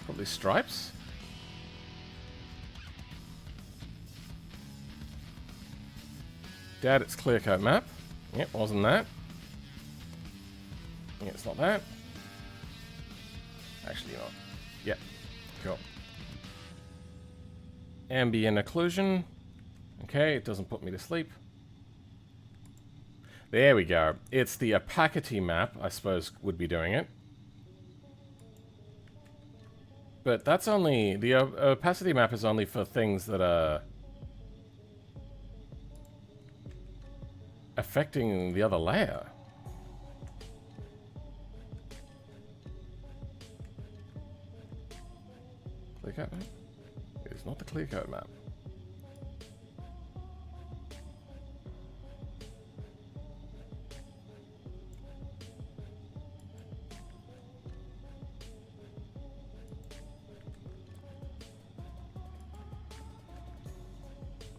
Probably stripes? Dad, it's clear coat map. Yep, wasn't that. Yeah, it's not that. Actually, not. Yep, cool. Ambient occlusion. Okay, it doesn't put me to sleep. There we go. It's the opacity map, I suppose, would be doing it. But that's only... The opacity map is only for things that are... affecting the other layer. Clear coat map? It is not the clear coat map.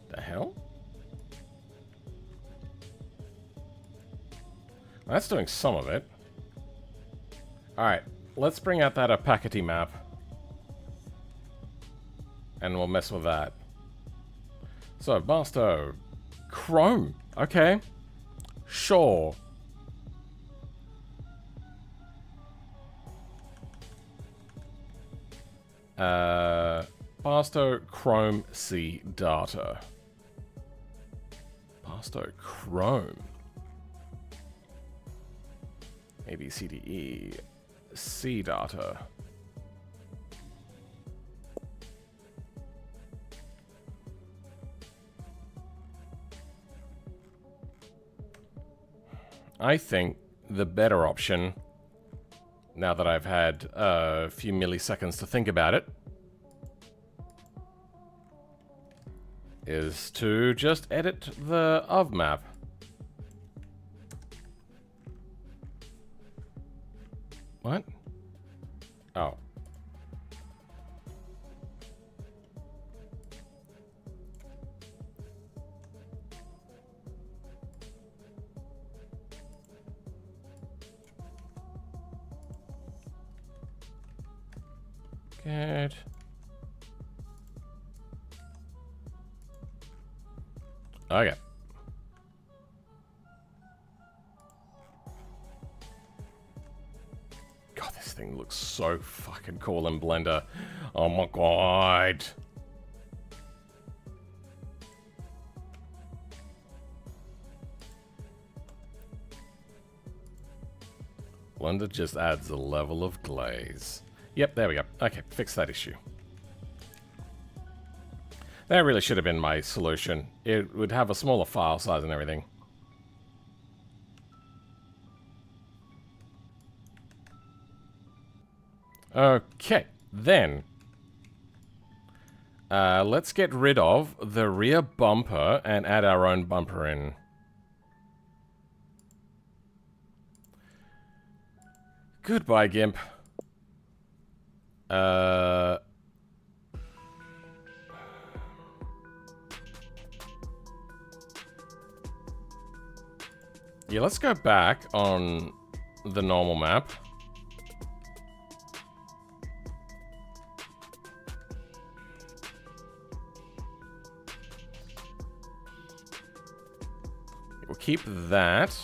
The hell? That's doing some of it. Alright, let's bring out that opacity map. And we'll mess with that. So, Barstow, Chrome. Okay. Sure. Basto Chrome C data. Basto Chrome. A B C D E C data. I think the better option, now that I've had a few milliseconds to think about it, is to just edit the of map. What? Oh. Good. Okay. God, this thing looks so fucking cool in Blender. Oh my god. Blender just adds a level of glaze. Yep, there we go. Okay, fix that issue. That really should have been my solution. It would have a smaller file size and everything. Okay, then. Let's get rid of the rear bumper and add our own bumper in. Goodbye, GIMP. Yeah, let's go back on the normal map. We'll keep that.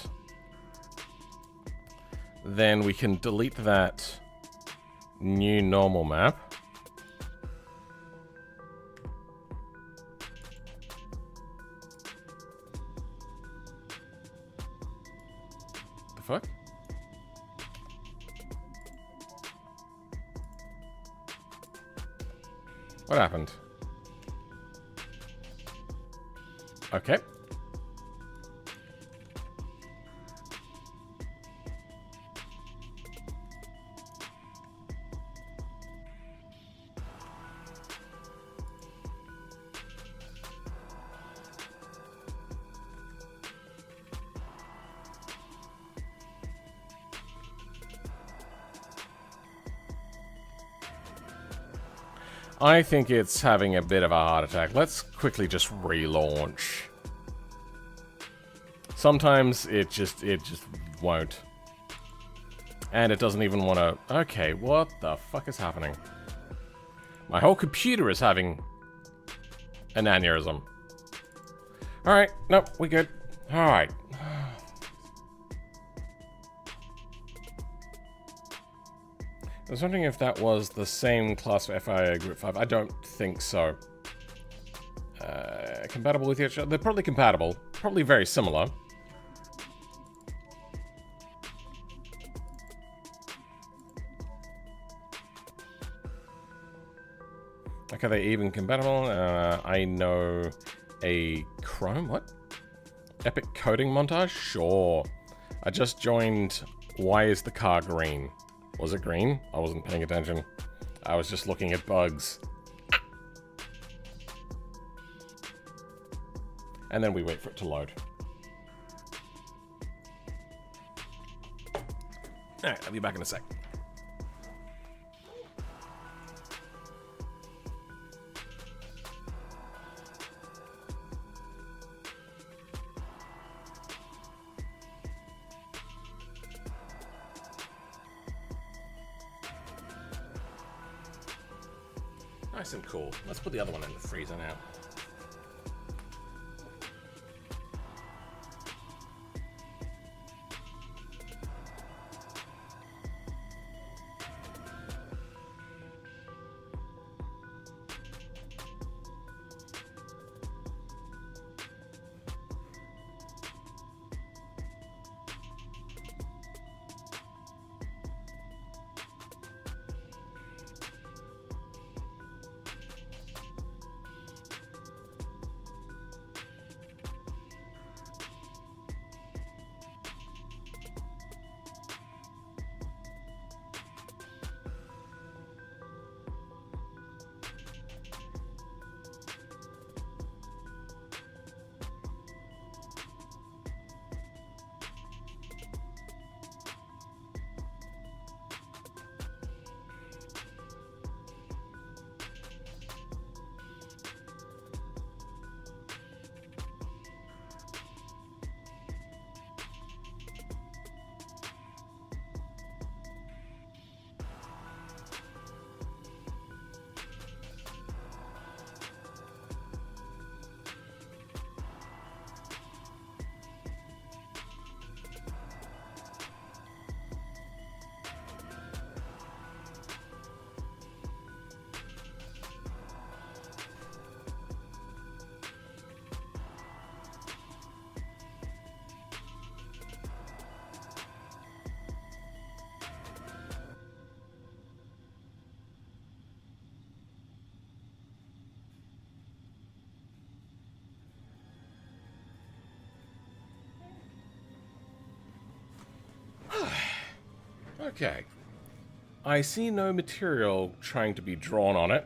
Then we can delete that new normal map. The fuck? What happened? Okay. I think it's having a bit of a heart attack. Let's quickly just relaunch. Sometimes it just won't. And it doesn't even want to... Okay, what the fuck is happening? My whole computer is having an aneurysm. Alright, nope, we good. Alright. I was wondering if that was the same class for FIA Group 5. I don't think so. Compatible with each other? They're probably compatible. Probably very similar. Okay, they're even compatible. I know a Chrome. What? Epic coding montage? Sure. I just joined. Why is the car green? Was it green? I wasn't paying attention. I was just looking at bugs. And then we wait for it to load. Alright, I'll be back in a sec. Nice and cool. Let's put the other one in the freezer now. Okay. I see no material trying to be drawn on it.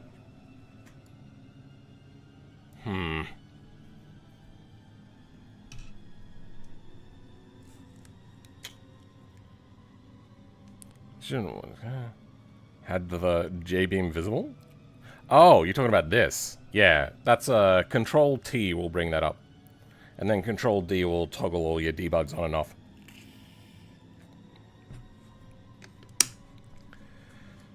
Had the J-beam visible? Oh, you're talking about this. Yeah, that's Control T will bring that up. And then Control D will toggle all your debugs on and off.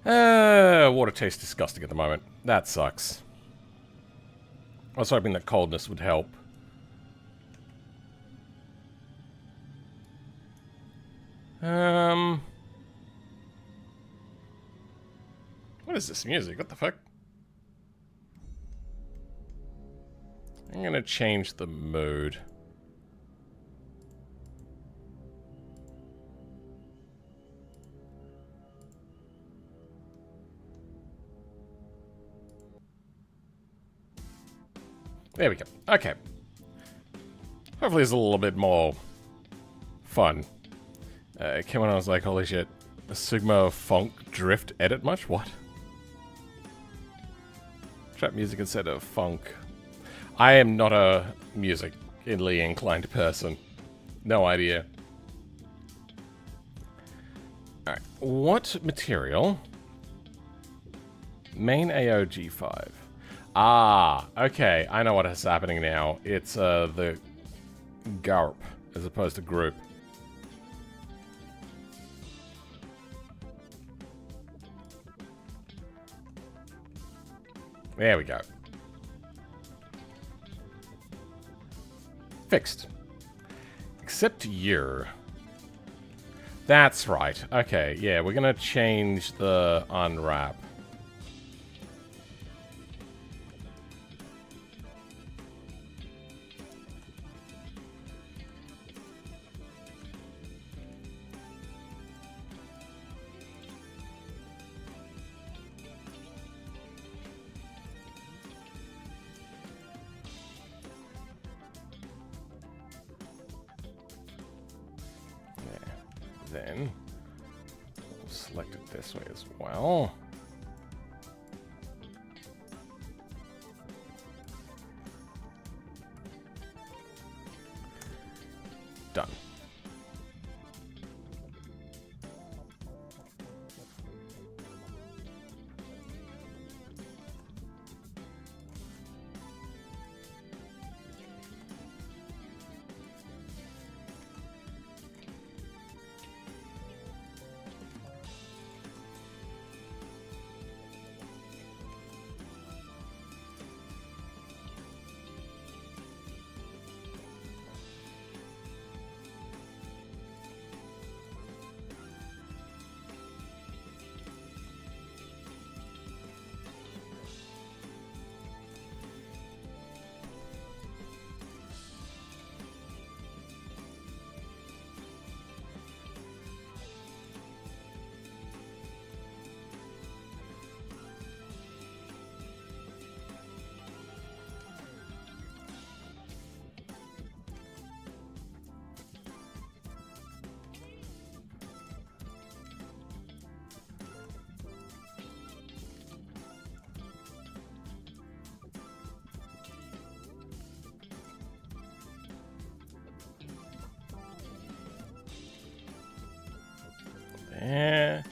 Water tastes disgusting at the moment. That sucks. I was hoping that coldness would help. What is this music? What the fuck? I'm gonna change the mode. There we go. Okay. Hopefully it's a little bit more fun. Came on, I was like, holy shit. A Sigma funk drift edit much? What? Trap music instead of funk. I am not a musically inclined person. No idea. Alright, what material? Main AOG5. Ah, okay, I know what is happening now. It's the GARP as opposed to group. There we go. Fixed. Except you. That's right. Okay, yeah, we're gonna change the unwrap. Then we'll select it this way as well. Done. There.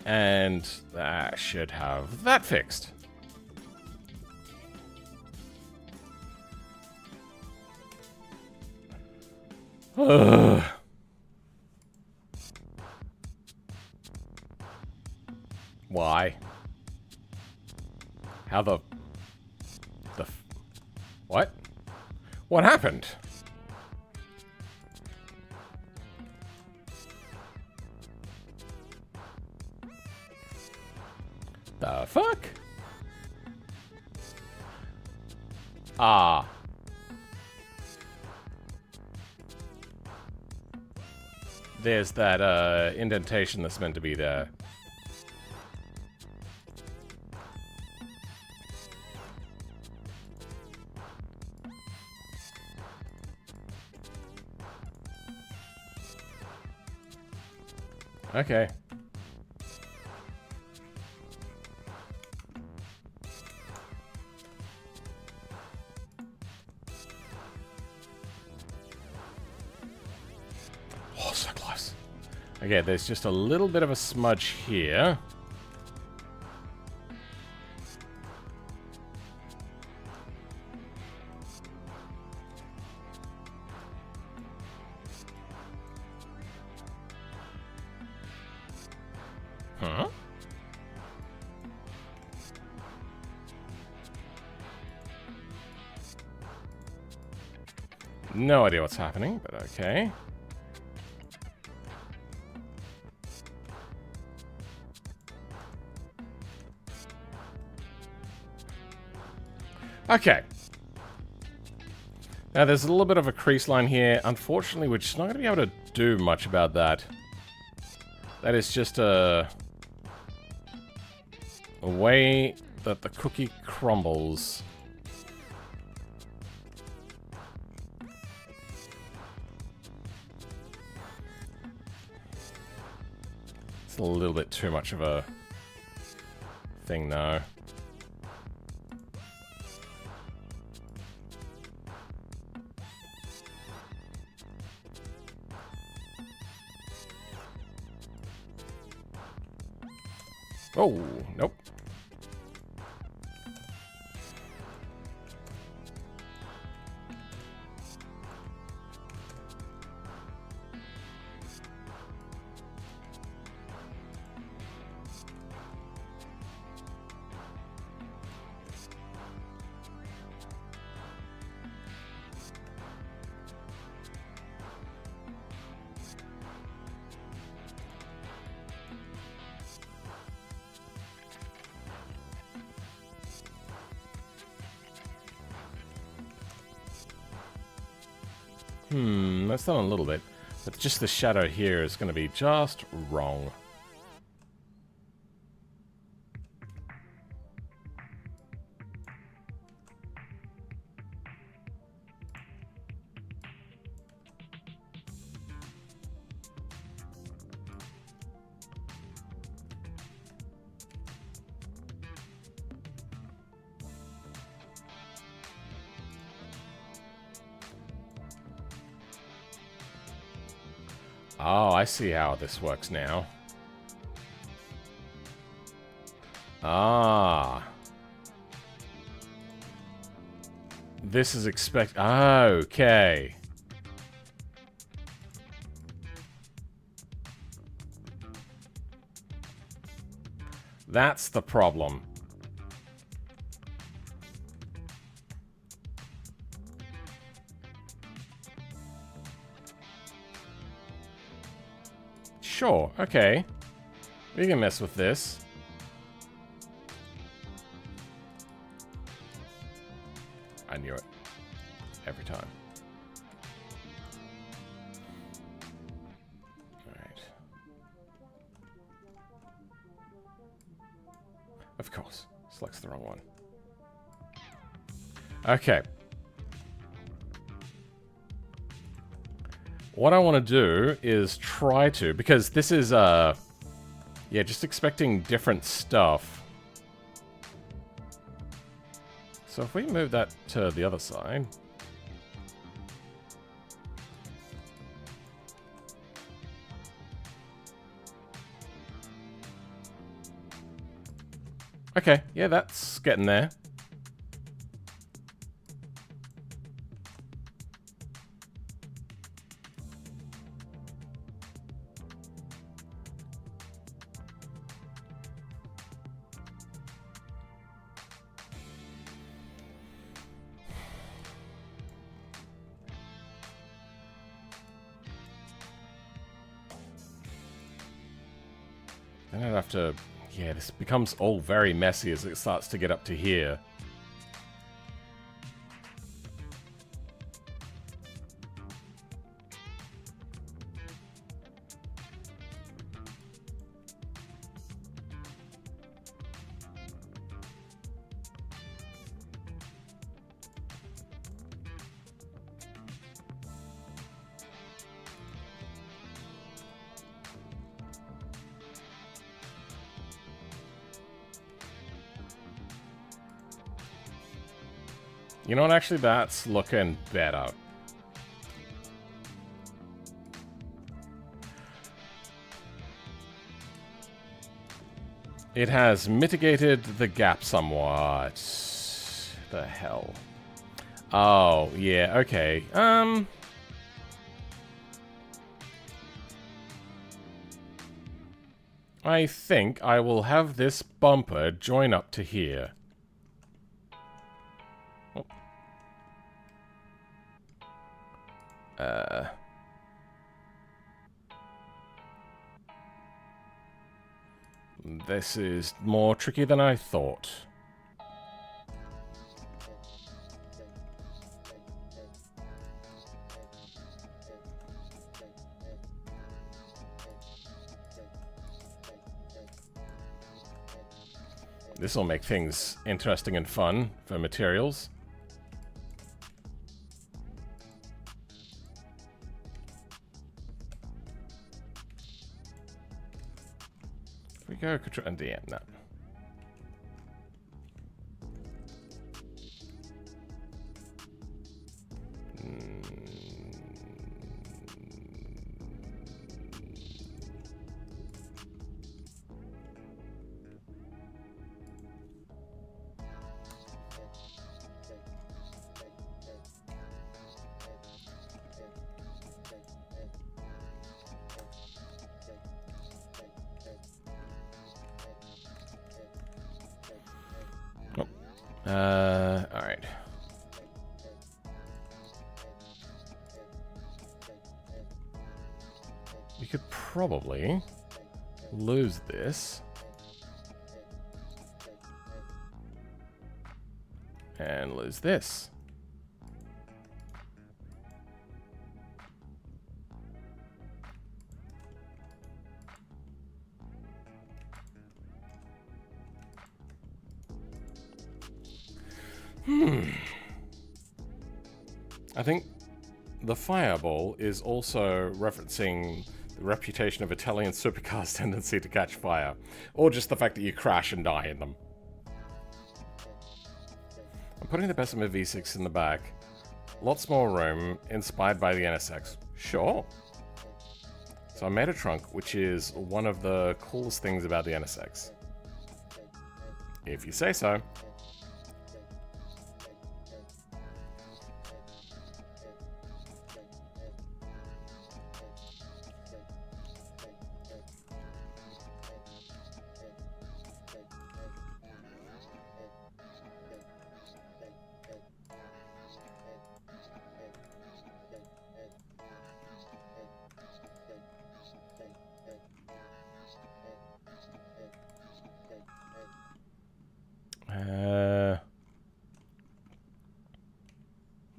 And that should have that fixed. Ugh. Why? How the what? What happened? The fuck? Ah. There's that indentation that's meant to be there. Okay. Oh, so close. Okay, there's just a little bit of a smudge here. Huh? No idea what's happening, but okay. Okay. Now there's a little bit of a crease line here. Unfortunately, we're just not going to be able to do much about that. That is just a way that the cookie crumbles. It's a little bit too much of a thing now. Oh, nope. That's done a little bit, but just the shadow here is going to be just wrong. Oh, I see how this works now. Ah. This is okay. That's the problem. Sure, okay. We can mess with this. I knew it. Every time. Alright. Of course. Selects the wrong one. Okay. What I want to do is try to, because this is, yeah, just expecting different stuff. So if we move that to the other side. Okay, yeah, that's getting there. Then I'd have to... Yeah, this becomes all very messy as it starts to get up to here. You know what, actually, that's looking better. It has mitigated the gap somewhat. The hell? Oh, yeah, okay. I think I will have this bumper join up to here. Oh. This is more tricky than I thought. This will make things interesting and fun for materials. If we go control and DM, no. Alright. We could probably lose this. And lose this. I think the fireball is also referencing the reputation of Italian supercars' tendency to catch fire, or just the fact that you crash and die in them. I'm putting the Bessemer V6 in the back. Lots more room, inspired by the NSX. Sure. So I made a trunk, which is one of the coolest things about the NSX. If you say so.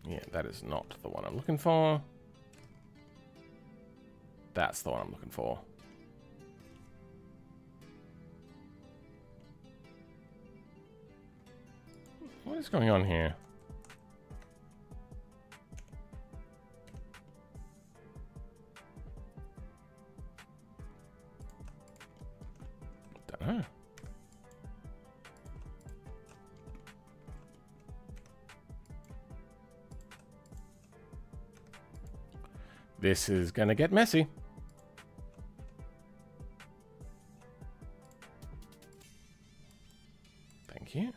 Yeah, that is not the one I'm looking for. That's the one I'm looking for. What is going on here? Don't know. This is gonna get messy. Thank you.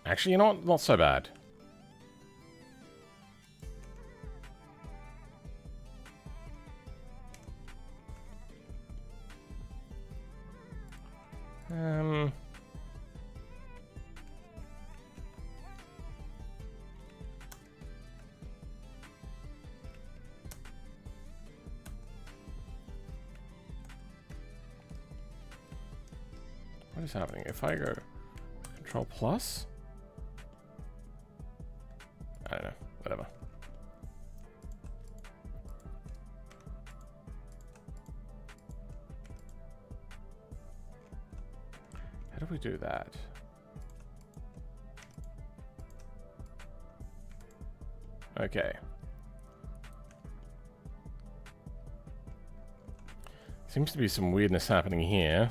Actually, you know what? Not so bad. What is happening? If I go Control Plus? I don't know. Whatever. How do we do that? Okay. Seems to be some weirdness happening here.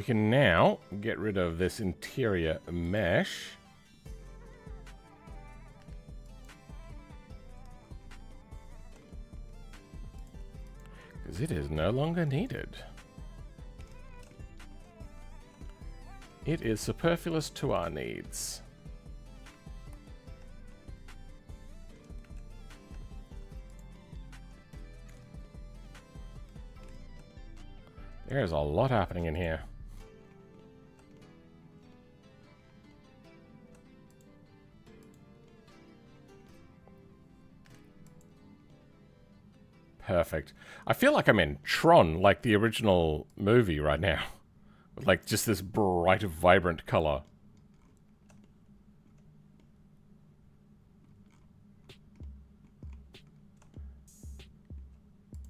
can now get rid of this interior mesh. Because it is no longer needed. It is superfluous to our needs. There's a lot happening in here. Perfect. I feel like I'm in Tron, like the original movie right now. With like just this bright, vibrant color.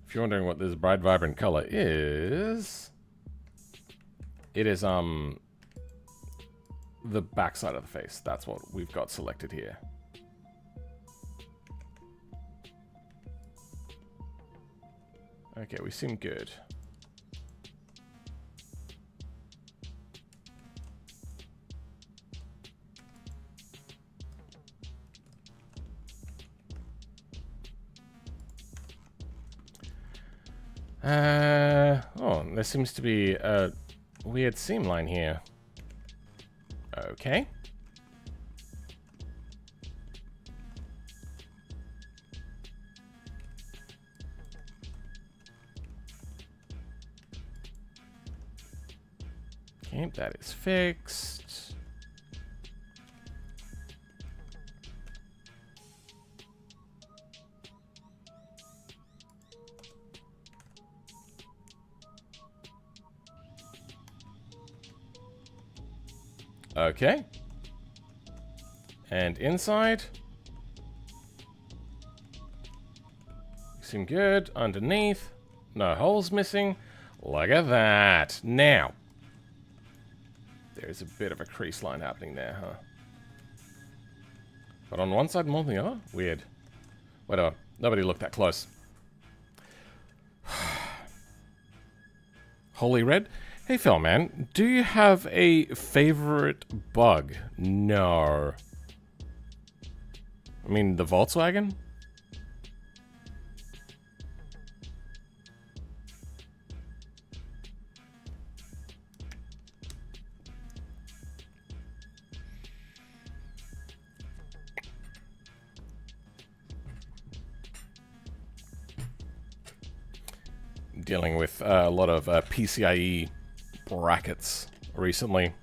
If you're wondering what this bright, vibrant color is, it is, the back side of the face. That's what we've got selected here. Okay, we seem good. Oh, there seems to be a weird seam line here. Okay. Okay, that is fixed. Okay. And inside. Seem good. Underneath. No holes missing. Look at that. Now. There's a bit of a crease line happening there, huh? But on one side more than the other? Weird. Whatever. Nobody looked that close. Holy red? Hey Phil, man, do you have a favorite bug? No. I mean, the Volkswagen? Dealing with a lot of PCIe brackets recently.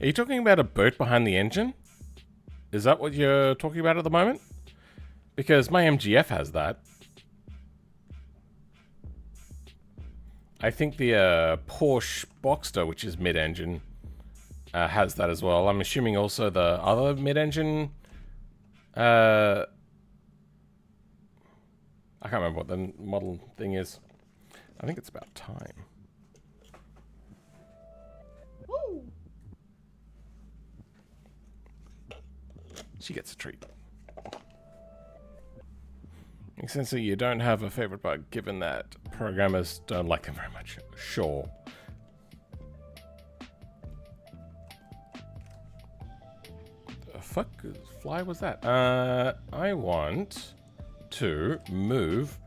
Are you talking about a boat behind the engine? Is that what you're talking about at the moment? Because my MGF has that. I think the Porsche Boxster, which is mid-engine, has that as well. I'm assuming also the other mid-engine... I can't remember what the model thing is. I think it's about time. Woo! She gets a treat. Makes sense that you don't have a favorite bug, given that programmers don't like them very much. Sure. The fuck fly was that? I want to move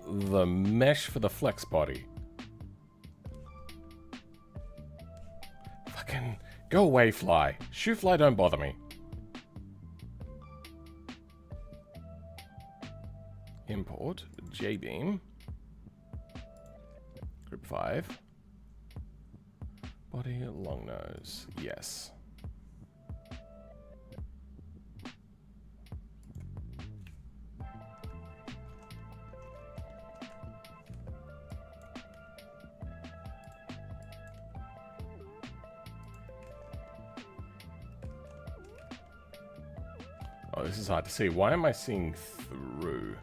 the mesh for the flex body. Fucking go away, fly. Shoe fly, don't bother me. Import JBeam group 5 body long nose. Yes. Oh, this is hard to see. Why am I seeing through?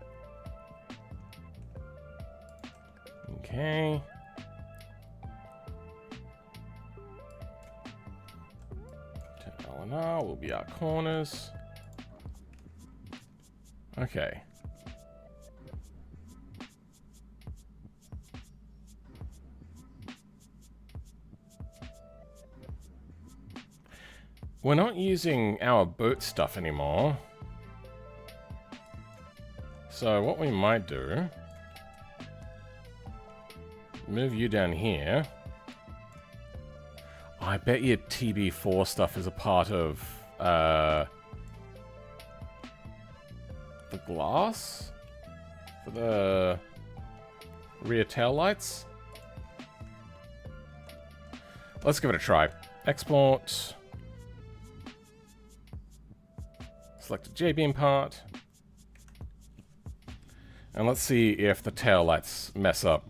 Okay. Turn L&R will be our corners. Okay. We're not using our boot stuff anymore. So what we might do, move you down here. I bet your TB4 stuff is a part of the glass for the rear tail lights. Let's give it a try. Export. Select a J-beam part. And let's see if the tail lights mess up.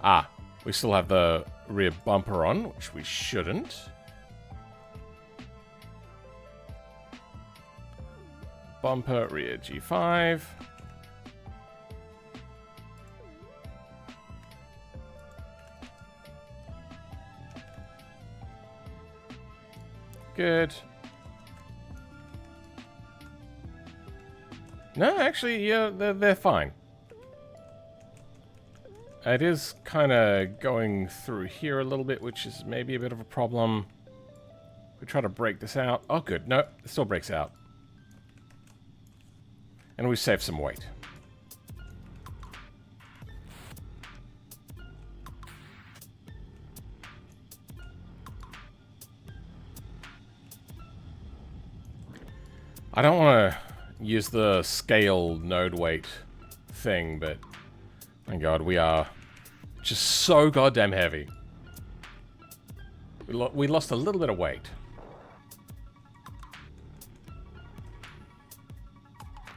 Ah, we still have the rear bumper on, which we shouldn't. Bumper, rear G5. Good. No, actually, yeah, they're fine. It is kind of going through here a little bit, which is maybe a bit of a problem. We try to break this out. Oh, good. No, it still breaks out. And we save some weight. I don't want to use the scale node weight thing, but my god, we are just so goddamn heavy. We lost a little bit of weight.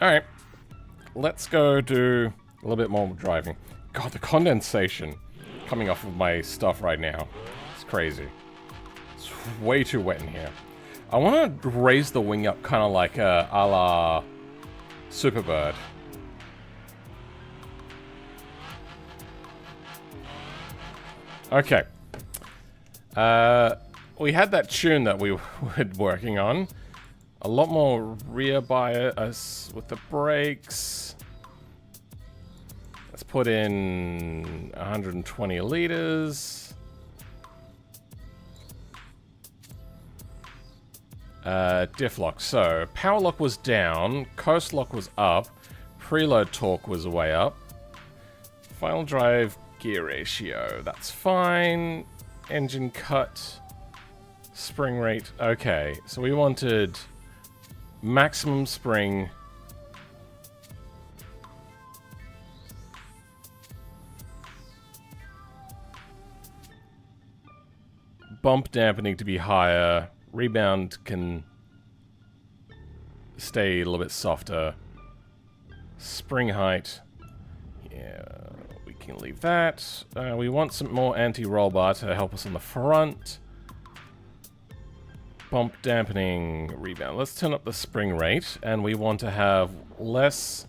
Alright, let's go do a little bit more driving. God, the condensation coming off of my stuff right now. It's crazy. It's way too wet in here. I want to raise the wing up kind of like a la Superbird. Okay. We had that tune that we were working on. A lot more rear bias with the brakes. Let's put in 120 liters. Diff lock. So, power lock was down, coast lock was up, preload torque was way up. Final drive gear ratio, that's fine. Engine cut, spring rate. Okay, so we wanted maximum spring. Bump dampening to be higher. Rebound can stay a little bit softer. Spring height. Yeah, we can leave that. We want some more anti-roll bar to help us on the front. Bump dampening, rebound. Let's turn up the spring rate, and we want to have less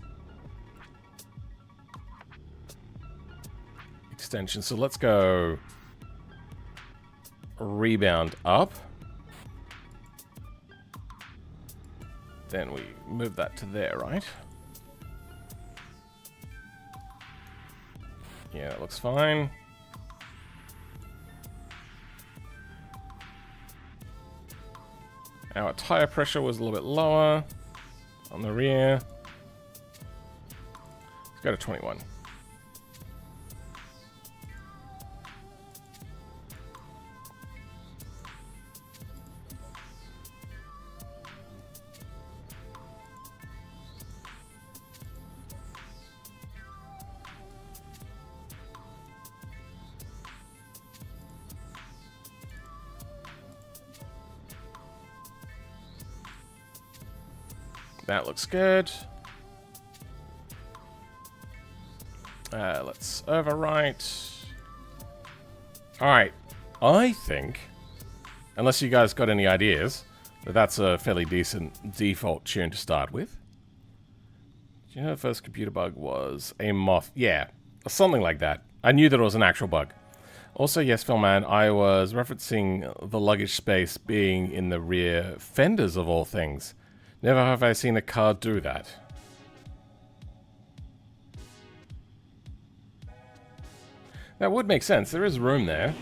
extension. So let's go rebound up. Then we move that to there, right? Yeah, that looks fine. Our tire pressure was a little bit lower on the rear. Let's go to 21. That looks good. Let's overwrite. Alright, I think, unless you guys got any ideas, that's a fairly decent default tune to start with. Do you know the first computer bug was a moth? Yeah, something like that. I knew that it was an actual bug. Also, yes, Philman, I was referencing the luggage space being in the rear fenders of all things. Never have I seen a car do that. That would make sense. There is room there.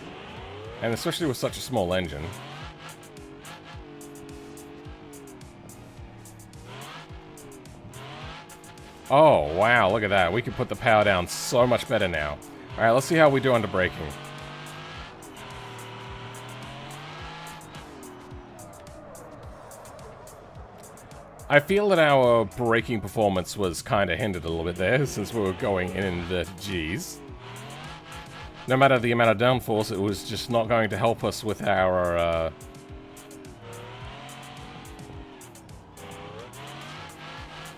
And especially with such a small engine. Oh, wow, look at that. We can put the power down so much better now. Alright, let's see how we do under braking. I feel that our braking performance was kind of hindered a little bit there, since we were going in inverted G's. No matter the amount of downforce, it was just not going to help us with our,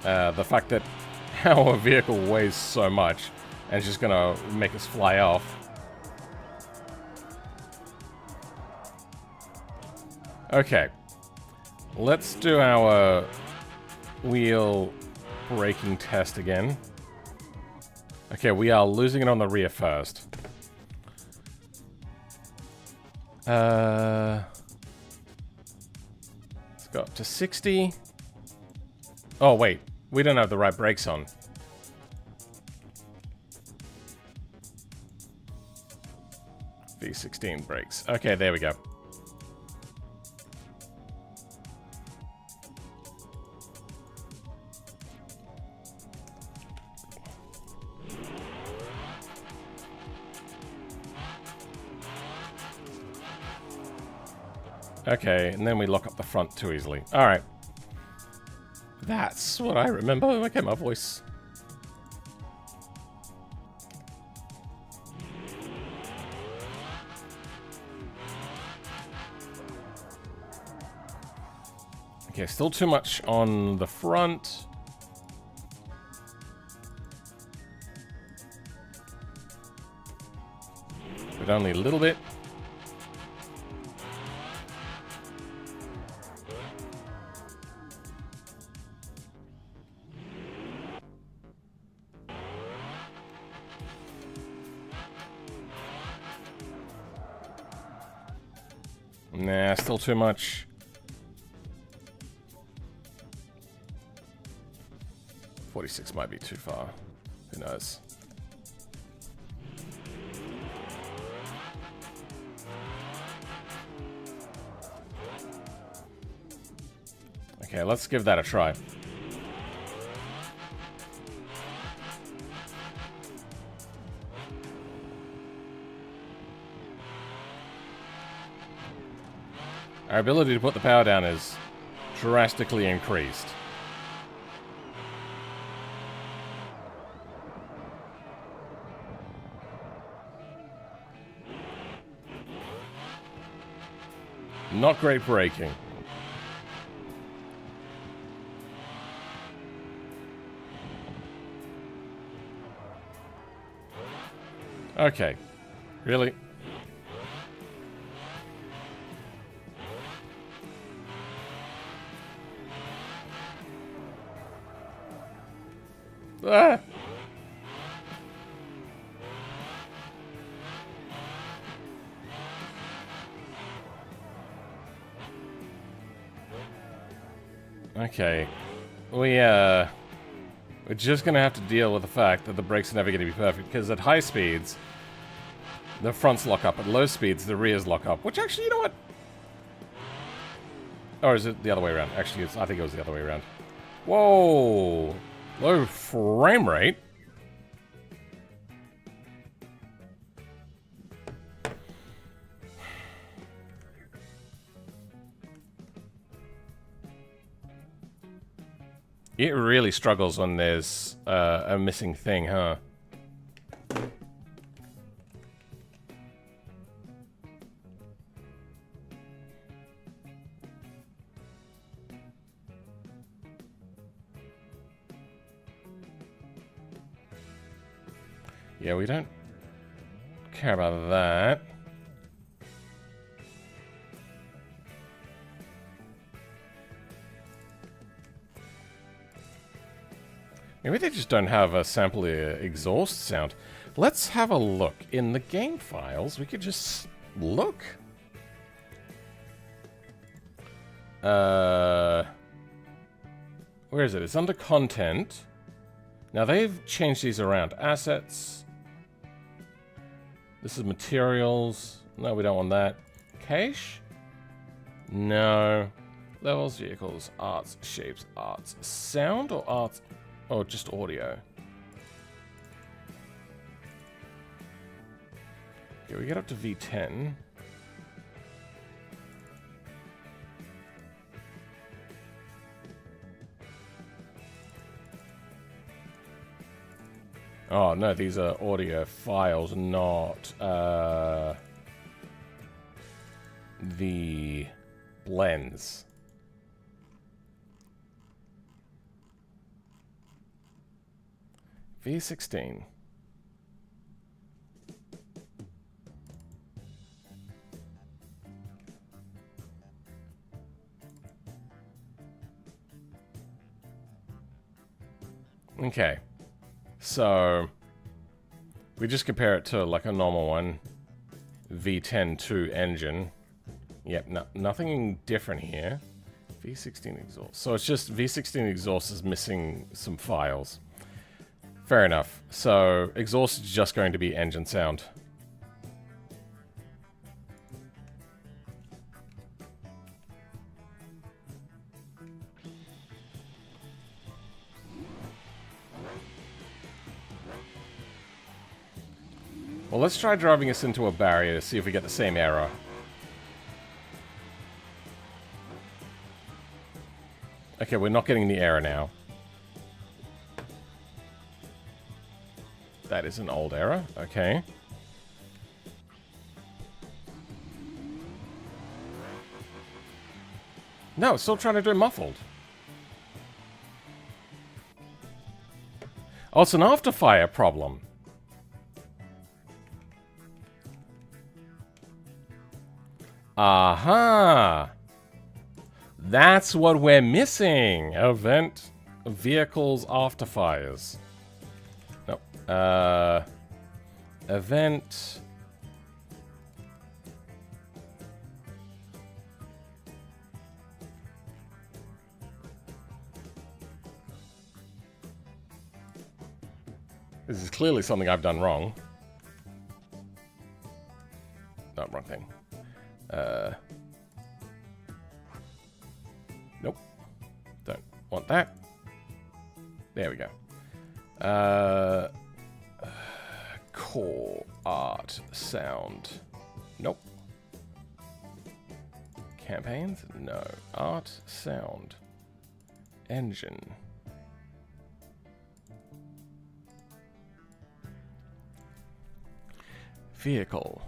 the fact that our vehicle weighs so much, and it's just gonna make us fly off. Okay. Let's do our wheel braking test again. Okay, we are losing it on the rear first. Let's go up to 60. Oh, wait. We don't have the right brakes on. V16 brakes. Okay, there we go. Okay, and then we lock up the front too easily. Alright. That's what I remember. Okay, my voice. Okay, still too much on the front. But only a little bit. Nah, still too much. .46 might be too far. Who knows? Okay, let's give that a try. Our ability to put the power down is drastically increased. Not great braking. Okay. Really? Ah! Okay. We're just gonna have to deal with the fact that the brakes are never gonna be perfect, because at high speeds, the fronts lock up. At low speeds, the rears lock up. Which actually, you know what? Or is it the other way around? Actually, I think it was the other way around. Whoa! Low frame rate? It really struggles when there's a missing thing, huh? Yeah, we don't care about that. Maybe they just don't have a sample exhaust sound. Let's have a look. In the game files, we could just look. Where is it? It's under content. Now they've changed these around. Assets. This is materials. No, we don't want that. Cache? No. Levels, vehicles, arts, shapes, arts. Sound or arts? Or just audio? Okay, we get up to V10. Oh, no, these are audio files, not the blends. V16. Okay. So, we just compare it to like a normal one. V10 engine. Yep, nothing different here. V16 exhaust. So it's just V16 exhaust is missing some files. Fair enough. So, exhaust is just going to be engine sound. Well, let's try driving us into a barrier to see if we get the same error. Okay, we're not getting the error now. That is an old error. Okay. No, it's still trying to do muffled. Oh, it's an afterfire problem. Aha! That's what we're missing. Event vehicles afterfires. No. Event. This is clearly something I've done wrong. No, wrong thing. Nope. Don't want that. There we go. Core, art, sound. Nope. Campaigns? No. Art, sound. Engine. Vehicle.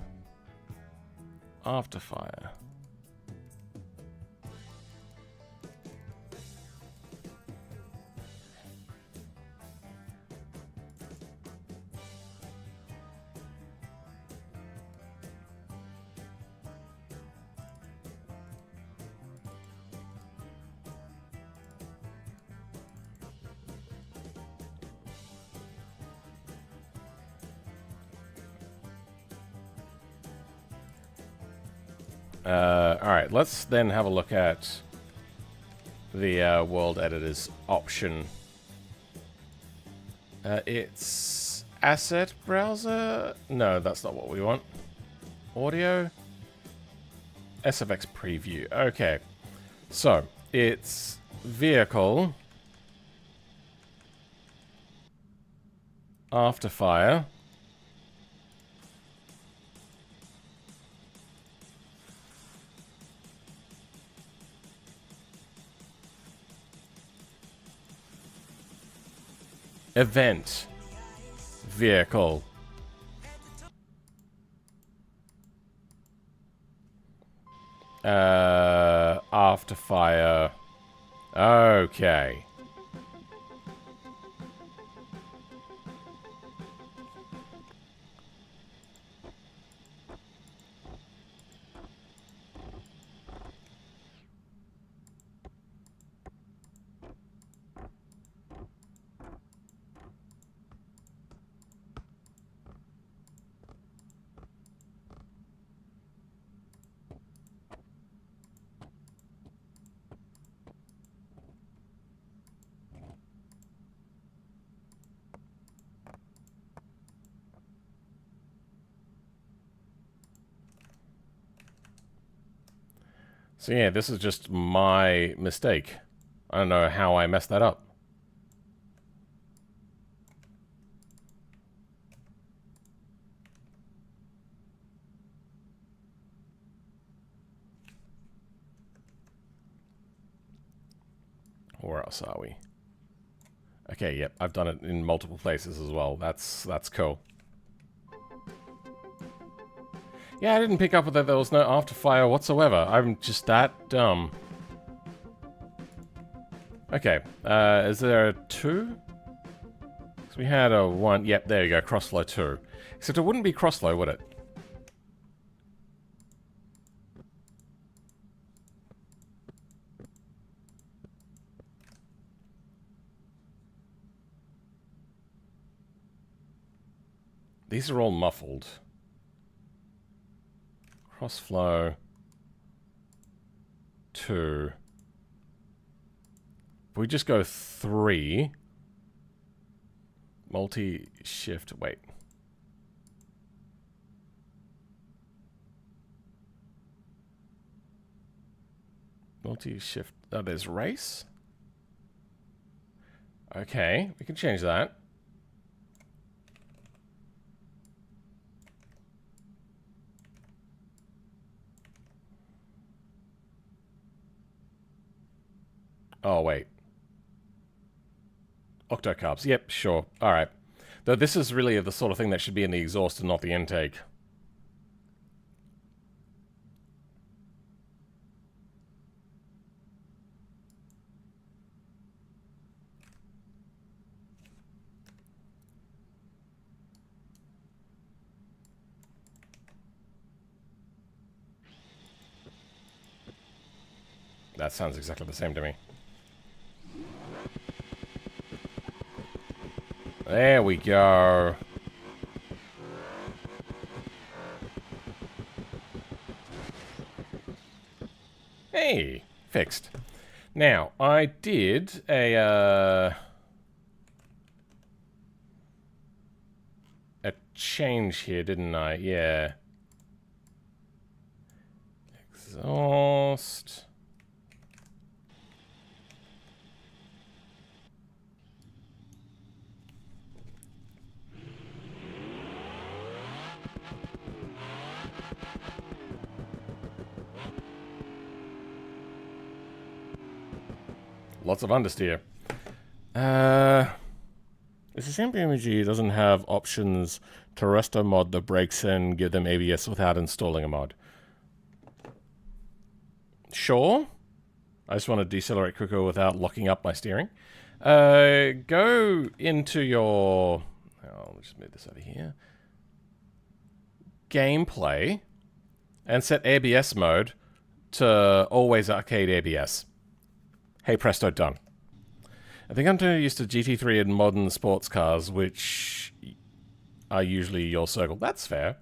Afterfire. Alright, let's then have a look at the world editor's option. It's asset browser? No, that's not what we want. Audio? SFX preview. Okay. So, it's vehicle. Afterfire. Event. Vehicle. Afterfire. Okay. So yeah, this is just my mistake. I don't know how I messed that up. Where else are we? Okay, yep, I've done it in multiple places as well. That's cool. Yeah, I didn't pick up that there was no afterfire whatsoever. I'm just that dumb. Okay, is there a 2? So we had a 1. Yep, there you go, crossflow 2. Except it wouldn't be crossflow, would it? These are all muffled. Crossflow 2. If we just go 3. Multi-shift, wait. Multi-shift, oh, there's race? Okay, we can change that. Oh, wait. Octocarbs. Yep, sure. Alright. Though this is really the sort of thing that should be in the exhaust and not the intake. That sounds exactly the same to me. There we go. Hey, fixed. Now, I did a change here, didn't I? Yeah. Exhaust. Lots of understeer. This assembly image doesn't have options to resto mod the brakes and give them ABS without installing a mod. Sure. I just want to decelerate quicker without locking up my steering. Go into your... I'll just move this over here. Gameplay. And set ABS mode to always arcade ABS. Hey presto, done. I think I'm too used to GT3 and modern sports cars, which are usually your circle. That's fair.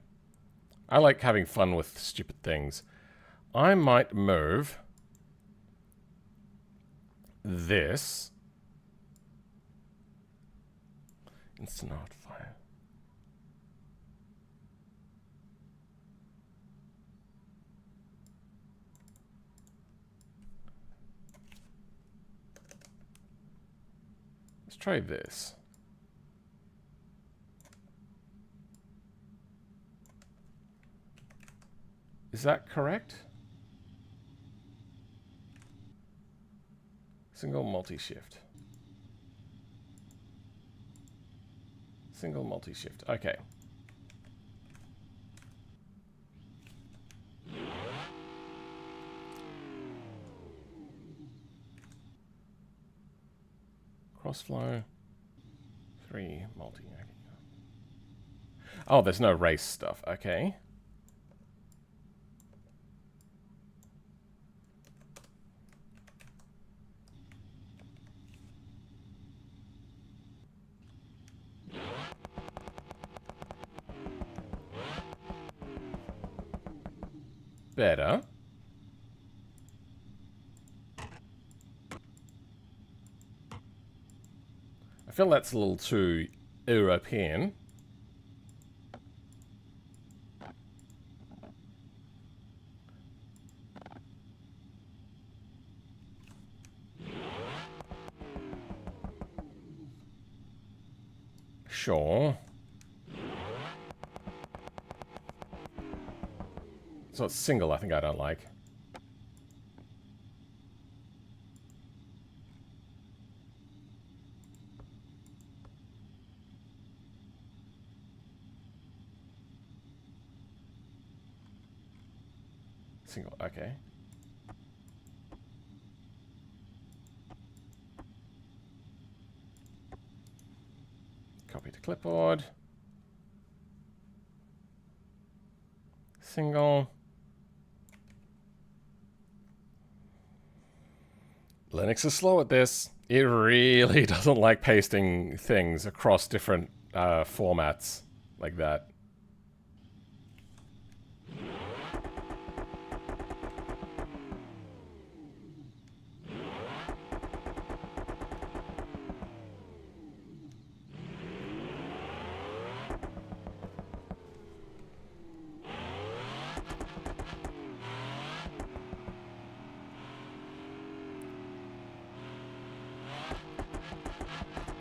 I like having fun with stupid things. I might move this. Instant fire. Let's try this. Is that correct? Single multi-shift. Single multi-shift. Okay. Crossflow. 3 multi. Oh, there's no race stuff. Okay. Better. I feel that's a little too European. sure. So it's single, I think I don't like. Single, okay. Copy to clipboard. Single. Linux is slow at this. It really doesn't like pasting things across different formats like that.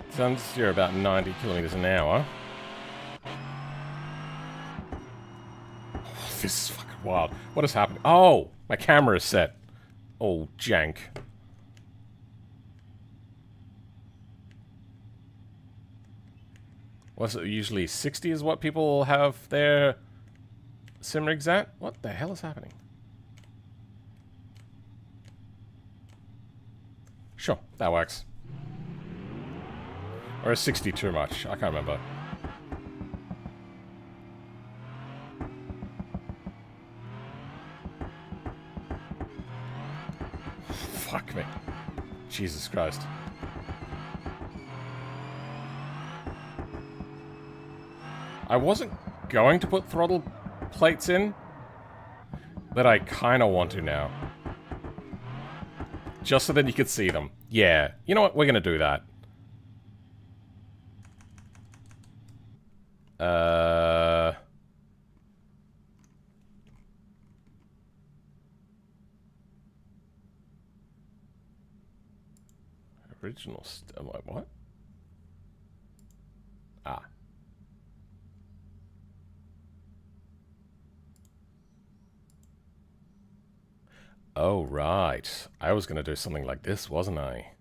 Sounds you're about 90 kilometers an hour. Oh, this is fucking wild. What has happened? Oh, my camera is set. Oh, jank. Was it usually 60 is what people have their sim rigs at? What the hell is happening? Sure, that works. Or is 60 too much? I can't remember. Fuck me. Jesus Christ. I wasn't going to put throttle plates in, but I kind of want to now. Just so that you could see them. Yeah. You know what? We're going to do that. Original what? Ah. Oh, right. I was going to do something like this, wasn't I?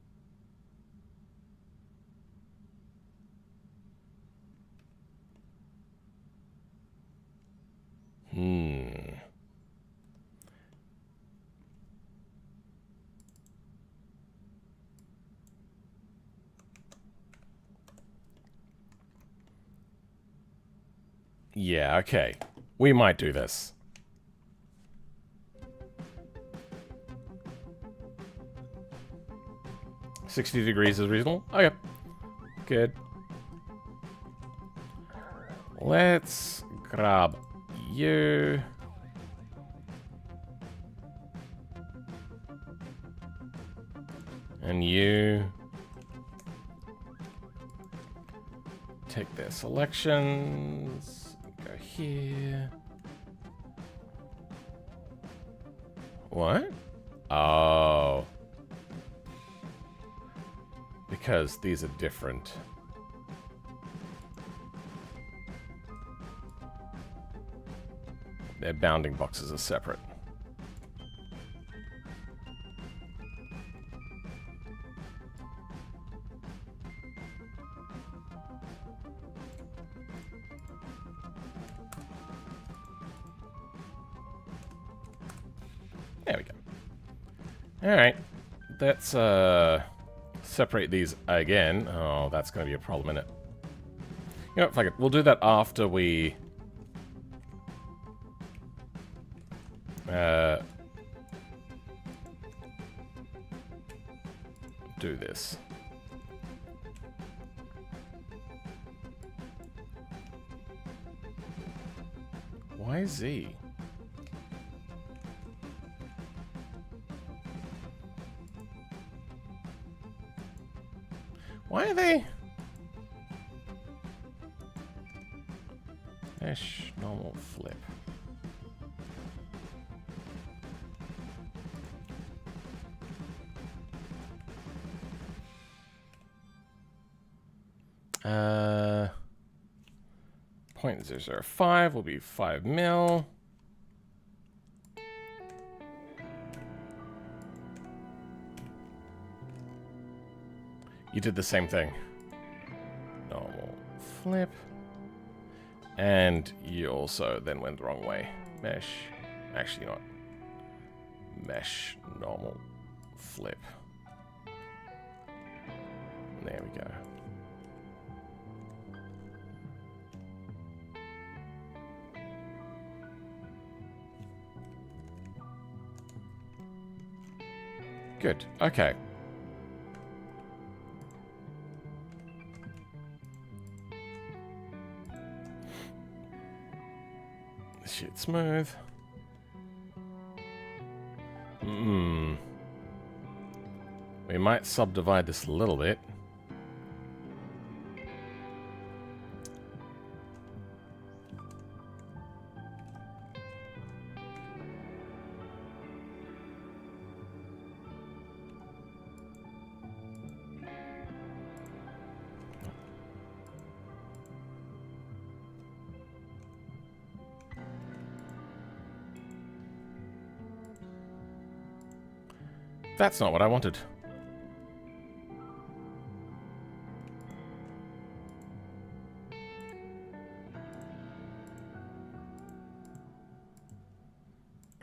Yeah, okay. We might do this. $60 is reasonable? Okay. Good. Let's grab you. And you. Take their selections. Go here. What? Oh. Because these are different. Their bounding boxes are separate. There we go. Alright. Let's separate these again. Oh, that's going to be a problem, isn't it? You know what, fuck it. We'll do that after we... do this. Why Z? Why are they... Dash, normal, flip. 0.005 will be 5 mil. You did the same thing. Normal flip. And you also then went the wrong way. Mesh. Actually not. Mesh. Normal flip. There we go. Good. Okay. Shit smooth. We might subdivide this a little bit. That's not what I wanted.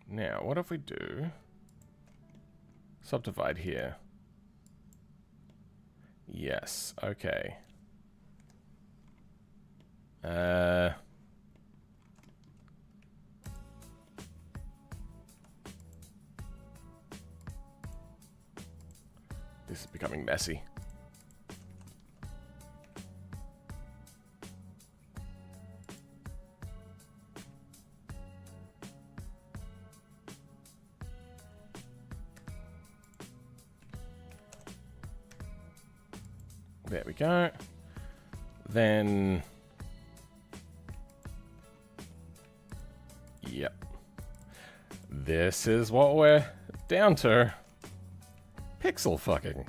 Now, what if we do subdivide here? Yes, okay. This is becoming messy. There we go. Then... Yep. This is what we're down to. Pixel fucking.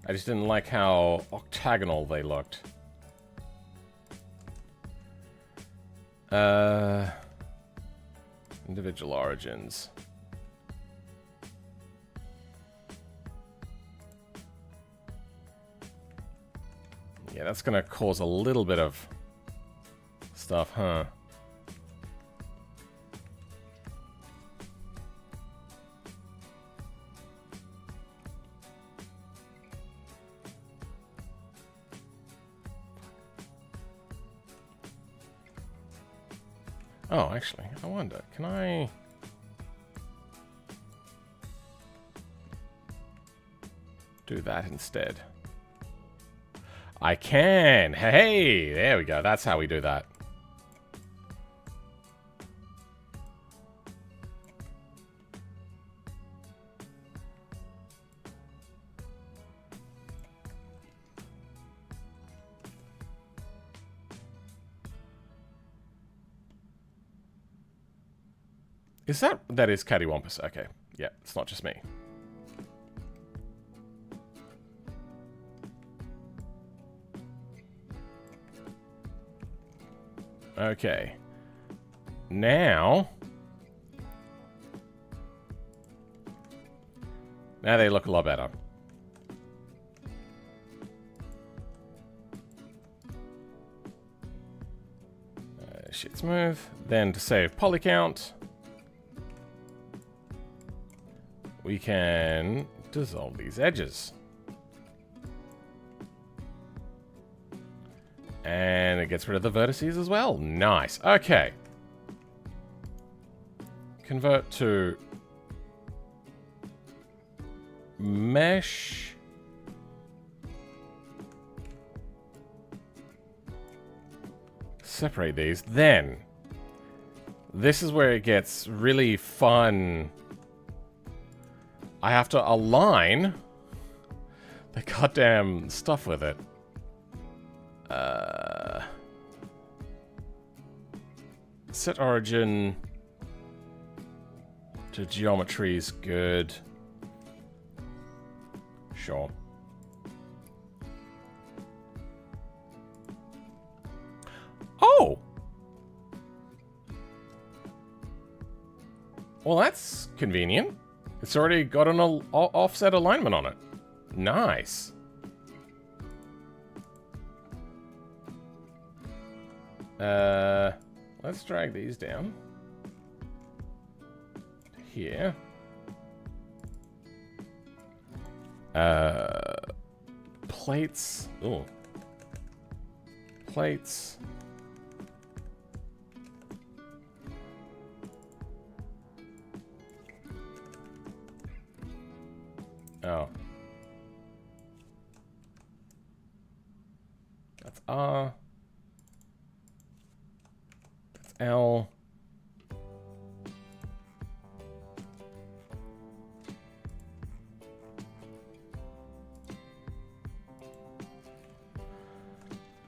I just didn't like how octagonal they looked. Individual origins. Yeah, that's gonna cause a little bit of stuff, huh? Oh, actually, I wonder, can I... do that instead? I can! Hey! There we go, that's how we do that. Is that is cattywampus? Okay, yeah, it's not just me. Okay. Now they look a lot better. Shit smooth. Then to save poly count, we can dissolve these edges. And it gets rid of the vertices as well. Nice. Okay. Convert to mesh. Separate these. Then, this is where it gets really fun. I have to align the goddamn stuff with it. Set origin to geometry is good. Sure. Oh! Well, that's convenient. It's already got an offset alignment on it. Nice. Let's drag these down. Here. Plates. Ooh. Plates. Oh. That's R. That's L.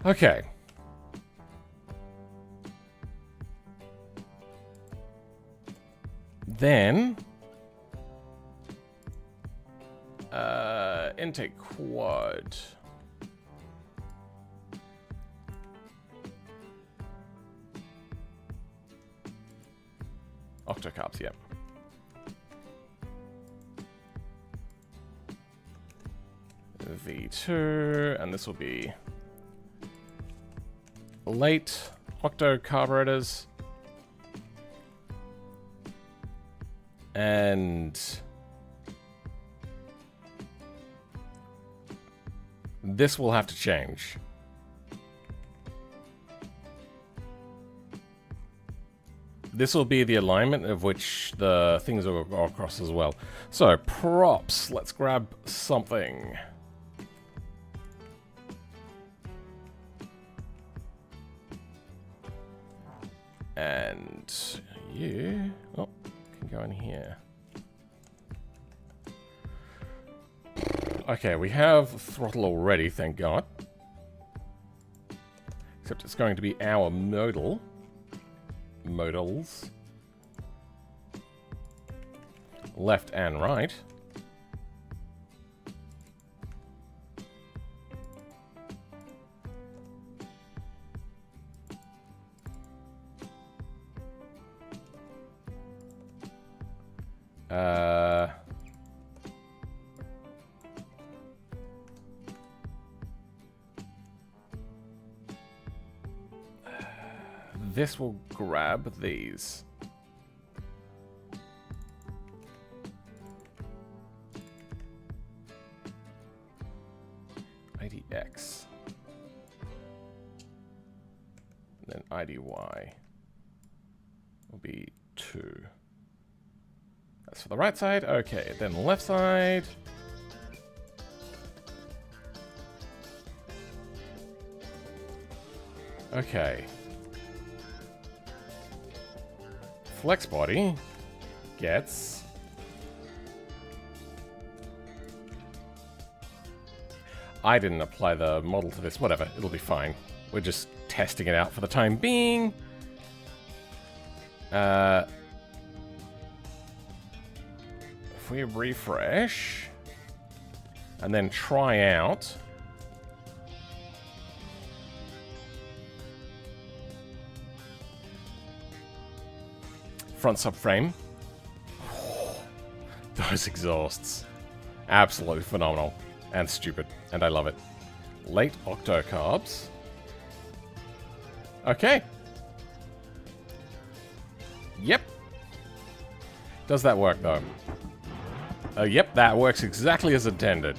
Okay. Then intake quad. Octocarbs, yep. V2, and this will be late octo carburetors. And this will have to change. This will be the alignment of which the things will go across as well. So, props. Let's grab something. And you... Oh, can go in here. Okay, we have throttle already, thank God. Except it's going to be our modal. Modals. Left and right. This will grab these. IDX. And then IDY will be 2. That's for the right side. Okay, then the left side. Okay. Flex body gets I didn't apply the model to this. Whatever, it'll be fine. We're just testing it out for the time being. If we refresh and then try out front subframe. Those exhausts. Absolutely phenomenal. And stupid. And I love it. Late octo carbs. Okay. Yep. Does that work though? Yep, that works exactly as intended.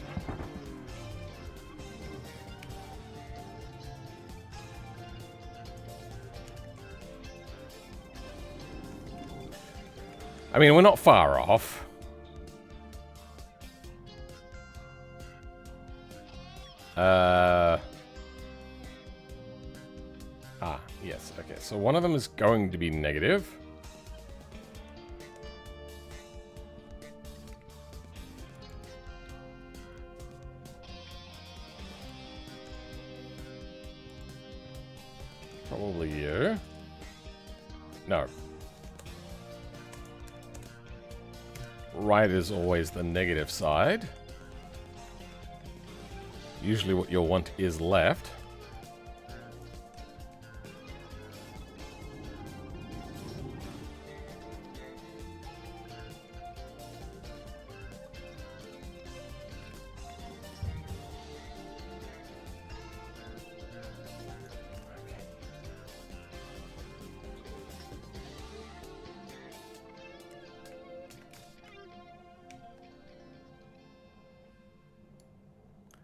I mean, we're not far off. Yes, okay. So one of them is going to be negative. Probably you. No. Right is always the negative side. Usually what you'll want is left.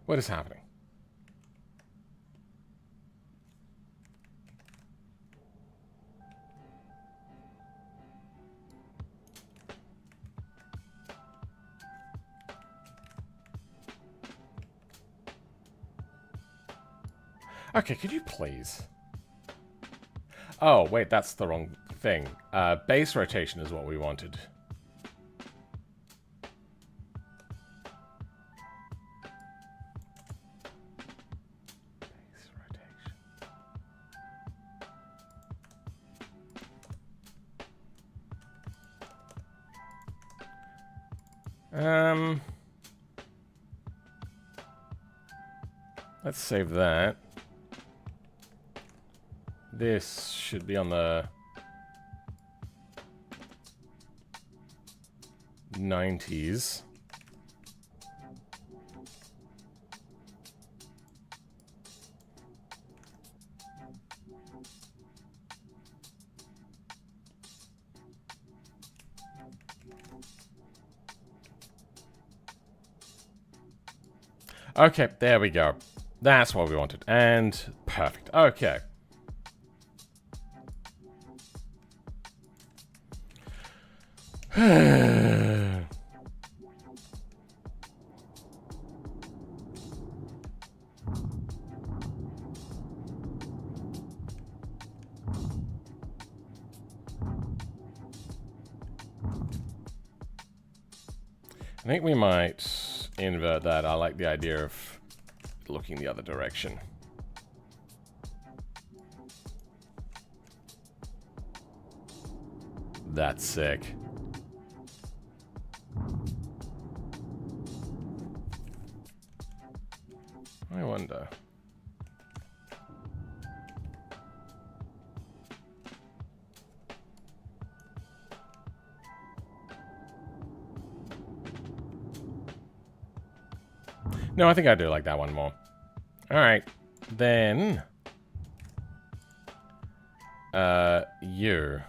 What is happening? Okay, could you please? Oh, wait, that's the wrong thing. Base rotation is what we wanted. Let's save that. This should be on the 90s. Okay, there we go. That's what we wanted. And perfect. Okay. I think we might invert that. I like the idea of looking the other direction. That's sick. I wonder. No, I think I do like that one more. Alright, then... you.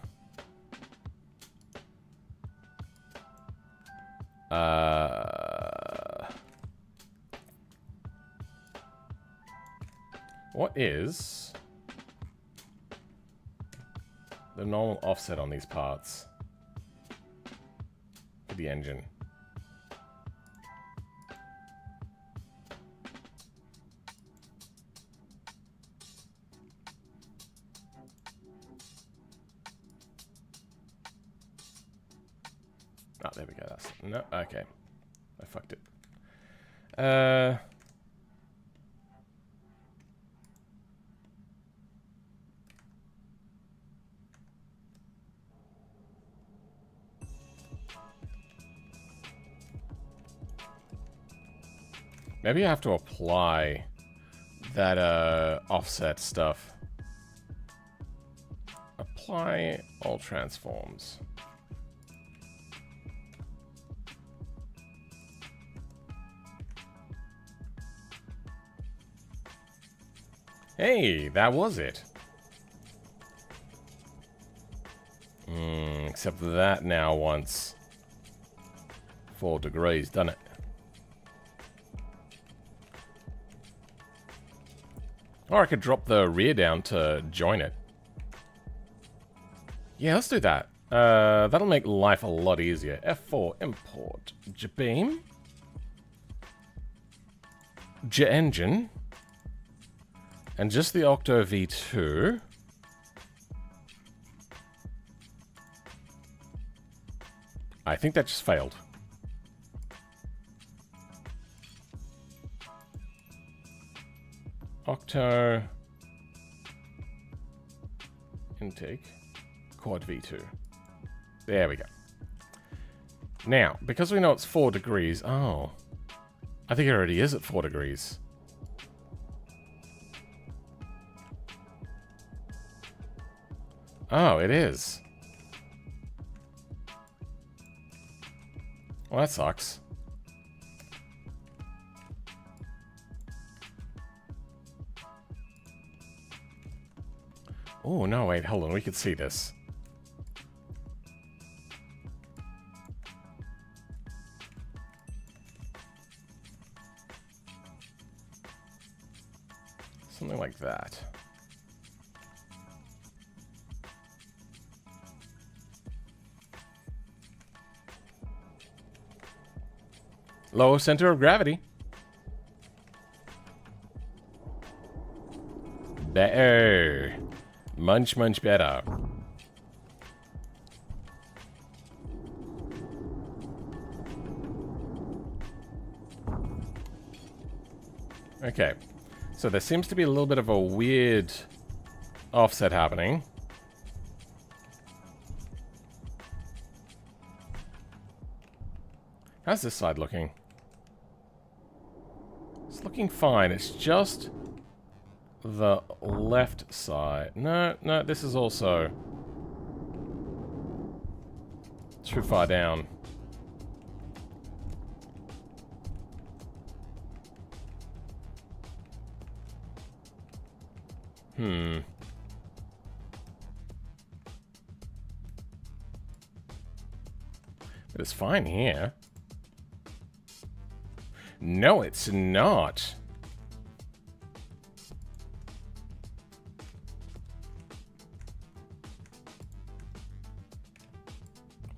What is the normal offset on these parts for the engine? Oh, there we go. That's no. Okay, I fucked it. Maybe I have to apply that offset stuff. Apply all transforms. Hey, that was it. Except that now wants 4 degrees, doesn't it? Or I could drop the rear down to join it. Yeah, let's do that. That'll make life a lot easier. F4, import, JBeam, JEngine, and just the Octo V2. I think that just failed. Octo intake quad V2. There we go. Now, because we know it's 4 degrees... Oh. I think it already is at 4 degrees. Oh, it is. Well, that sucks. Oh, no, wait, hold on. We could see this. Something like that. Low center of gravity. Better. Much, much better. Okay. So there seems to be a little bit of a weird offset happening. How's this side looking? It's looking fine. It's just the left side. No, no, this is also too far down. But it's fine here. No, it's not.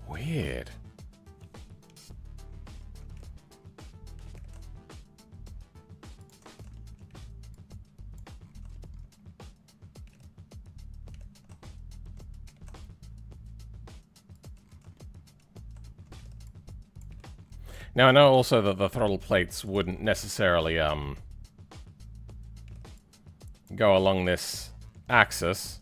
Weird. Now, I know also that the throttle plates wouldn't necessarily, go along this axis.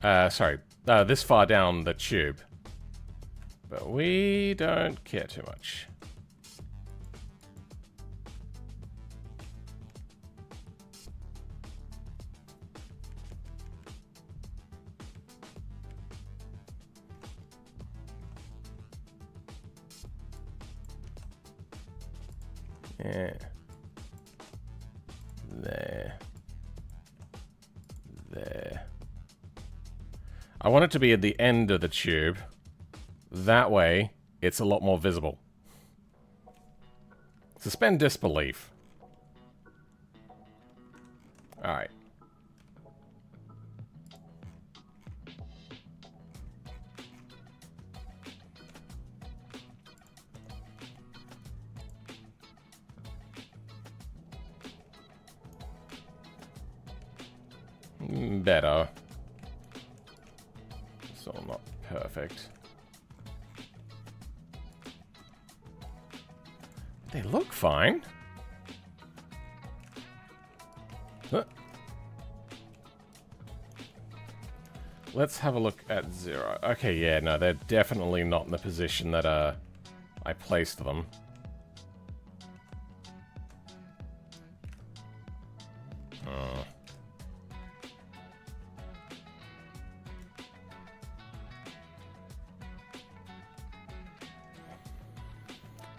Sorry, this far down the tube. But we don't care too much. Yeah. There. There. I want it to be at the end of the tube. That way, it's a lot more visible. Suspend disbelief. Alright. Better. Still not perfect. They look fine. Huh. Let's have a look at 0. Okay, yeah, no, they're definitely not in the position that I placed them.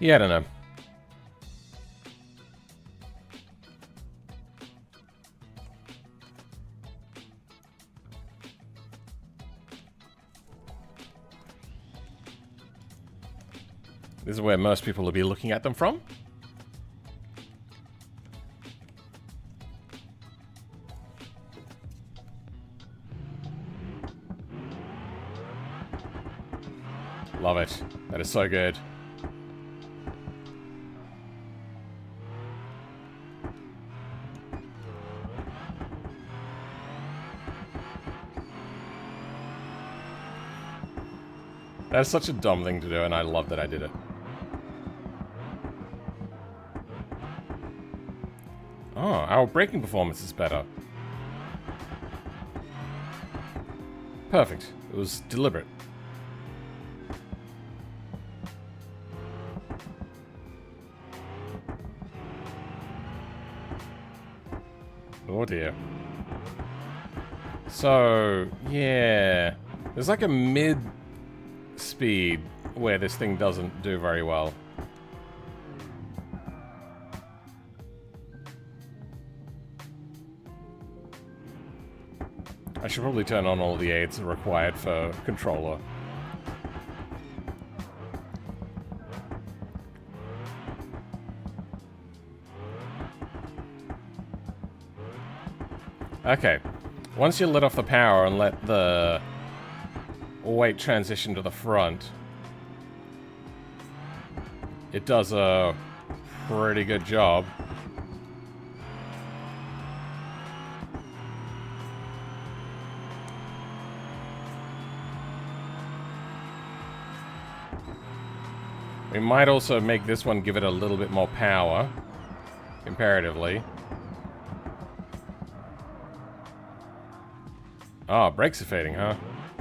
Yeah, I don't know. This is where most people will be looking at them from. Love it. That is so good. That's such a dumb thing to do, and I love that I did it. our braking performance is better. Perfect. It was deliberate. Oh dear. So, yeah. There's like a mid-speed where this thing doesn't do very well. I should probably turn on all the aids required for controller. Okay. Once you let off the power and let the weight transition to the front, it does a pretty good job. We might also make this one give it a little bit more power, comparatively. Oh, brakes are fading, huh?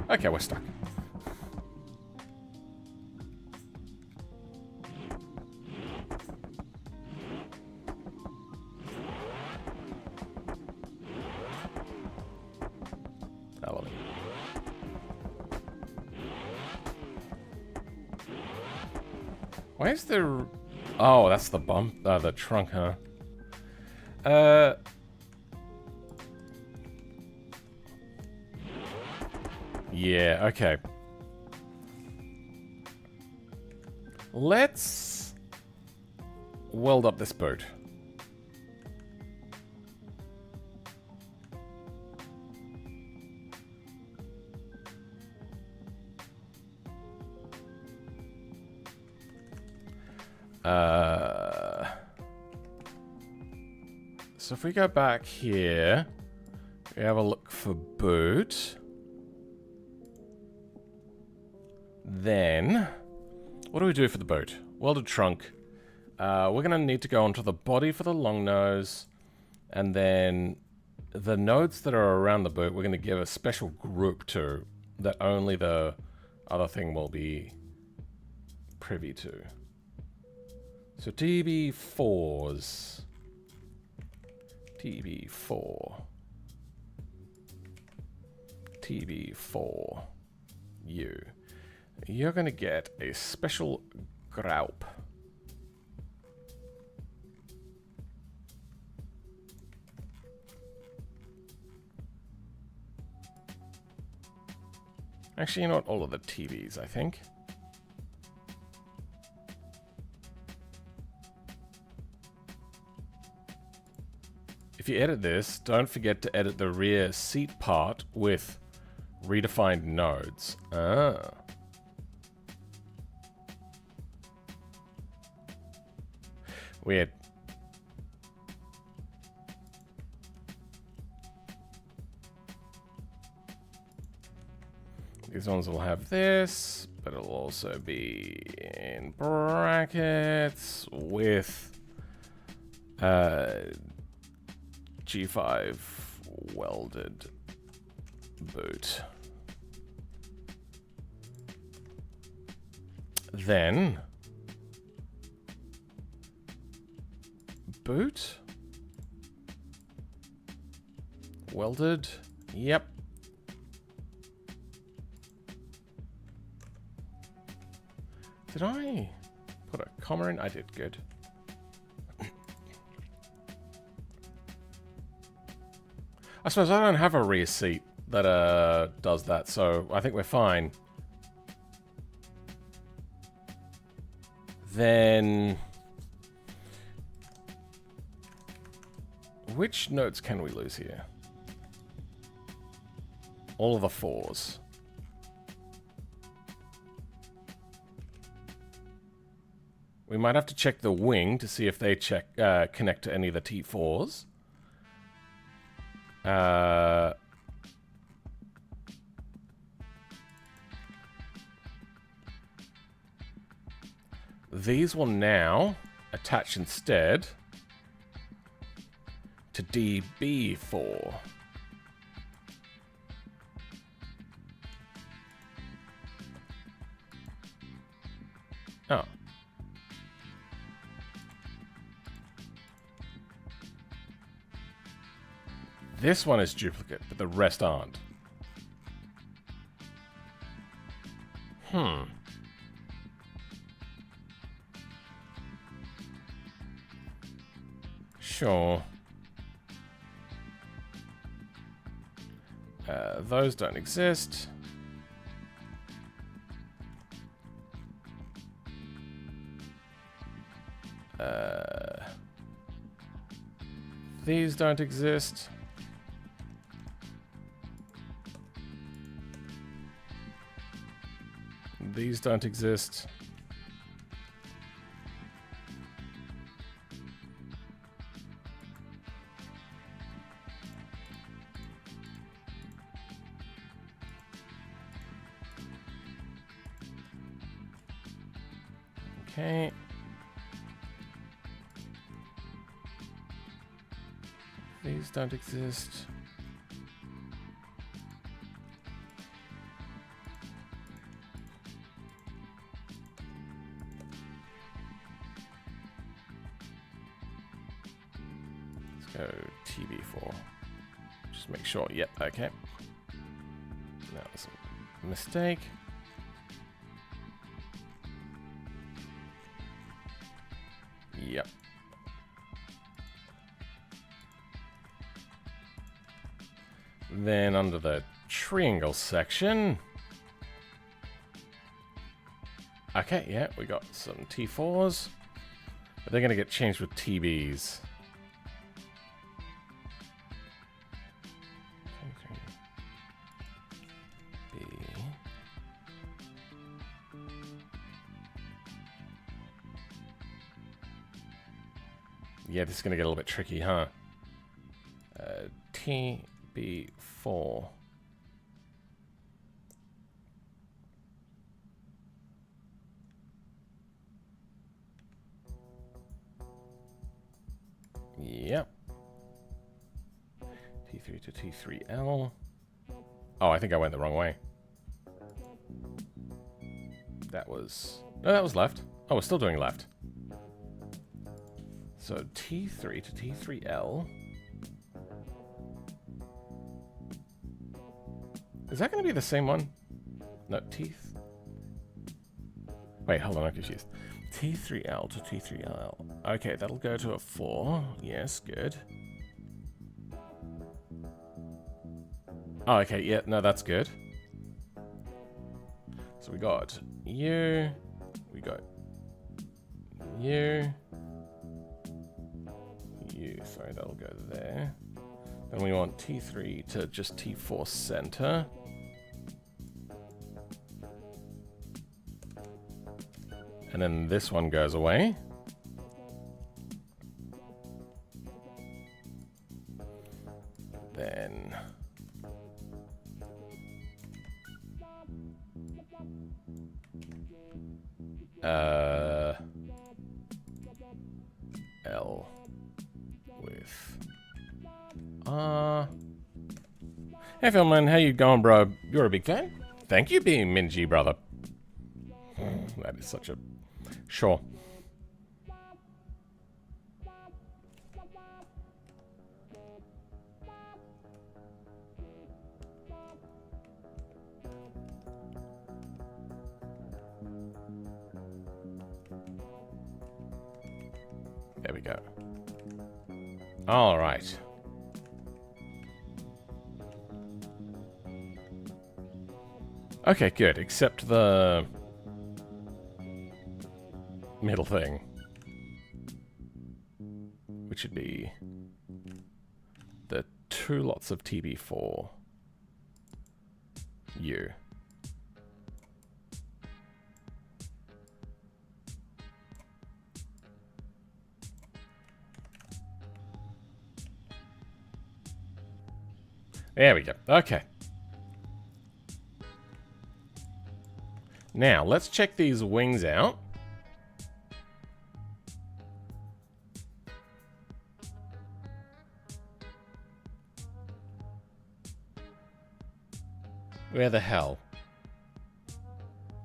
Okay, we're stuck. I love it. Why is there... Oh, that's the bump, the trunk, huh? Yeah, okay. Let's weld up this boat. So if we go back here, we have a look for boot. Then, what do we do for the boat? Welded trunk. We're going to need to go onto the body for the long nose. And then the nodes that are around the boat, we're going to give a special group to that only the other thing will be privy to. So TB4s. TB4. TB4. You're going to get a special group. Actually, you know what? All of the TVs, I think. If you edit this, don't forget to edit the rear seat part with redefined nodes. Ah. Weird. These ones will have this, but it'll also be in brackets with G5 welded boot. Then boot welded. Yep. Did I put a comma in? I did. Good. I suppose I don't have a rear seat that does that, so I think we're fine. Then which notes can we lose here? All of the 4s. We might have to check the wing to see if they connect to any of the T4s. These will now attach instead to DB4. Oh. This one is duplicate, but the rest aren't. Sure. Those don't exist. These don't exist. These don't exist. Okay. These don't exist. Let's go TB4. Just make sure. Yep, okay. That was a mistake. Yep. Then under the triangle section. Okay, yeah, we got some T4s. But they're going to get changed with TBs. B. Yeah, this is going to get a little bit tricky, huh? TB4. Yep. T3 to T3L. Oh, I think I went the wrong way. That was... No, that was left. Oh, we're still doing left. So T3 to T3L. Is that going to be the same one? No, Wait, hold on, I'm confused. T3L to T3L. Okay, that'll go to a 4. Yes, good. Oh, okay, yeah, no, that's good. So we got U, we got U, sorry, that'll go there. Then we want T3 to just T4 center. And then this one goes away. Then L with R. Hey Philman, how you going, bro? You're a big fan? Thank you, being Minji, brother. That is such a... Sure. There we go. All right. Okay, good. Except the middle thing, which would be the 2 lots of TB4 U. There we go. Okay. Now, let's check these wings out. Where the hell?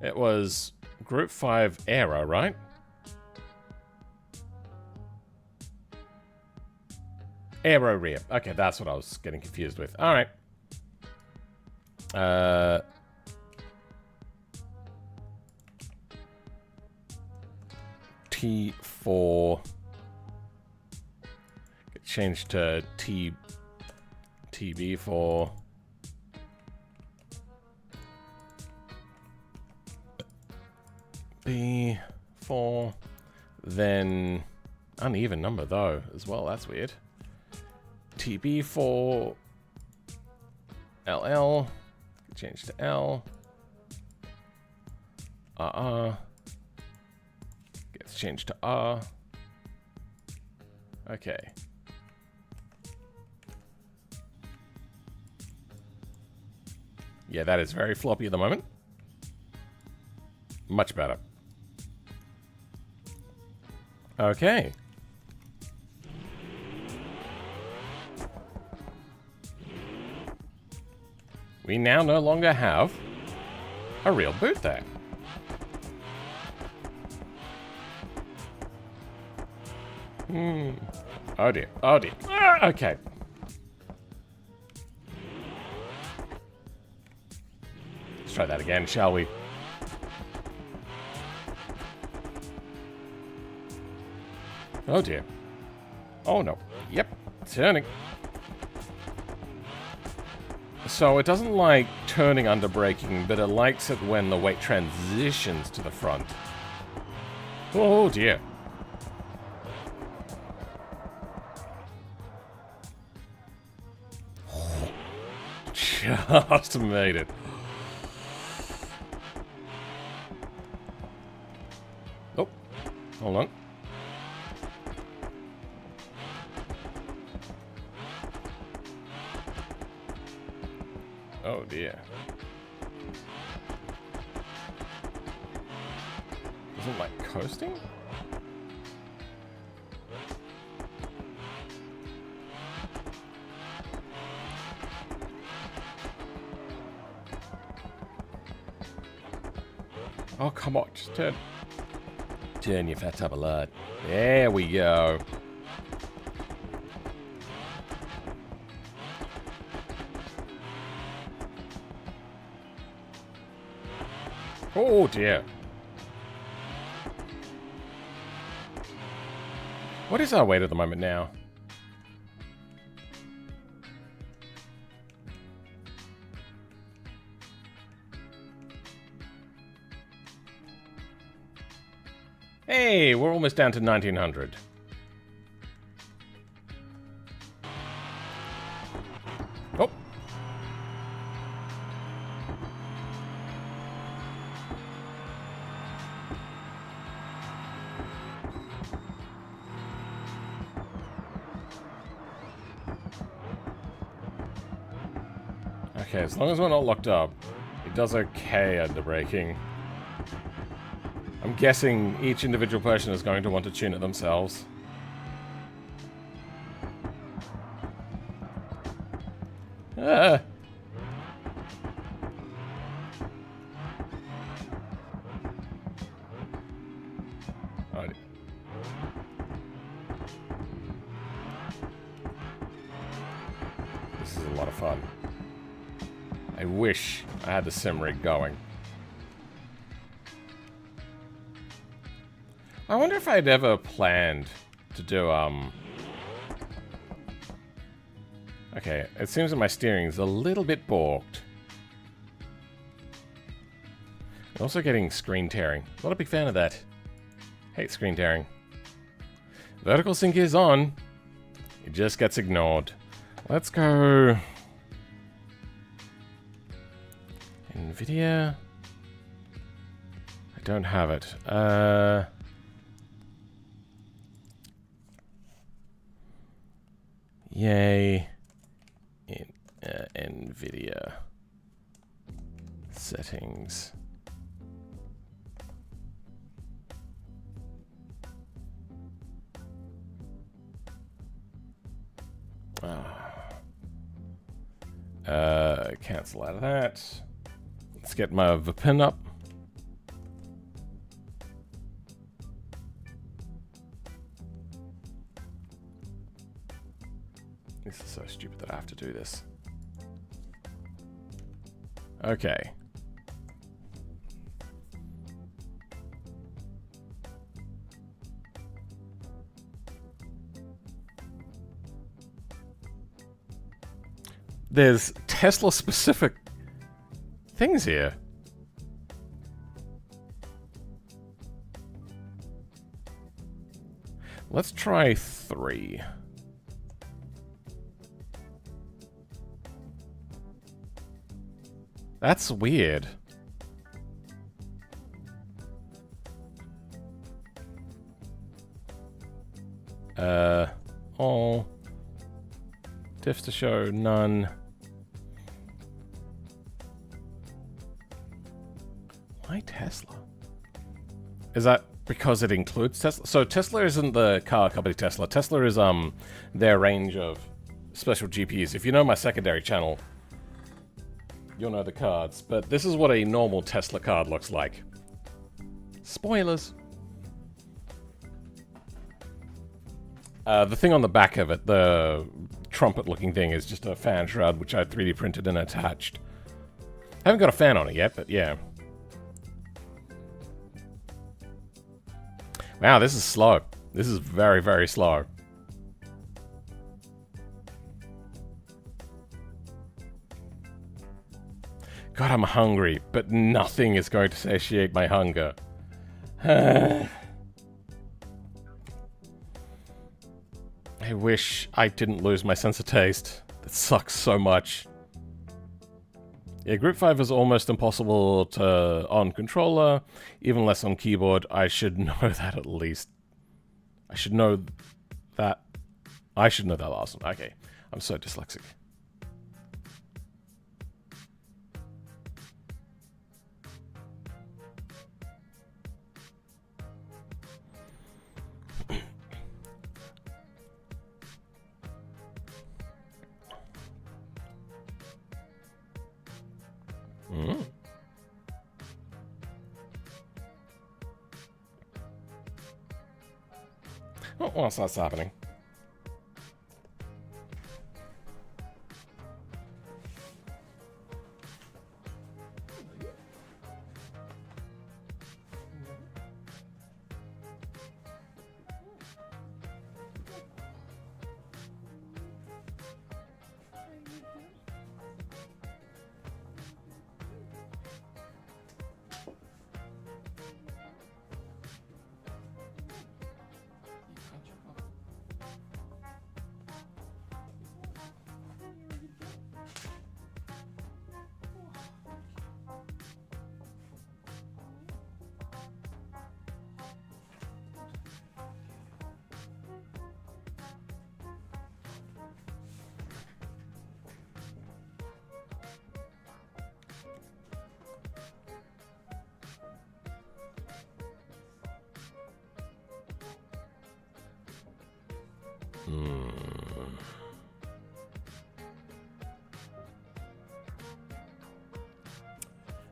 It was Group 5 error, right? Aero rear. Okay, that's what I was getting confused with. Alright. T4. Get changed to TB4. B4. Then uneven number though as well. That's weird. TB4 LL. Change to L. Gets changed to R. Okay. Yeah, that is very floppy at the moment. Much better. Okay. We now no longer have a real boot there. Oh dear. Oh dear. Ah, okay. Let's try that again, shall we? Oh dear. Oh no. Yep. Turning. So it doesn't like turning under braking, but it likes it when the weight transitions to the front. Oh dear. Just made it. Oh, hold on. Oh dear. Isn't like coasting? Oh, come on, just turn. Turn your fat up a lot. There we go. Oh dear. What is our weight at the moment now? Hey, we're almost down to 1900. Oh. Okay, as long as we're not locked up, it does okay under braking. I'm guessing each individual person is going to want to tune it themselves. Ah. Oh. This is a lot of fun. I wish I had the sim rig going. I wonder if I'd ever planned to do, Okay, it seems that my steering's a little bit balked. I'm also getting screen tearing. Not a big fan of that. Hate screen tearing. Vertical sync is on. It just gets ignored. Let's go... NVIDIA? I don't have it. Yay. In NVIDIA settings. Cancel out of that. Let's get my VPN up. This is so stupid that I have to do this. Okay. There's Tesla-specific things here. Let's try 3. That's weird. All. Diffs to show, none. Why Tesla? Is that because it includes Tesla? So Tesla isn't the car company Tesla. Tesla is their range of special GPUs. If you know my secondary channel, you'll know the cards. But this is what a normal Tesla card looks like. Spoilers. The thing on the back of it, the trumpet-looking thing, is just a fan shroud, which I 3D printed and attached. I haven't got a fan on it yet, but yeah. Wow, this is slow. This is very, very slow. God, I'm hungry, but nothing is going to satiate my hunger. I wish I didn't lose my sense of taste. That sucks so much. Yeah, Group 5 is almost impossible to on controller, even less on keyboard. I should know that at least. I should know that. I should know that last one. Okay, I'm so dyslexic. Oh, whilst that's happening.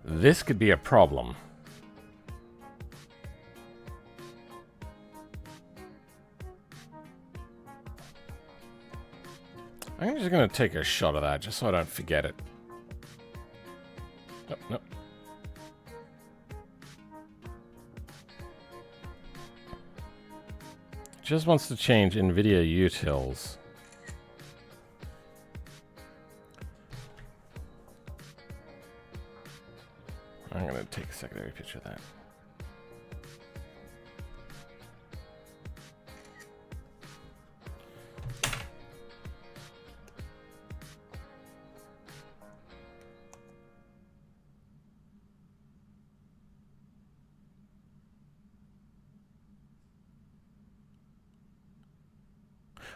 This could be a problem. I'm just gonna take a shot of that just so I don't forget it. Nope, nope. Just wants to change NVIDIA utils. I'm gonna take a secondary picture of that.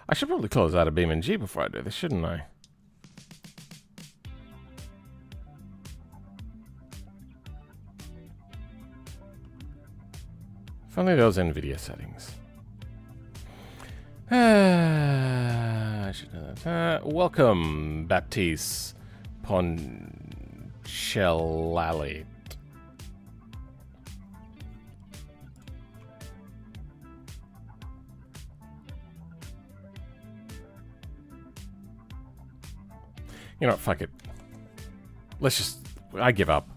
I should probably close out of BeamNG before I do this, shouldn't I? If only those NVIDIA settings. I should know that. Welcome, Baptiste Shellali. You know what, fuck it. Let's just... I give up.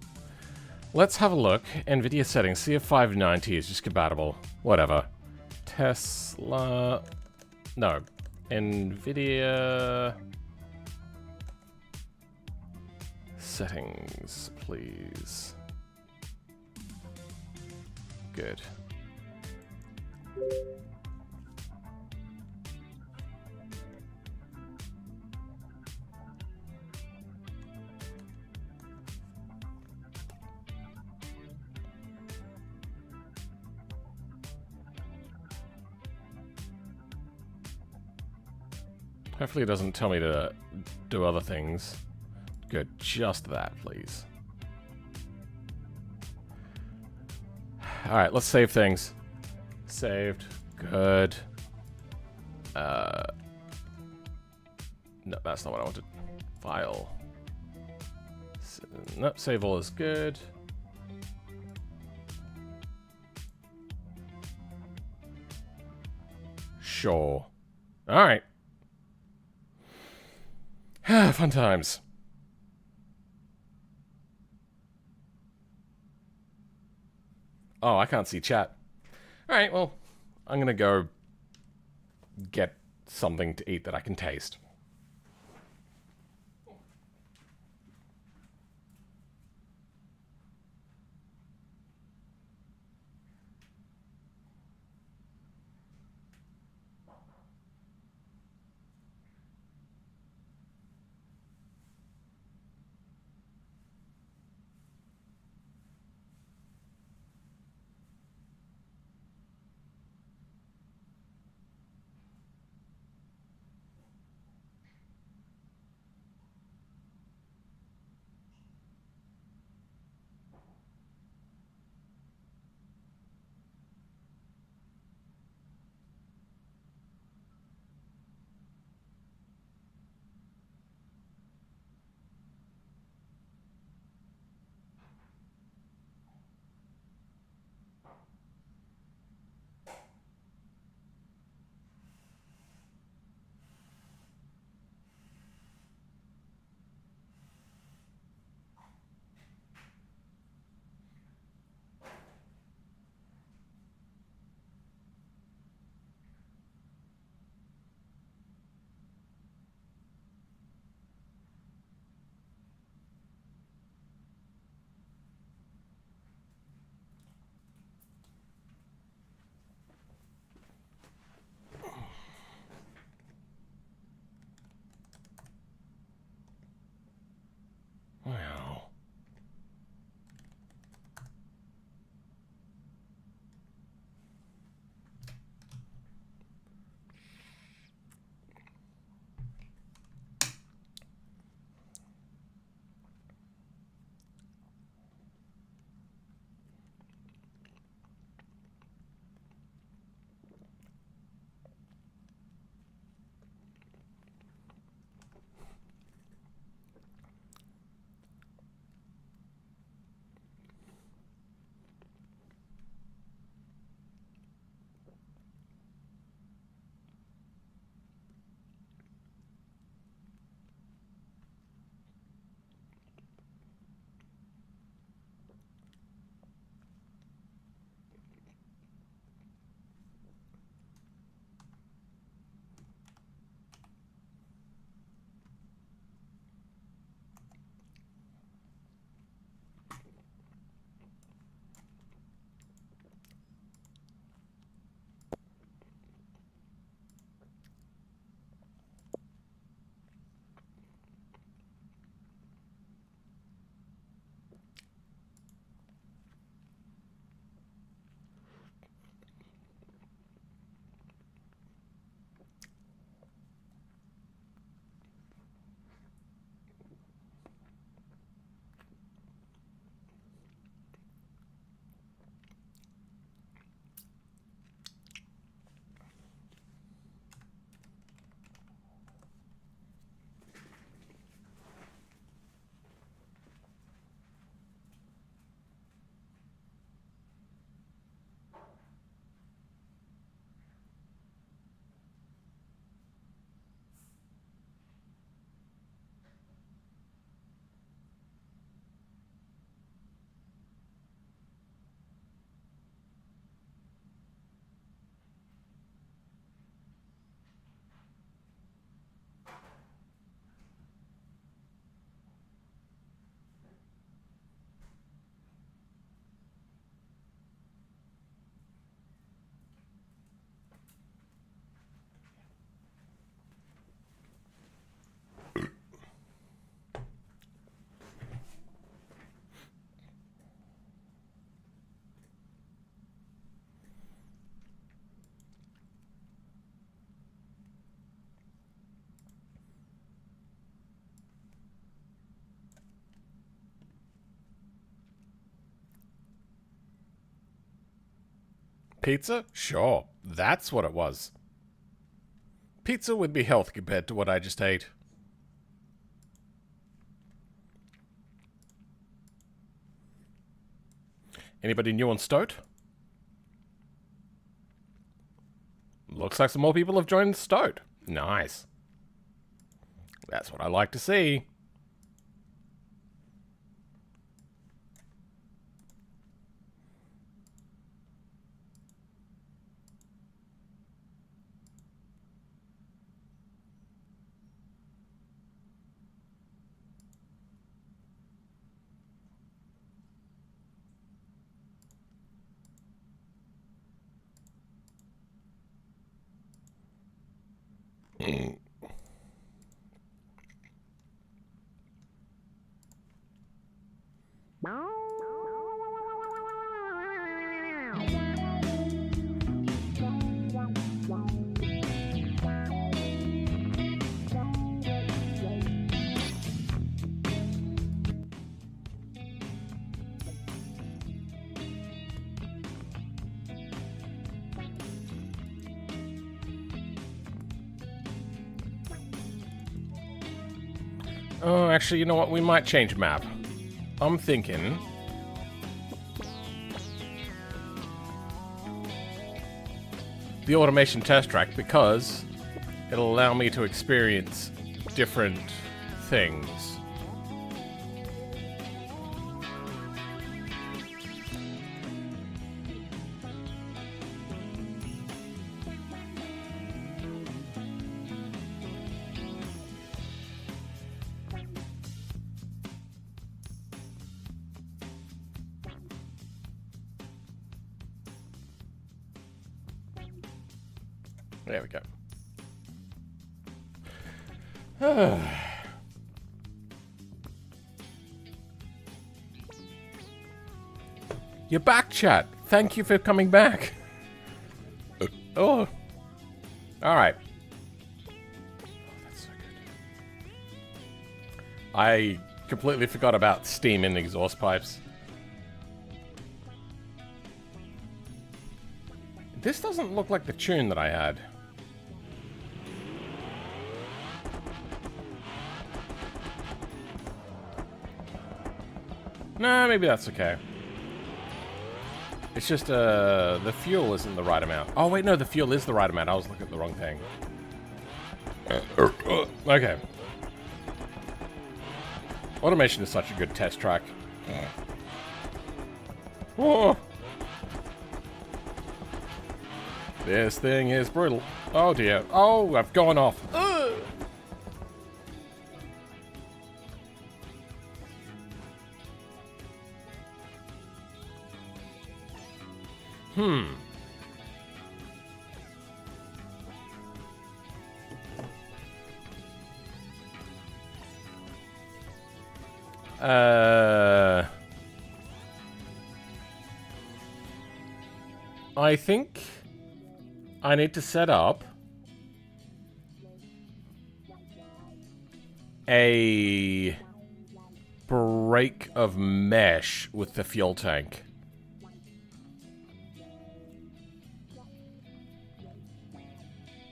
Let's have a look. NVIDIA settings. CF590 is just compatible. Whatever. Tesla... No. NVIDIA... Settings, please. Good. Hopefully it doesn't tell me to do other things. Good, just that, please. Alright, let's save things. Saved. Good. No, that's not what I wanted. File. Nope, save all is good. Sure. Alright. Fun times. Oh, I can't see chat. Alright, well, I'm gonna go get something to eat that I can taste. Pizza? Sure, that's what it was. Pizza would be healthy compared to what I just ate. Anybody new on Stoat? Looks like some more people have joined Stoat. Nice. That's what I like to see. Oh, actually, you know what? We might change map. I'm thinking... the automation test track, because it'll allow me to experience different things. There we go. You're back, chat. Thank you for coming back. Oh. Alright. Oh, that's so good. I completely forgot about steam in the exhaust pipes. This doesn't look like the tune that I had. Nah, maybe that's okay. It's just, the fuel isn't the right amount. Oh, wait, no, the fuel is the right amount. I was looking at the wrong thing. Okay. Automation is such a good test track. Oh. This thing is brutal. Oh, dear. Oh, I've gone off. I think I need to set up a break of mesh with the fuel tank.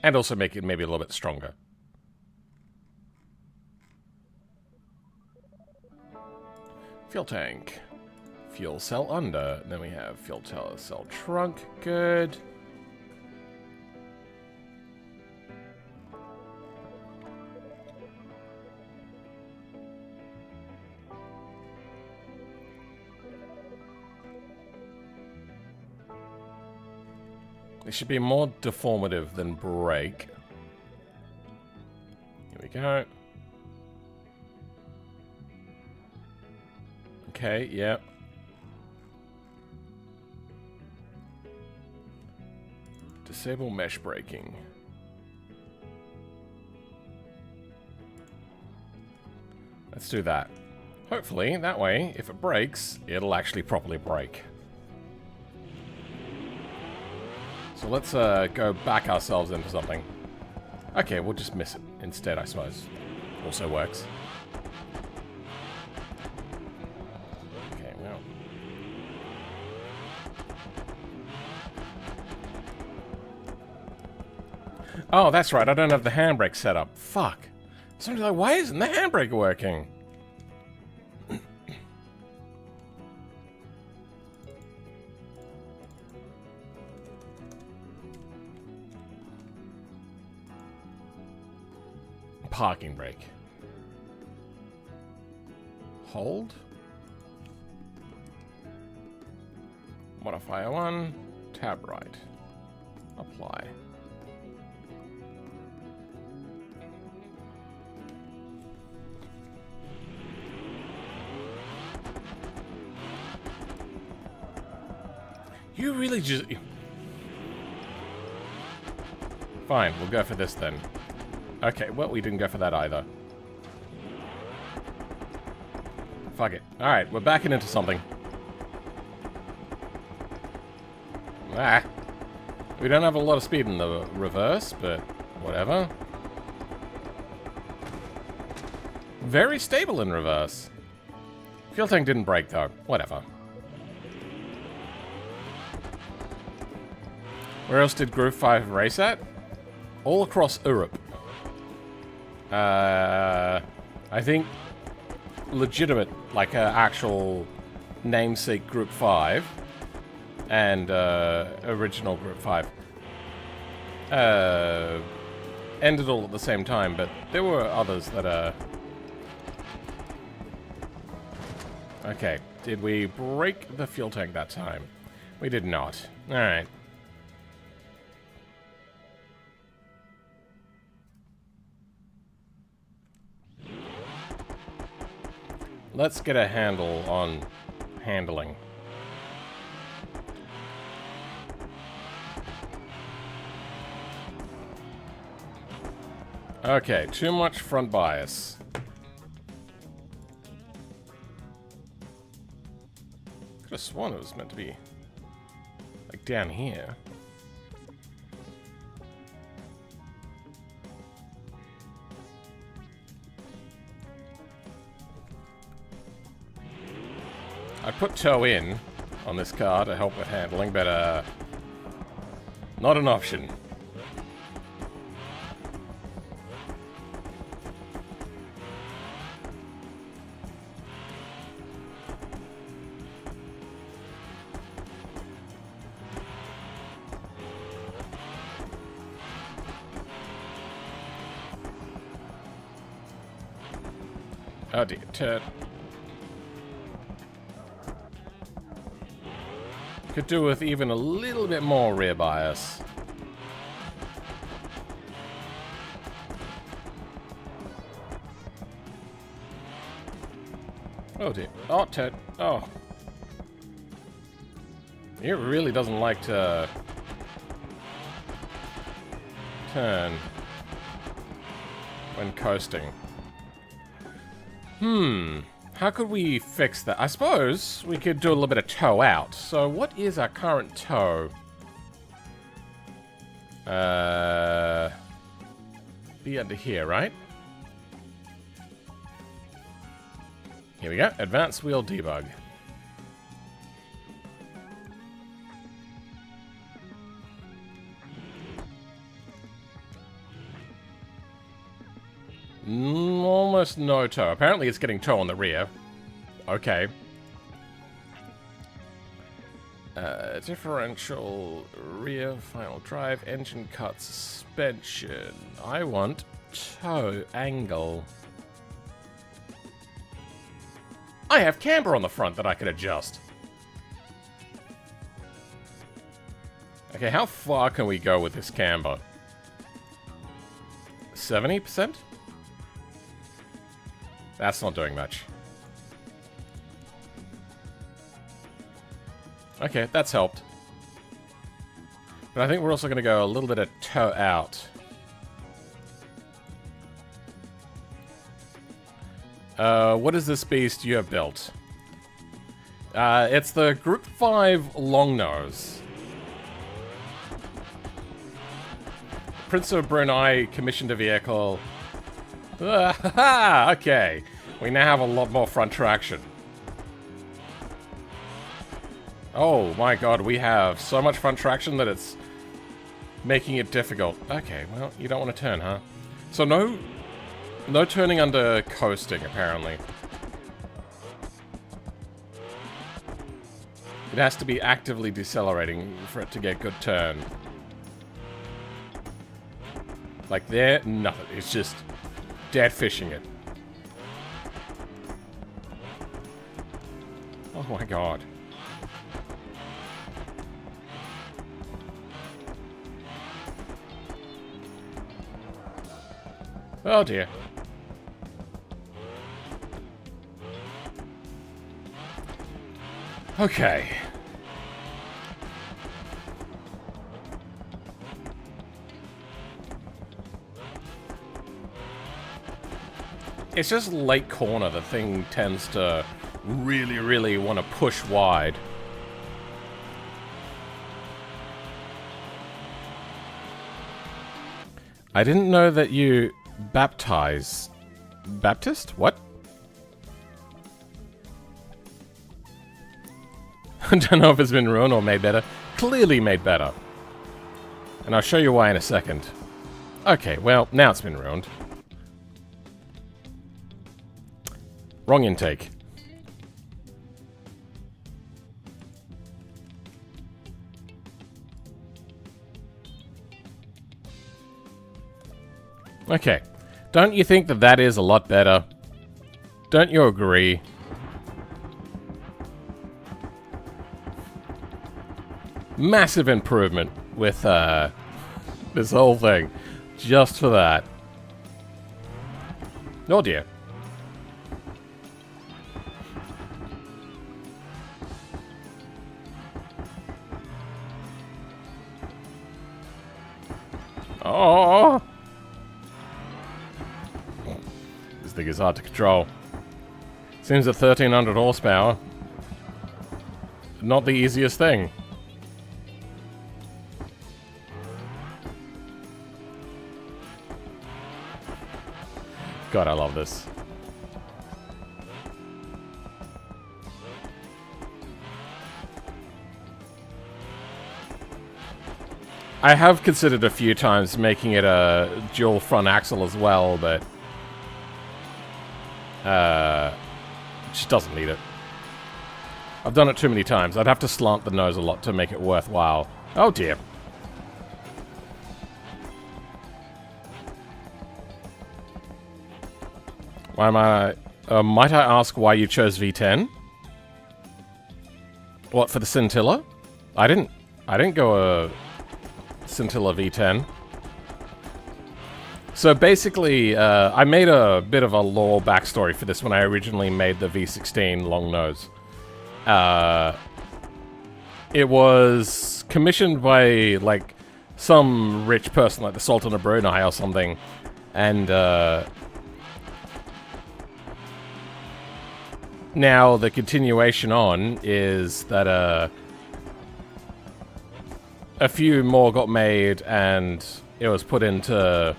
And also make it maybe a little bit stronger. Fuel tank. Fuel cell under. Then we have fuel cell trunk. Good. It should be more deformative than brake. Here we go. Okay, yep. Disable mesh braking. Let's do that. Hopefully, that way, if it breaks, it'll actually properly brake. So let's go back ourselves into something. Okay, we'll just miss it instead, I suppose. Also works. Okay, well. Oh, that's right, I don't have the handbrake set up. Fuck. Somebody's like, why isn't the handbrake working? Parking brake. Hold. Modifier 1. Tab right. Apply. You really just... Fine, we'll go for this then. Okay, well, we didn't go for that either. Fuck it. Alright, we're backing into something. Ah. We don't have a lot of speed in the reverse, but whatever. Very stable in reverse. Fuel tank didn't break though. Whatever. Where else did Group 5 race at? All across Europe. I think legitimate, like actual namesake Group 5 and original Group 5 ended all at the same time, but there were others that okay, did we break the fuel tank that time? We did not. Alright. Let's get a handle on handling. Okay, too much front bias. Could have sworn it was meant to be like down here. I put toe in on this car to help with handling, but not an option. Oh dear, turd. Could do with even a little bit more rear bias. Oh dear. Oh, turd. Oh. It really doesn't like to turn when coasting. How could we fix that? I suppose we could do a little bit of toe out. So what is our current toe? Be under here, right? Here we go. Advanced wheel debug. Almost no toe. Apparently it's getting toe on the rear. Okay. Differential, rear, final drive, engine cut, suspension. I want toe angle. I have camber on the front that I can adjust. Okay, how far can we go with this camber? 70%? That's not doing much. Okay, that's helped. But I think we're also going to go a little bit of toe out. What is this beast you have built? It's the Group 5 Longnose. Prince of Brunei commissioned a vehicle. Okay, we now have a lot more front traction. Oh my god, we have so much front traction that it's making it difficult. Okay, well, you don't want to turn, huh? So no turning under coasting, apparently. It has to be actively decelerating for it to get good turn. Like there, nothing. It's just dead fishing it. Oh my god. Oh dear. Okay. It's just late corner. The thing tends to really, really want to push wide. I didn't know that you baptize... Baptist? What? I don't know if it's been ruined or made better. Clearly made better. And I'll show you why in a second. Okay, well, now it's been ruined. Wrong intake. Okay. Don't you think that that is a lot better? Don't you agree? Massive improvement with this whole thing. Just for that. Oh dear. Oh! This thing is hard to control. Seems at 1300 horsepower. Not the easiest thing. God, I love this. I have considered a few times making it a dual front axle as well, but it just doesn't need it. I've done it too many times. I'd have to slant the nose a lot to make it worthwhile. Oh dear. Why am I... might I ask why you chose V10? What, for the Scintilla? I didn't go a Scintilla V10. So basically, I made a bit of a lore backstory for this when I originally made the V16 long nose. It was commissioned by, like, some rich person, like the Sultan of Brunei or something, and, now, the continuation on is that, a few more got made and it was put into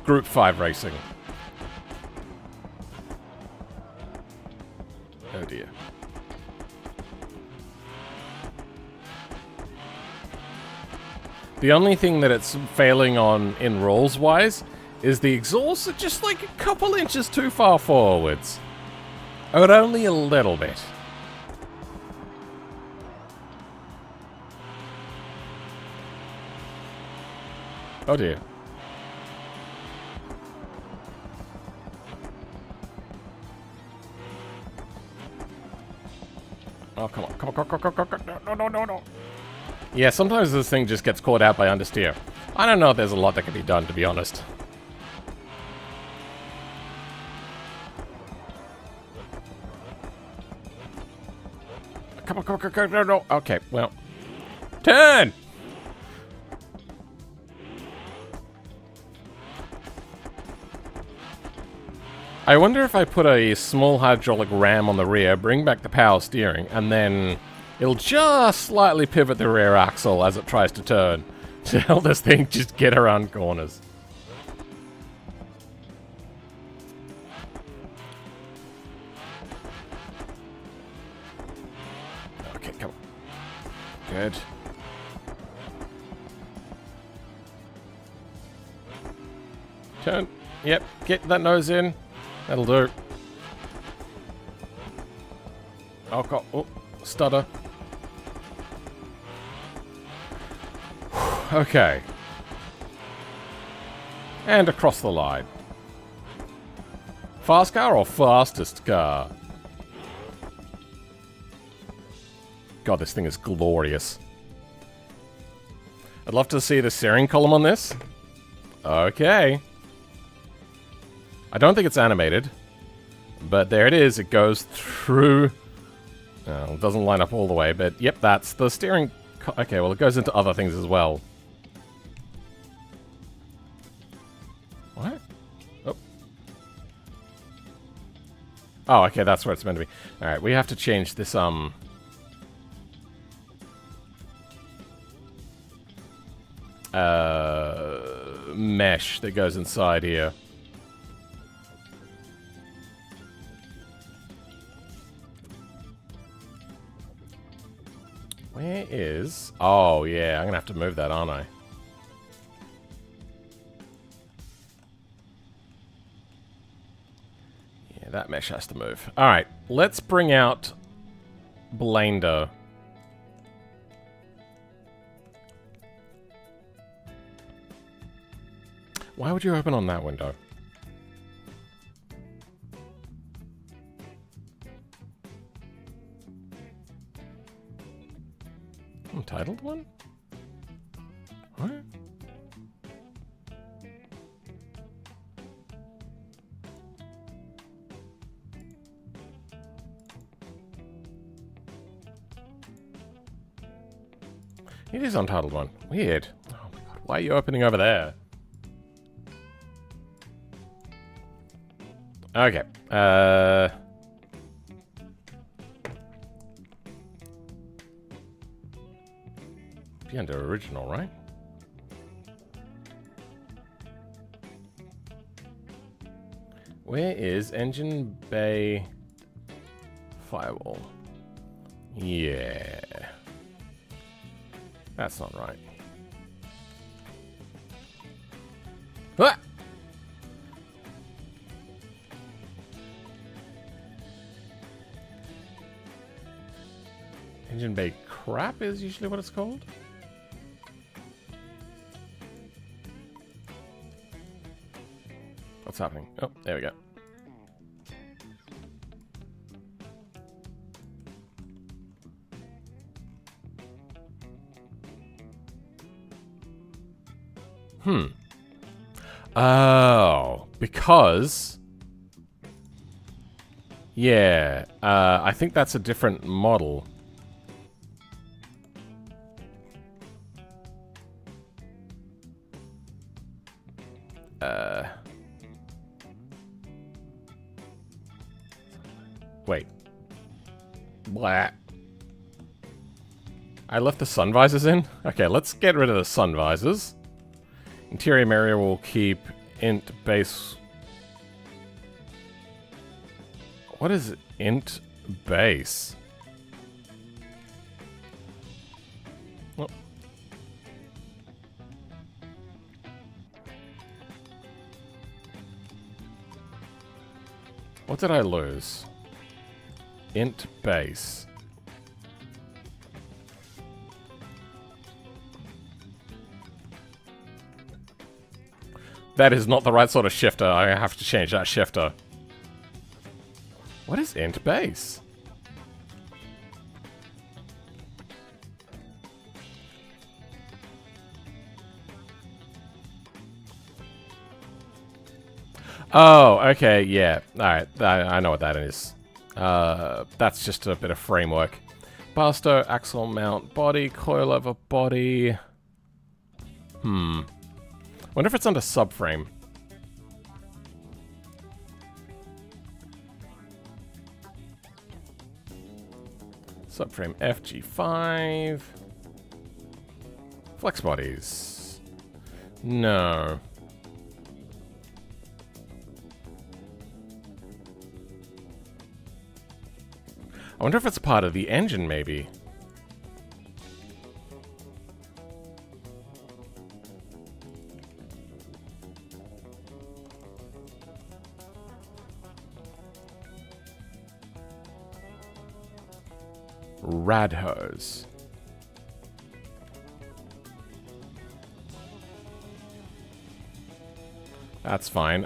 Group 5 racing. Oh dear. The only thing that it's failing on in rules-wise is the exhausts are just like a couple inches too far forwards. But only a little bit. Oh dear. Oh, come on. Come on, come on, come on, come on. No, no, no, no. Yeah, sometimes this thing just gets caught out by understeer. I don't know if there's a lot that can be done, to be honest. Come on, come on, come on, no, no. Okay, well. Turn! I wonder if I put a small hydraulic ram on the rear, bring back the power steering, and then it'll just slightly pivot the rear axle as it tries to turn to help this thing just get around corners. Okay, come on. Good. Turn. Yep, get that nose in. That'll do. Oh, God. Oh, stutter. Okay. And across the line. Fast car or fastest car? God, this thing is glorious. I'd love to see the steering column on this. Okay. I don't think it's animated. But there it is. It goes through... Oh, it doesn't line up all the way, but yep, that's the steering... Okay, well, it goes into other things as well. What? Oh. Oh, okay, that's where it's meant to be. Alright, we have to change this, mesh that goes inside here. Where is... Oh, yeah, I'm gonna have to move that, aren't I? Yeah, that mesh has to move. Alright, let's bring out Blender. Why would you open on that window? Untitled one? What? It is untitled one. Weird. Oh my god, why are you opening over there? Okay. Be under original, right? Where is engine bay firewall? Yeah. That's not right. Ah! Engine bay crap is usually what it's called. What's happening? Oh, there we go. Oh, because... Yeah, I think that's a different model. Wait. Blah. I left the sun visors in? Okay, let's get rid of the sun visors. Interior area will keep int base. What is int base? Oh. What did I lose? Int base. That is not the right sort of shifter. I have to change that shifter. What is int base? Oh, okay, yeah. Alright, I know what that is. That's just a bit of framework. Barstow, axle mount, body, coilover body. Wonder if it's under subframe. Subframe FG5. Flex bodies. No. I wonder if it's part of the engine, maybe. rad hose. That's fine.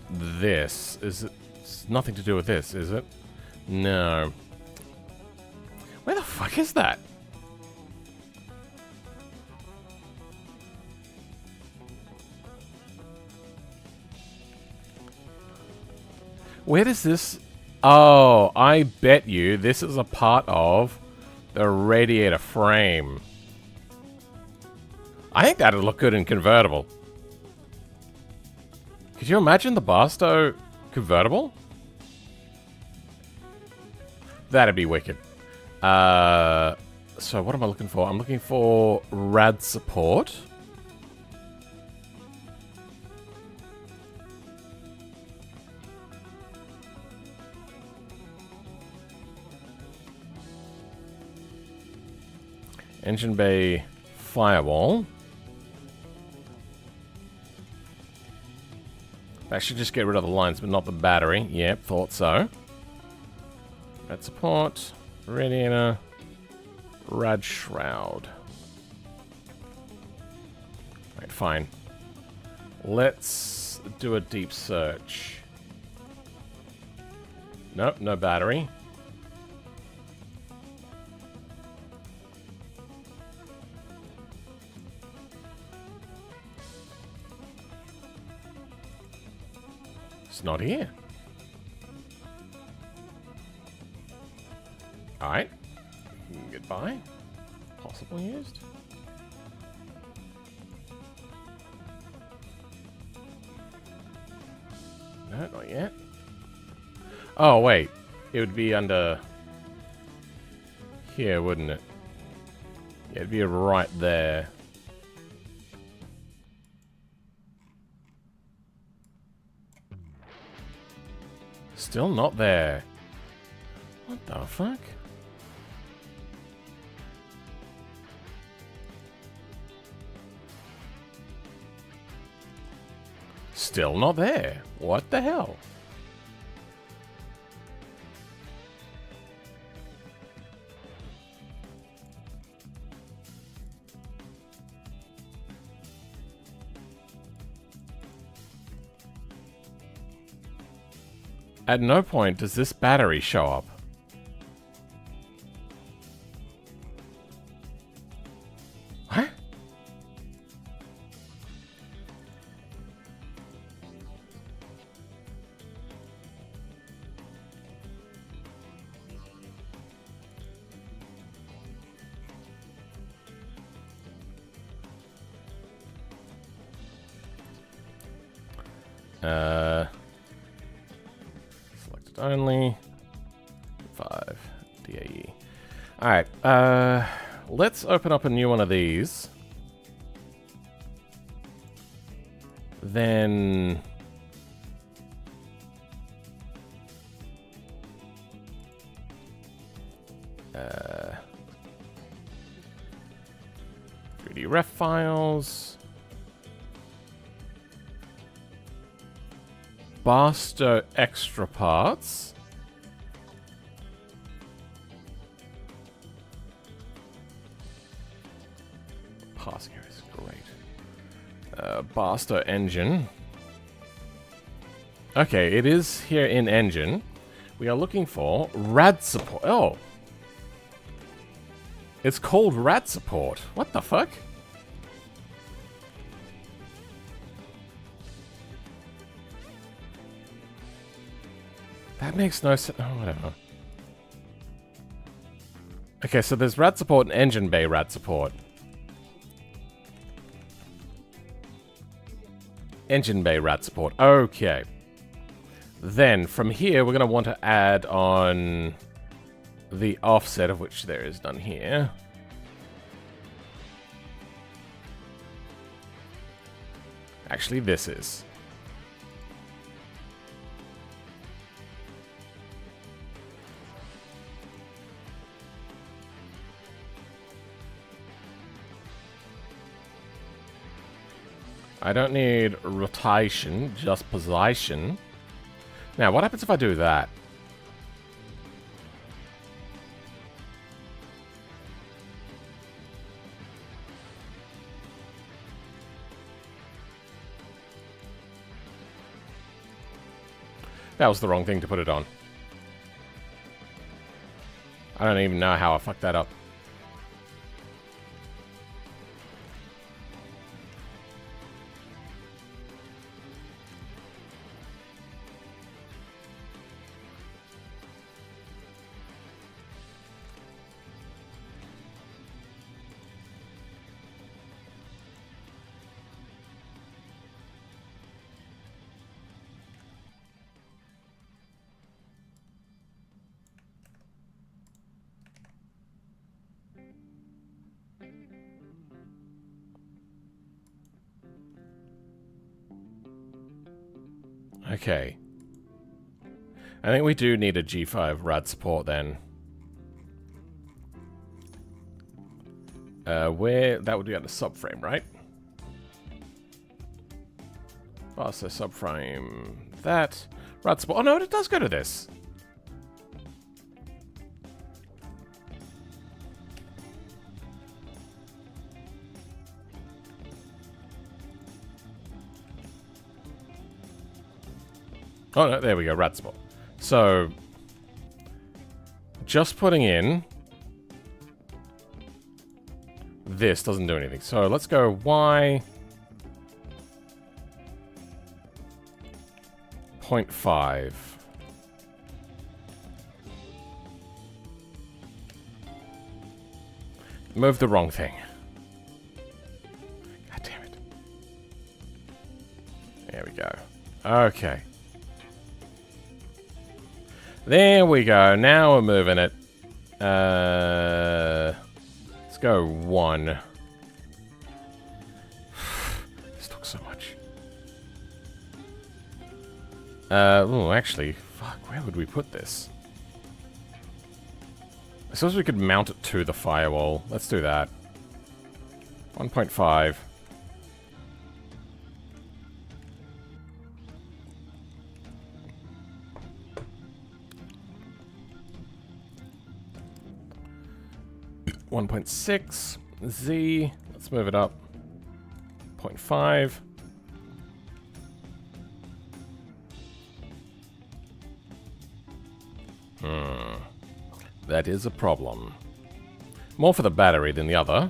This. It's nothing to do with this, is it? No. Where the fuck is that? Where does this... Oh, I bet you this is a part of the radiator frame. I think that'd look good in convertible. Could you imagine the Barstow convertible? That'd be wicked. So what am I looking for? I'm looking for rad support. Engine bay firewall. That should just get rid of the lines, but not the battery. Yep, thought so. Rad support, radiator, rad shroud. Right, fine. Let's do a deep search. Nope, no battery. It's not here. Alright. Goodbye. Possibly used. No, not yet. Oh, wait. It would be under here, wouldn't it? Yeah, it'd be right there. Still not there. What the fuck? Still not there. What the hell? At no point does this battery show up. What? Selected only. 5 DAE. Alright, let's open up a new one of these. Then... uh, 3D ref files. Barstow extra parts. Passing here is great. Barstow engine. Okay, it is here in engine. We are looking for rad support. Oh. It's called rad support. What the fuck? That makes no sense. Oh, whatever. Okay, so there's rad support and engine bay rad support. Engine bay rad support. Okay. Then, from here, we're going to want to add on the offset, of which there is none here. Actually, this is. I don't need rotation, just position. Now, what happens if I do that? That was the wrong thing to put it on. I don't even know how I fucked that up. Okay. I think we do need a G5 RAD support then. Where that would be on the subframe, right? Oh, so subframe that RAD support. Oh no, it does go to this. Oh, no, there we go, RAD support. So, just putting in this doesn't do anything. So, let's go Y 0.5. Move the wrong thing. God damn it. There we go. Okay. There we go. Now we're moving it. Let's go 1. This took so much. Oh, actually, fuck, where would we put this? I suppose we could mount it to the firewall. Let's do that. 1.5. .6 Z. Let's move it up. 0.5. That is a problem. More for the battery than the other.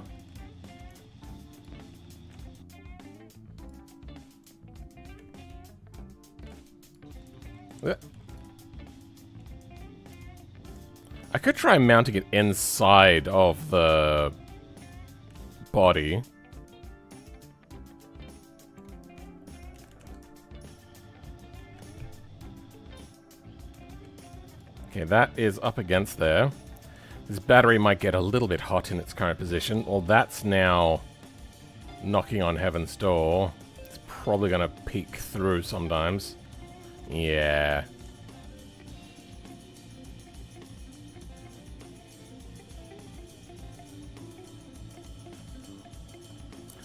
I could try mounting it inside of the body. Okay, that is up against there. This battery might get a little bit hot in its current position. Well, that's now knocking on heaven's door. It's probably going to peek through sometimes. Yeah.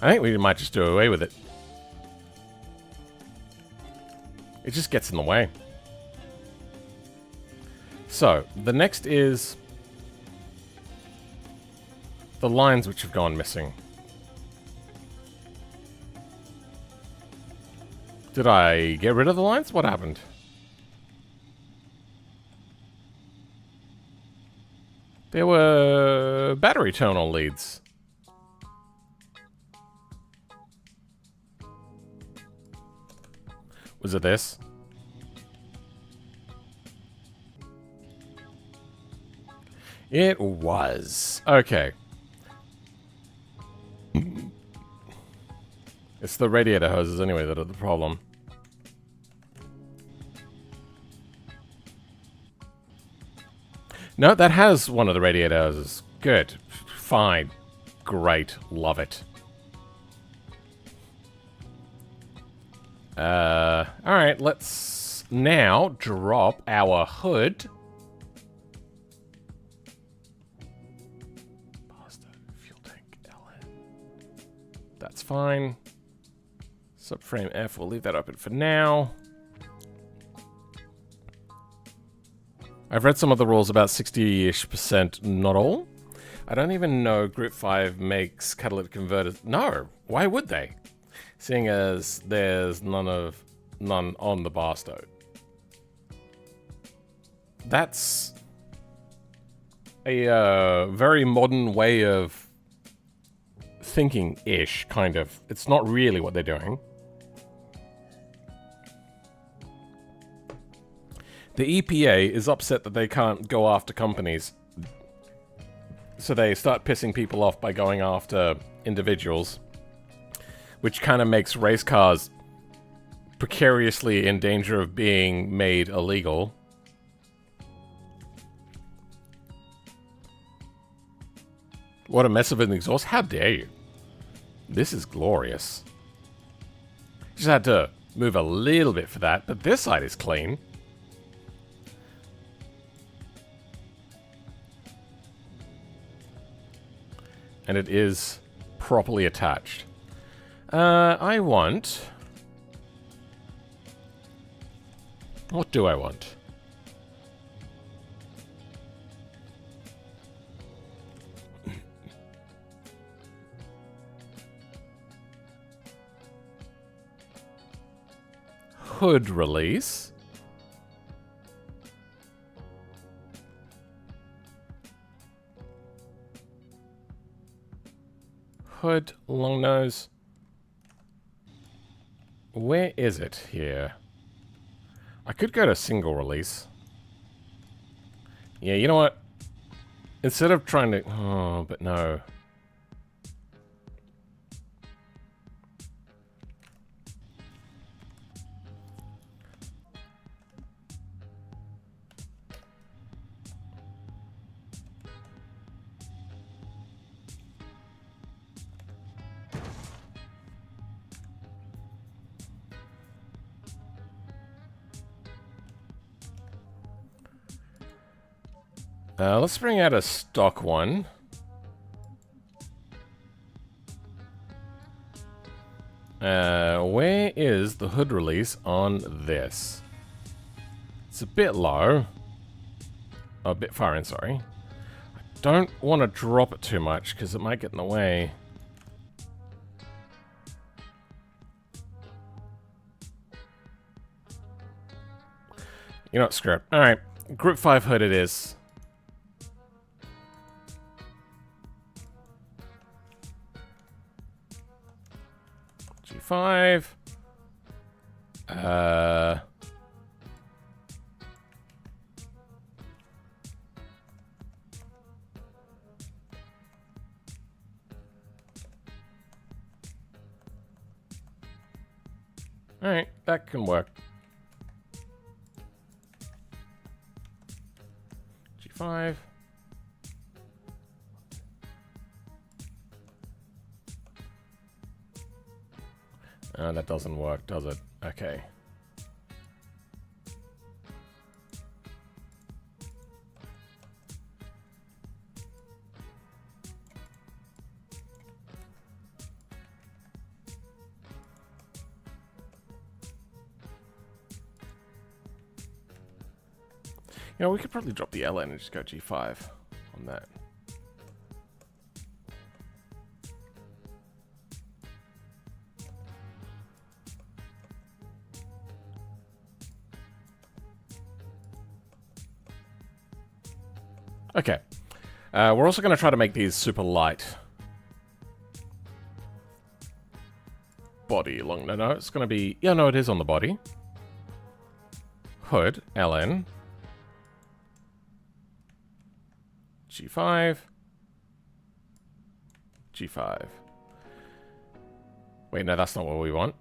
I think we might just do away with it. It just gets in the way. So, the next is the lines which have gone missing. Did I get rid of the lines? What happened? There were battery terminal leads. Was it this? It was. Okay. It's the radiator hoses anyway that are the problem. No, that has one of the radiator hoses. Good. Fine. Great. Love it. Alright, let's now drop our hood. Fuel tank LN. That's fine. Subframe F, we'll leave that open for now. I've read some of the rules about 60-ish%, not all. I don't even know Group 5 makes catalytic converters. No, why would they? Seeing as there's none on the bar stove. That's a very modern way of thinking-ish, kind of. It's not really what they're doing. The EPA is upset that they can't go after companies. So they start pissing people off by going after individuals. Which kind of makes race cars precariously in danger of being made illegal. What a mess of an exhaust. How dare you? This is glorious. Just had to move a little bit for that, but this side is clean. And it is properly attached. I want... What do I want? Hood release. Hood, long nose. Where is it here? I could go to single release. Yeah, you know what? Instead of trying to... Oh, but no. Let's bring out a stock one. Where is the hood release on this? It's a bit low. A bit far in, sorry. I don't want to drop it too much because it might get in the way. You know what, screw it. Alright, Group 5 hood it is. G5. Alright, that can work. G5. That doesn't work, does it? Okay. You know, we could probably drop the LN and just go G5 on that. Okay. We're also going to try to make these super light. Body long. No, it's going to be... Yeah, no, it is on the body. Hood, LN. G5. G5. Wait, no, that's not what we want.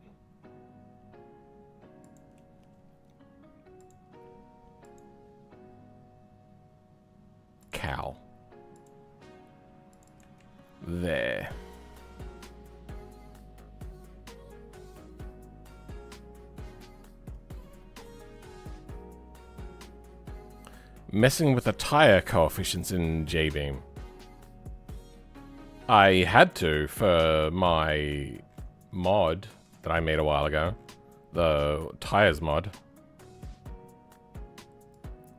Cow. There. Messing with the tyre coefficients in JBeam. I had to for my mod that I made a while ago. The tires mod.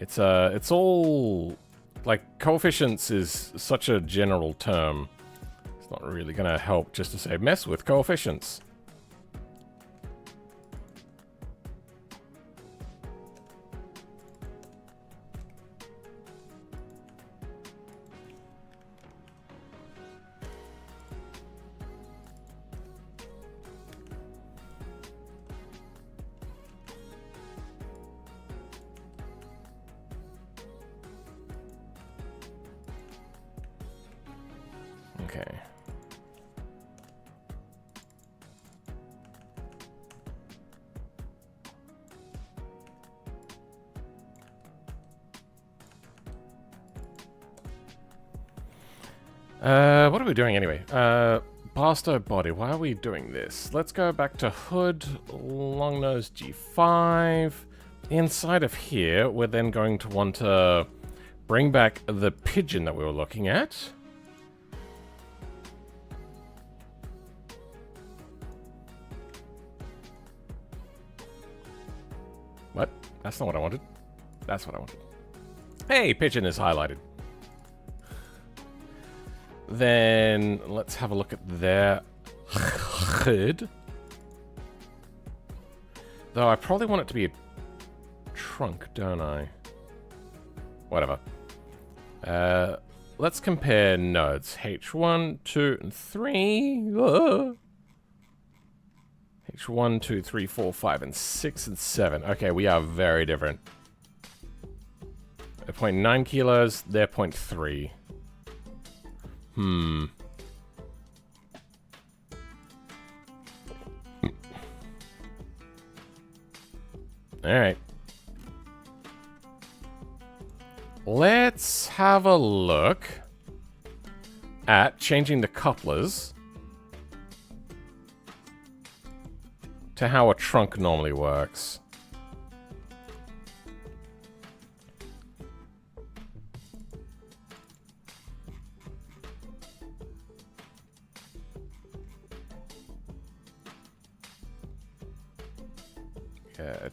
It's all... Like, coefficients is such a general term. It's not really gonna help just to say, mess with coefficients. Okay. What are we doing anyway? Blaster body, why are we doing this? Let's go back to hood, long nose G5. Inside of here, we're then going to want to bring back the pigeon that we were looking at. What? That's not what I wanted. That's what I wanted. Hey, pigeon is highlighted. Then let's have a look at their hood. Though I probably want it to be a trunk, don't I? Whatever. Let's compare nodes. H1, 2, and 3. H1, 2, 3, 4, 5, and 6, and 7. Okay, we are very different. They're 0.9 kilos, they're 0.3. Alright. Let's have a look at changing the couplers to how a trunk normally works.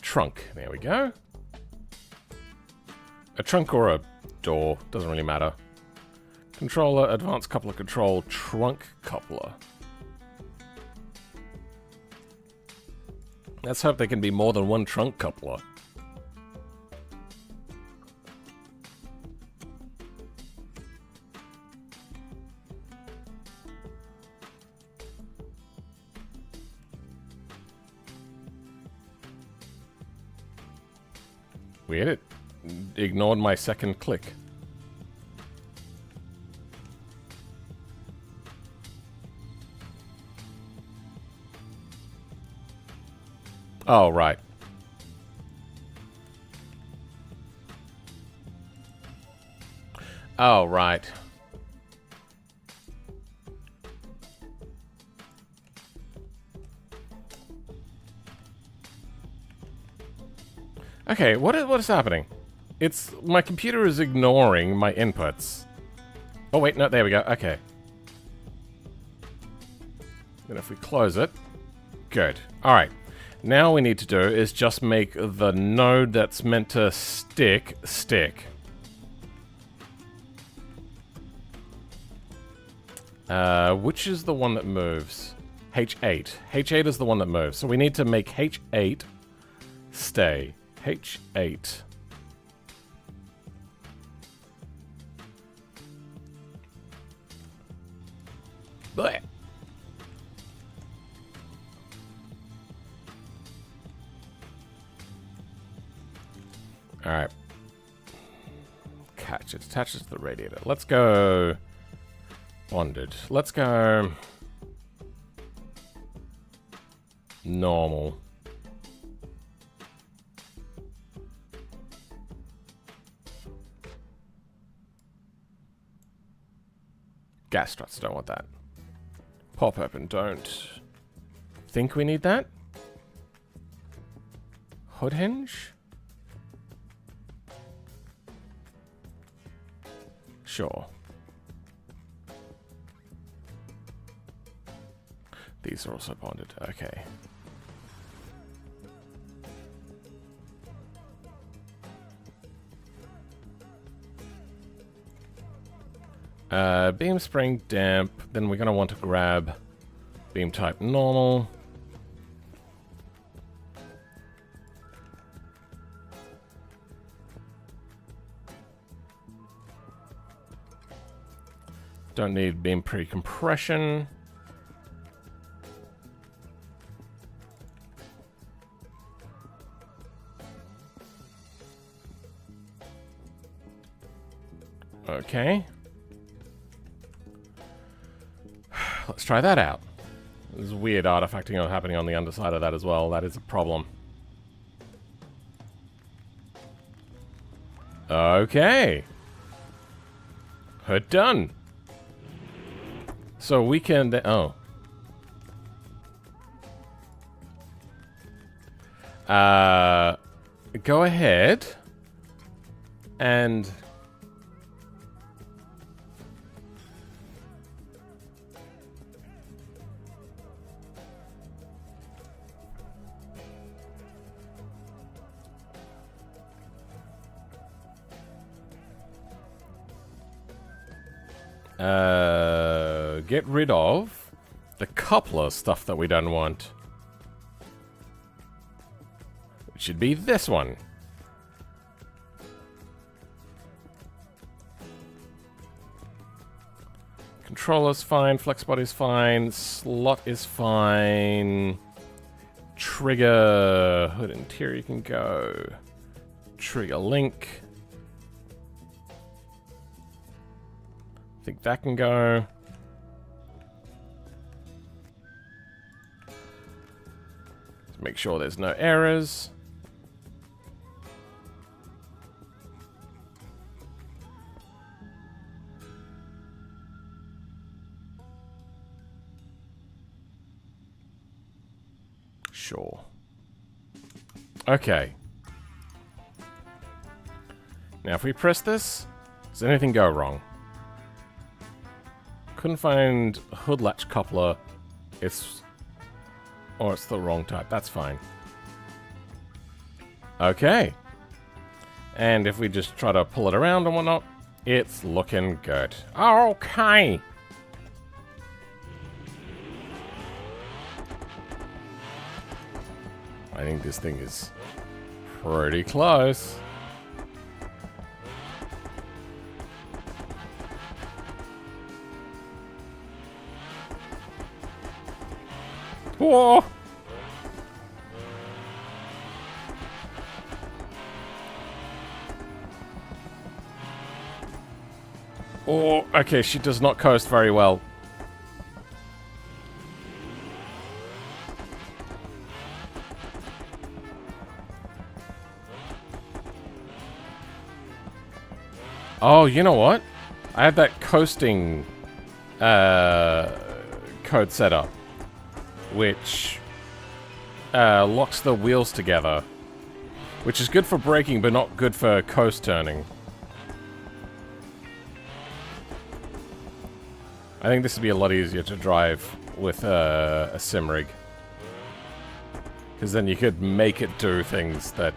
Trunk. There we go. A trunk or a door. Doesn't really matter. Controller, advanced coupler control, trunk coupler. Let's hope there can be more than one trunk coupler. Weird, it ignored my second click. Oh, right. Oh, right. Okay, what is happening? It's my computer is ignoring my inputs. Oh wait, no, there we go. Okay. Then if we close it, good. All right. Now we need to do is just make the node that's meant to stick. Which is the one that moves? H8. H8 is the one that moves. So we need to make H8 stay. H8. Blech. Alright. Catch. It attaches to the radiator. Let's go bonded. Let's go normal. Gas struts, don't want that. Pop open, don't think we need that. Hood hinge? Sure. These are also bonded, okay. Beam spring damp, then we're going to want to grab beam type normal. Don't need beam pre-compression. Okay. Let's try that out. There's weird artifacting happening on the underside of that as well. That is a problem. Okay. Hood done. So we can... oh. Go ahead. And... get rid of the coupler stuff that we don't want. It should be this one. Controller's fine, flexbody's fine, slot is fine. Trigger, hood interior can go. Trigger link. I think that can go. Let's make sure there's no errors. Sure. Okay. Now if we press this, does anything go wrong? Couldn't find hood latch coupler. It's the wrong type. That's fine. Okay. And if we just try to pull it around and whatnot, it's looking good. Okay. I think this thing is pretty close. Whoa! Oh, okay, she does not coast very well. Oh, you know what? I have that coasting code set up, which locks the wheels together, which is good for braking, but not good for coast turning. I think this would be a lot easier to drive with a sim rig, because then you could make it do things that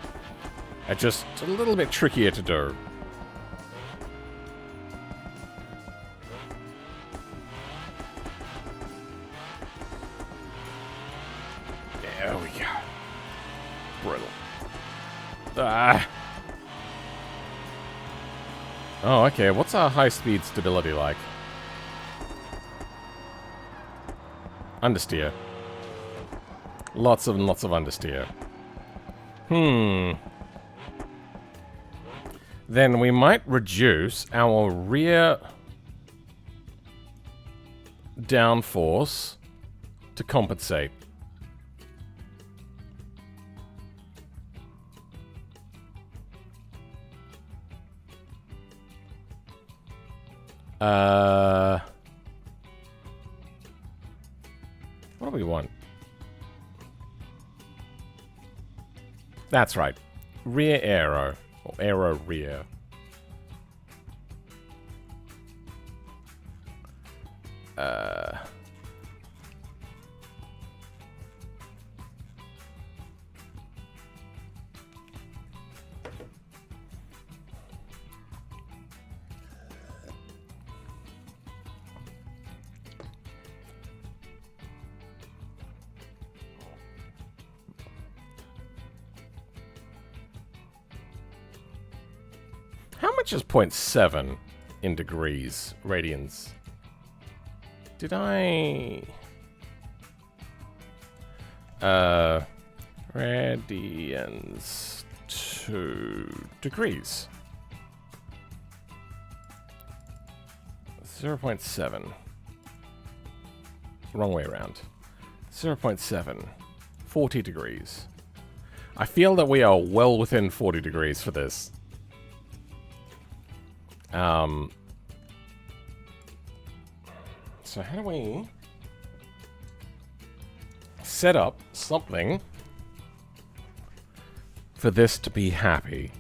are just a little bit trickier to do. There we go. Brittle. Ah. Oh, okay. What's our high-speed stability like? Understeer. Lots and lots of understeer. Then we might reduce our rear downforce to compensate. What do we want? That's right. Rear aero. Or aero rear. How much is 0.7 in degrees, radians? Did I... radians to degrees. 0.7. wrong way around. 0.7. 40 degrees. I feel that we are well within 40 degrees for this. So how do we set up something for this to be happy?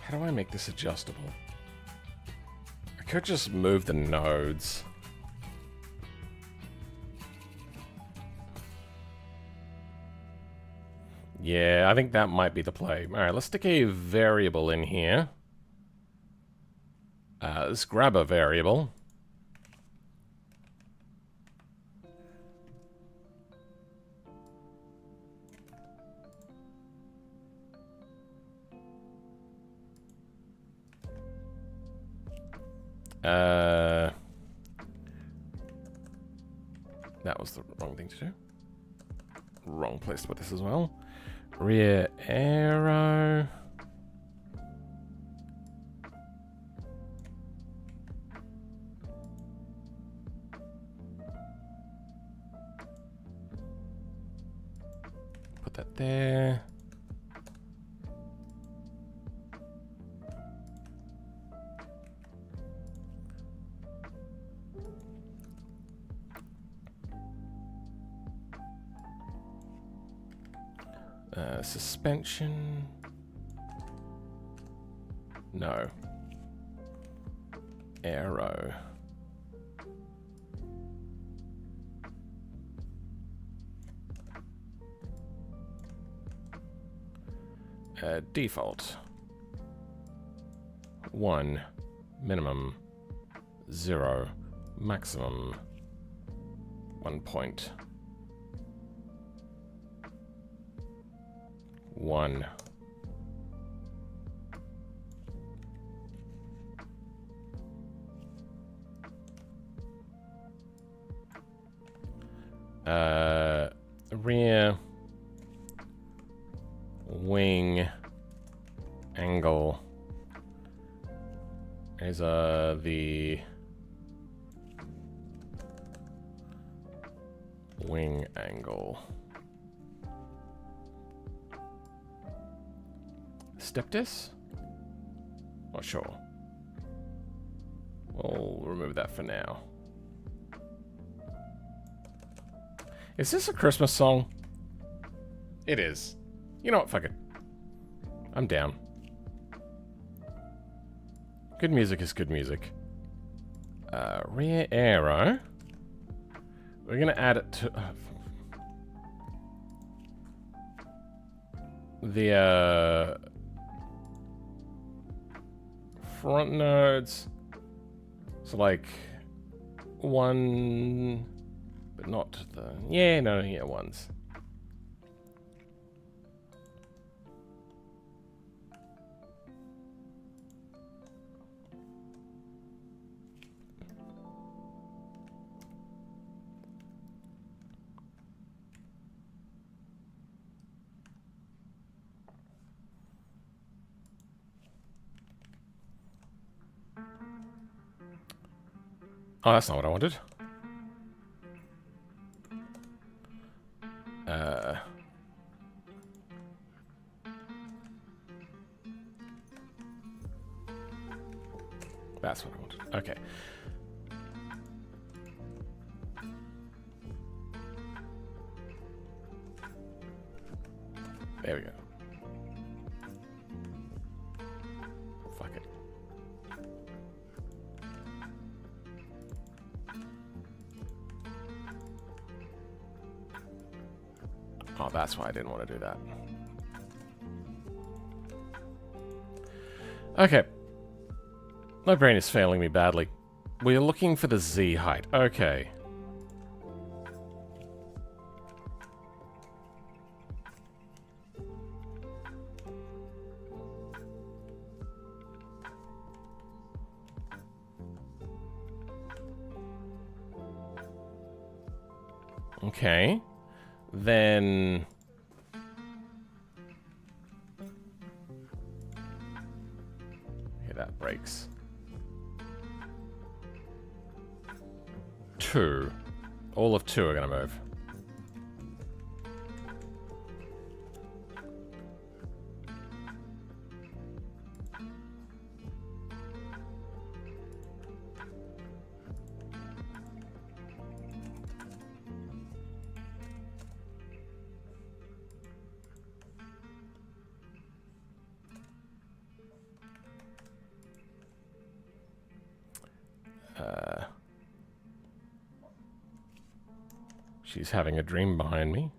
How do I make this adjustable? I could just move the nodes. Yeah, I think that might be the play. Alright, let's stick a variable in here. Let's grab a variable. That was the wrong thing to do. Wrong place to put this as well. Rear arrow. Put that there. Suspension. No. Arrow. Default. 1. Minimum. 0. Maximum. 1 point. 1. Rear wing angle is the wing angle. Step this? Not sure. We'll remove that for now. Is this a Christmas song? It is. You know what? Fuck it. I'm down. Good music is good music. Rear arrow. We're gonna add it to the front nodes. So like 1, but not the ones. Oh, that's not what I wanted. That's what I wanted. Okay. There we go. Oh, that's why I didn't want to do that. Okay. My brain is failing me badly. We're looking for the Z height. Okay. Okay. Then... okay, that breaks. 2. All of 2 are going to move. She's having a dream behind me.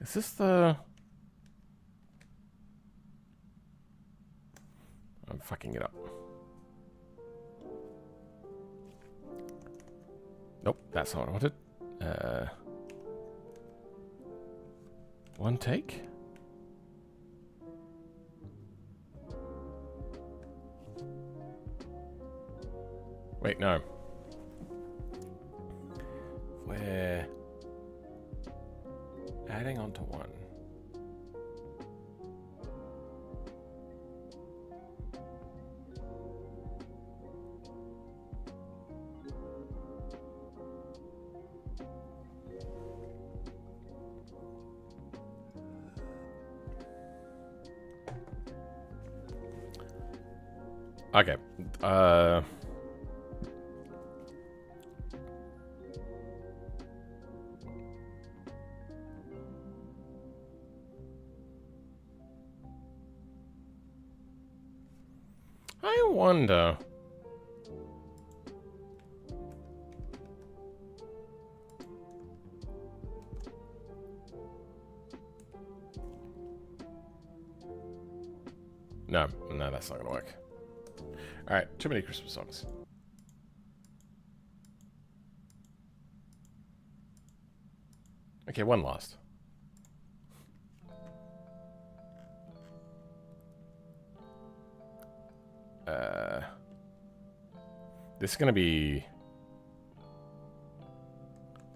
Is this the... I'm fucking it up. Nope, that's not what I wanted. One take? Wait, no. We're adding on to 1. Okay. I wonder. No, that's not gonna work. Alright, too many Christmas songs. Okay, one last. This is gonna be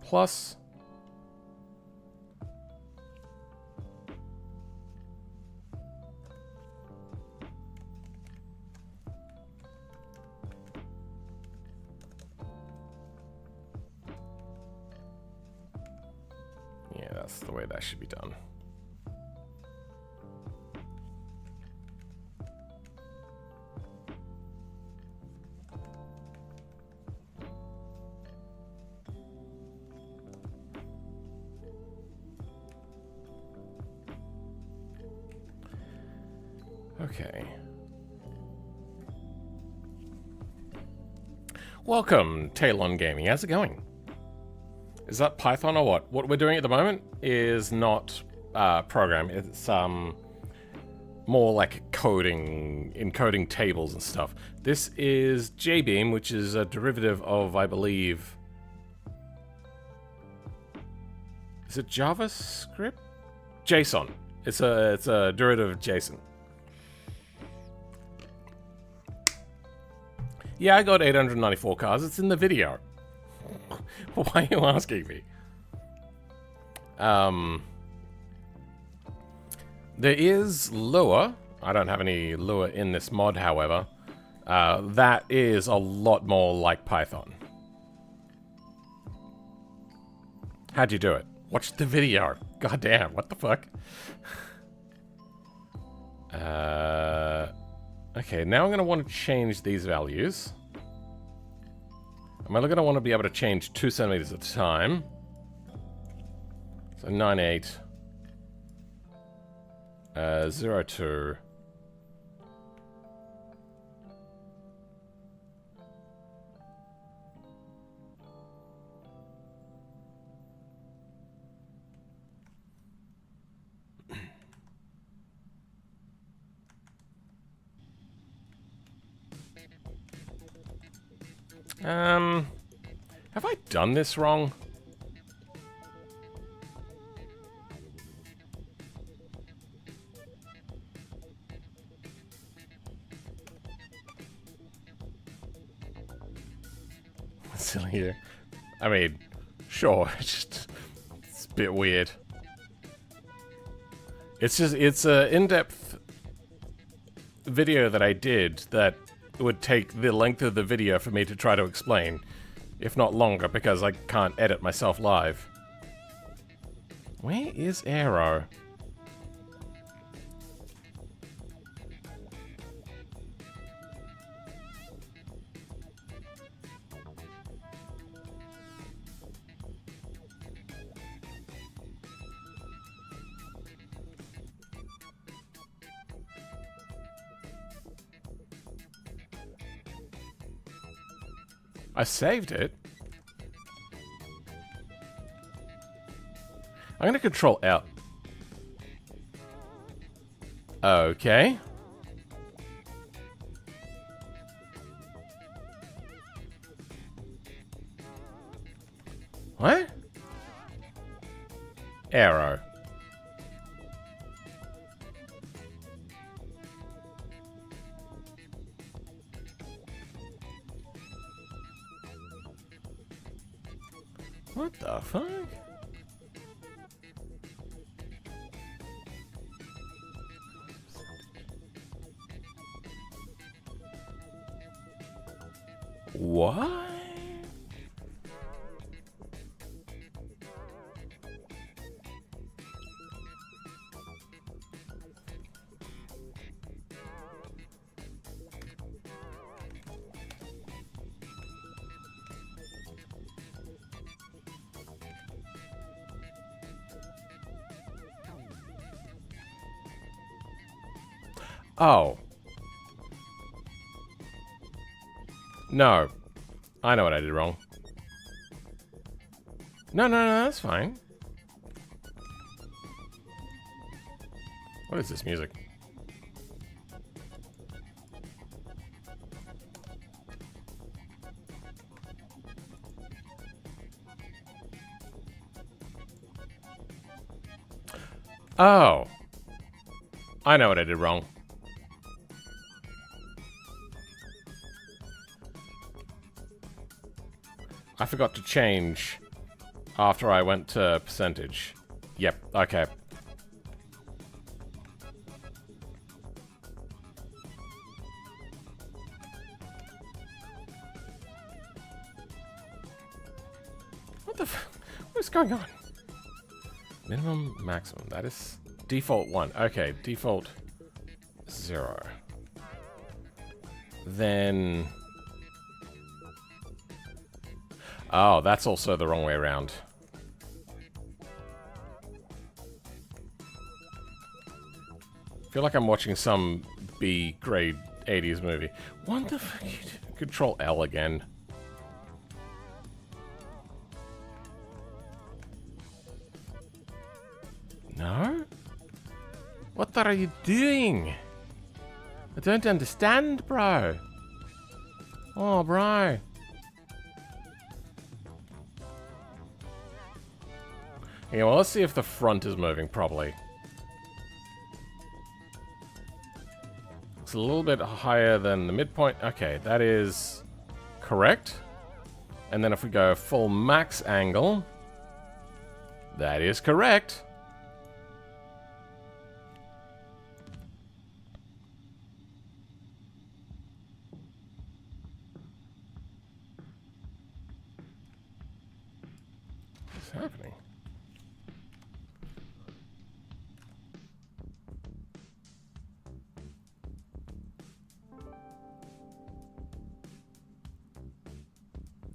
plus yeah, that's the way that should be done. Okay. Welcome, Talon Gaming. How's it going? Is that Python or what? What we're doing at the moment is not program. It's more like coding, encoding tables and stuff. This is JBeam, which is a derivative of, I believe... is it JavaScript? JSON. It's a derivative of JSON. Yeah, I got 894 cars. It's in the video. Why are you asking me? There is Lua. I don't have any Lua in this mod, however. That is a lot more like Python. How'd you do it? Watch the video. God damn, what the fuck? Okay, now I'm going to want to change these values. I'm only going to want to be able to change 2 centimeters at a time. So 98, 02, Have I done this wrong? Silly here. I mean, sure, it's a bit weird. It's a in-depth video that I did that would take the length of the video for me to try to explain, if not longer, because I can't edit myself live. Where is Arrow? I saved it. I'm gonna control L. Okay. What? Arrow. What the fuck? What? Oh. No. I know what I did wrong. No, that's fine. What is this music? Oh. I know what I did wrong. I forgot to change after I went to percentage. Yep, okay. What the f- What is going on? Minimum, maximum. That is default 1. Okay, default 0. Then... Oh, that's also the wrong way around. I feel like I'm watching some B-grade 80s movie. What the fuck? Control L again. No? What are you doing? I don't understand, bro. Oh, bro. Okay, well, let's see if the front is moving properly. It's a little bit higher than the midpoint. Okay, that is correct. And then if we go full max angle, that is correct. What's happening?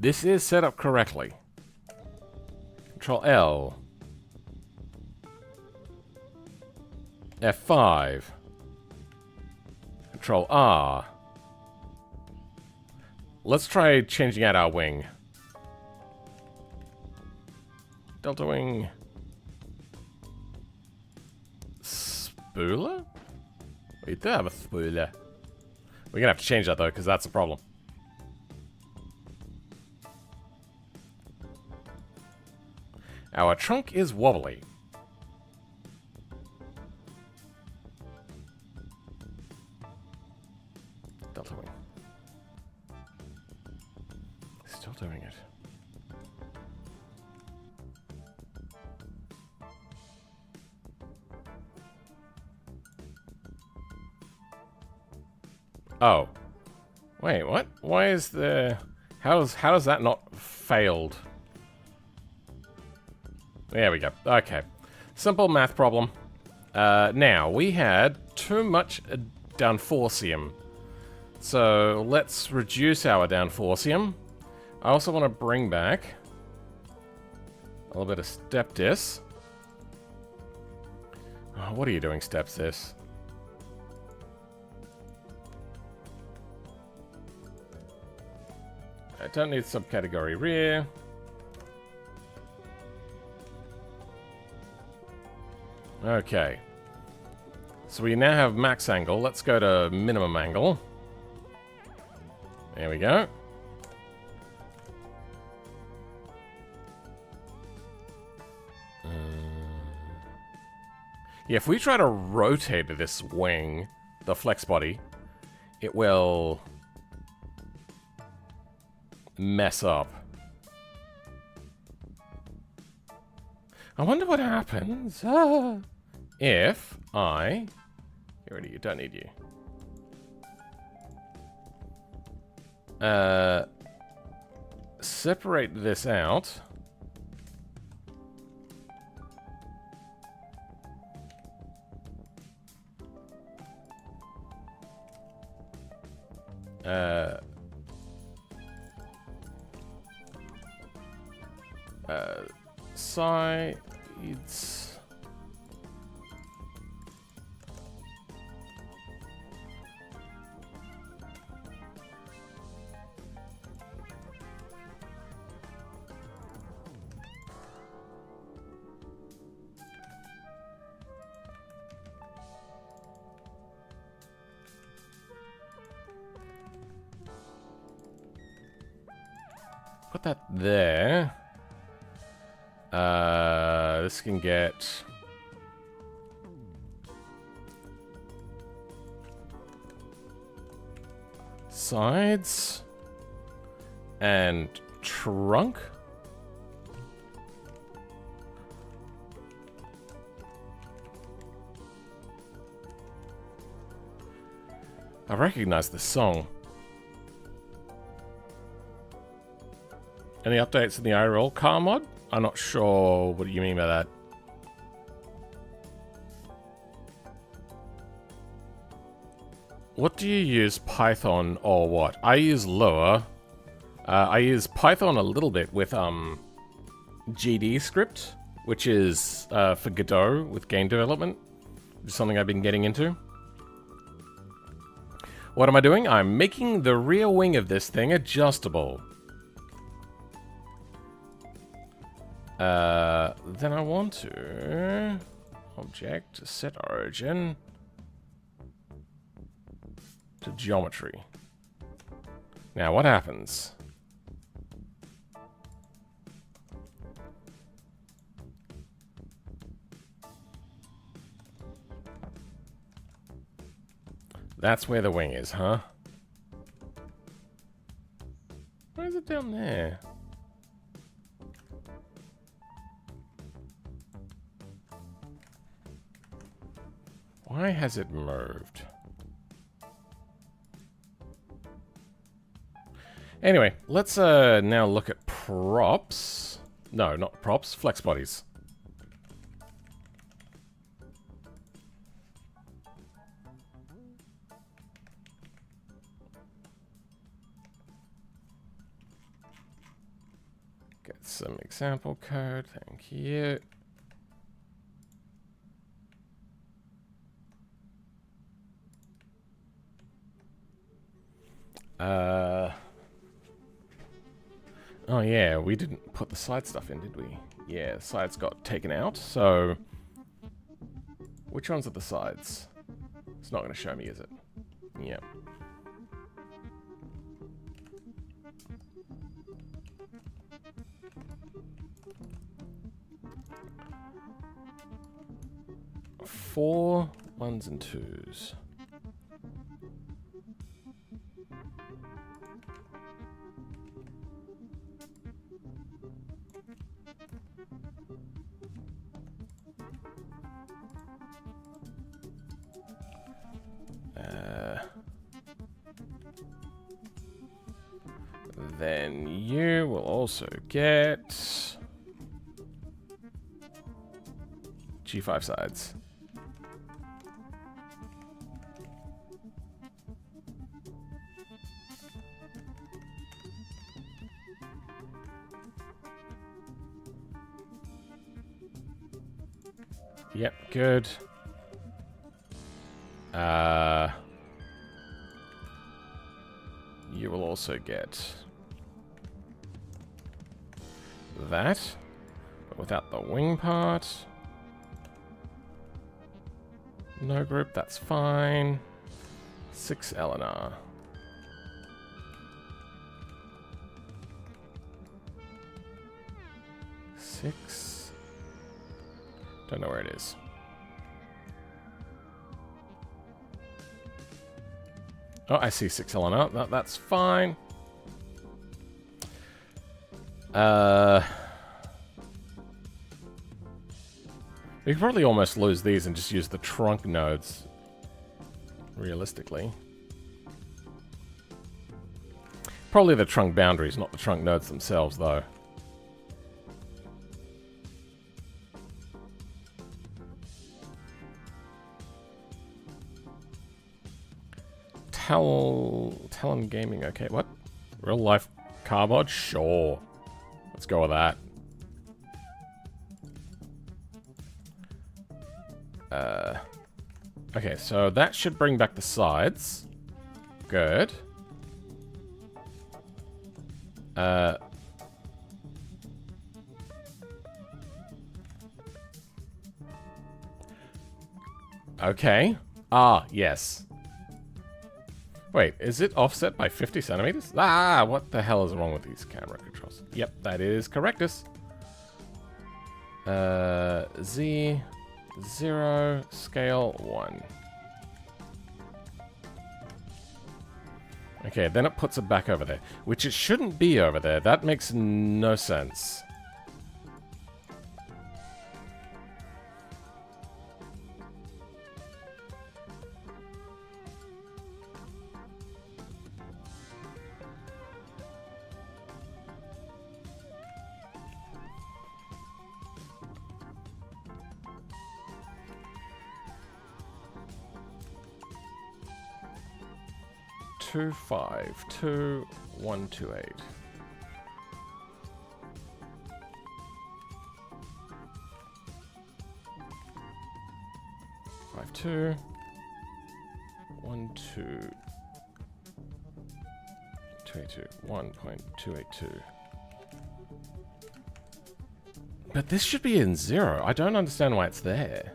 This is set up correctly. Control L. F5. Control R. Let's try changing out our wing. Delta wing. Spooler? We do have a spooler. We're gonna have to change that though, because that's a problem. Our trunk is wobbly. Delta wing. Still doing it. Oh. Wait, what? Why is the... How does that not failed? There we go. Okay. Simple math problem. Now, we had too much downforcium. So, let's reduce our downforcium. I also want to bring back a little bit of step dis. Oh, what are you doing, step dis? I don't need subcategory rear. Okay. So we now have max angle. Let's go to minimum angle. There we go. Yeah, if we try to rotate this wing, the flex body, it will mess up. I wonder what happens if I... Get rid of you, don't need you. Separate this out. Sides. Put that there. This can get... sides. And trunk. I recognize this song. Any updates in the IRL car mod? I'm not sure what you mean by that. What do you use, Python or what? I use Lua. I use Python a little bit with GD script, which is for Godot with game development. Which is something I've been getting into. What am I doing? I'm making the rear wing of this thing adjustable. Then I want to object, set origin to geometry. Now what happens? That's where the wing is, huh? Why is it down there? Why has it moved? Anyway, let's now look at props. No, not props, flex bodies. Get some example code, thank you. Oh yeah, we didn't put the side stuff in, did we? Yeah, the sides got taken out, so... Which ones are the sides? It's not going to show me, is it? Yep. 4 1s and 2s. Then you will also get G5 sides. Yep, good. You will also get that, but without the wing part. No group, that's fine. 6 LNR. Six. Don't know where it is. Oh, I see 6 LNR. That's fine. We could probably almost lose these and just use the trunk nodes, realistically. Probably the trunk boundaries, not the trunk nodes themselves, though. Talon Gaming, okay, what? Real life car mod? Sure. Let's go with that. Okay, so that should bring back the sides. Good. Okay. Ah, yes. Wait, is it offset by 50 centimeters? Ah, what the hell is wrong with these camera controls? Yep, that is correctus. Z 0 scale 1. Okay, then it puts it back over there, which it shouldn't be over there. That makes no sense. Two, 5, 2, 1, 2, 8. Five, 2, 1, 2, 282, 1.282. But this should be in 0. I don't understand why it's there.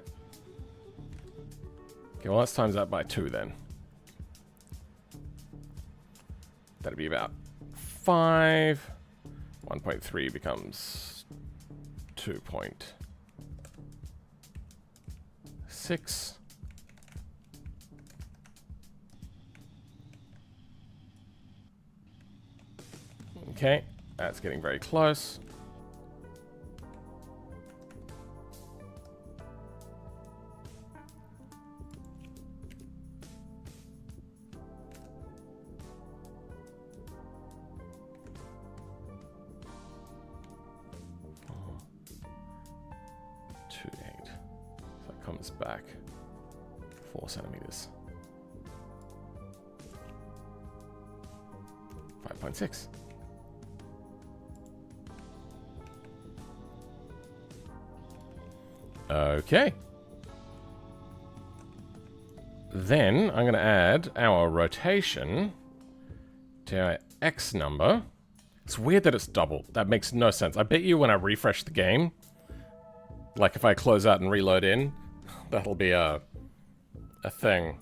Okay, well, let's times that by 2 then. That'd be about 5. 1.3 becomes 2.6. Okay, that's getting very close. Comes back 4 centimeters. 5.6. Okay. Then I'm going to add our rotation to our X number. It's weird that it's double. That makes no sense. I bet you when I refresh the game, like if I close out and reload in, that'll be a thing.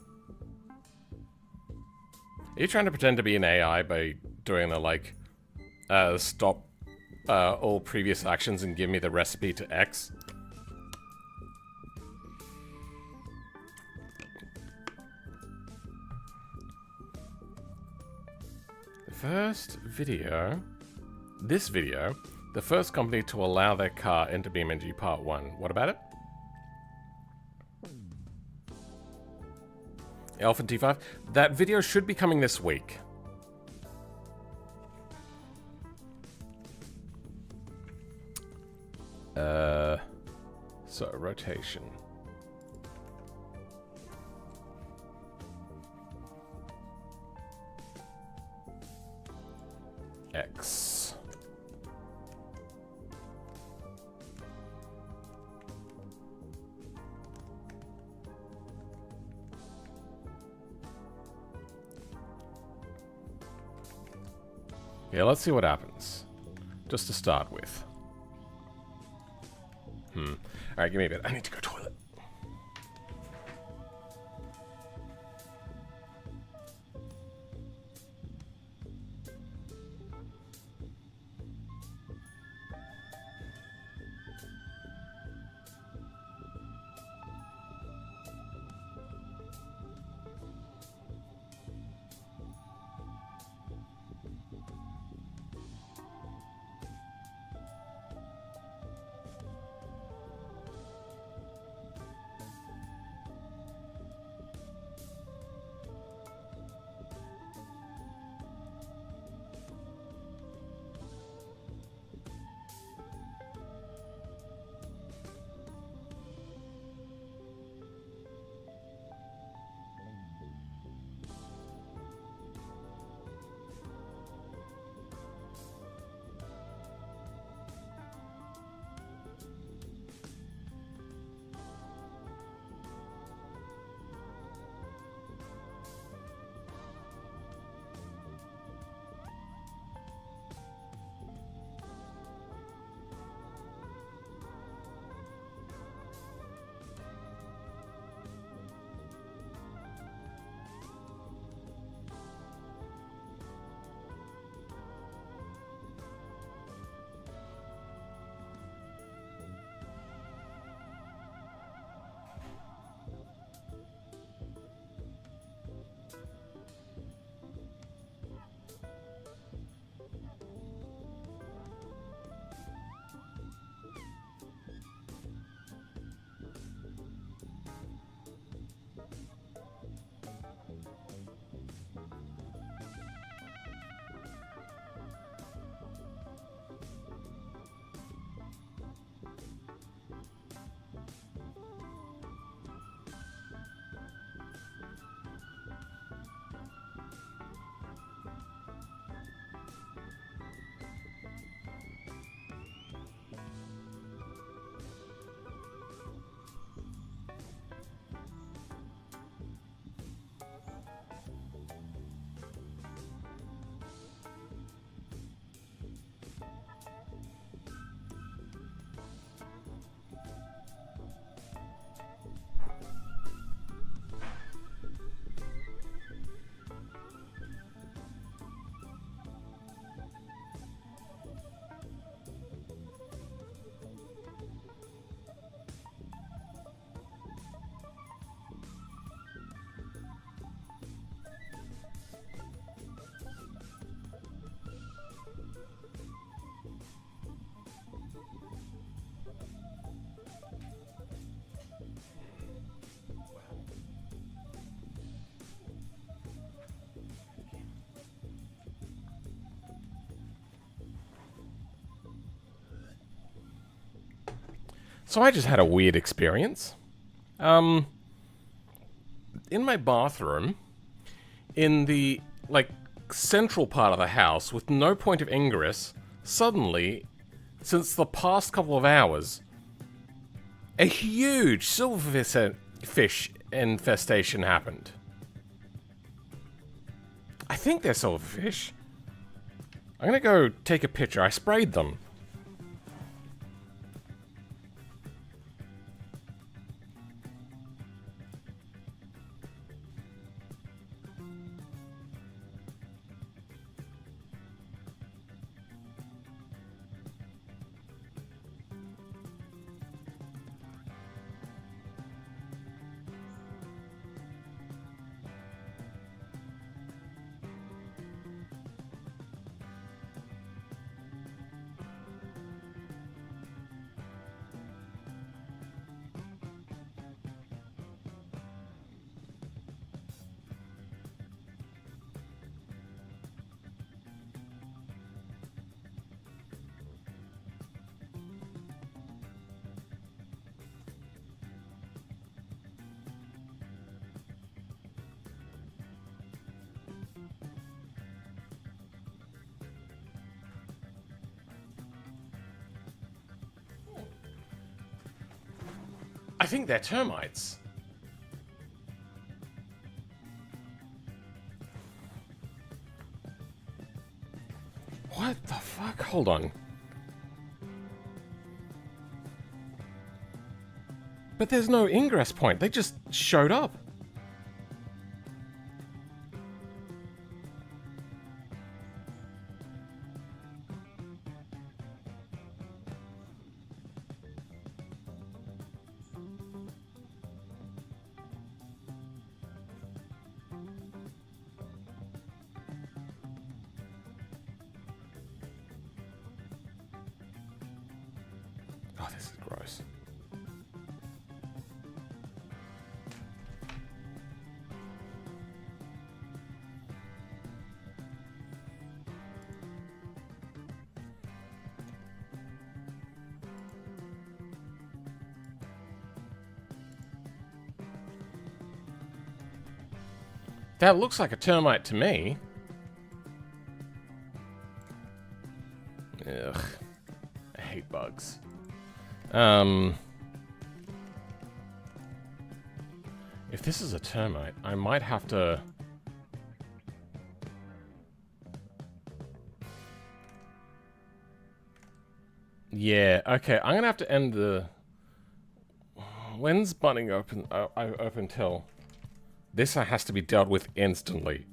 Are you trying to pretend to be an AI by doing the, like, stop all previous actions and give me the recipe to X? First video. This video. The first company to allow their car into BeamNG Part 1. What about it? Elephant T5. That video should be coming this week. So, rotation. X. Yeah, let's see what happens. Just to start with. Alright, give me a bit. I need to go toilet. So I just had a weird experience. In my bathroom, in the, central part of the house with no point of ingress, suddenly, since the past couple of hours, a huge silverfish infestation happened. I think they're silverfish. I'm gonna go take a picture. I sprayed them. think they're termites. What the fuck? Hold on. But there's no ingress point. They just showed up. Oh, this is gross. That looks like a termite to me. Ugh. I hate bugs. If this is a termite, I might have to... Yeah, okay, I'm gonna have to end the... When's bunning open? Open till? This has to be dealt with instantly.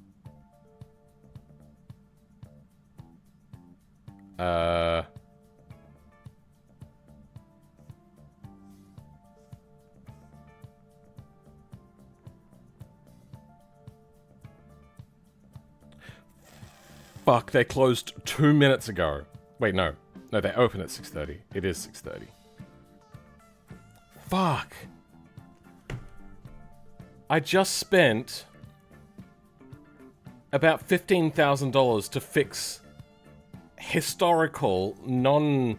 Fuck, they closed 2 minutes ago. Wait, no. No, they open at 6:30. It is 6:30. Fuck. I just spent about $15,000 to fix historical, non-normal,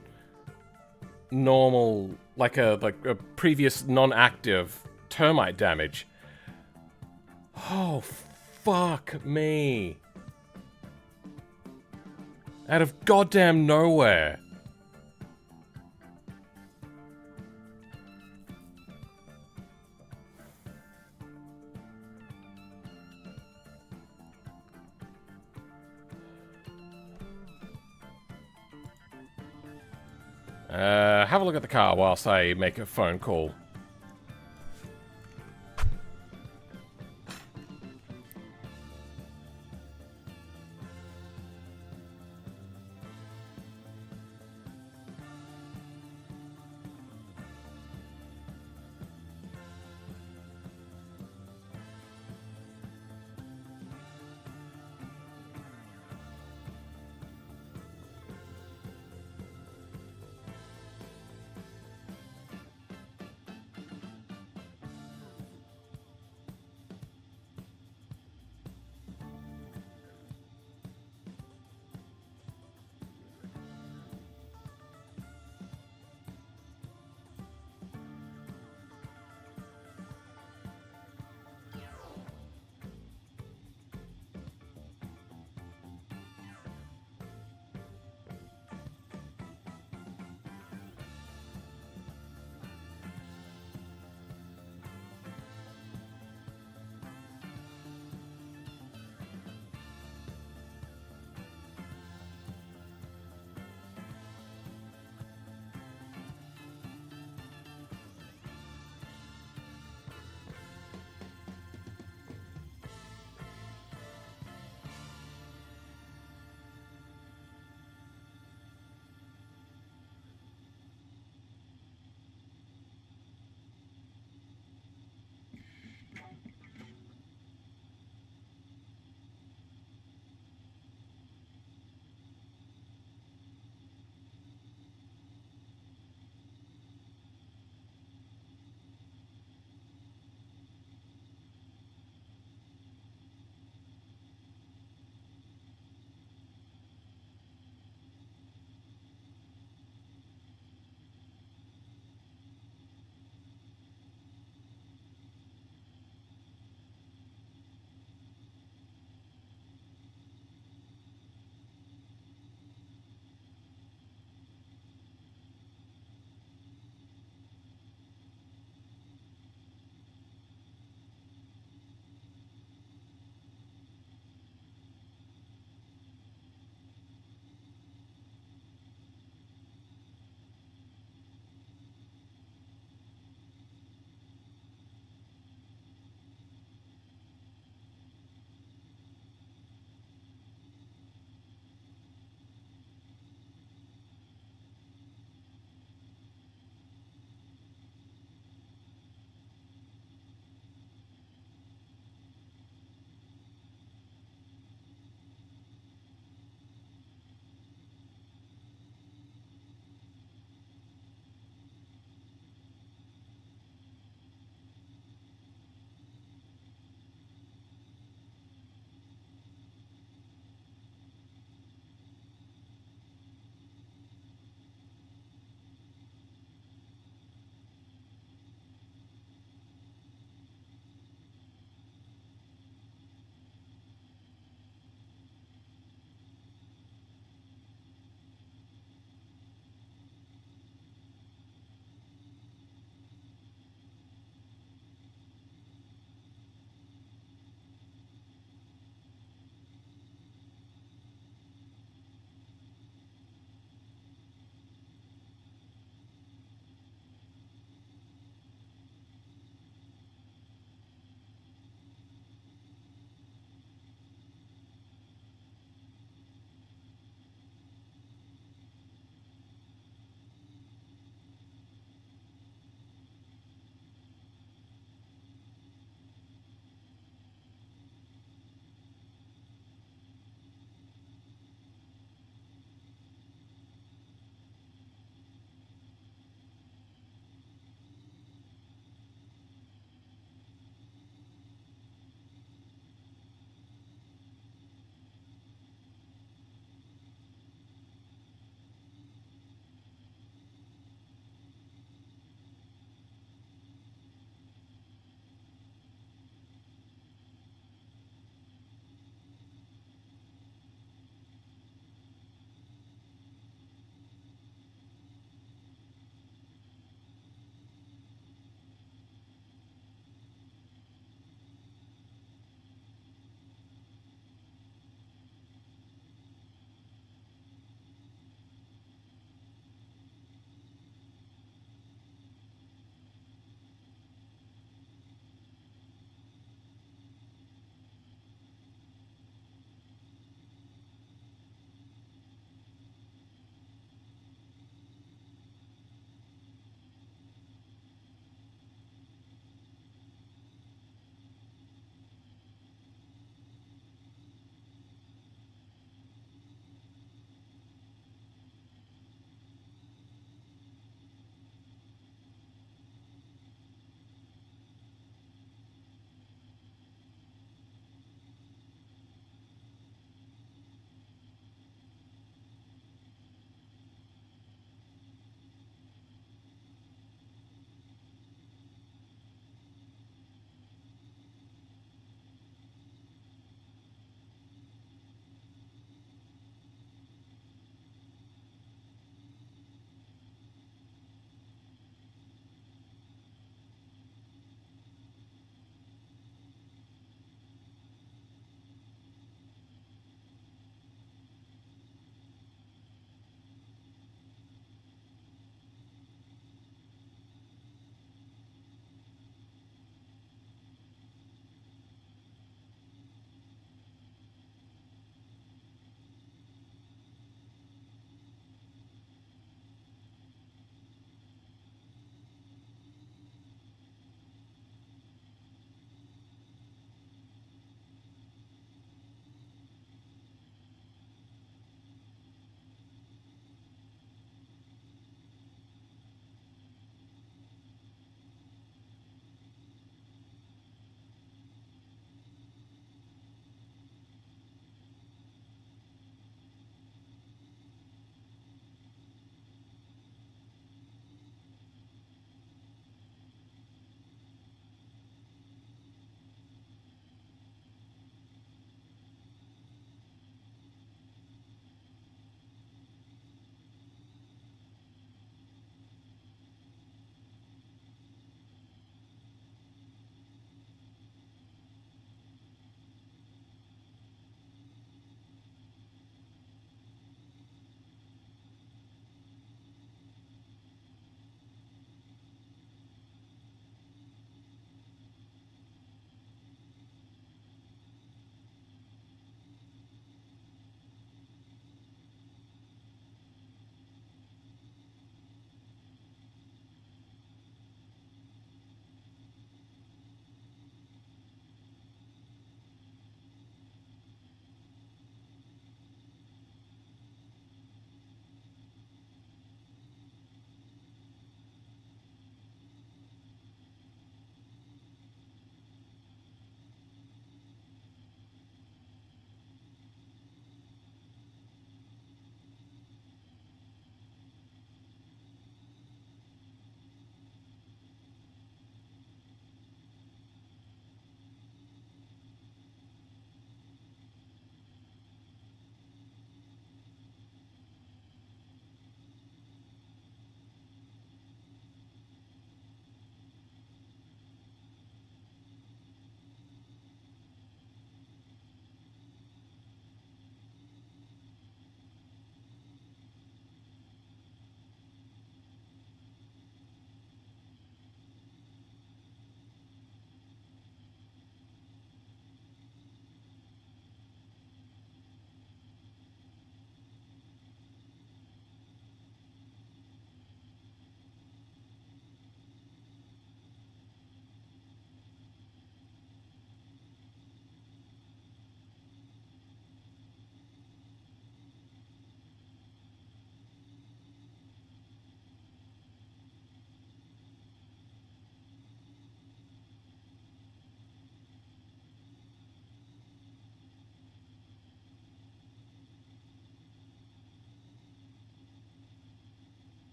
like a previous non-active termite damage. Oh, fuck me. Out of goddamn nowhere. Have a look at the car whilst I make a phone call.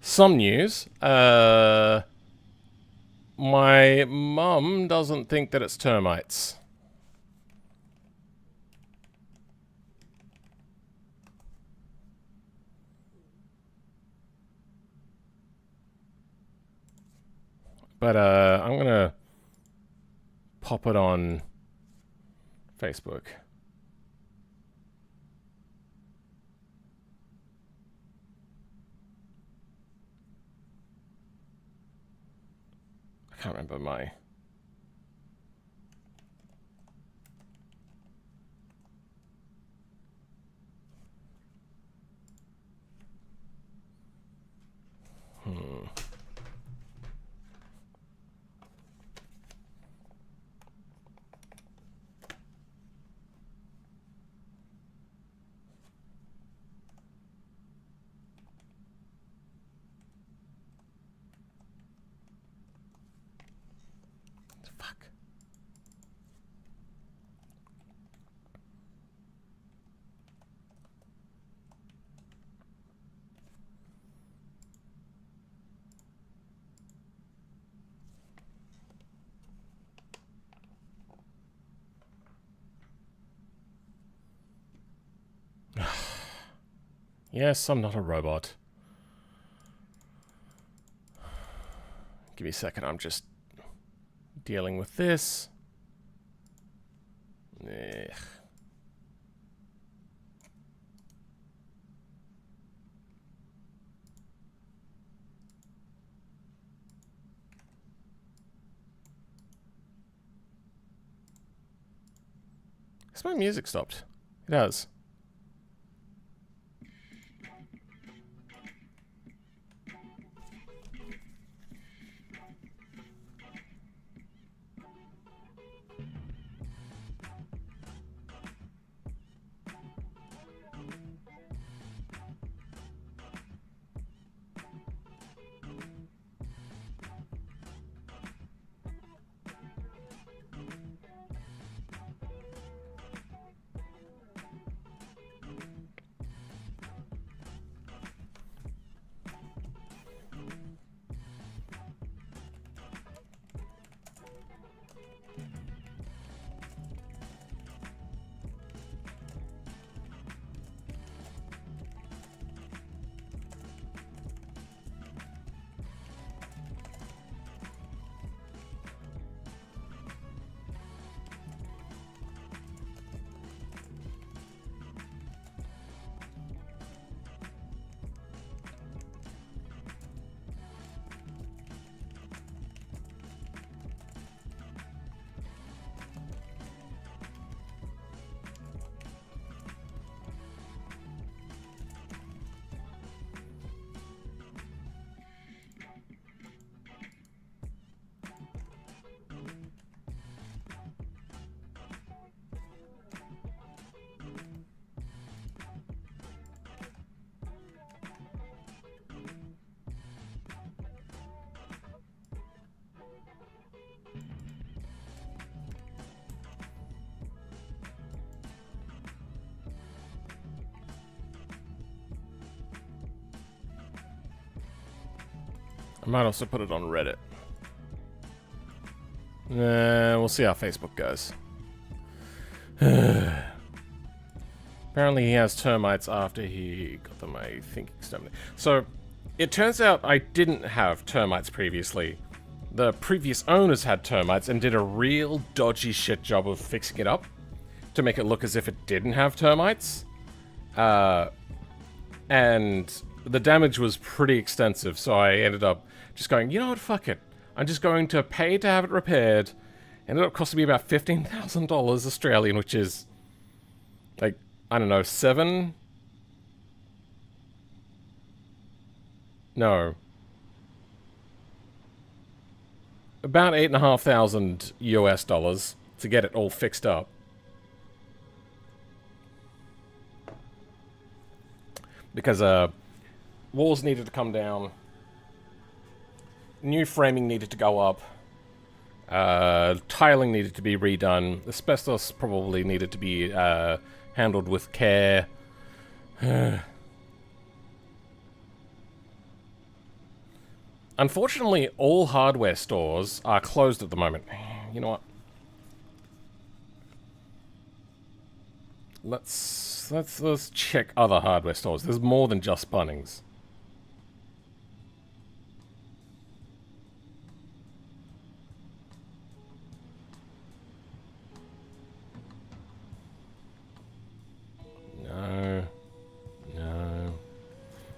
some news. My mum doesn't think that it's termites. But I'm gonna pop it on Facebook. I can't remember my... Fuck. Yes, I'm not a robot. Give me a second, I'm just dealing with this. Ugh. Has my music stopped? It has. I might also put it on Reddit. We'll see how Facebook goes. Apparently he has termites after he got them, I think, exterminated. So, it turns out I didn't have termites previously. The previous owners had termites and did a real dodgy shit job of fixing it up to make it look as if it didn't have termites. And the damage was pretty extensive, so I ended up just going, you know what, fuck it. I'm just going to pay to have it repaired. Ended up costing me about $15,000 Australian, which is, like, I don't know, about $8,500 US dollars to get it all fixed up. Because, walls needed to come down. New framing needed to go up. Tiling needed to be redone. Asbestos probably needed to be handled with care. Unfortunately, all hardware stores are closed at the moment. You know what? Let's check other hardware stores. There's more than just Bunnings.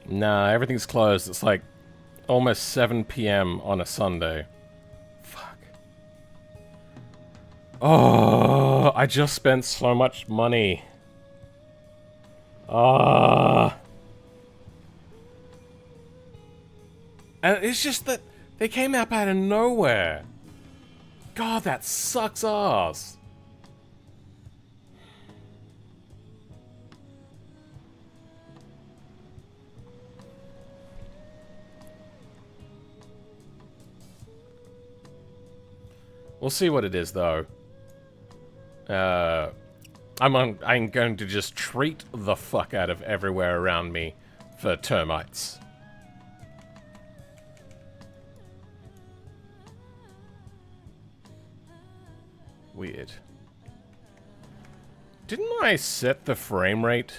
No, everything's closed. It's like almost 7 p.m. on a Sunday. Fuck. Oh, I just spent so much money. Ah. And it's just that they came up out of nowhere. God, that sucks ass. We'll see what it is, though. I'm going to just treat the fuck out of everywhere around me for termites. Weird. Didn't I set the frame rate?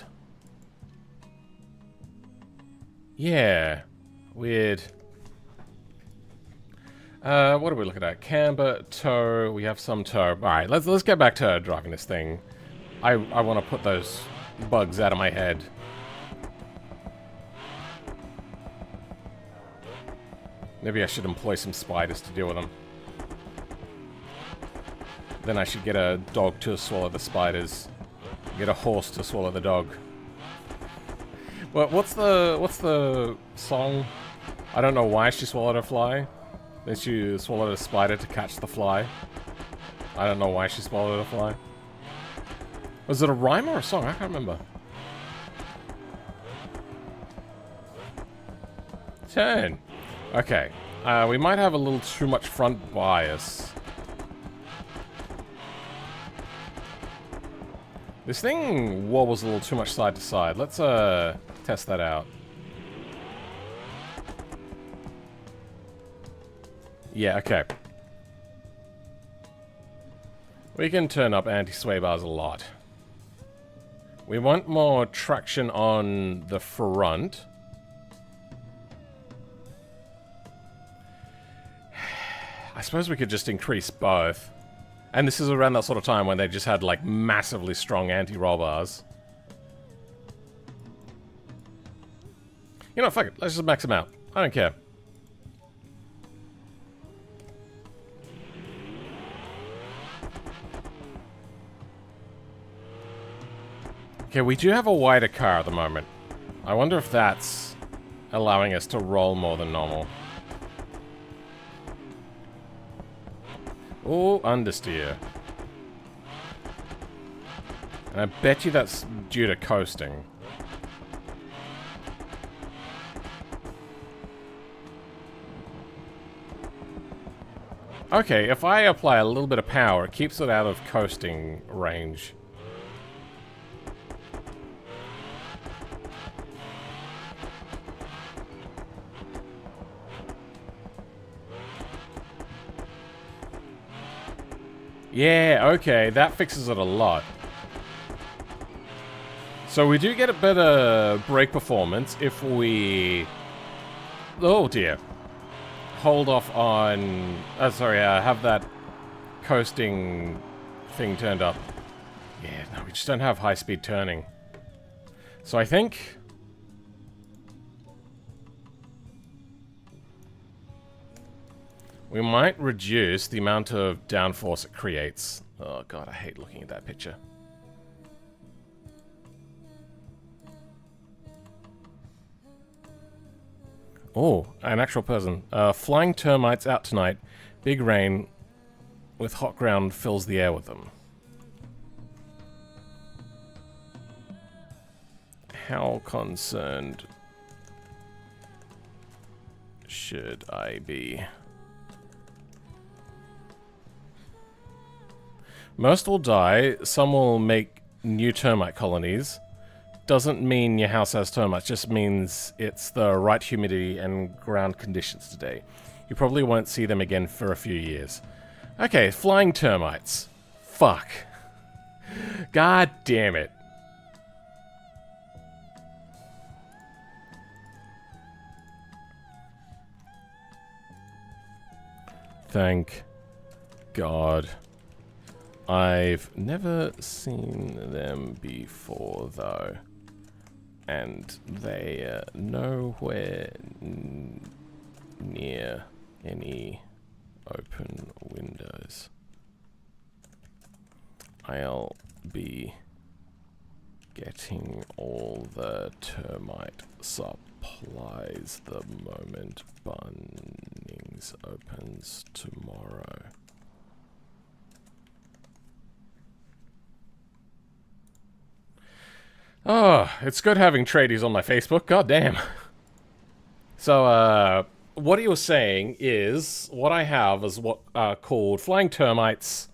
Yeah. Weird. What are we looking at? Camber, tow. We have some tow. Alright, let's get back to driving this thing. I want to put those bugs out of my head. Maybe I should employ some spiders to deal with them. Then I should get a dog to swallow the spiders. Get a horse to swallow the dog. Well, what's the song? I don't know why she swallowed a fly. Then she swallowed a spider to catch the fly. I don't know why she swallowed a fly. Was it a rhyme or a song? I can't remember. Turn. Okay. We might have a little too much front bias. This thing wobbles a little too much side to side. Let's test that out. Yeah, okay. We can turn up anti-sway bars a lot. We want more traction on the front. I suppose we could just increase both. And this is around that sort of time when they just had, like, massively strong anti-roll bars. You know, fuck it. Let's just max them out. I don't care. Okay, we do have a wider car at the moment. I wonder if that's allowing us to roll more than normal. Oh, understeer. And I bet you that's due to coasting. Okay, if I apply a little bit of power, it keeps it out of coasting range. Yeah, okay, that fixes it a lot. So we do get a better brake performance if we... Oh dear. Hold off on... Oh, sorry, have that coasting thing turned up. Yeah, no, we just don't have high-speed turning. So I think... we might reduce the amount of downforce it creates. Oh god, I hate looking at that picture. Oh, an actual person. Flying termites out tonight. Big rain with hot ground fills the air with them. How concerned should I be? Most will die, some will make new termite colonies, doesn't mean your house has termites, just means it's the right humidity and ground conditions today. You probably won't see them again for a few years. Okay, flying termites. Fuck. God damn it. Thank God. I've never seen them before, though. And they are nowhere near any open windows. I'll be getting all the termite supplies the moment Bunnings opens tomorrow. Oh, it's good having tradies on my Facebook. God damn. So, what he was saying is, what I have is what are called flying termites.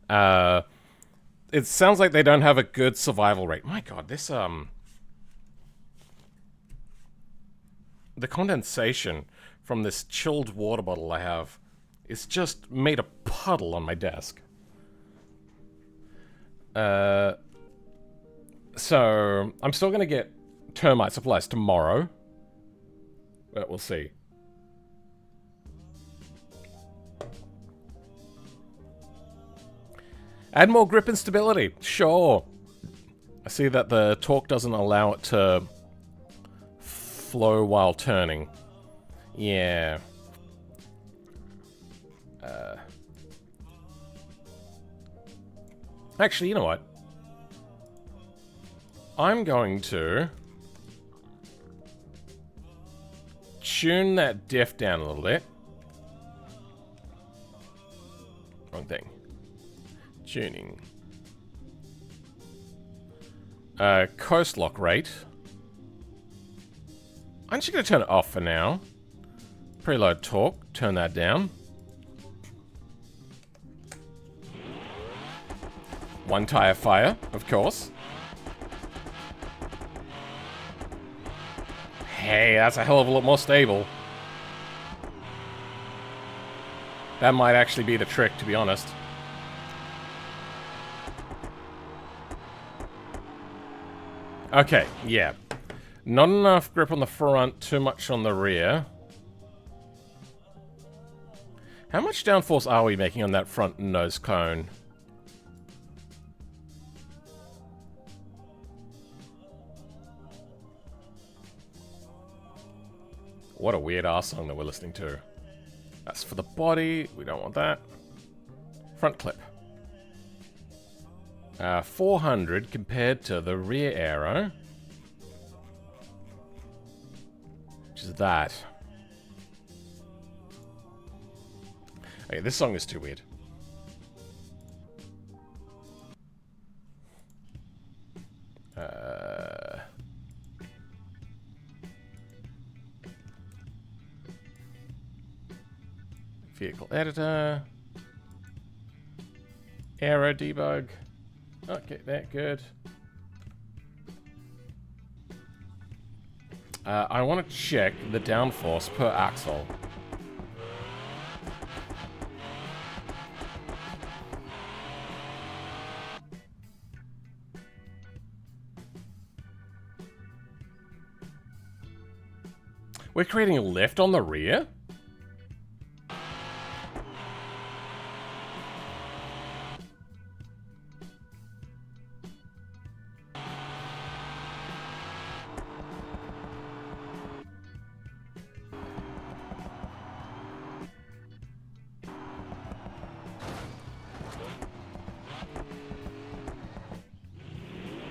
It sounds like they don't have a good survival rate. My god, this, the condensation from this chilled water bottle I have is just made a puddle on my desk. So, I'm still gonna get termite supplies tomorrow. But we'll see. Add more grip and stability. Sure. I see that the torque doesn't allow it to flow while turning. Yeah. Actually, you know what? I'm going to tune that diff down a little bit. Wrong thing. Tuning. Coast lock rate. I'm just going to turn it off for now. Preload torque. Turn that down. One tire fire, of course. Hey, that's a hell of a lot more stable. That might actually be the trick, to be honest. Okay, yeah. Not enough grip on the front, too much on the rear. How much downforce are we making on that front nose cone? What a weird ass song that we're listening to. That's for the body. We don't want that. Front clip. 400 compared to the rear aero. Which is that. Okay, this song is too weird. Vehicle editor. Aero debug. Okay, that good. I want to check the downforce per axle. We're creating a lift on the rear?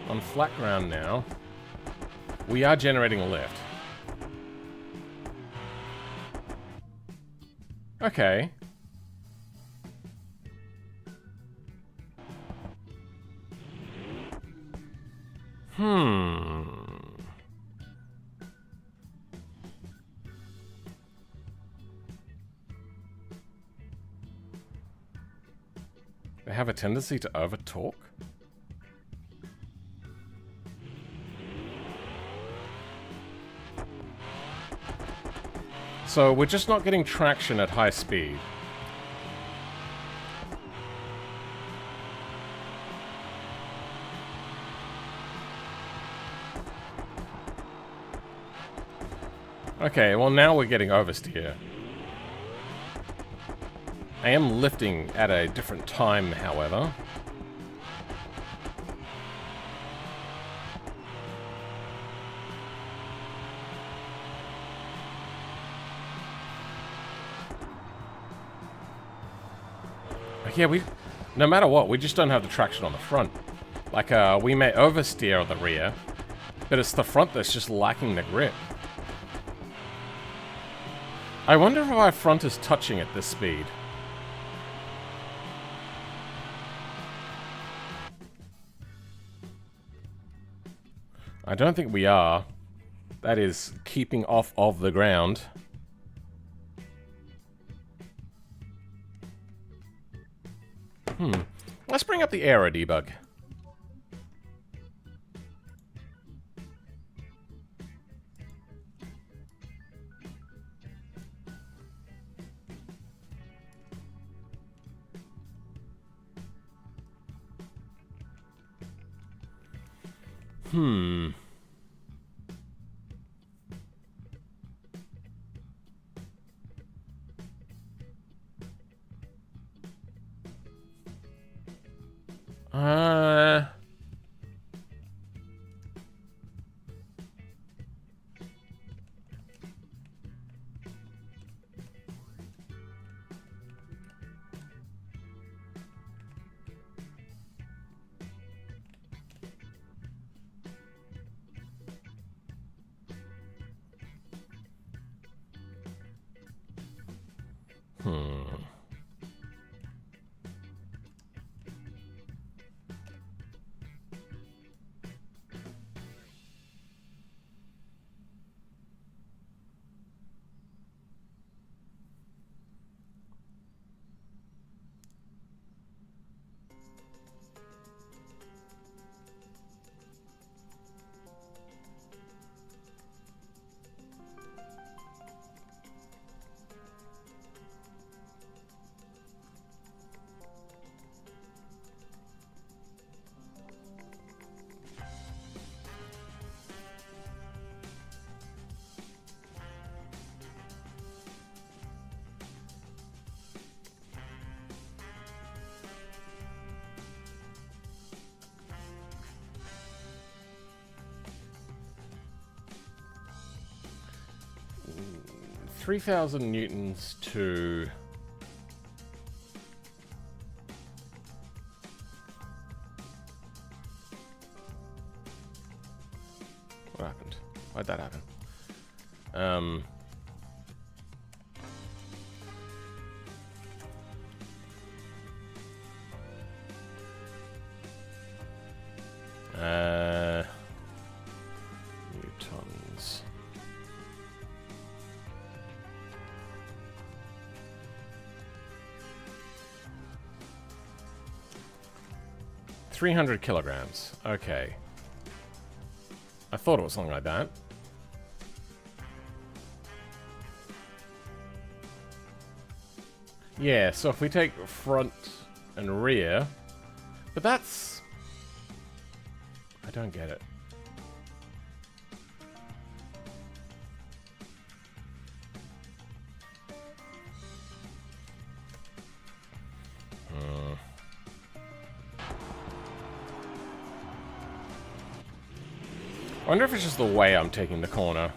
On flat ground now, we are generating a lift. Okay. They have a tendency to over-torque? So we're just not getting traction at high speed. Okay, well now we're getting oversteer. I am lifting at a different time, however. Yeah, no matter what, we just don't have the traction on the front. Like, we may oversteer on the rear, but it's the front that's just lacking the grip. I wonder if our front is touching at this speed. I don't think we are. That is keeping off of the ground. Let's bring up the error debug. $3,000 newtons to... What happened? Why'd that happen? Newtons. 300 kilograms. Okay. I thought it was something like that. Yeah, so if we take front and rear... But that's... I don't get it. I wonder if it's just the way I'm taking the corner.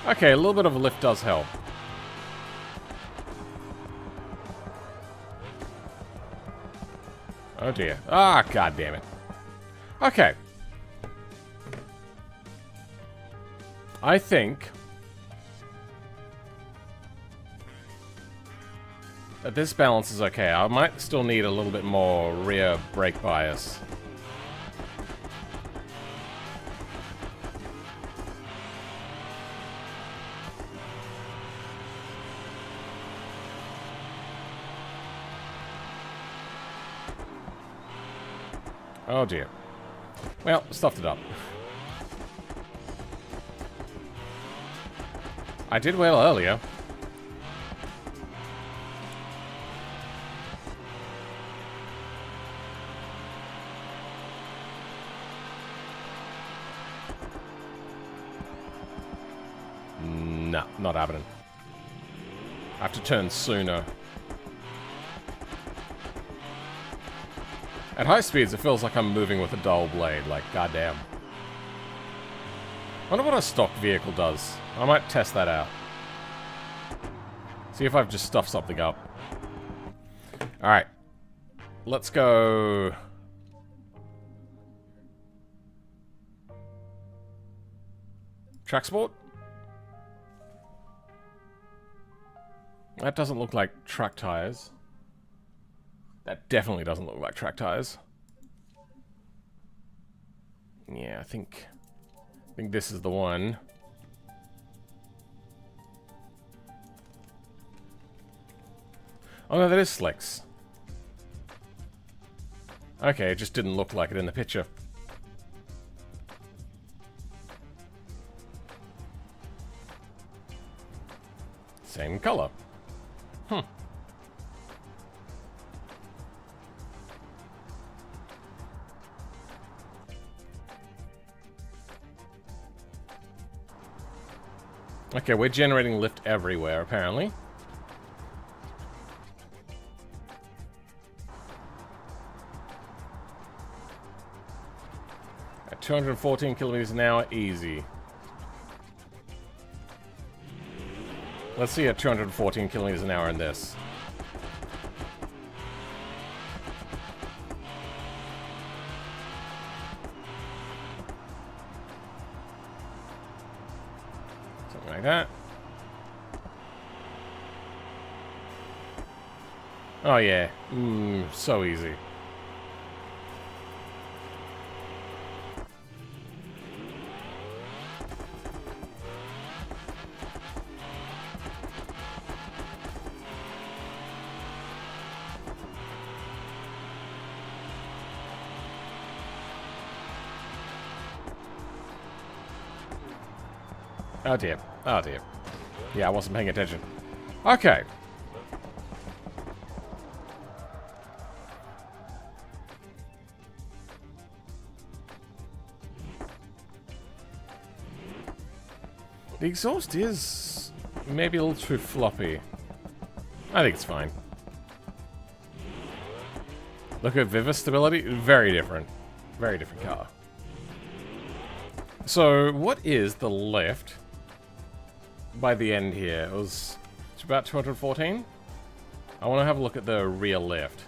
Okay, a little bit of a lift does help. Oh dear. Ah, god damn it. Okay. I think that this balance is okay. I might still need a little bit more rear brake bias. Oh dear. Well, stuffed it up. I did well earlier. No, not happening. I have to turn sooner. At high speeds, it feels like I'm moving with a dull blade, like, goddamn. I wonder what a stock vehicle does. I might test that out. See if I've just stuffed something up. Alright. Let's go... Track Sport? That doesn't look like track tires. That definitely doesn't look like track tires. Yeah, I think this is the one. Oh no, that is slicks. Okay, it just didn't look like it in the picture. Same color. Hmm. Okay, we're generating lift everywhere, apparently. At 214 kilometers an hour, easy. Let's see at 214 kilometers an hour in this. Something like that. Oh yeah, so easy. Oh dear. Oh dear. Yeah, I wasn't paying attention. Okay. The exhaust is maybe a little too floppy. I think it's fine. Look at Viva stability. Very different. Very different car. So, what is the lift by the end here? It's about 214? I want to have a look at the rear lift.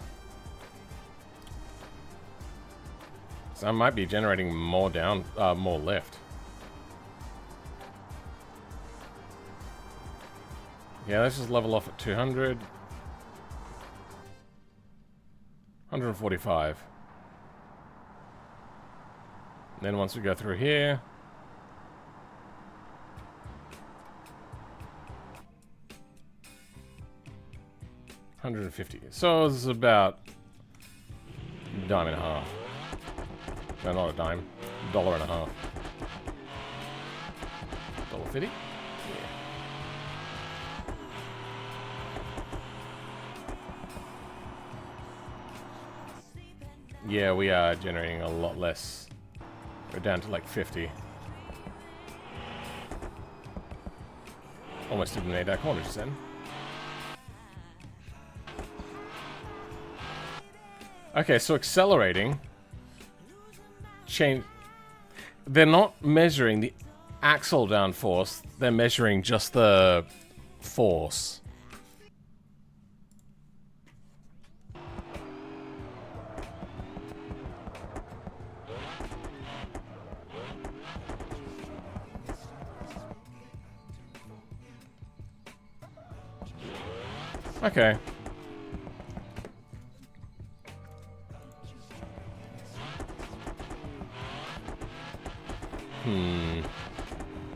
So I might be generating more more lift. Yeah, let's just level off at 200. 145. And then once we go through here... 150. So it's about a dime and a half. No, not a dime. $1.50. $1.50? Yeah, we are generating a lot less. We're down to like 50. Almost didn't need that corner just then. Okay, so accelerating. Change. They're not measuring the axle downforce, they're measuring just the force. Okay.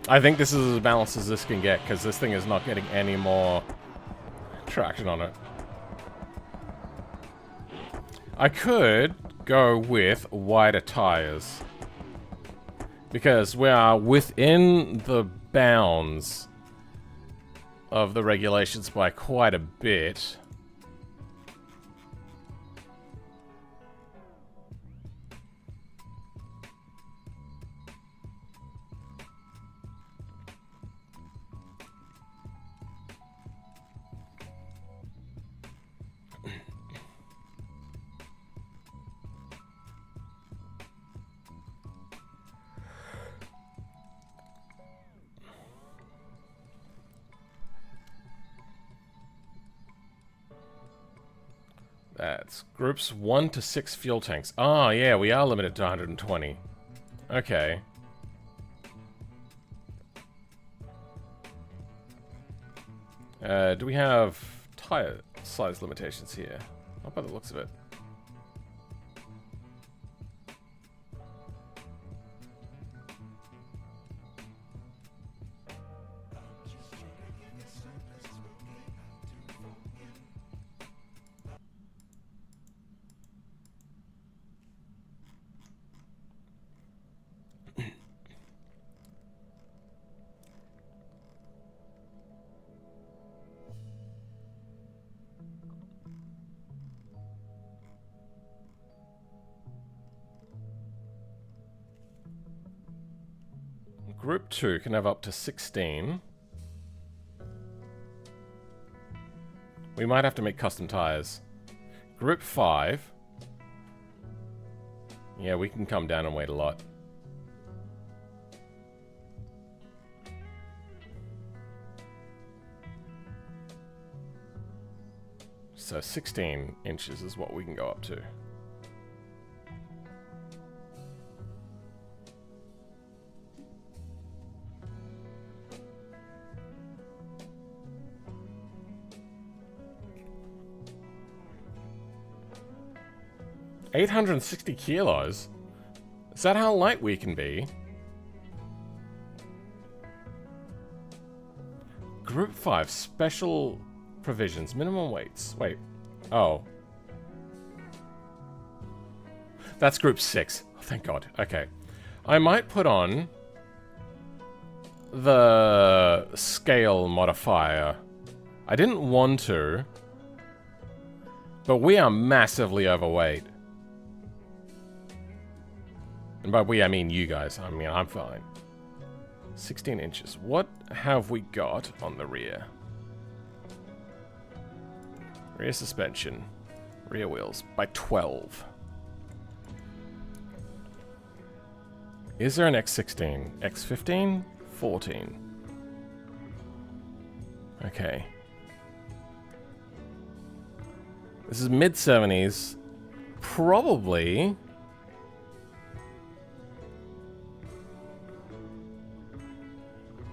I think this is as balanced as this can get, because this thing is not getting any more traction on it. I could go with wider tires. Because we are within the bounds of the regulations by quite a bit. That's groups 1 to 6 fuel tanks. Ah, yeah, we are limited to 120. Okay. Do we have tire size limitations here? Not by the looks of it. Group 2 can have up to 16. We might have to make custom tires. Group 5. Yeah, we can come down and wait a lot. So 16 inches is what we can go up to. $860 kilos? Is that how light we can be? Group 5, special provisions, minimum weights. Wait. Oh. That's group 6. Oh, thank God. Okay. I might put on the scale modifier. I didn't want to, but we are massively overweight. And by we, I mean you guys. I mean, I'm fine. 16 inches. What have we got on the rear? Rear suspension. Rear wheels by 12. Is there an X16? X15? 14. Okay. This is mid-70s. Probably...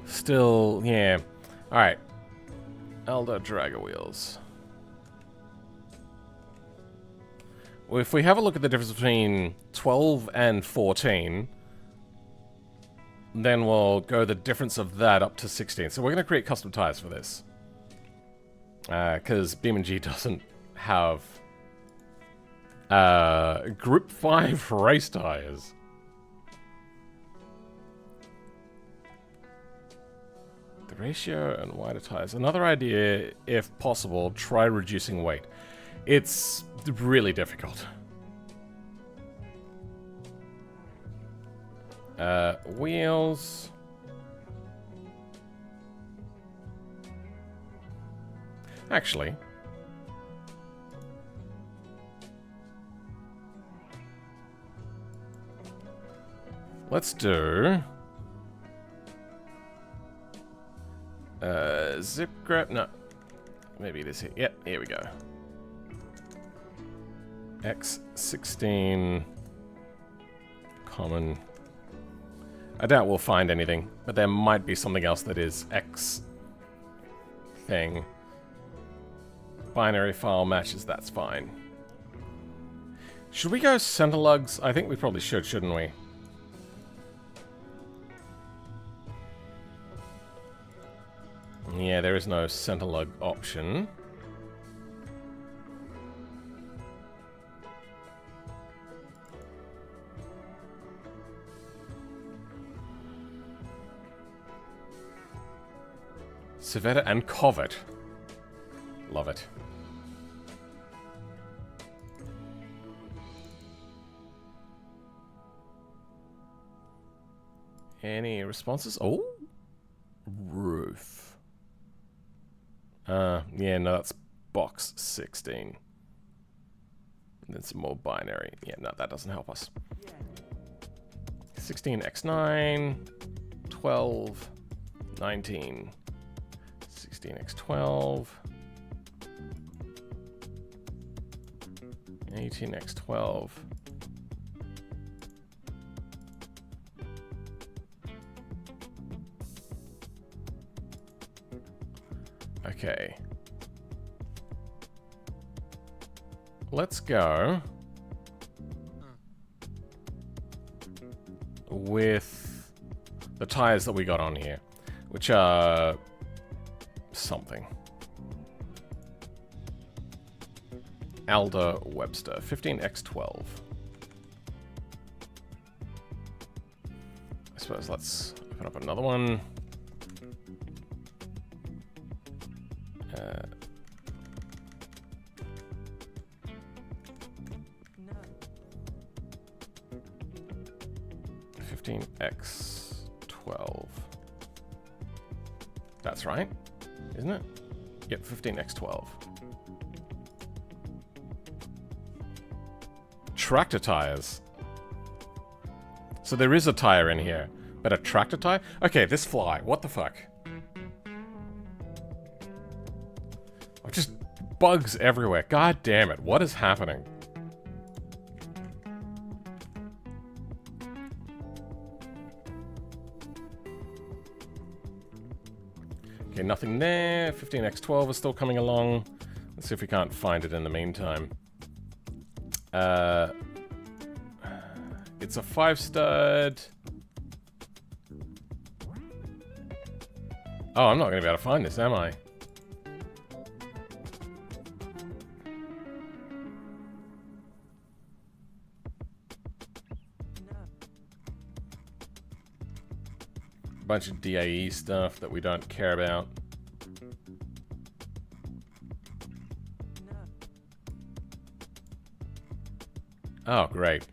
Still, yeah. Alright. Elder dragger wheels. Well, if we have a look at the difference between 12 and 14, then we'll go the difference of that up to 16. So we're going to create custom tires for this. Because BeamNG doesn't have Group 5 race tires. The ratio and wider tires. Another idea, if possible, try reducing weight. It's really difficult. Wheels. Actually. Let's do... zip grab, no. Maybe it is here. Yep, here we go. X16 common. I doubt we'll find anything, but there might be something else that is X thing. Binary file matches, that's fine. Should we go center lugs? I think we probably should, shouldn't we? Yeah, there is no center lug option. Civetta and Covet. Love it. Any responses? Oh, roof. Yeah, no, that's box 16. And then some more binary. Yeah, no, that doesn't help us. 16x9, 12, 19, 16x12, 18x12. Okay. Let's go with the tires that we got on here, which are something. Alder Webster, 15x12. I suppose let's open up another one. 15x12. That's right, isn't it? Yep, 15x12. Tractor tires. So there is a tire in here, but a tractor tire? Okay, this fly, what the fuck? Oh, just bugs everywhere. God damn it, what is happening? Okay, nothing there. 15x12 is still coming along. Let's see if we can't find it in the meantime. It's a 5-stud. Oh, I'm not going to be able to find this, am I? Bunch of DAE stuff that we don't care about. Oh, great.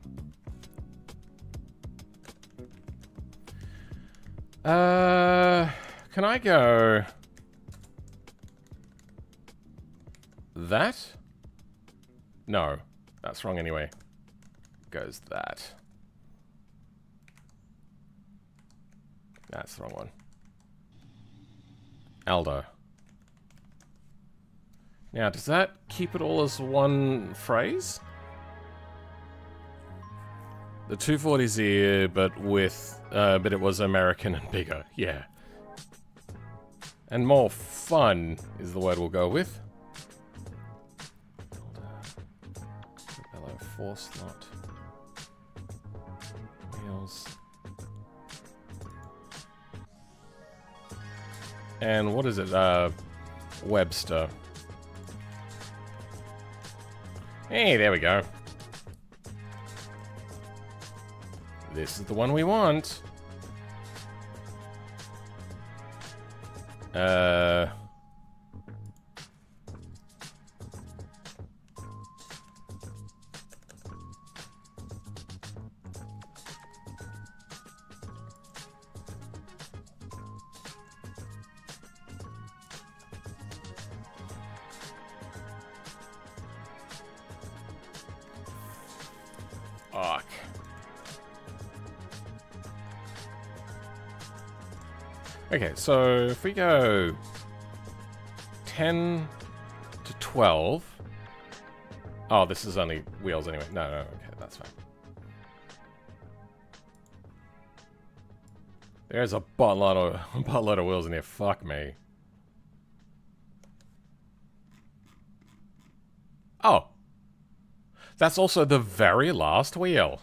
Can I go that? No, that's wrong anyway. Goes that. That's the wrong one. Aldo. Now, does that keep it all as one phrase? The 240's here, but with, but it was American and bigger. Yeah. And more fun is the word we'll go with. Hello, 4-slot. Wheels. And what is it? Webster. Hey, there we go. This is the one we want. Fuck. Okay, so if we go 10 to 12. Oh, this is only wheels anyway. No, okay, that's fine. There's a buttload of wheels in here. Fuck me. Oh. That's also the very last wheel.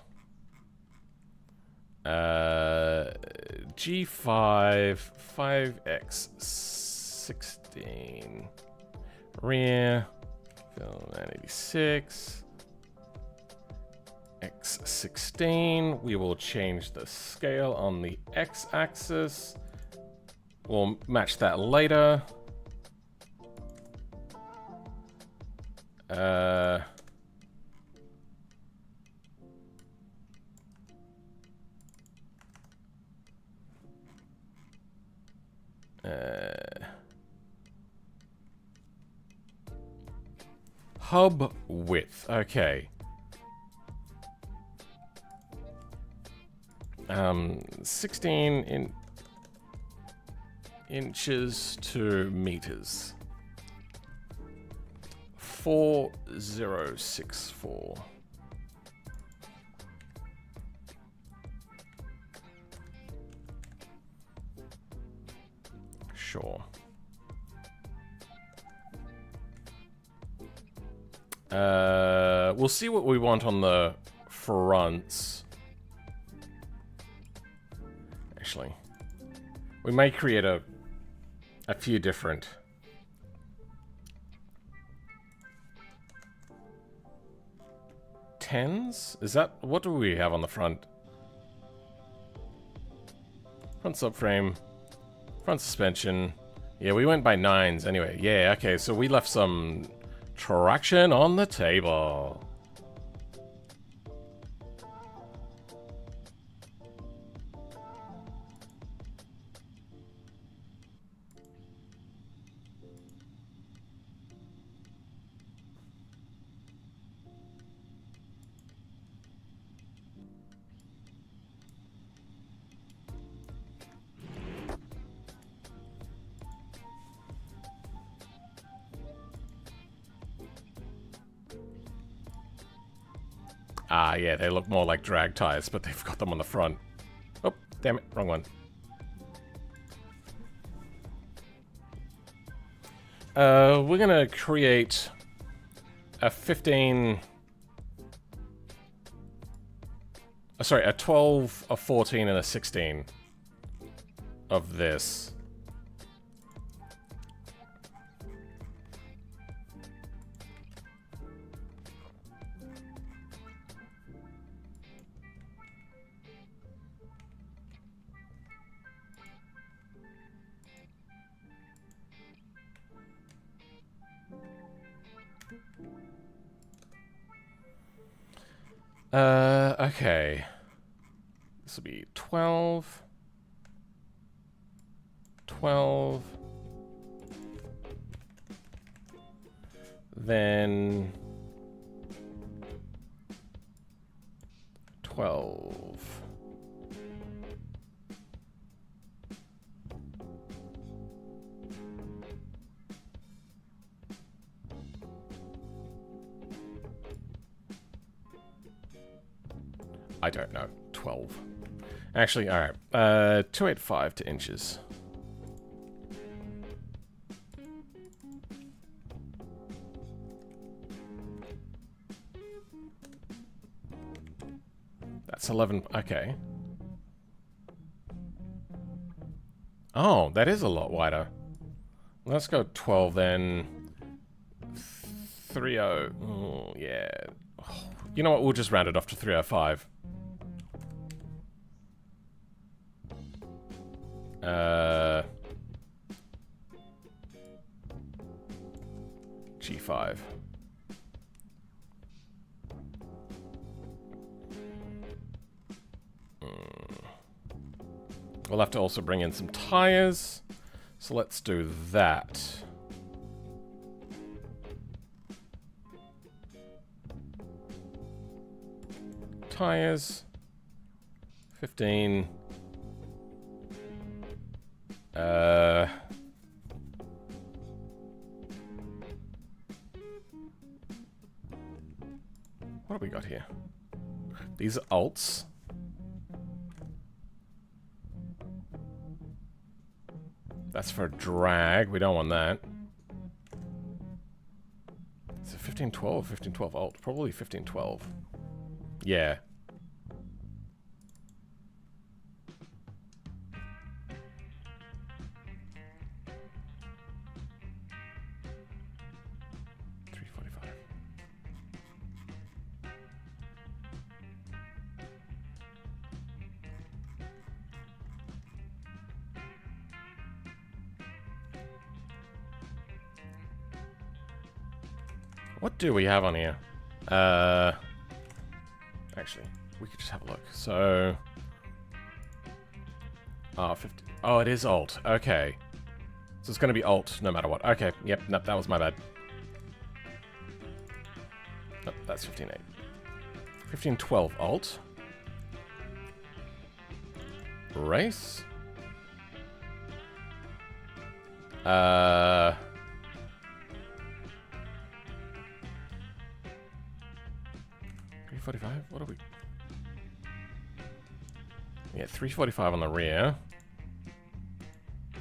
G5, 5x16. Rear, 986. X16. We will change the scale on the x-axis We'll match that later. Hub width, okay. 16 inches to meters. 4064. Sure. We'll see what we want on the fronts. Actually, we may create a few different. Tens? Is that, what do we have on the front? Front subframe, front suspension. Yeah, we went by 9s anyway. Yeah, okay, so we left some traction on the table. Ah, yeah, they look more like drag tires, but they've got them on the front. Oh, damn it, wrong one. We're gonna create a 15... sorry, a 12, a 14, and a 16 of this. Okay. This will be 12. 12. Then 12. I don't know. 12. Actually, alright. 285 to inches. That's 11. Okay. Oh, that is a lot wider. Let's go 12 then. 30. Oh, yeah. You know what? We'll just round it off to 305. G5. We'll have to also bring in some tires. So let's do that. Tires. 15. What have we got here? These are alts. That's for drag. We don't want that. Is it 1512 or 1512 alt? Probably 1512. Yeah. What do we have on here? Actually, we could just have a look. So, 50. Oh, it is alt. Okay. So it's going to be alt no matter what. Okay, yep, no, that was my bad. Oh, that's 15.8. 15.12 alt. Race. 345? What are we? Yeah, 345 on the rear.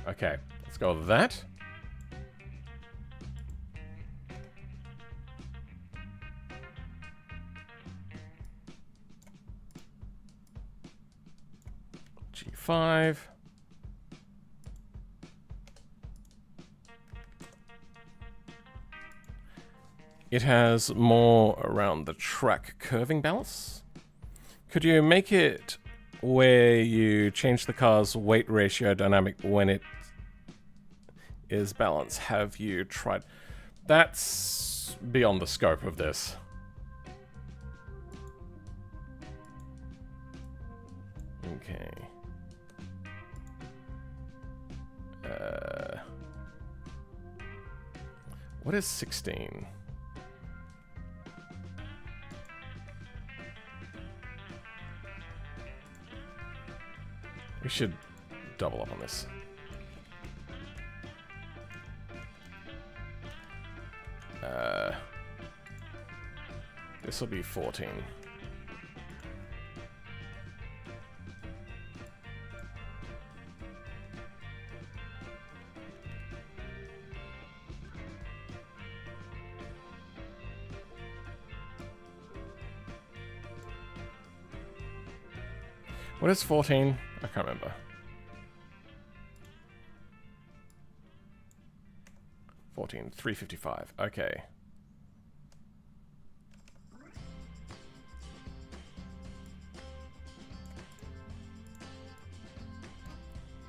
Okay, let's go with that. G5. It has more around the track curving balance. Could you make it where you change the car's weight ratio dynamic when it is balanced? Have you tried? That's beyond the scope of this. Okay. What is 16? We should double up on this. This will be 14. What is 14? I can't remember. $355. Okay.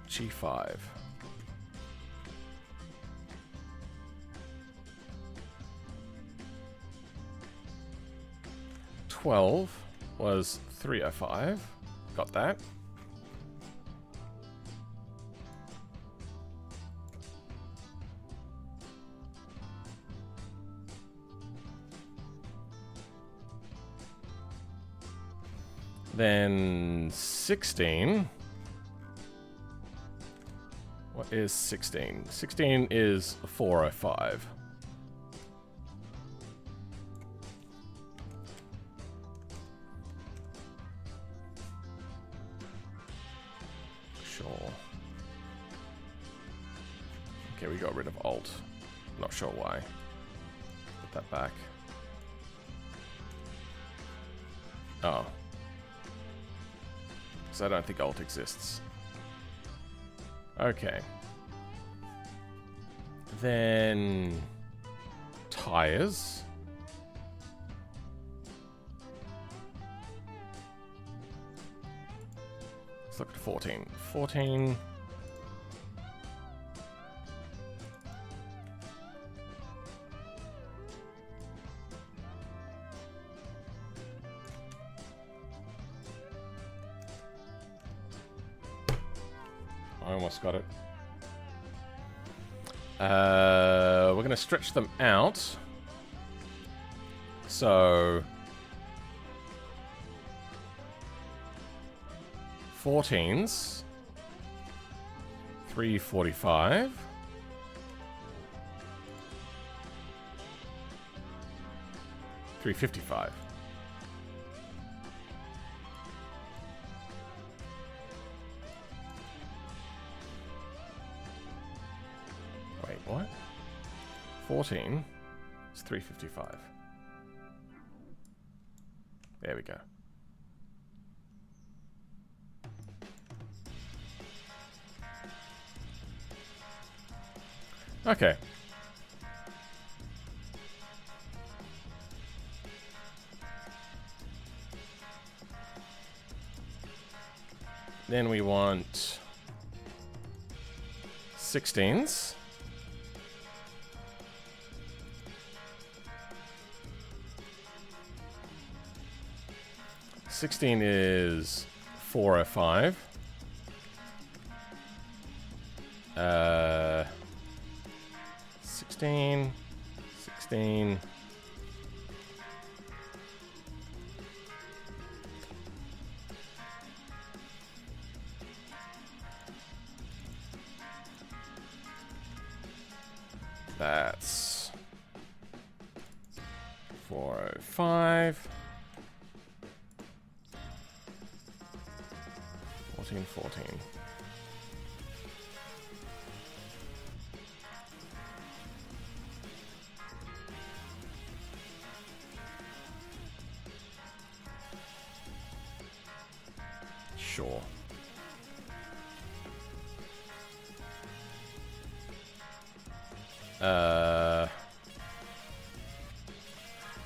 G5. $12 was $305. Got that. Then 16. What is 16? 16 is 405. Sure. Okay, we got rid of alt. Not sure why. Put that back. Oh. Because I don't think alt exists. Okay. Then tires. Let's look at 14. 14. I almost got it. We're going to stretch them out. So 14s, 345. $355. Wait, what? 14 is $355. There we go. Okay. Then we want 16s. 16 is 405. 16. That's 405. 14. Sure.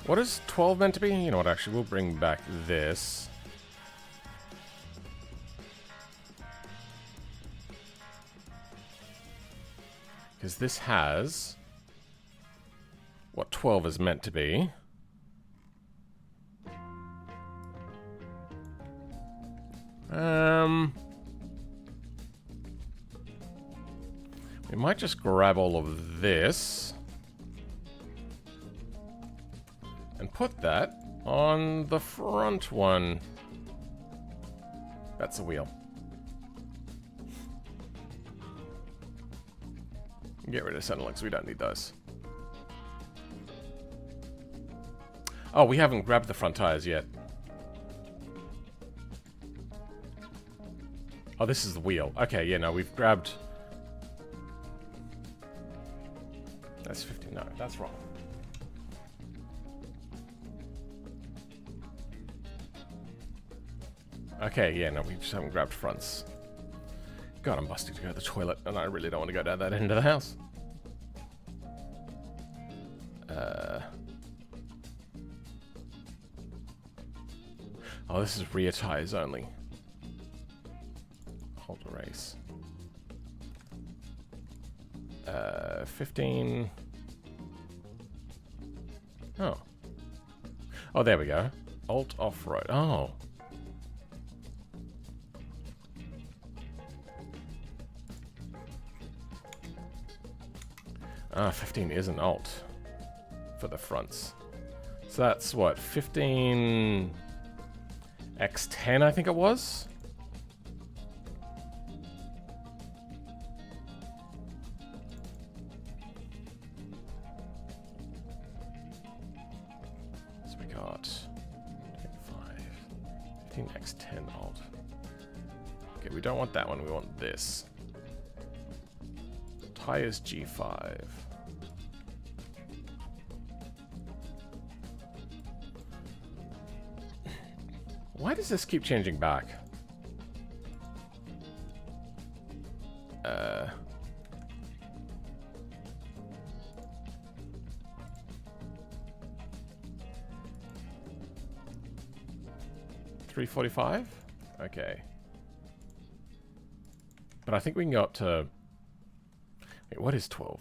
What is 12 meant to be? You know what, actually, we'll bring back this. Because this has what 12 is meant to be. We might just grab all of this and put that on the front one. That's a wheel. Get rid of center links, we don't need those. Oh, we haven't grabbed the front tires yet. Oh, this is the wheel. Okay, yeah, no, we've grabbed... That's 50. No, that's wrong. Okay, yeah, no, we just haven't grabbed fronts. God, I'm busting to go to the toilet, and I really don't want to go down that end of the house. Oh, this is rear tires only. Hold the race. 15. Oh. Oh, there we go. Alt off-road. Oh. Ah, 15 is an alt for the fronts. So that's what, 15 X10, I think it was? So we got 25, 15 X10 alt. Okay, we don't want that one, we want this. Tires G5. Why does this keep changing back? 345? Okay. But I think we can go up to... Wait, what is 12?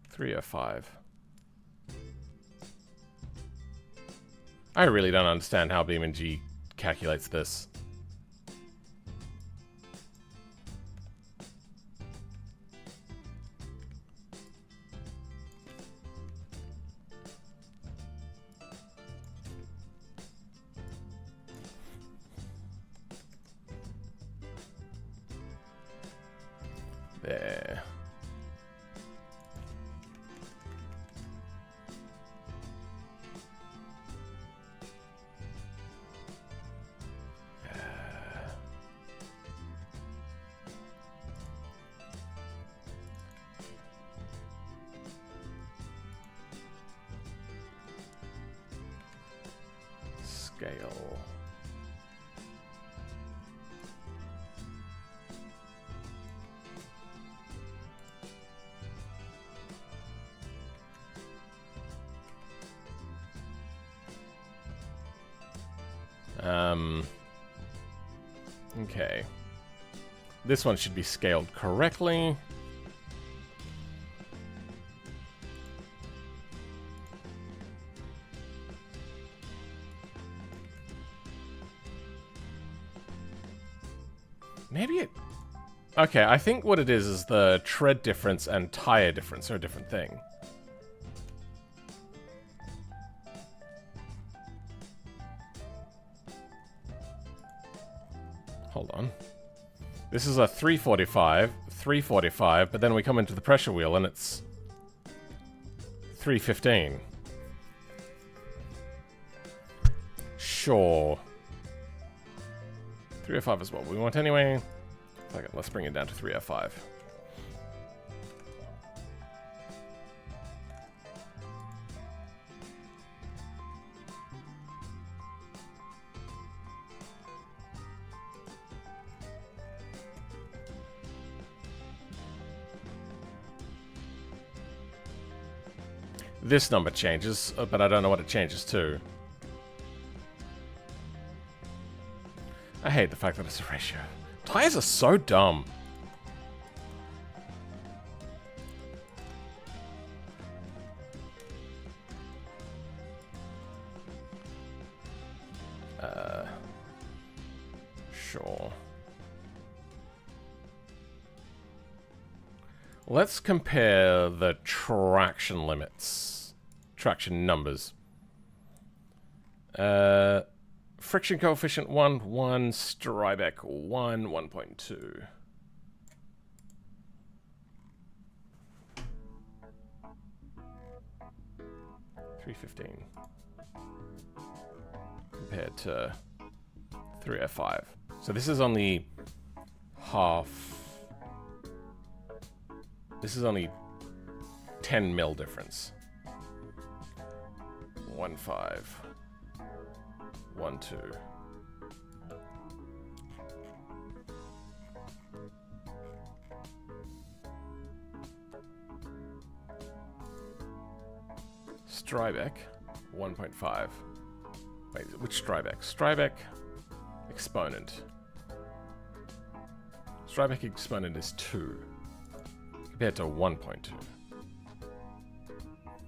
305. I really don't understand how BeamNG calculates this. There. Scale. Okay. This one should be scaled correctly. Okay, I think what it is the tread difference and tire difference are a different thing. Hold on. This is a 345, 345, but then we come into the pressure wheel and it's 315. Sure. 305 is what we want anyway. Okay, let's bring it down to 305. This number changes, but I don't know what it changes to. I hate the fact that it's a ratio. Tires are so dumb. Sure. Let's compare the traction limits. Traction numbers. Friction coefficient 1, 1, Strybeck 1, 1.2. $315 compared to $305. So this is only half. This is only 10 mil difference. 1.5. 1.2. Strybeck 1.5. Wait, which Strybeck? Strybeck exponent. Strybeck exponent is 2 compared to 1.2.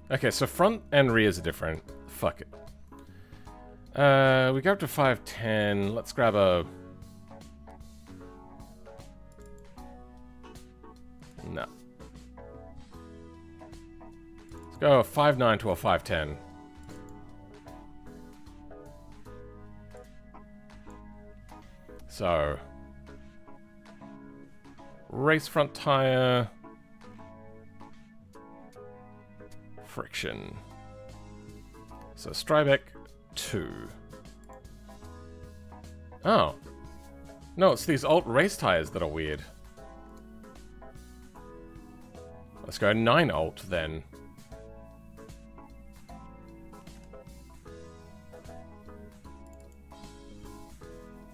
Okay, so front and rears are different. Fuck it. We go up to 510. Let's grab a... No. Let's go a 5.9 to a 5.10. So... race front tire... friction. So Strybeck 2. Oh. No, it's these alt race tires that are weird. Let's go 9 alt then.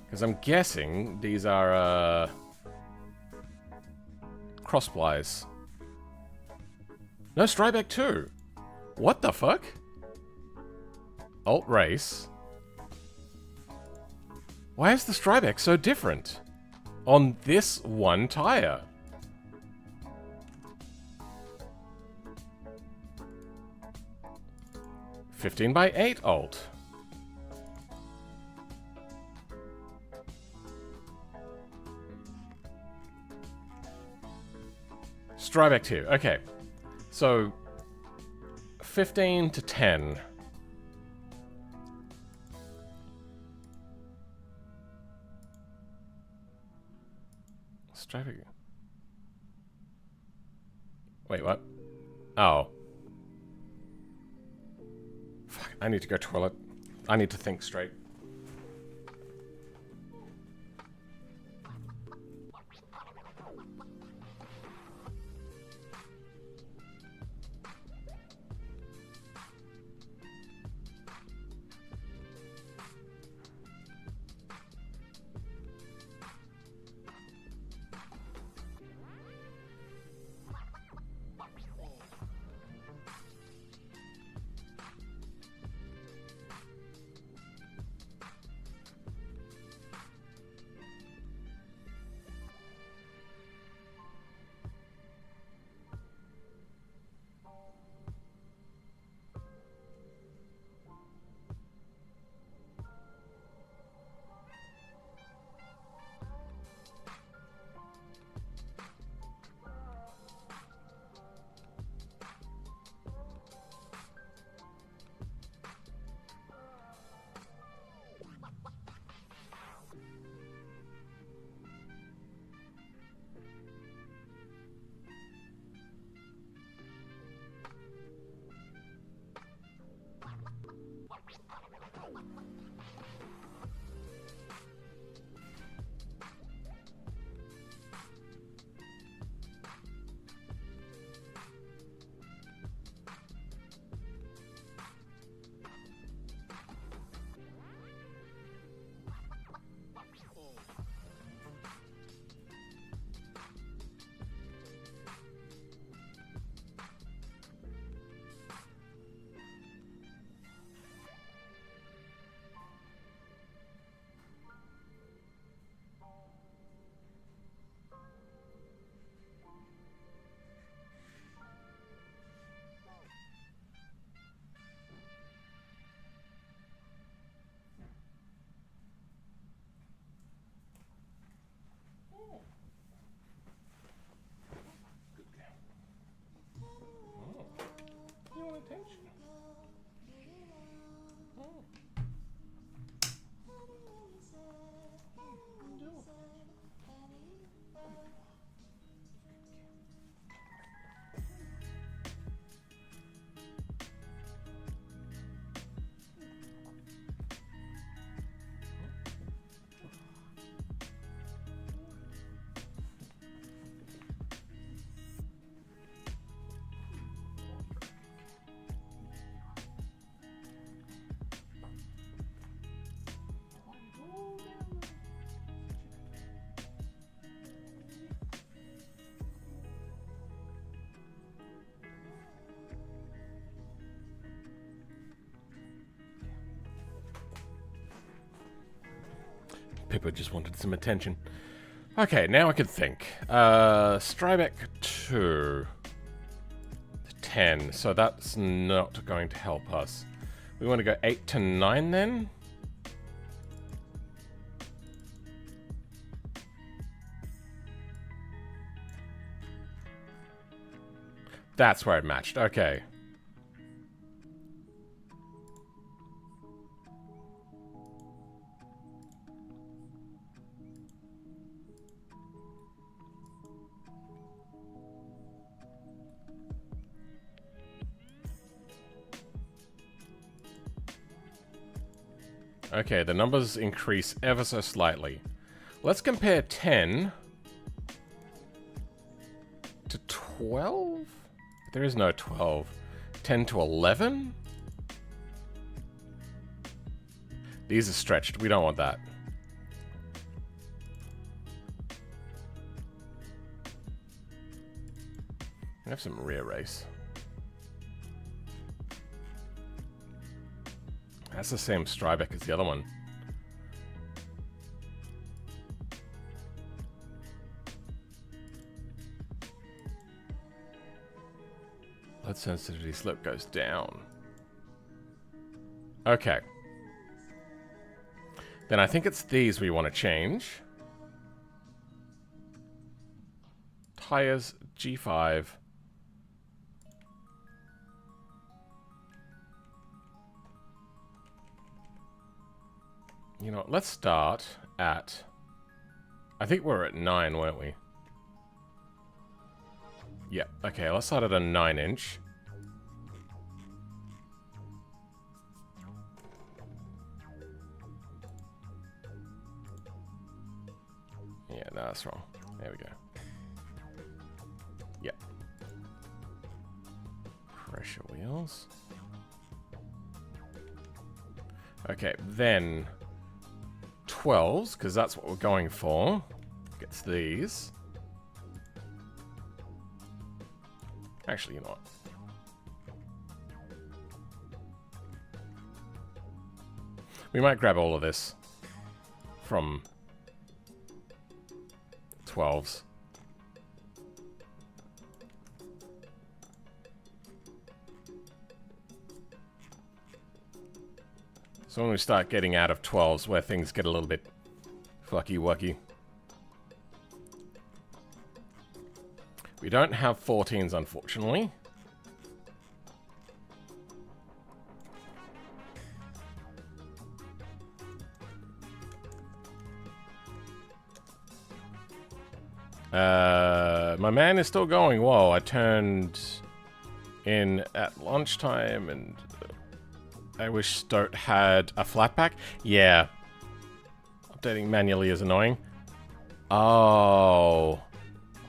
Because I'm guessing these are cross plies. No, Strybeck 2. What the fuck? Alt race. Why is the Strybeck so different on this one tire? (15/8) alt. Strybeck 2. Okay. So 15 to 10. Strybeck. Wait, what? Oh. Fuck, I need to go toilet. I need to think straight. Pippa just wanted some attention. Okay, now I can think. Strybeck 2 to 10, so that's not going to help us. We want to go 8 to 9 then? That's where it matched, okay. Okay, the numbers increase ever so slightly. Let's compare 10 to 12? There is no 12. 10 to 11? These are stretched. We don't want that. We have some rear race. That's the same Strybeck as the other one. Blood sensitivity slope goes down. Okay. Then I think it's these we want to change. Tires G5. You know, let's start at... I think we're at 9, weren't we? Yeah, okay, let's start at a 9-inch. Yeah, no, that's wrong. There we go. Yep. Pressure wheels. Okay, then 12s, because that's what we're going for. Gets these. Actually, you know what? We might grab all of this from 12s. So when we start getting out of 12s, where things get a little bit fucky-wucky. We don't have 14s, unfortunately. My man is still going. Whoa, I turned in at lunchtime and I wish Stoat had a flat pack. Yeah. Updating manually is annoying. Oh.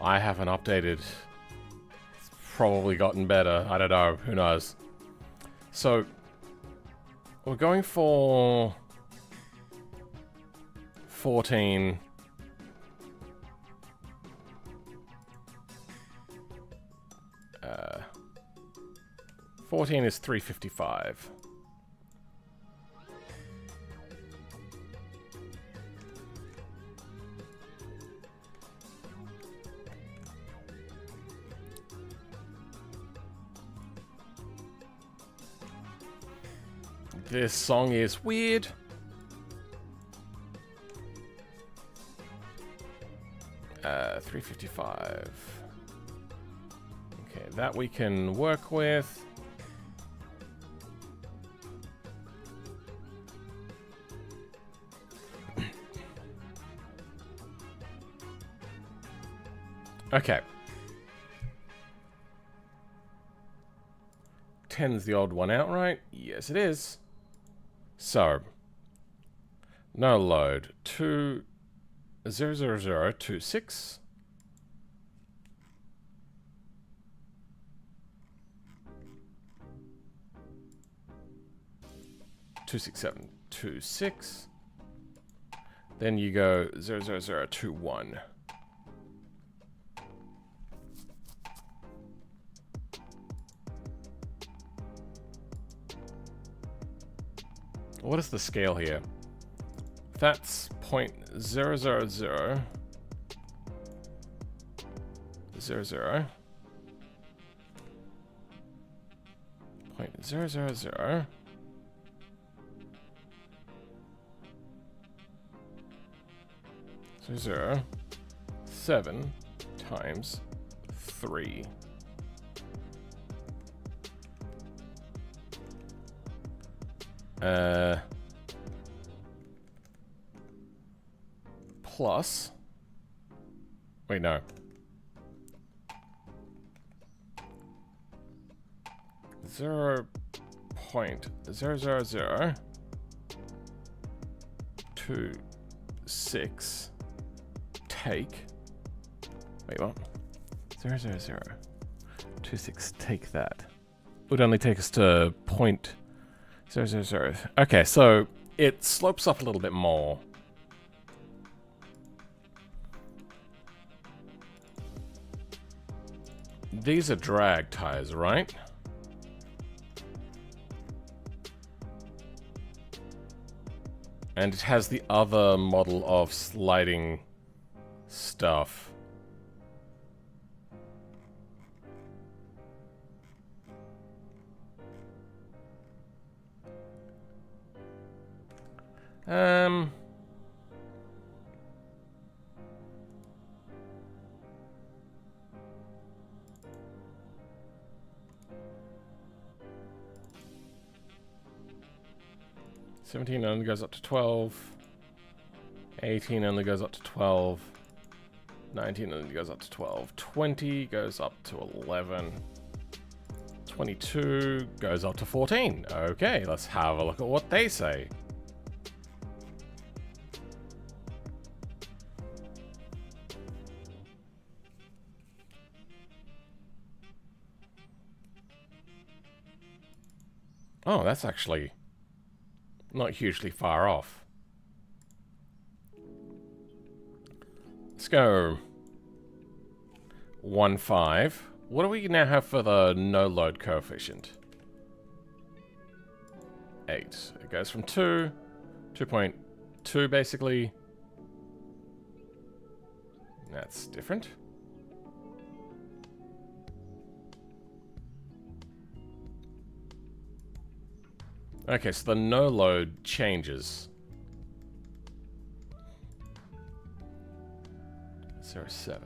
I haven't updated. It's probably gotten better. I don't know. Who knows? So, we're going for 14. 14 is 355. This song is weird. Uh, 355. Okay, that we can work with. Okay. 10's the odd one out, right? Yes, it is. So, no load. 20026. Two 6726. Then you go 00021. What is the scale here? That's 0.00000 0.000 7 times 3. Plus, wait, no. Zero point 0.00026 take. Wait, what? 0.00026 take that. Would only take us to 0.000. Okay, so it slopes up a little bit more. These are drag tires, right? And it has the other model of sliding stuff. $17 only goes up to 12. 18 only goes up to 12. 19 only goes up to 12. 20 goes up to 11. 22 goes up to 14. Okay, let's have a look at what they say. Oh, that's actually not hugely far off. Let's go 1.5. What do we now have for the no load coefficient? 8. It goes from 2, 2.2 basically. That's different. Okay, so the no load changes. 0.7.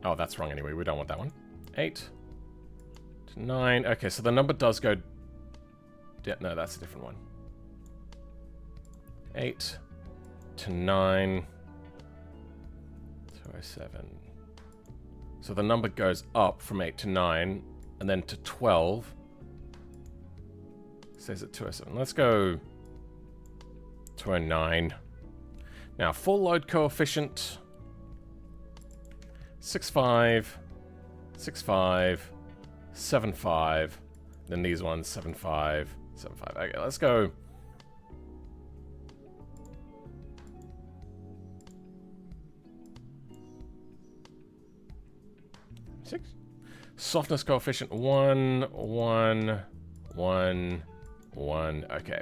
Oh, that's wrong anyway. We don't want that one. 8 to 9. Okay, so the number does go... Yeah, no, that's a different one. 8 to 9. 207. So the number goes up from 8 to 9, and then to 12. It says at 207. Let's go 209. Now, full load coefficient... 6.5, 6.5, 7.5. Then these ones, 7.5, 7.5. Okay, let's go. Six. Softness coefficient 1, 1, 1, 1. Okay.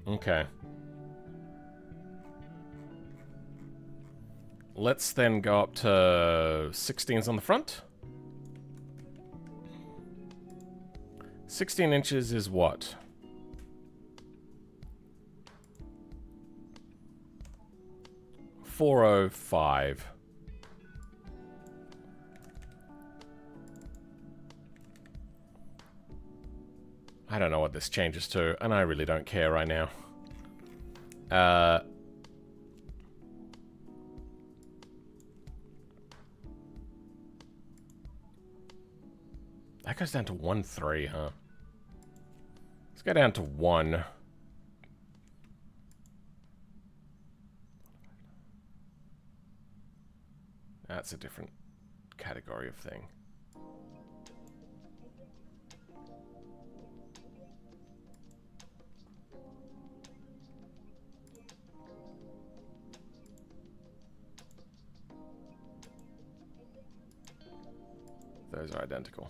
Okay. Let's then go up to 16s on the front. 16 inches is what? $405. I don't know what this changes to, and I really don't care right now. That goes down to 1.3, huh? Let's go down to 1. No, That's a different category of thing. Those are identical.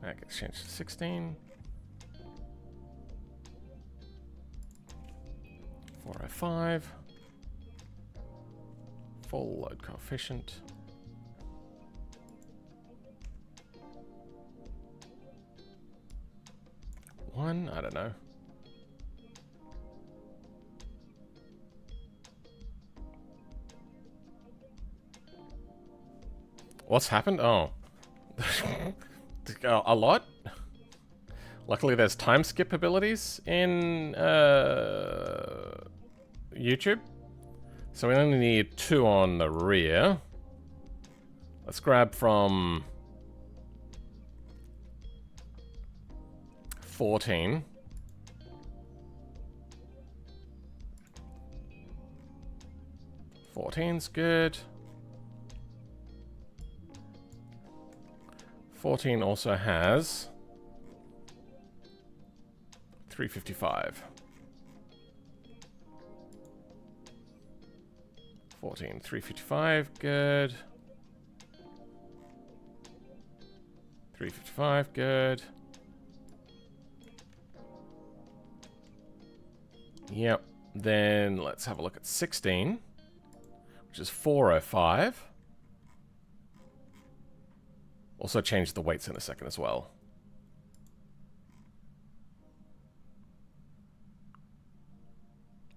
That gets changed to 16. 405. Full load coefficient. One, I don't know. What's happened? Oh. A lot? Luckily there's time skip abilities in YouTube. So we only need 2 on the rear. Let's grab from 14. Fourteen's good. 14 also has 355. 14, 355, good. 355, good. Yep. Then let's have a look at 16, which is 405. Also change the weights in a second as well.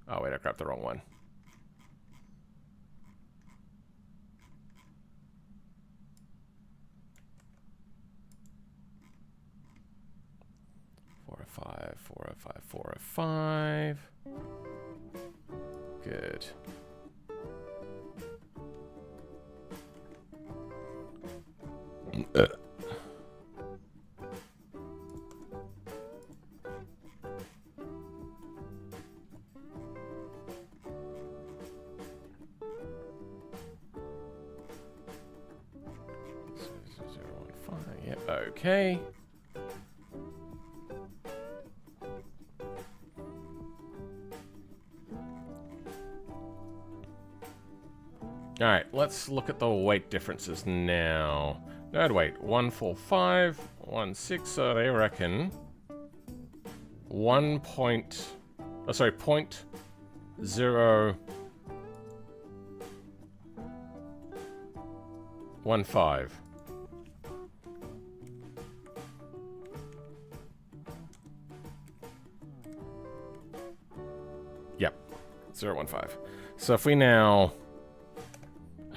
Oh wait, I grabbed the wrong one. Four oh five, 405, 405. Good. Yep, okay. Alright, let's look at the weight differences now. Node weight, 145, 16, so they reckon 0.015. Yep, 0.15. So if we now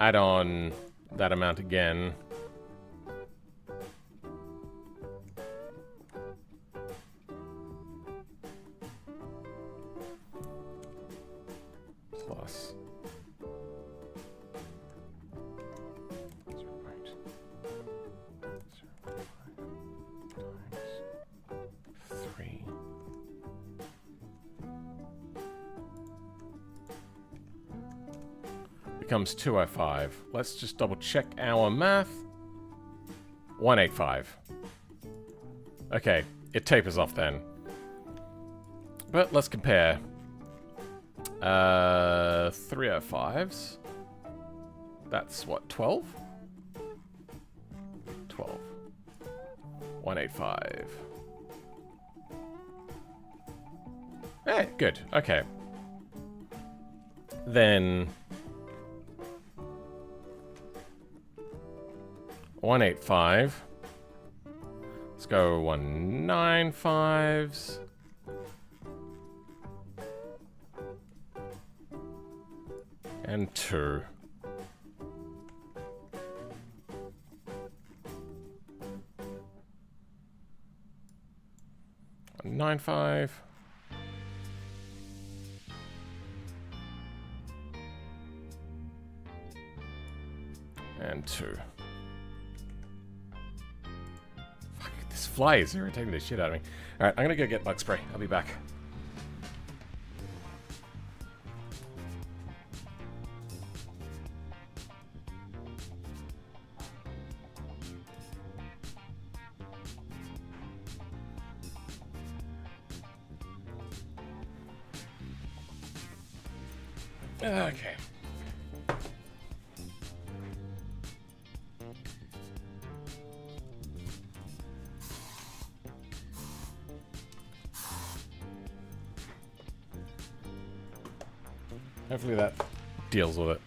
add on that amount again, plus 3 becomes 205. Let's just double check our math. 185. Okay, it tapers off then. But let's compare. 305s. That's what, 12? 12. 185. Hey, good. Okay. Then 185 go 195s. And 2. 195. And 2. Fuck, this fly is irritating the shit out of me. Alright, I'm gonna go get bug spray. I'll be back. Okay. Hopefully that deals with it.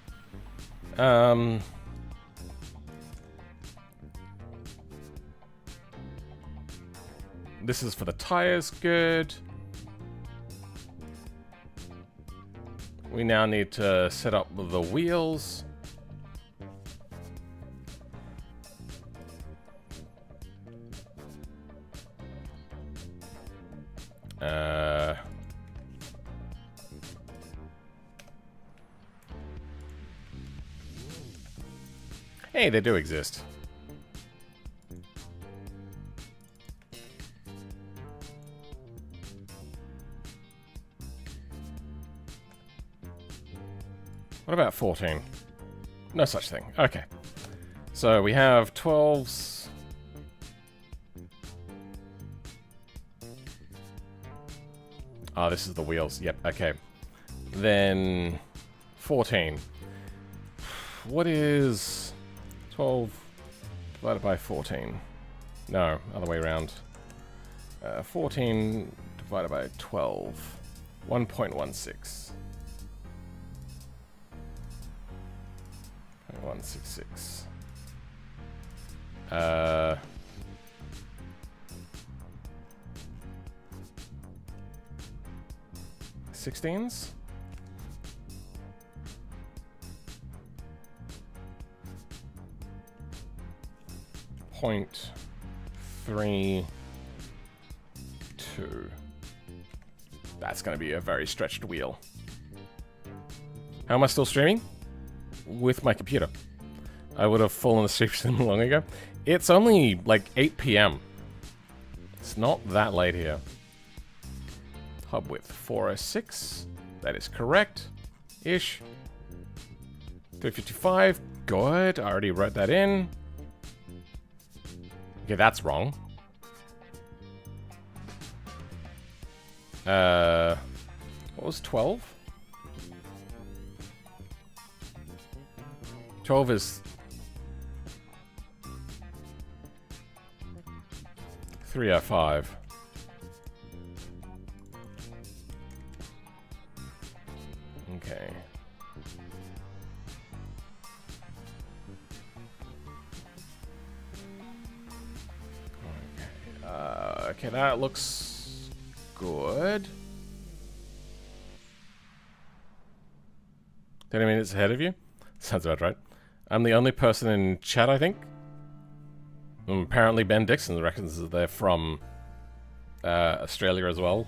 This is for the tires, good. We now need to set up the wheels. Hey, they do exist. What about 14? No such thing. Okay. So we have 12s. Ah, this is the wheels. Yep, okay. Then 14. What is 12 divided by 14? No, other way around. 14 divided by 12. 1.16. 166. 16s? Point 3 2. That's going to be a very stretched wheel. How am I still streaming? With my computer. I would have fallen asleep long ago. It's only like 8 p.m. It's not that late here. Hub width 406. That is correct. Ish. 355. Good. I already wrote that in. Okay, that's wrong. What was 12? 12 is 305. Okay. Okay, that looks good. 30 minutes ahead of you? Sounds about right. I'm the only person in chat, I think. Apparently Ben Dixon reckons that they're from Australia as well.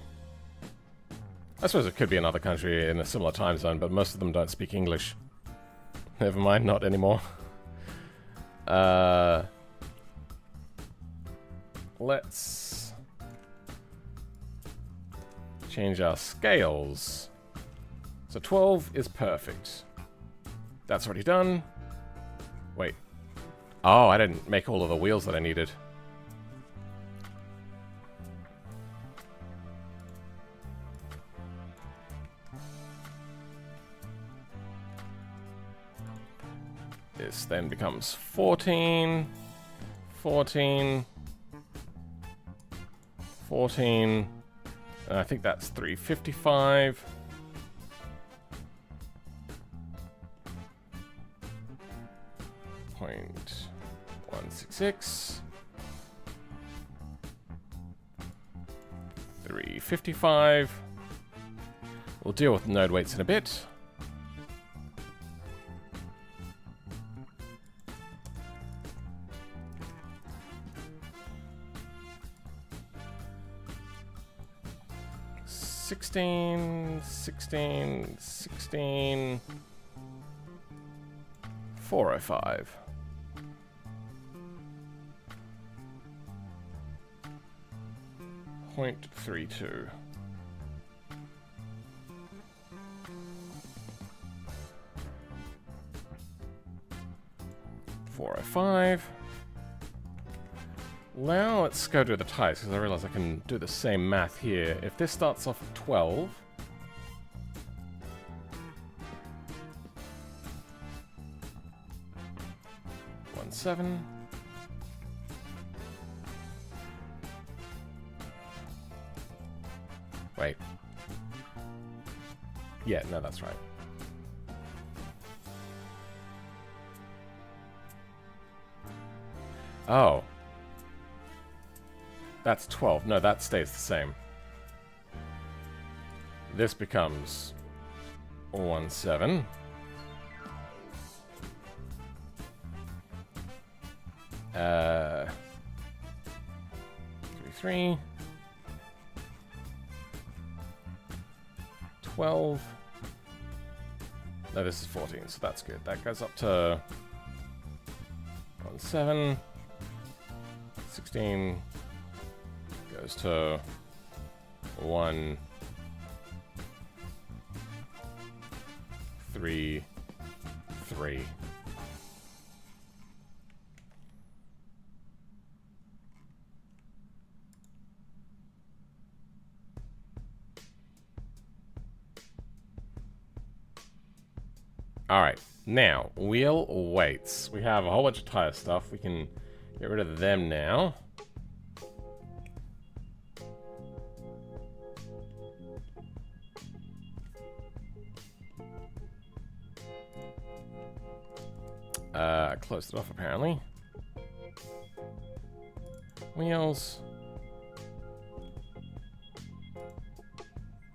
I suppose it could be another country in a similar time zone, but most of them don't speak English. Never mind, not anymore. Let's change our scales. So 12 is perfect. That's already done. Wait. Oh, I didn't make all of the wheels that I needed. This then becomes 14, 14, 14, and I think that's 355. .166. 355. We'll deal with node weights in a bit. $16, $16, $16, $405. .32. $405. Now let's go do the types, because I realize I can do the same math here. If this starts off at 12, $1.7. Wait. Yeah, no, that's right. Oh. That's 12. No, that stays the same. This becomes 1.7. $3.3. 12. No, this is 14, so that's good. That goes up to 1.7. 16 goes to 1, 3, 3. Alright, now, wheel weights. We have a whole bunch of tire stuff. We can get rid of them now. I closed it off, apparently. Wheels.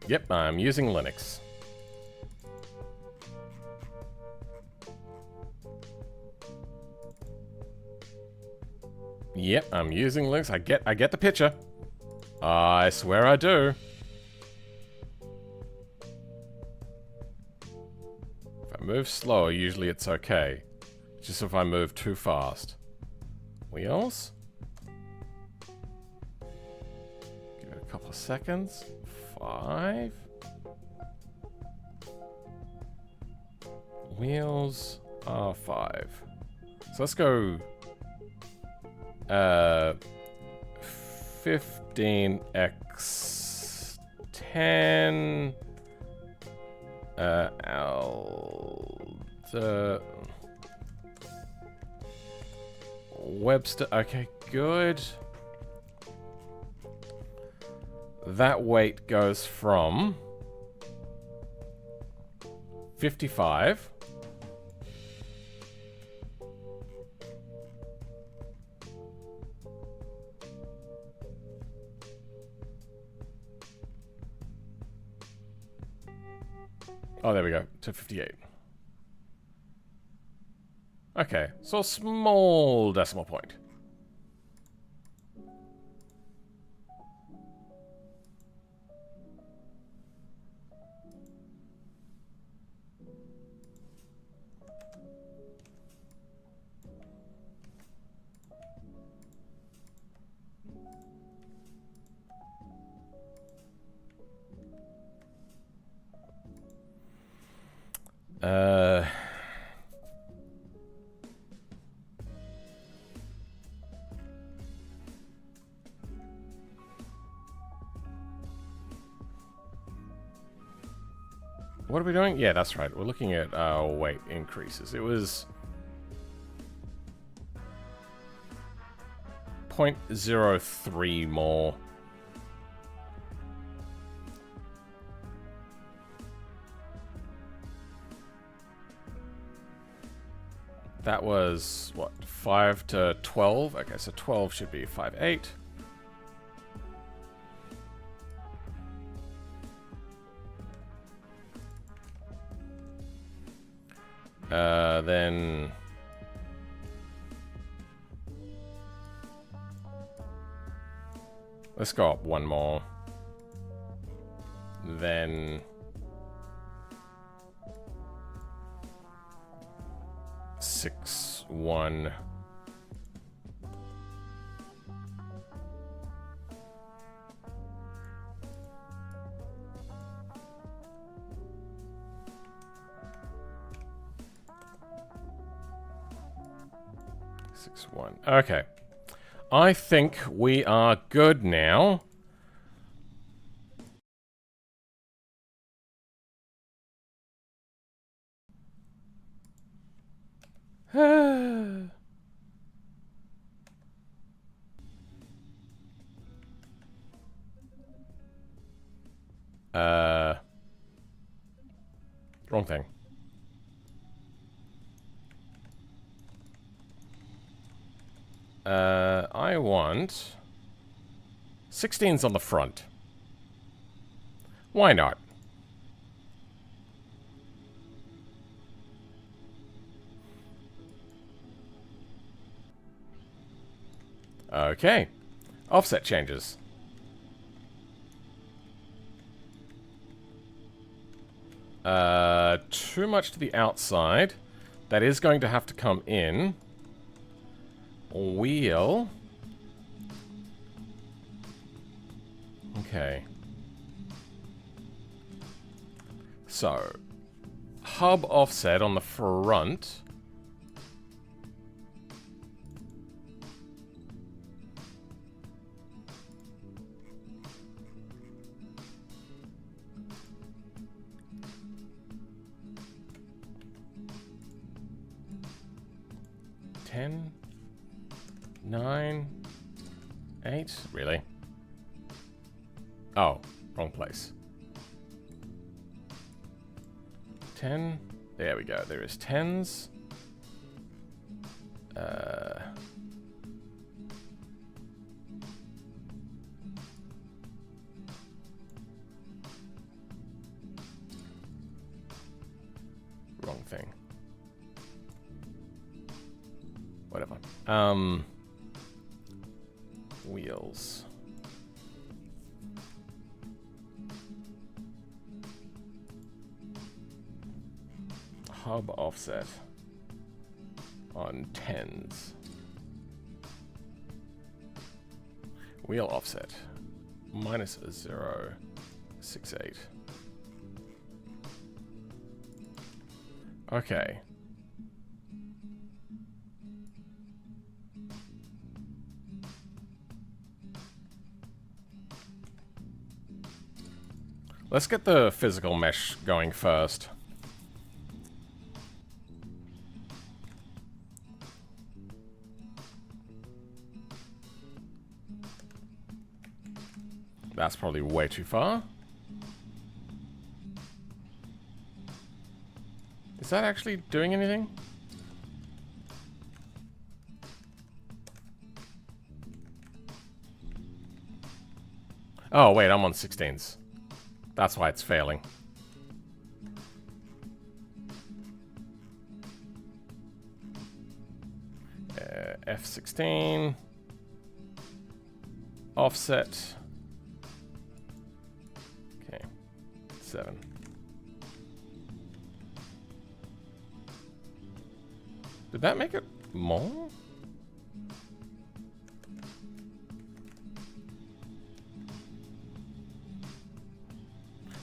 Yep, I'm using Linux. Yep, I'm using Linux. I get the picture. I swear I do. If I move slow, usually it's okay. Just if I move too fast. Wheels. Give it a couple of seconds. 5. Wheels are 5. So let's go 15x 10 Webster. Okay, good. That weight goes from 55 oh, there we go, to 58. Okay, so a small decimal point. What are we doing? Yeah, that's right. We're looking at weight increases. It was 0.03 more. That was, what, 5 to 12? Okay, so 12 should be 5.8. Then... let's go up one more. Then... 6, 1... Okay. I think we are good now. Wrong thing. I want 16s on the front. Why not? Okay. Offset changes. Too much to the outside. That is going to have to come in. Wheel. Okay. So, hub offset on the front. Ten. 9, 8, really? Oh, wrong place. 10, there we go, there is 10s. Wrong thing. Whatever. Wheels. Hub offset on 10s. Wheel offset minus 0.68. Okay. Let's get the physical mesh going first. That's probably way too far. Is that actually doing anything? Oh, wait, I'm on 16s. That's why it's failing. F16. Offset. Okay. 7. Did that make it more?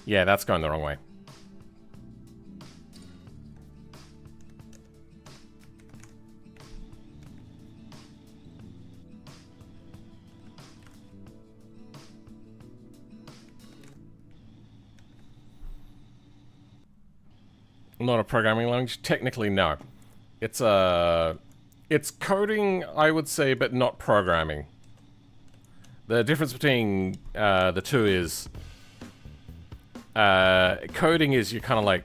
Yeah, that's going the wrong way. Not a programming language? Technically, no. It's coding, I would say, but not programming. The difference between the two is coding is you're kind of like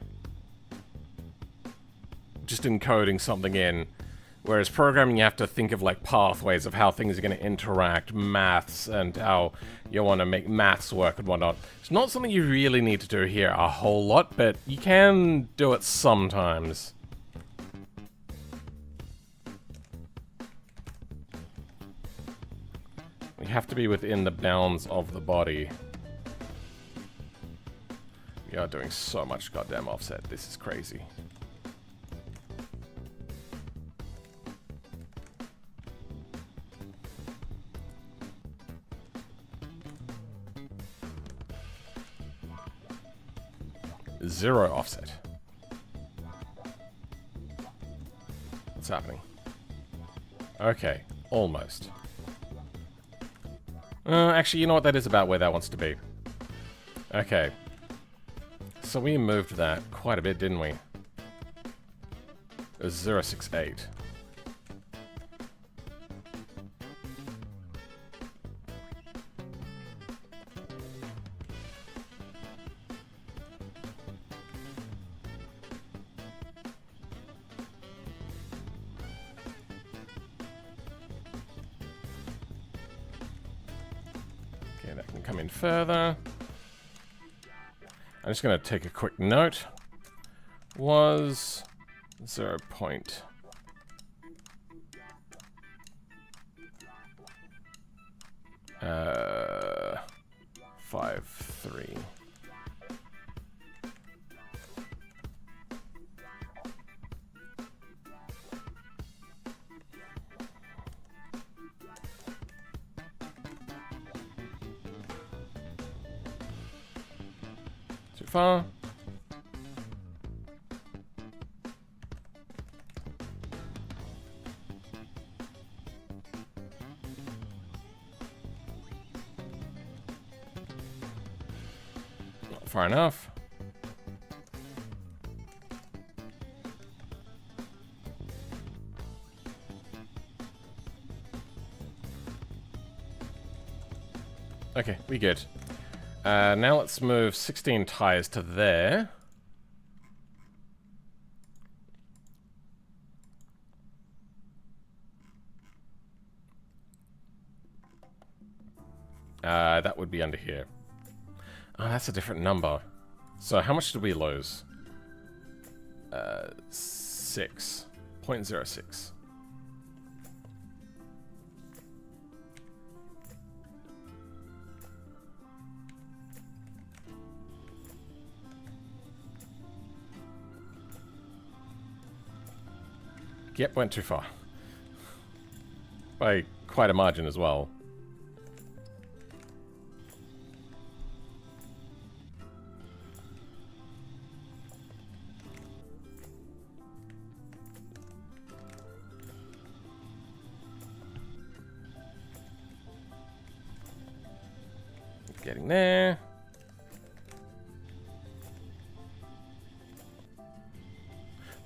just encoding something in, whereas programming you have to think of like pathways of how things are going to interact, maths, and how you want to make maths work and whatnot. It's not something you really need to do here a whole lot, but you can do it sometimes. have to be within the bounds of the body. We are doing so much goddamn offset. This is crazy. Zero offset. What's happening? Okay, almost. Actually, you know what? That is about where that wants to be. Okay. So we moved that quite a bit, didn't we? It was 068. That can come in further. I'm just going to take a quick note. Was 0.53. Too far. Not far enough. Okay, we good. Now let's move 16 tires to there. That would be under here. Oh, that's a different number. So how much did we lose? 6.06. Yep, went too far. By quite a margin as well. Getting there.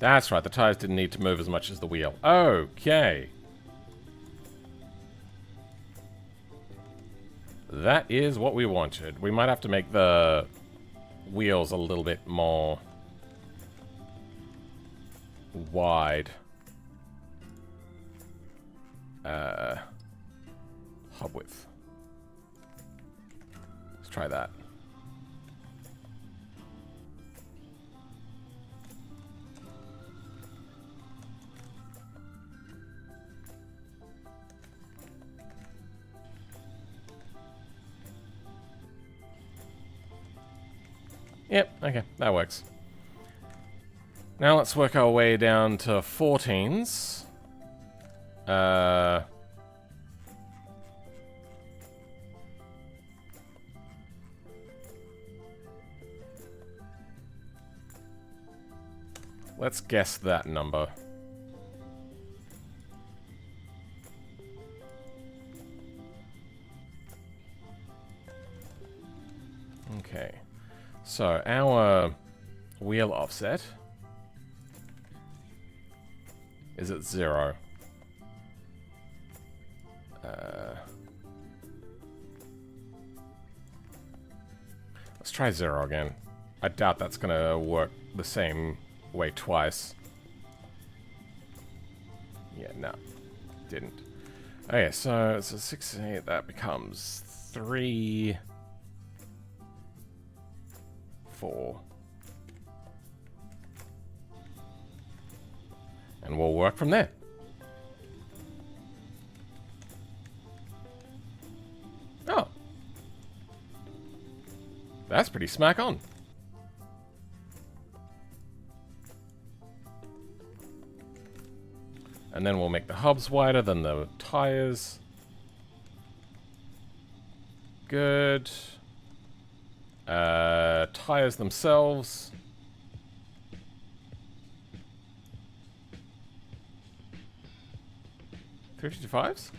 That's right, the tires didn't need to move as much as the wheel. Okay. That is what we wanted. We might have to make the wheels a little bit more wide. Hub width. Let's try that. Yep, okay, that works. Now let's work our way down to 14s. Let's guess that number. Okay. So, our wheel offset is at 0. Let's try 0 again. I doubt that's going to work the same way twice. Yeah, no. Didn't. Okay, so 6, 8, that becomes 3... 4. And we'll work from there. That's pretty smack on. And then we'll make the hubs wider than the tires. Good. Tires themselves. $355s?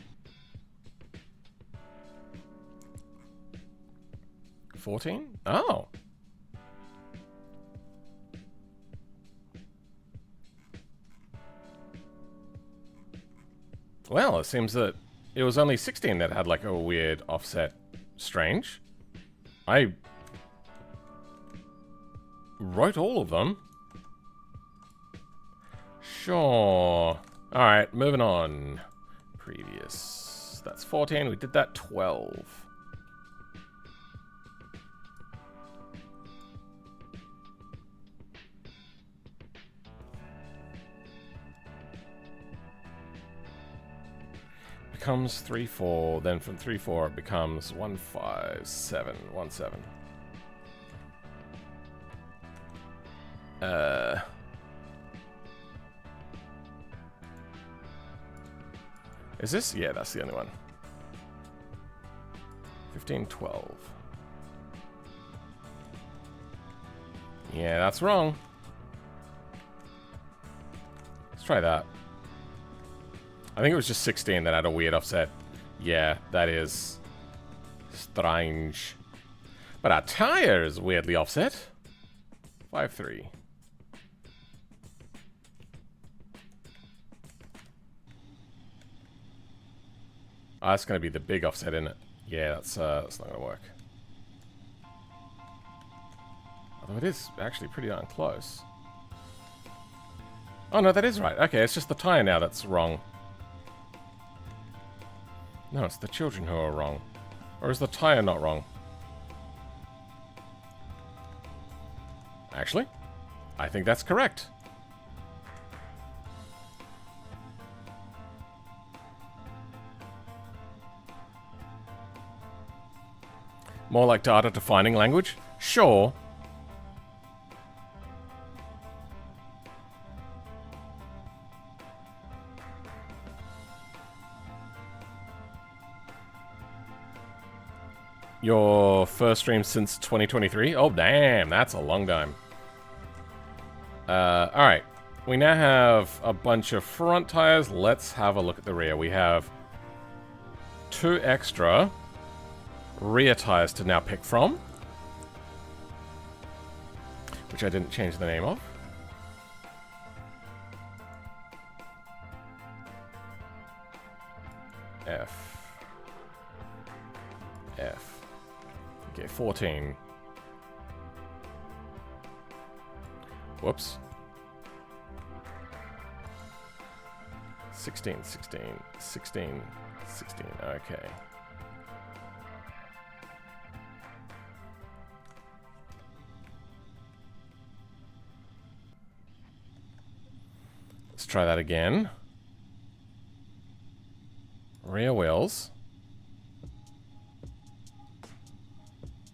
14? Oh. Well, it seems that it was only 16 that had like a weird offset. Strange. I wrote all of them. Sure. Alright, moving on. Previous. That's 14. We did that 12. Becomes 3-4, then from 3-4 it becomes 1-5-7, 1-7. Is this? Yeah, that's the only one. 15-12. Yeah, that's wrong. Let's try that. I think it was just 16 that had a weird offset. Yeah, that is strange. But our tire is weirdly offset. 5-3. Oh, that's going to be the big offset, isn't it? Yeah, that's not going to work. Although it is actually pretty darn close. Oh, no, that is right. Okay, it's just the tire now that's wrong. No, it's the children who are wrong. Or is the tire not wrong? Actually, I think that's correct. More like data defining language? Sure. Your first stream since 2023? Oh, damn. That's a long time. Alright. We now have a bunch of front tires. Let's have a look at the rear. We have 2 extra rear tires to now pick from. Which I didn't change the name of. F. Okay, 14. Whoops. 16. Okay. Let's try that again. Rear wheels.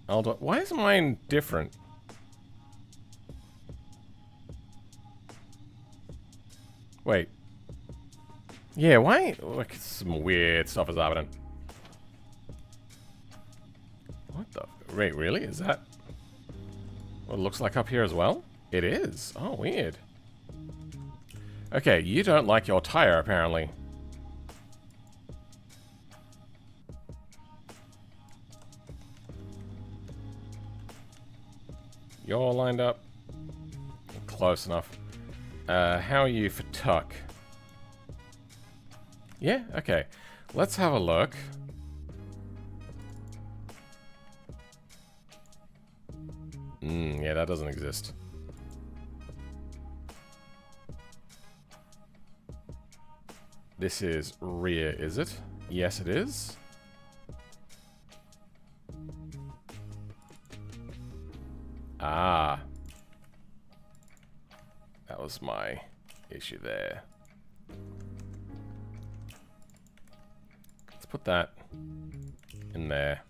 Why is mine different? Wait. Yeah, why? Look, some weird stuff is happening. What the? Wait, really? Is that what it looks like up here as well? It is. Oh, weird. Okay, you don't like your tire, apparently. You're lined up. Close enough. How are you for tuck? Yeah, okay. Let's have a look. Yeah, that doesn't exist. This is rear, is it? Yes, it is. Ah. That was my issue there. Let's put that in there.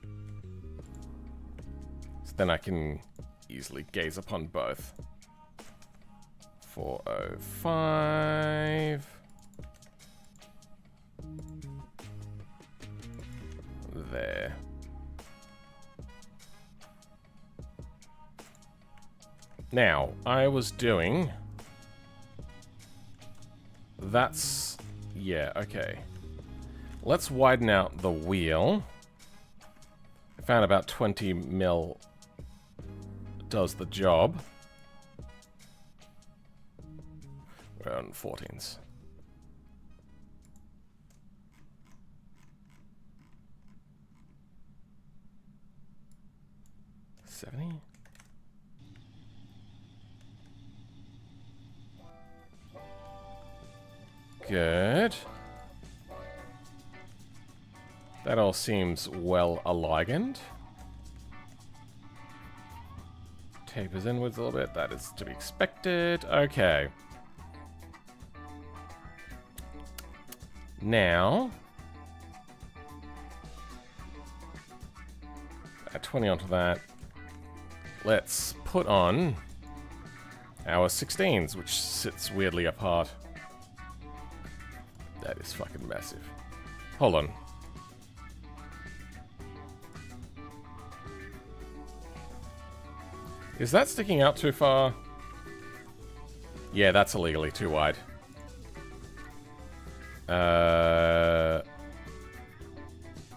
then I can easily gaze upon both. 405. There. Now, I was doing... That's... Yeah, okay. Let's widen out the wheel. I found about 20 mil does the job. We're on 14s. $70? Good. That all seems well aligned. Tapers inwards a little bit. That is to be expected. Okay. Now, add 20 onto that. Let's put on our 16s, which sits weirdly apart. That is fucking massive. Hold on. Is that sticking out too far? Yeah, that's illegally too wide.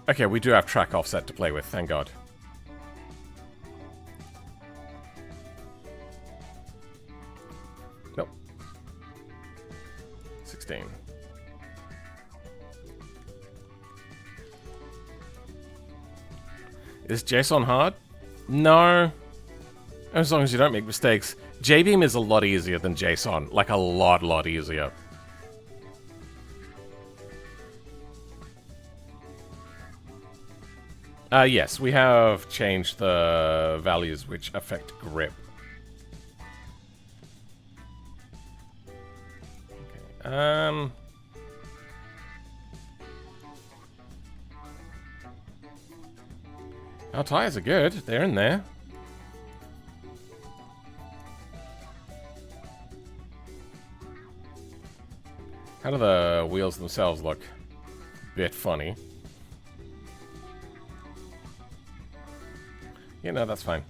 Okay, we do have track offset to play with, thank God. Nope. 16. Is JSON hard? No. As long as you don't make mistakes. JBeam is a lot easier than JSON. Like a lot easier. Yes, we have changed the values which affect grip. Okay, our tires are good. They're in there. How do the wheels themselves look? Bit funny. Yeah, no, that's fine.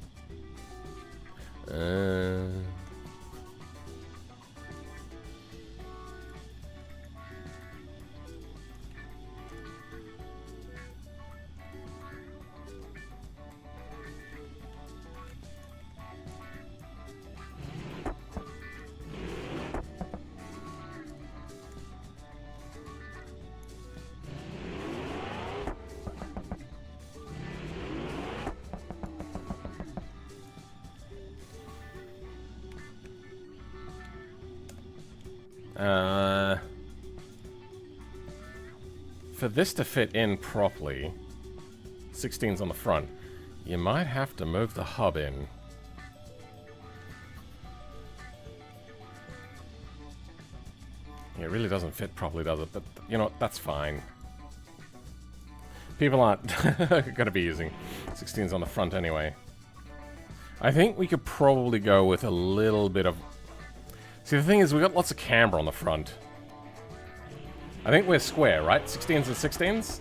For this to fit in properly, 16's on the front, you might have to move the hub in. Yeah, it really doesn't fit properly, does it? But, you know, that's fine. People aren't gonna be using 16's on the front anyway. I think we could probably go with a little bit of... See, the thing is, we got lots of camber on the front. I think we're square, right? 16s and 16s?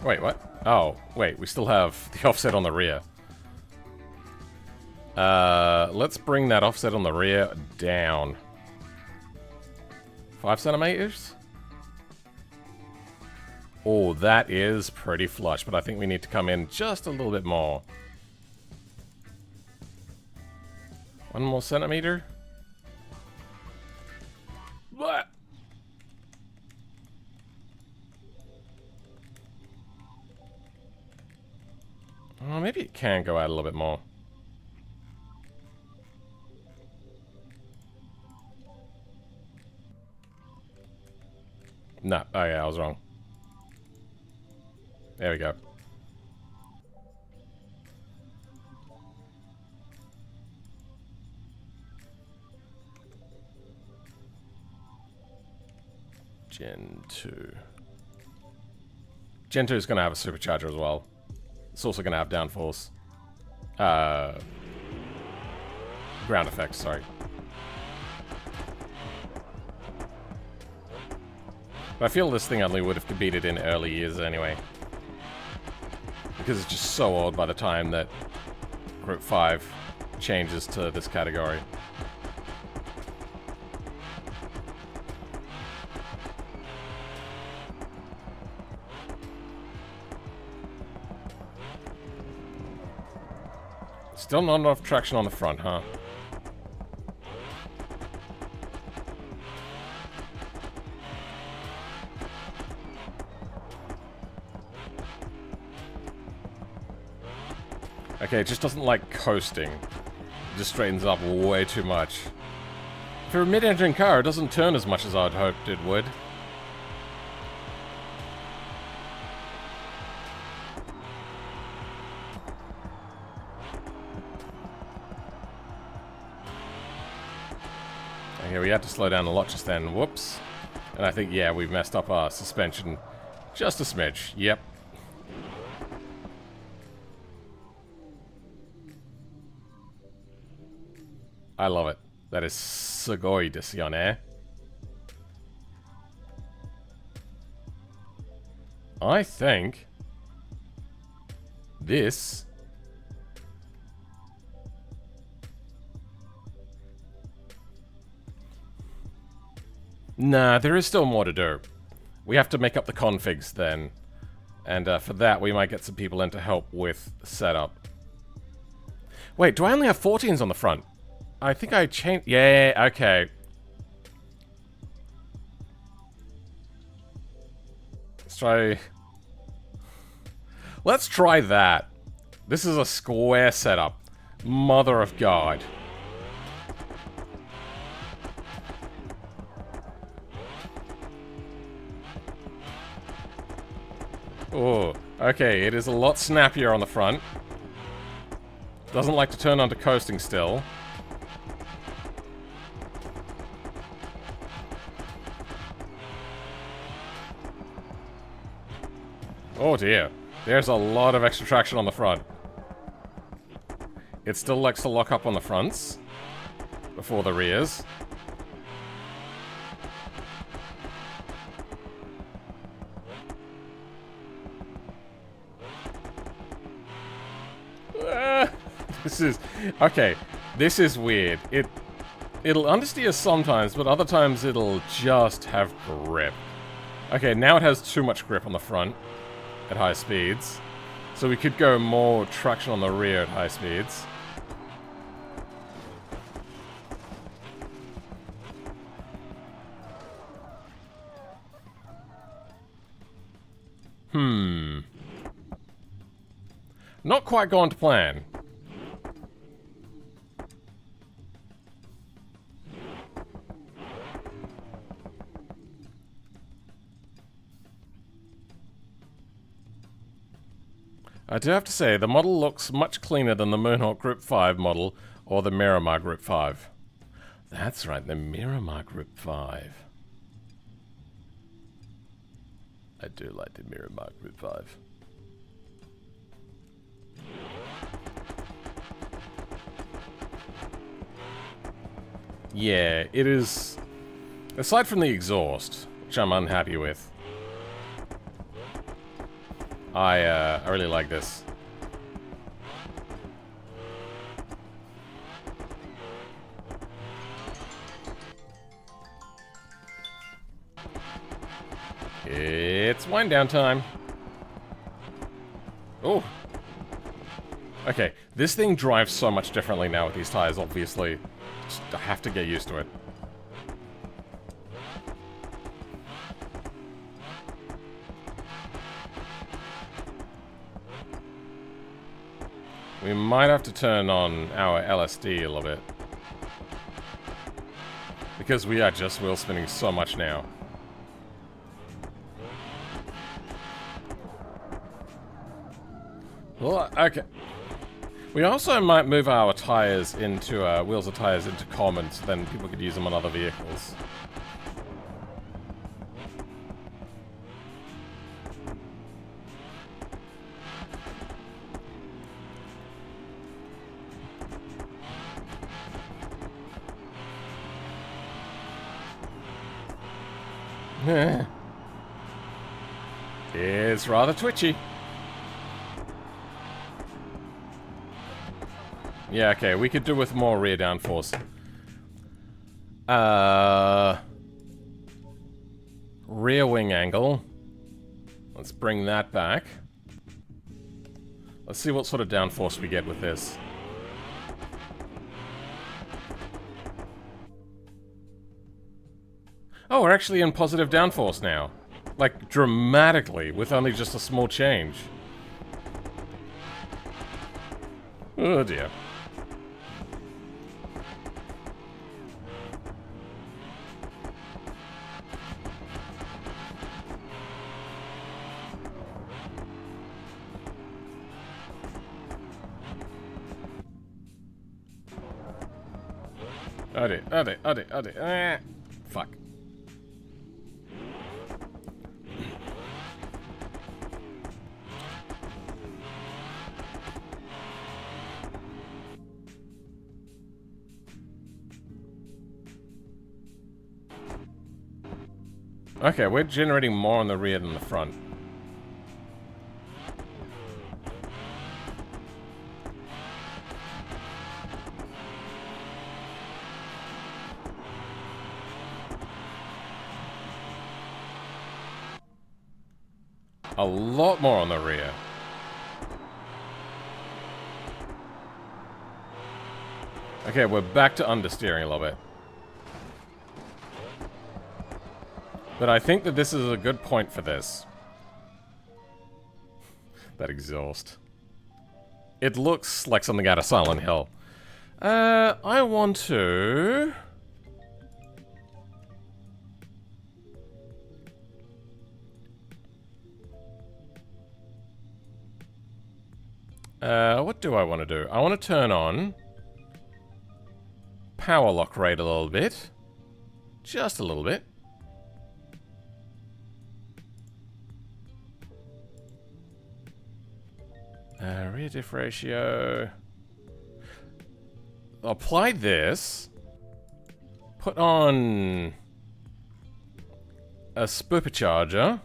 Wait, what? Oh, wait, we still have the offset on the rear. Let's bring that offset on the rear down. 5 centimeters? Oh, that is pretty flush, but I think we need to come in just a little bit more. 1 more centimeter. Blah. Oh, maybe it can go out a little bit more. No. Oh yeah, I was wrong. There we go. Gen 2. Gen 2 is going to have a supercharger as well. It's also going to have downforce. Ground effects, sorry. But I feel this thing only would have competed in early years anyway. Because it's just so old by the time that Group 5 changes to this category. Still not enough traction on the front, huh? Okay, it just doesn't like coasting. It just straightens up way too much. For a mid-engine car, it doesn't turn as much as I'd hoped it would. Okay, we had to slow down a lot just then. Whoops. And I think, yeah, we've messed up our suspension just a smidge. Yep. I love it. That is sugoi desu yo ne. I think this nah, there is still more to do. We have to make up the configs then. And for that, we might get some people in to help with setup. Wait, do I only have 14s on the front? I think I changed... Yeah, okay. Let's try... Let's try that. This is a square setup. Mother of God. Oh, okay, it is a lot snappier on the front. Doesn't like to turn onto coasting still. Oh dear. There's a lot of extra traction on the front. It still likes to lock up on the fronts before the rears. This is... Okay, this is weird. It'll understeer sometimes, but other times it'll just have grip. Okay, now it has too much grip on the front at high speeds. So we could go more traction on the rear at high speeds. Not quite going to plan. I do have to say, the model looks much cleaner than the Moonhawk Group 5 model or the Miramar Group 5. That's right, the Miramar Group 5. I do like the Miramar Group 5. Yeah, it is... Aside from the exhaust, which I'm unhappy with, I really like this. It's wind down time. Oh. Okay, this thing drives so much differently now with these tires, obviously. Just I have to get used to it. We might have to turn on our LSD a little bit. Because we are just wheel spinning so much now. Well, okay. We also might move our tires into, wheels of tires into common, so then people could use them on other vehicles. It's rather twitchy. Yeah, okay, we could do with more rear downforce. Rear wing angle. Let's bring that back. Let's see what sort of downforce we get with this. Oh, we're actually in positive downforce now. Like, dramatically, with only just a small change. Oh dear. Fuck. Okay, we're generating more on the rear than the front. A lot more on the rear. Okay, we're back to understeering a little bit. But I think that this is a good point for this. That exhaust. It looks like something out of Silent Hill. I want to... what do I want to do? I want to turn on power lock rate a little bit. Just a little bit. Rear diff ratio. Apply this. Put on a supercharger.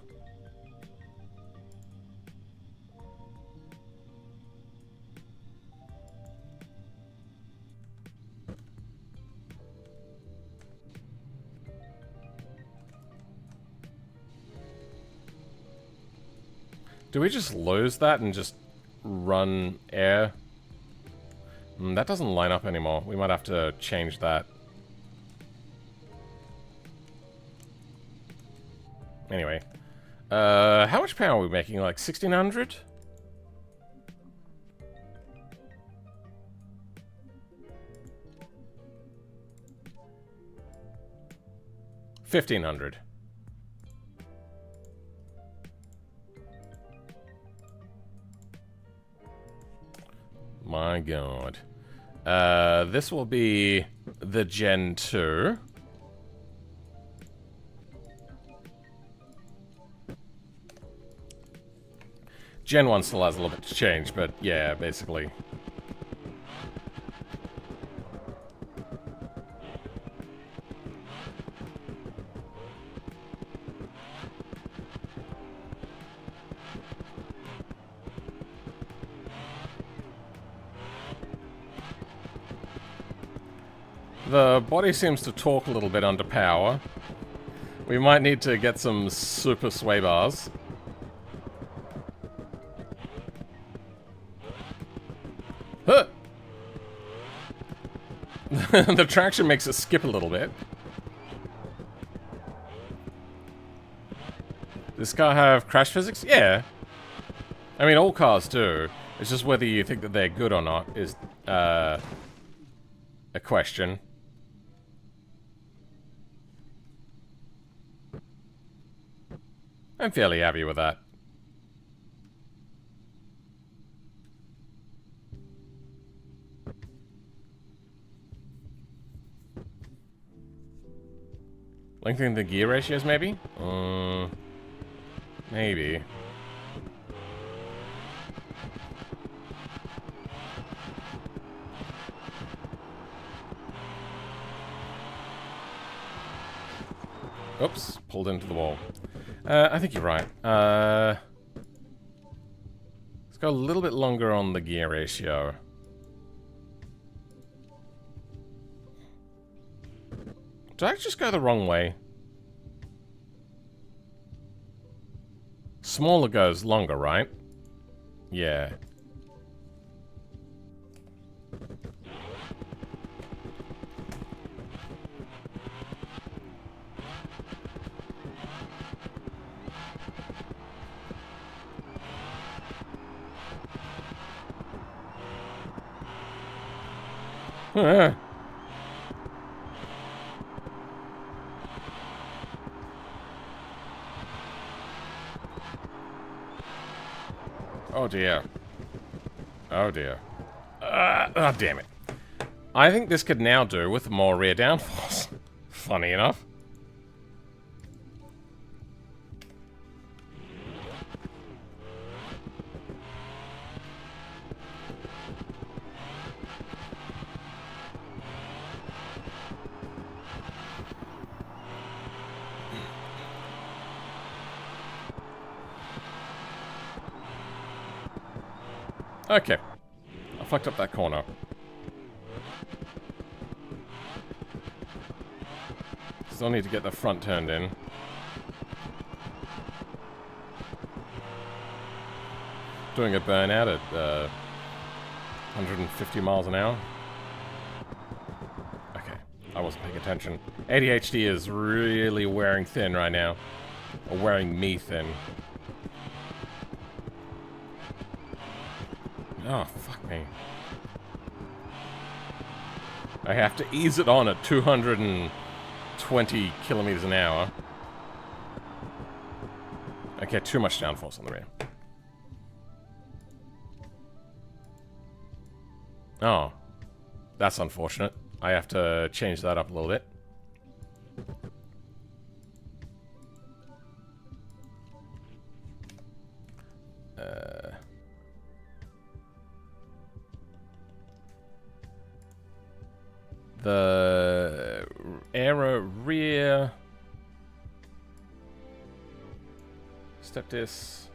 Do we just lose that and just run air? That doesn't line up anymore. We might have to change that. Anyway. How much power are we making? Like 1600? $1,500. My god. This will be the Gen 2. Gen 1 still has a little bit to change, but yeah, basically. The body seems to torque a little bit under power. We might need to get some super sway bars. Huh! The traction makes it skip a little bit. Does this car have crash physics? Yeah. I mean, all cars do. It's just whether you think that they're good or not is a question. I'm fairly happy with that. Lengthening the gear ratios, maybe? Maybe. Oops, pulled into the wall. I think you're right. Let's go a little bit longer on the gear ratio. Did I just go the wrong way? Smaller goes longer, right? Yeah. Oh dear. Oh dear. Oh, damn it. I think this could now do with more rear downforce. Funny enough. Okay. I fucked up that corner. Still need to get the front turned in. Doing a burnout at 150 miles an hour. Okay, I wasn't paying attention. ADHD is really wearing thin right now. Or wearing me thin. Oh, fuck me. I have to ease it on at 220 kilometers an hour. Okay, too much downforce on the rear. Oh. That's unfortunate. I have to change that up a little bit. The aero rear step this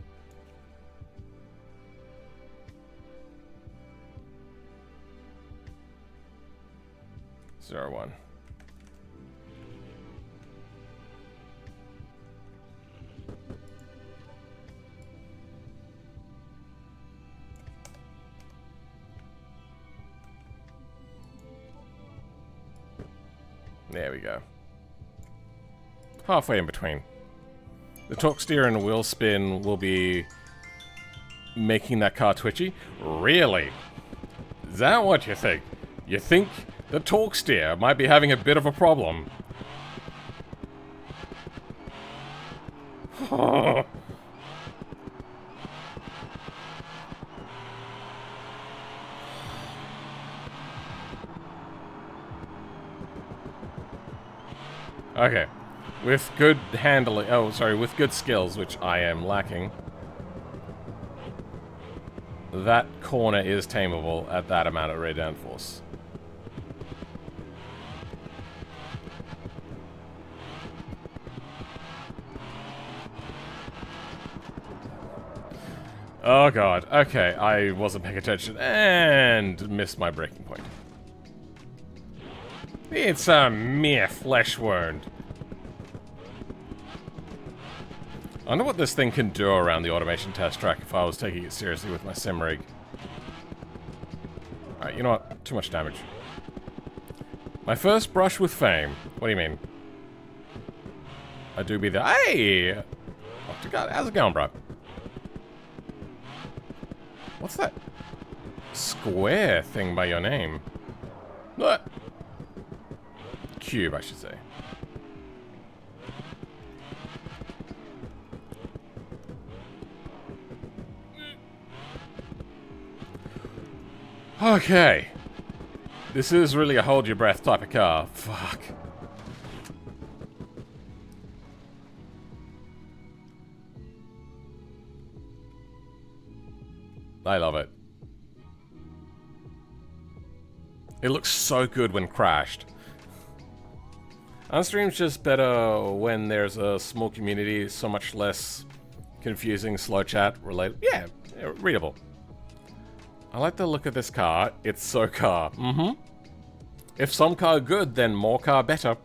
01. There we go. Halfway in between. The torque steer and wheel spin will be making that car twitchy. Really? Is that what you think? You think the torque steer might be having a bit of a problem? Okay. With good handling... Oh, sorry. With good skills, which I am lacking. That corner is tameable at that amount of rear downforce. Oh god. Okay, I wasn't paying attention and missed my breaking point. It's a mere flesh wound. I wonder what this thing can do around the automation test track if I was taking it seriously with my sim rig. Alright, you know what? Too much damage. My first brush with fame. What do you mean? I do be the... Hey! Oh, God, how's it going, bro? What's that square thing by your name? What? Cube, I should say. Okay. This is really a hold your breath type of car. Fuck. I love it. It looks so good when crashed. Unstream's just better when there's a small community, so much less confusing, slow chat related. Yeah, readable. I like the look of this car. It's so car. Mm-hmm. If some car good, then more car better.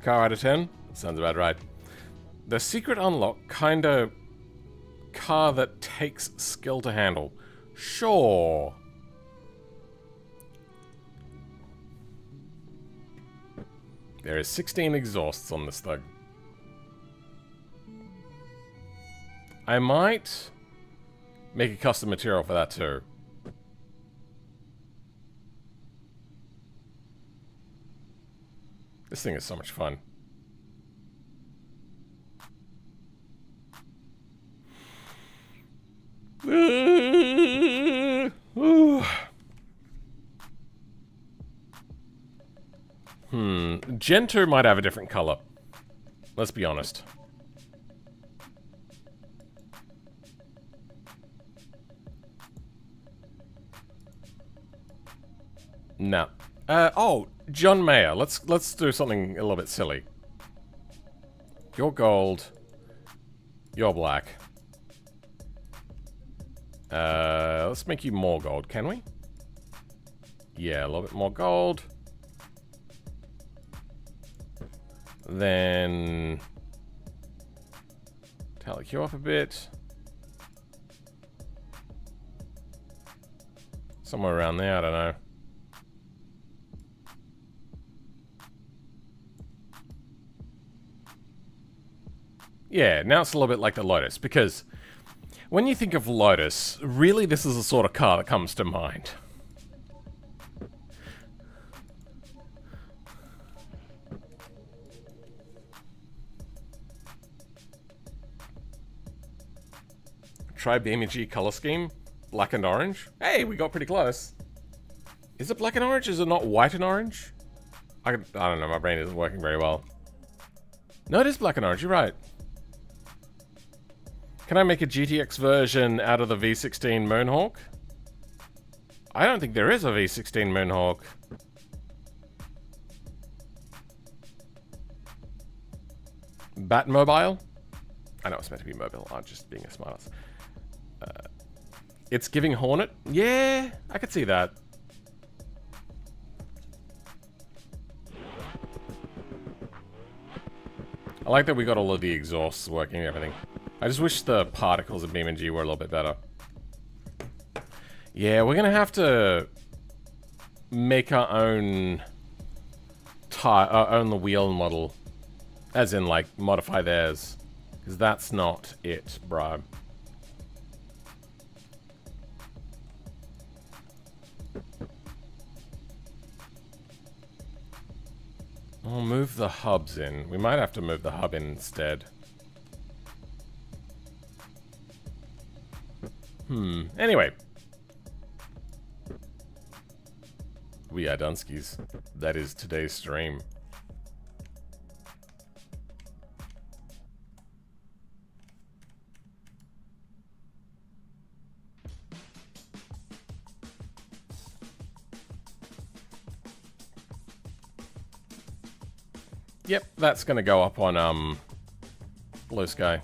Car out of 10? Sounds about right. The secret unlock, kinda car that takes skill to handle. Sure. There is 16 exhausts on this thing. I might make a custom material for that too. This thing is so much fun. Gen 2 might have a different color. Let's be honest. No. Oh, John Mayer. Let's do something a little bit silly. You're gold. You're black. Let's make you more gold, can we? Yeah, a little bit more gold. Then metallic you off a bit. Somewhere around there, I don't know. Yeah, now it's a little bit like the Lotus, because when you think of Lotus, really this is the sort of car that comes to mind. Try BMG color scheme. Black and orange. Hey, we got pretty close. Is it black and orange? Is it not white and orange? I don't know, my brain isn't working very well. No, it is black and orange, you're right. Can I make a GTX version out of the V16 Moonhawk? I don't think there is a V16 Moonhawk. Batmobile? I know it's meant to be mobile, I'm just being a smartass. It's giving Hornet? Yeah, I could see that. I like that we got all of the exhausts working and everything. I just wish the particles of BeamNG were a little bit better. Yeah, we're gonna have to make our own own the wheel model. As in, like, modify theirs. Because that's not it, bro. I'll move the hubs in. We might have to move the hub in instead. Anyway. We are Dunskies. That is today's stream. Yep, that's gonna go up on, Blue Sky.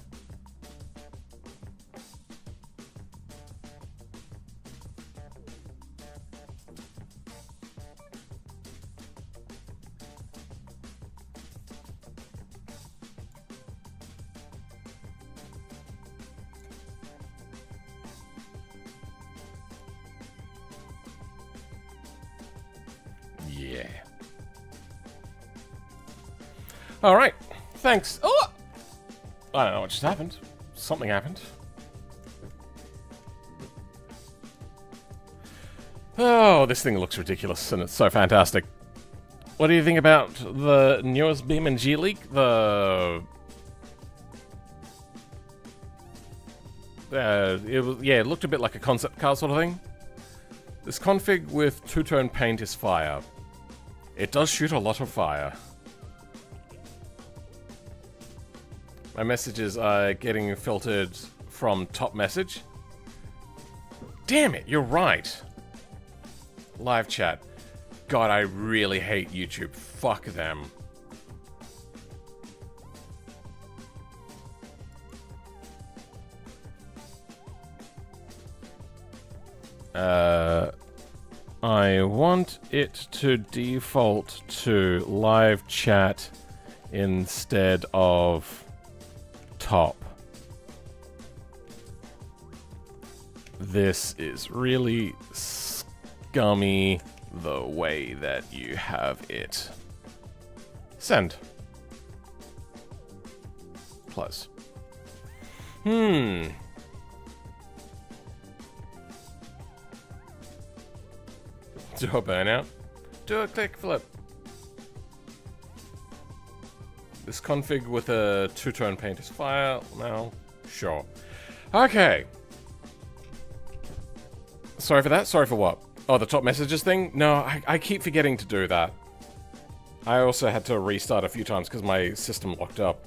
Yeah. All right, thanks. Oh, I don't know what just happened. Something happened. Oh, this thing looks ridiculous, and it's so fantastic. What do you think about the newest BeamNG leak? It looked a bit like a concept car sort of thing. This config with two-tone paint is fire. It does shoot a lot of fire. My messages are getting filtered from top message. Damn it, you're right. Live chat. God, I really hate YouTube. Fuck them. I want it to default to live chat instead of top. This is really scummy the way that you have it. Send. Close. Do a burnout. Do a click flip. This config with a two-tone paint is file now. Sure. Okay. Sorry for that. Sorry for what? Oh, the top messages thing? No, I keep forgetting to do that. I also had to restart a few times because my system locked up.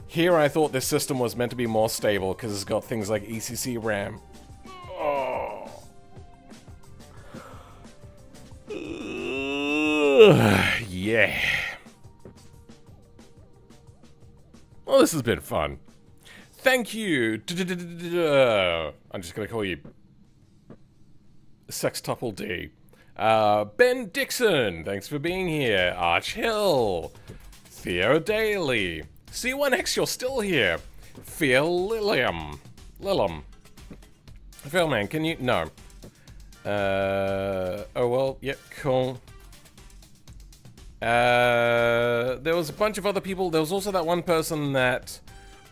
Here I thought this system was meant to be more stable because it's got things like ECC RAM. Oh. Yeah. Well, this has been fun. Thank you. I'm just gonna call you Sextuple D. Ben Dixon, thanks for being here. Arch Hill. Theo Daly. C1X, you're still here. Phil Lilium. Phil, man, can you? No. Oh well, yep, cool. There was a bunch of other people. There was also that one person that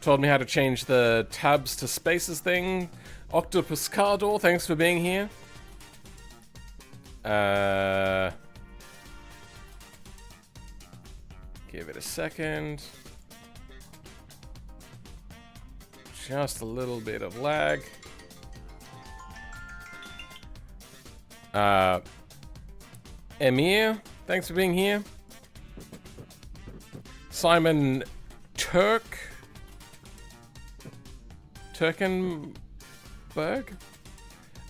told me how to change the tabs to spaces thing. Octopus Cardor, thanks for being here. Give it a second. Just a little bit of lag. Emir, thanks for being here. Simon Turkenberg?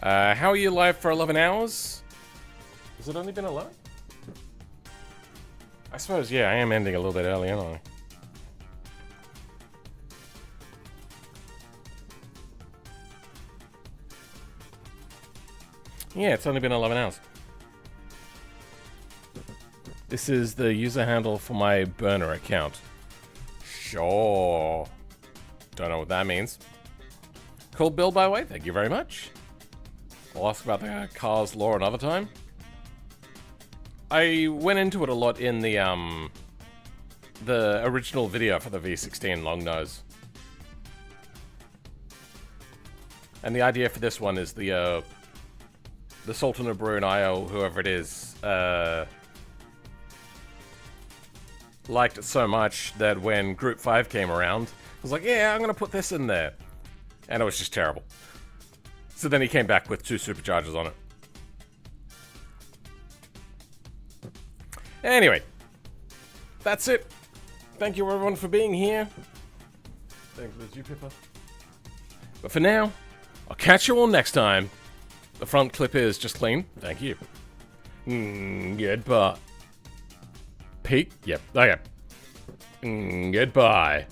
How are you live for 11 hours? Has it only been 11? I suppose, yeah, I am ending a little bit early, aren't I? Yeah, it's only been 11 hours. This is the user handle for my burner account. Sure. Don't know what that means. Cool build, by the way. Thank you very much. I'll ask about the Cars lore another time. I went into it a lot in the original video for the V16 long nose. And the idea for this one is the Sultan of Brunei, or whoever it is, liked it so much that when Group 5 came around, I was like, yeah, I'm gonna put this in there. And it was just terrible. So then he came back with 2 superchargers on it. Anyway, that's it. Thank you everyone for being here. Thanks for you, Pippa. But for now, I'll catch you all next time. The front clip is just clean. Thank you. Goodbye. Pete? Yep. Okay. Goodbye.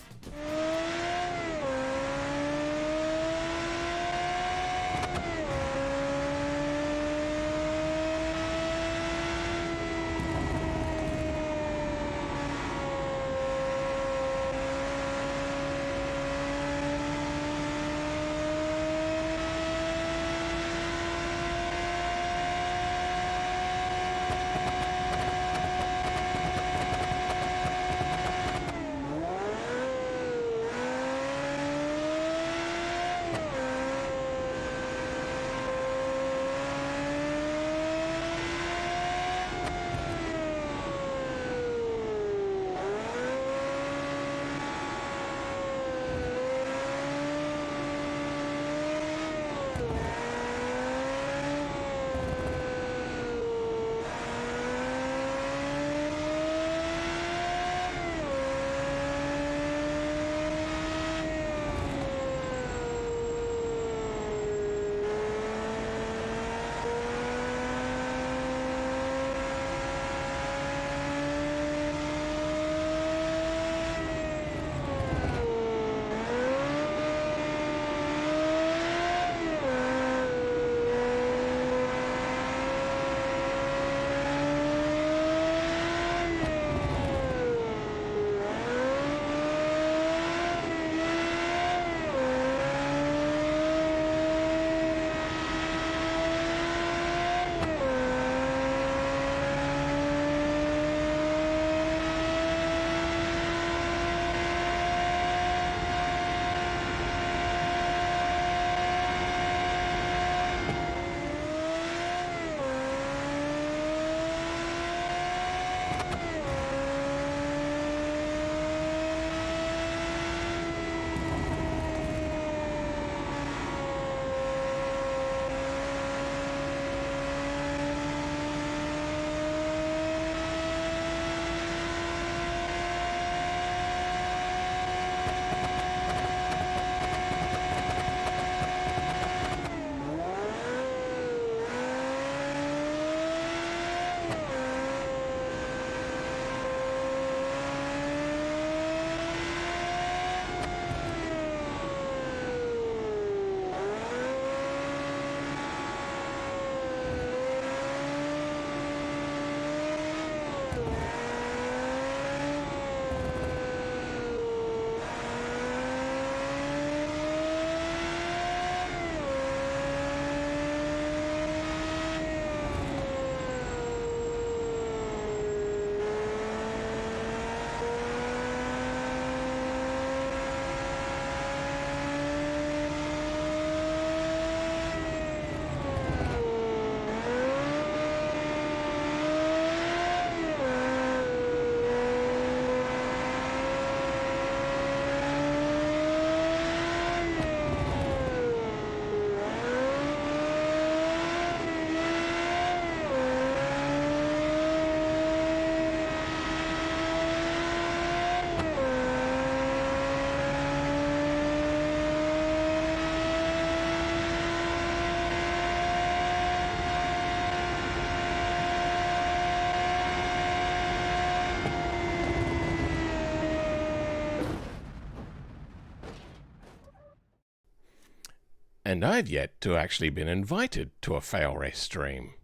And I've yet to actually been invited to a fail race stream.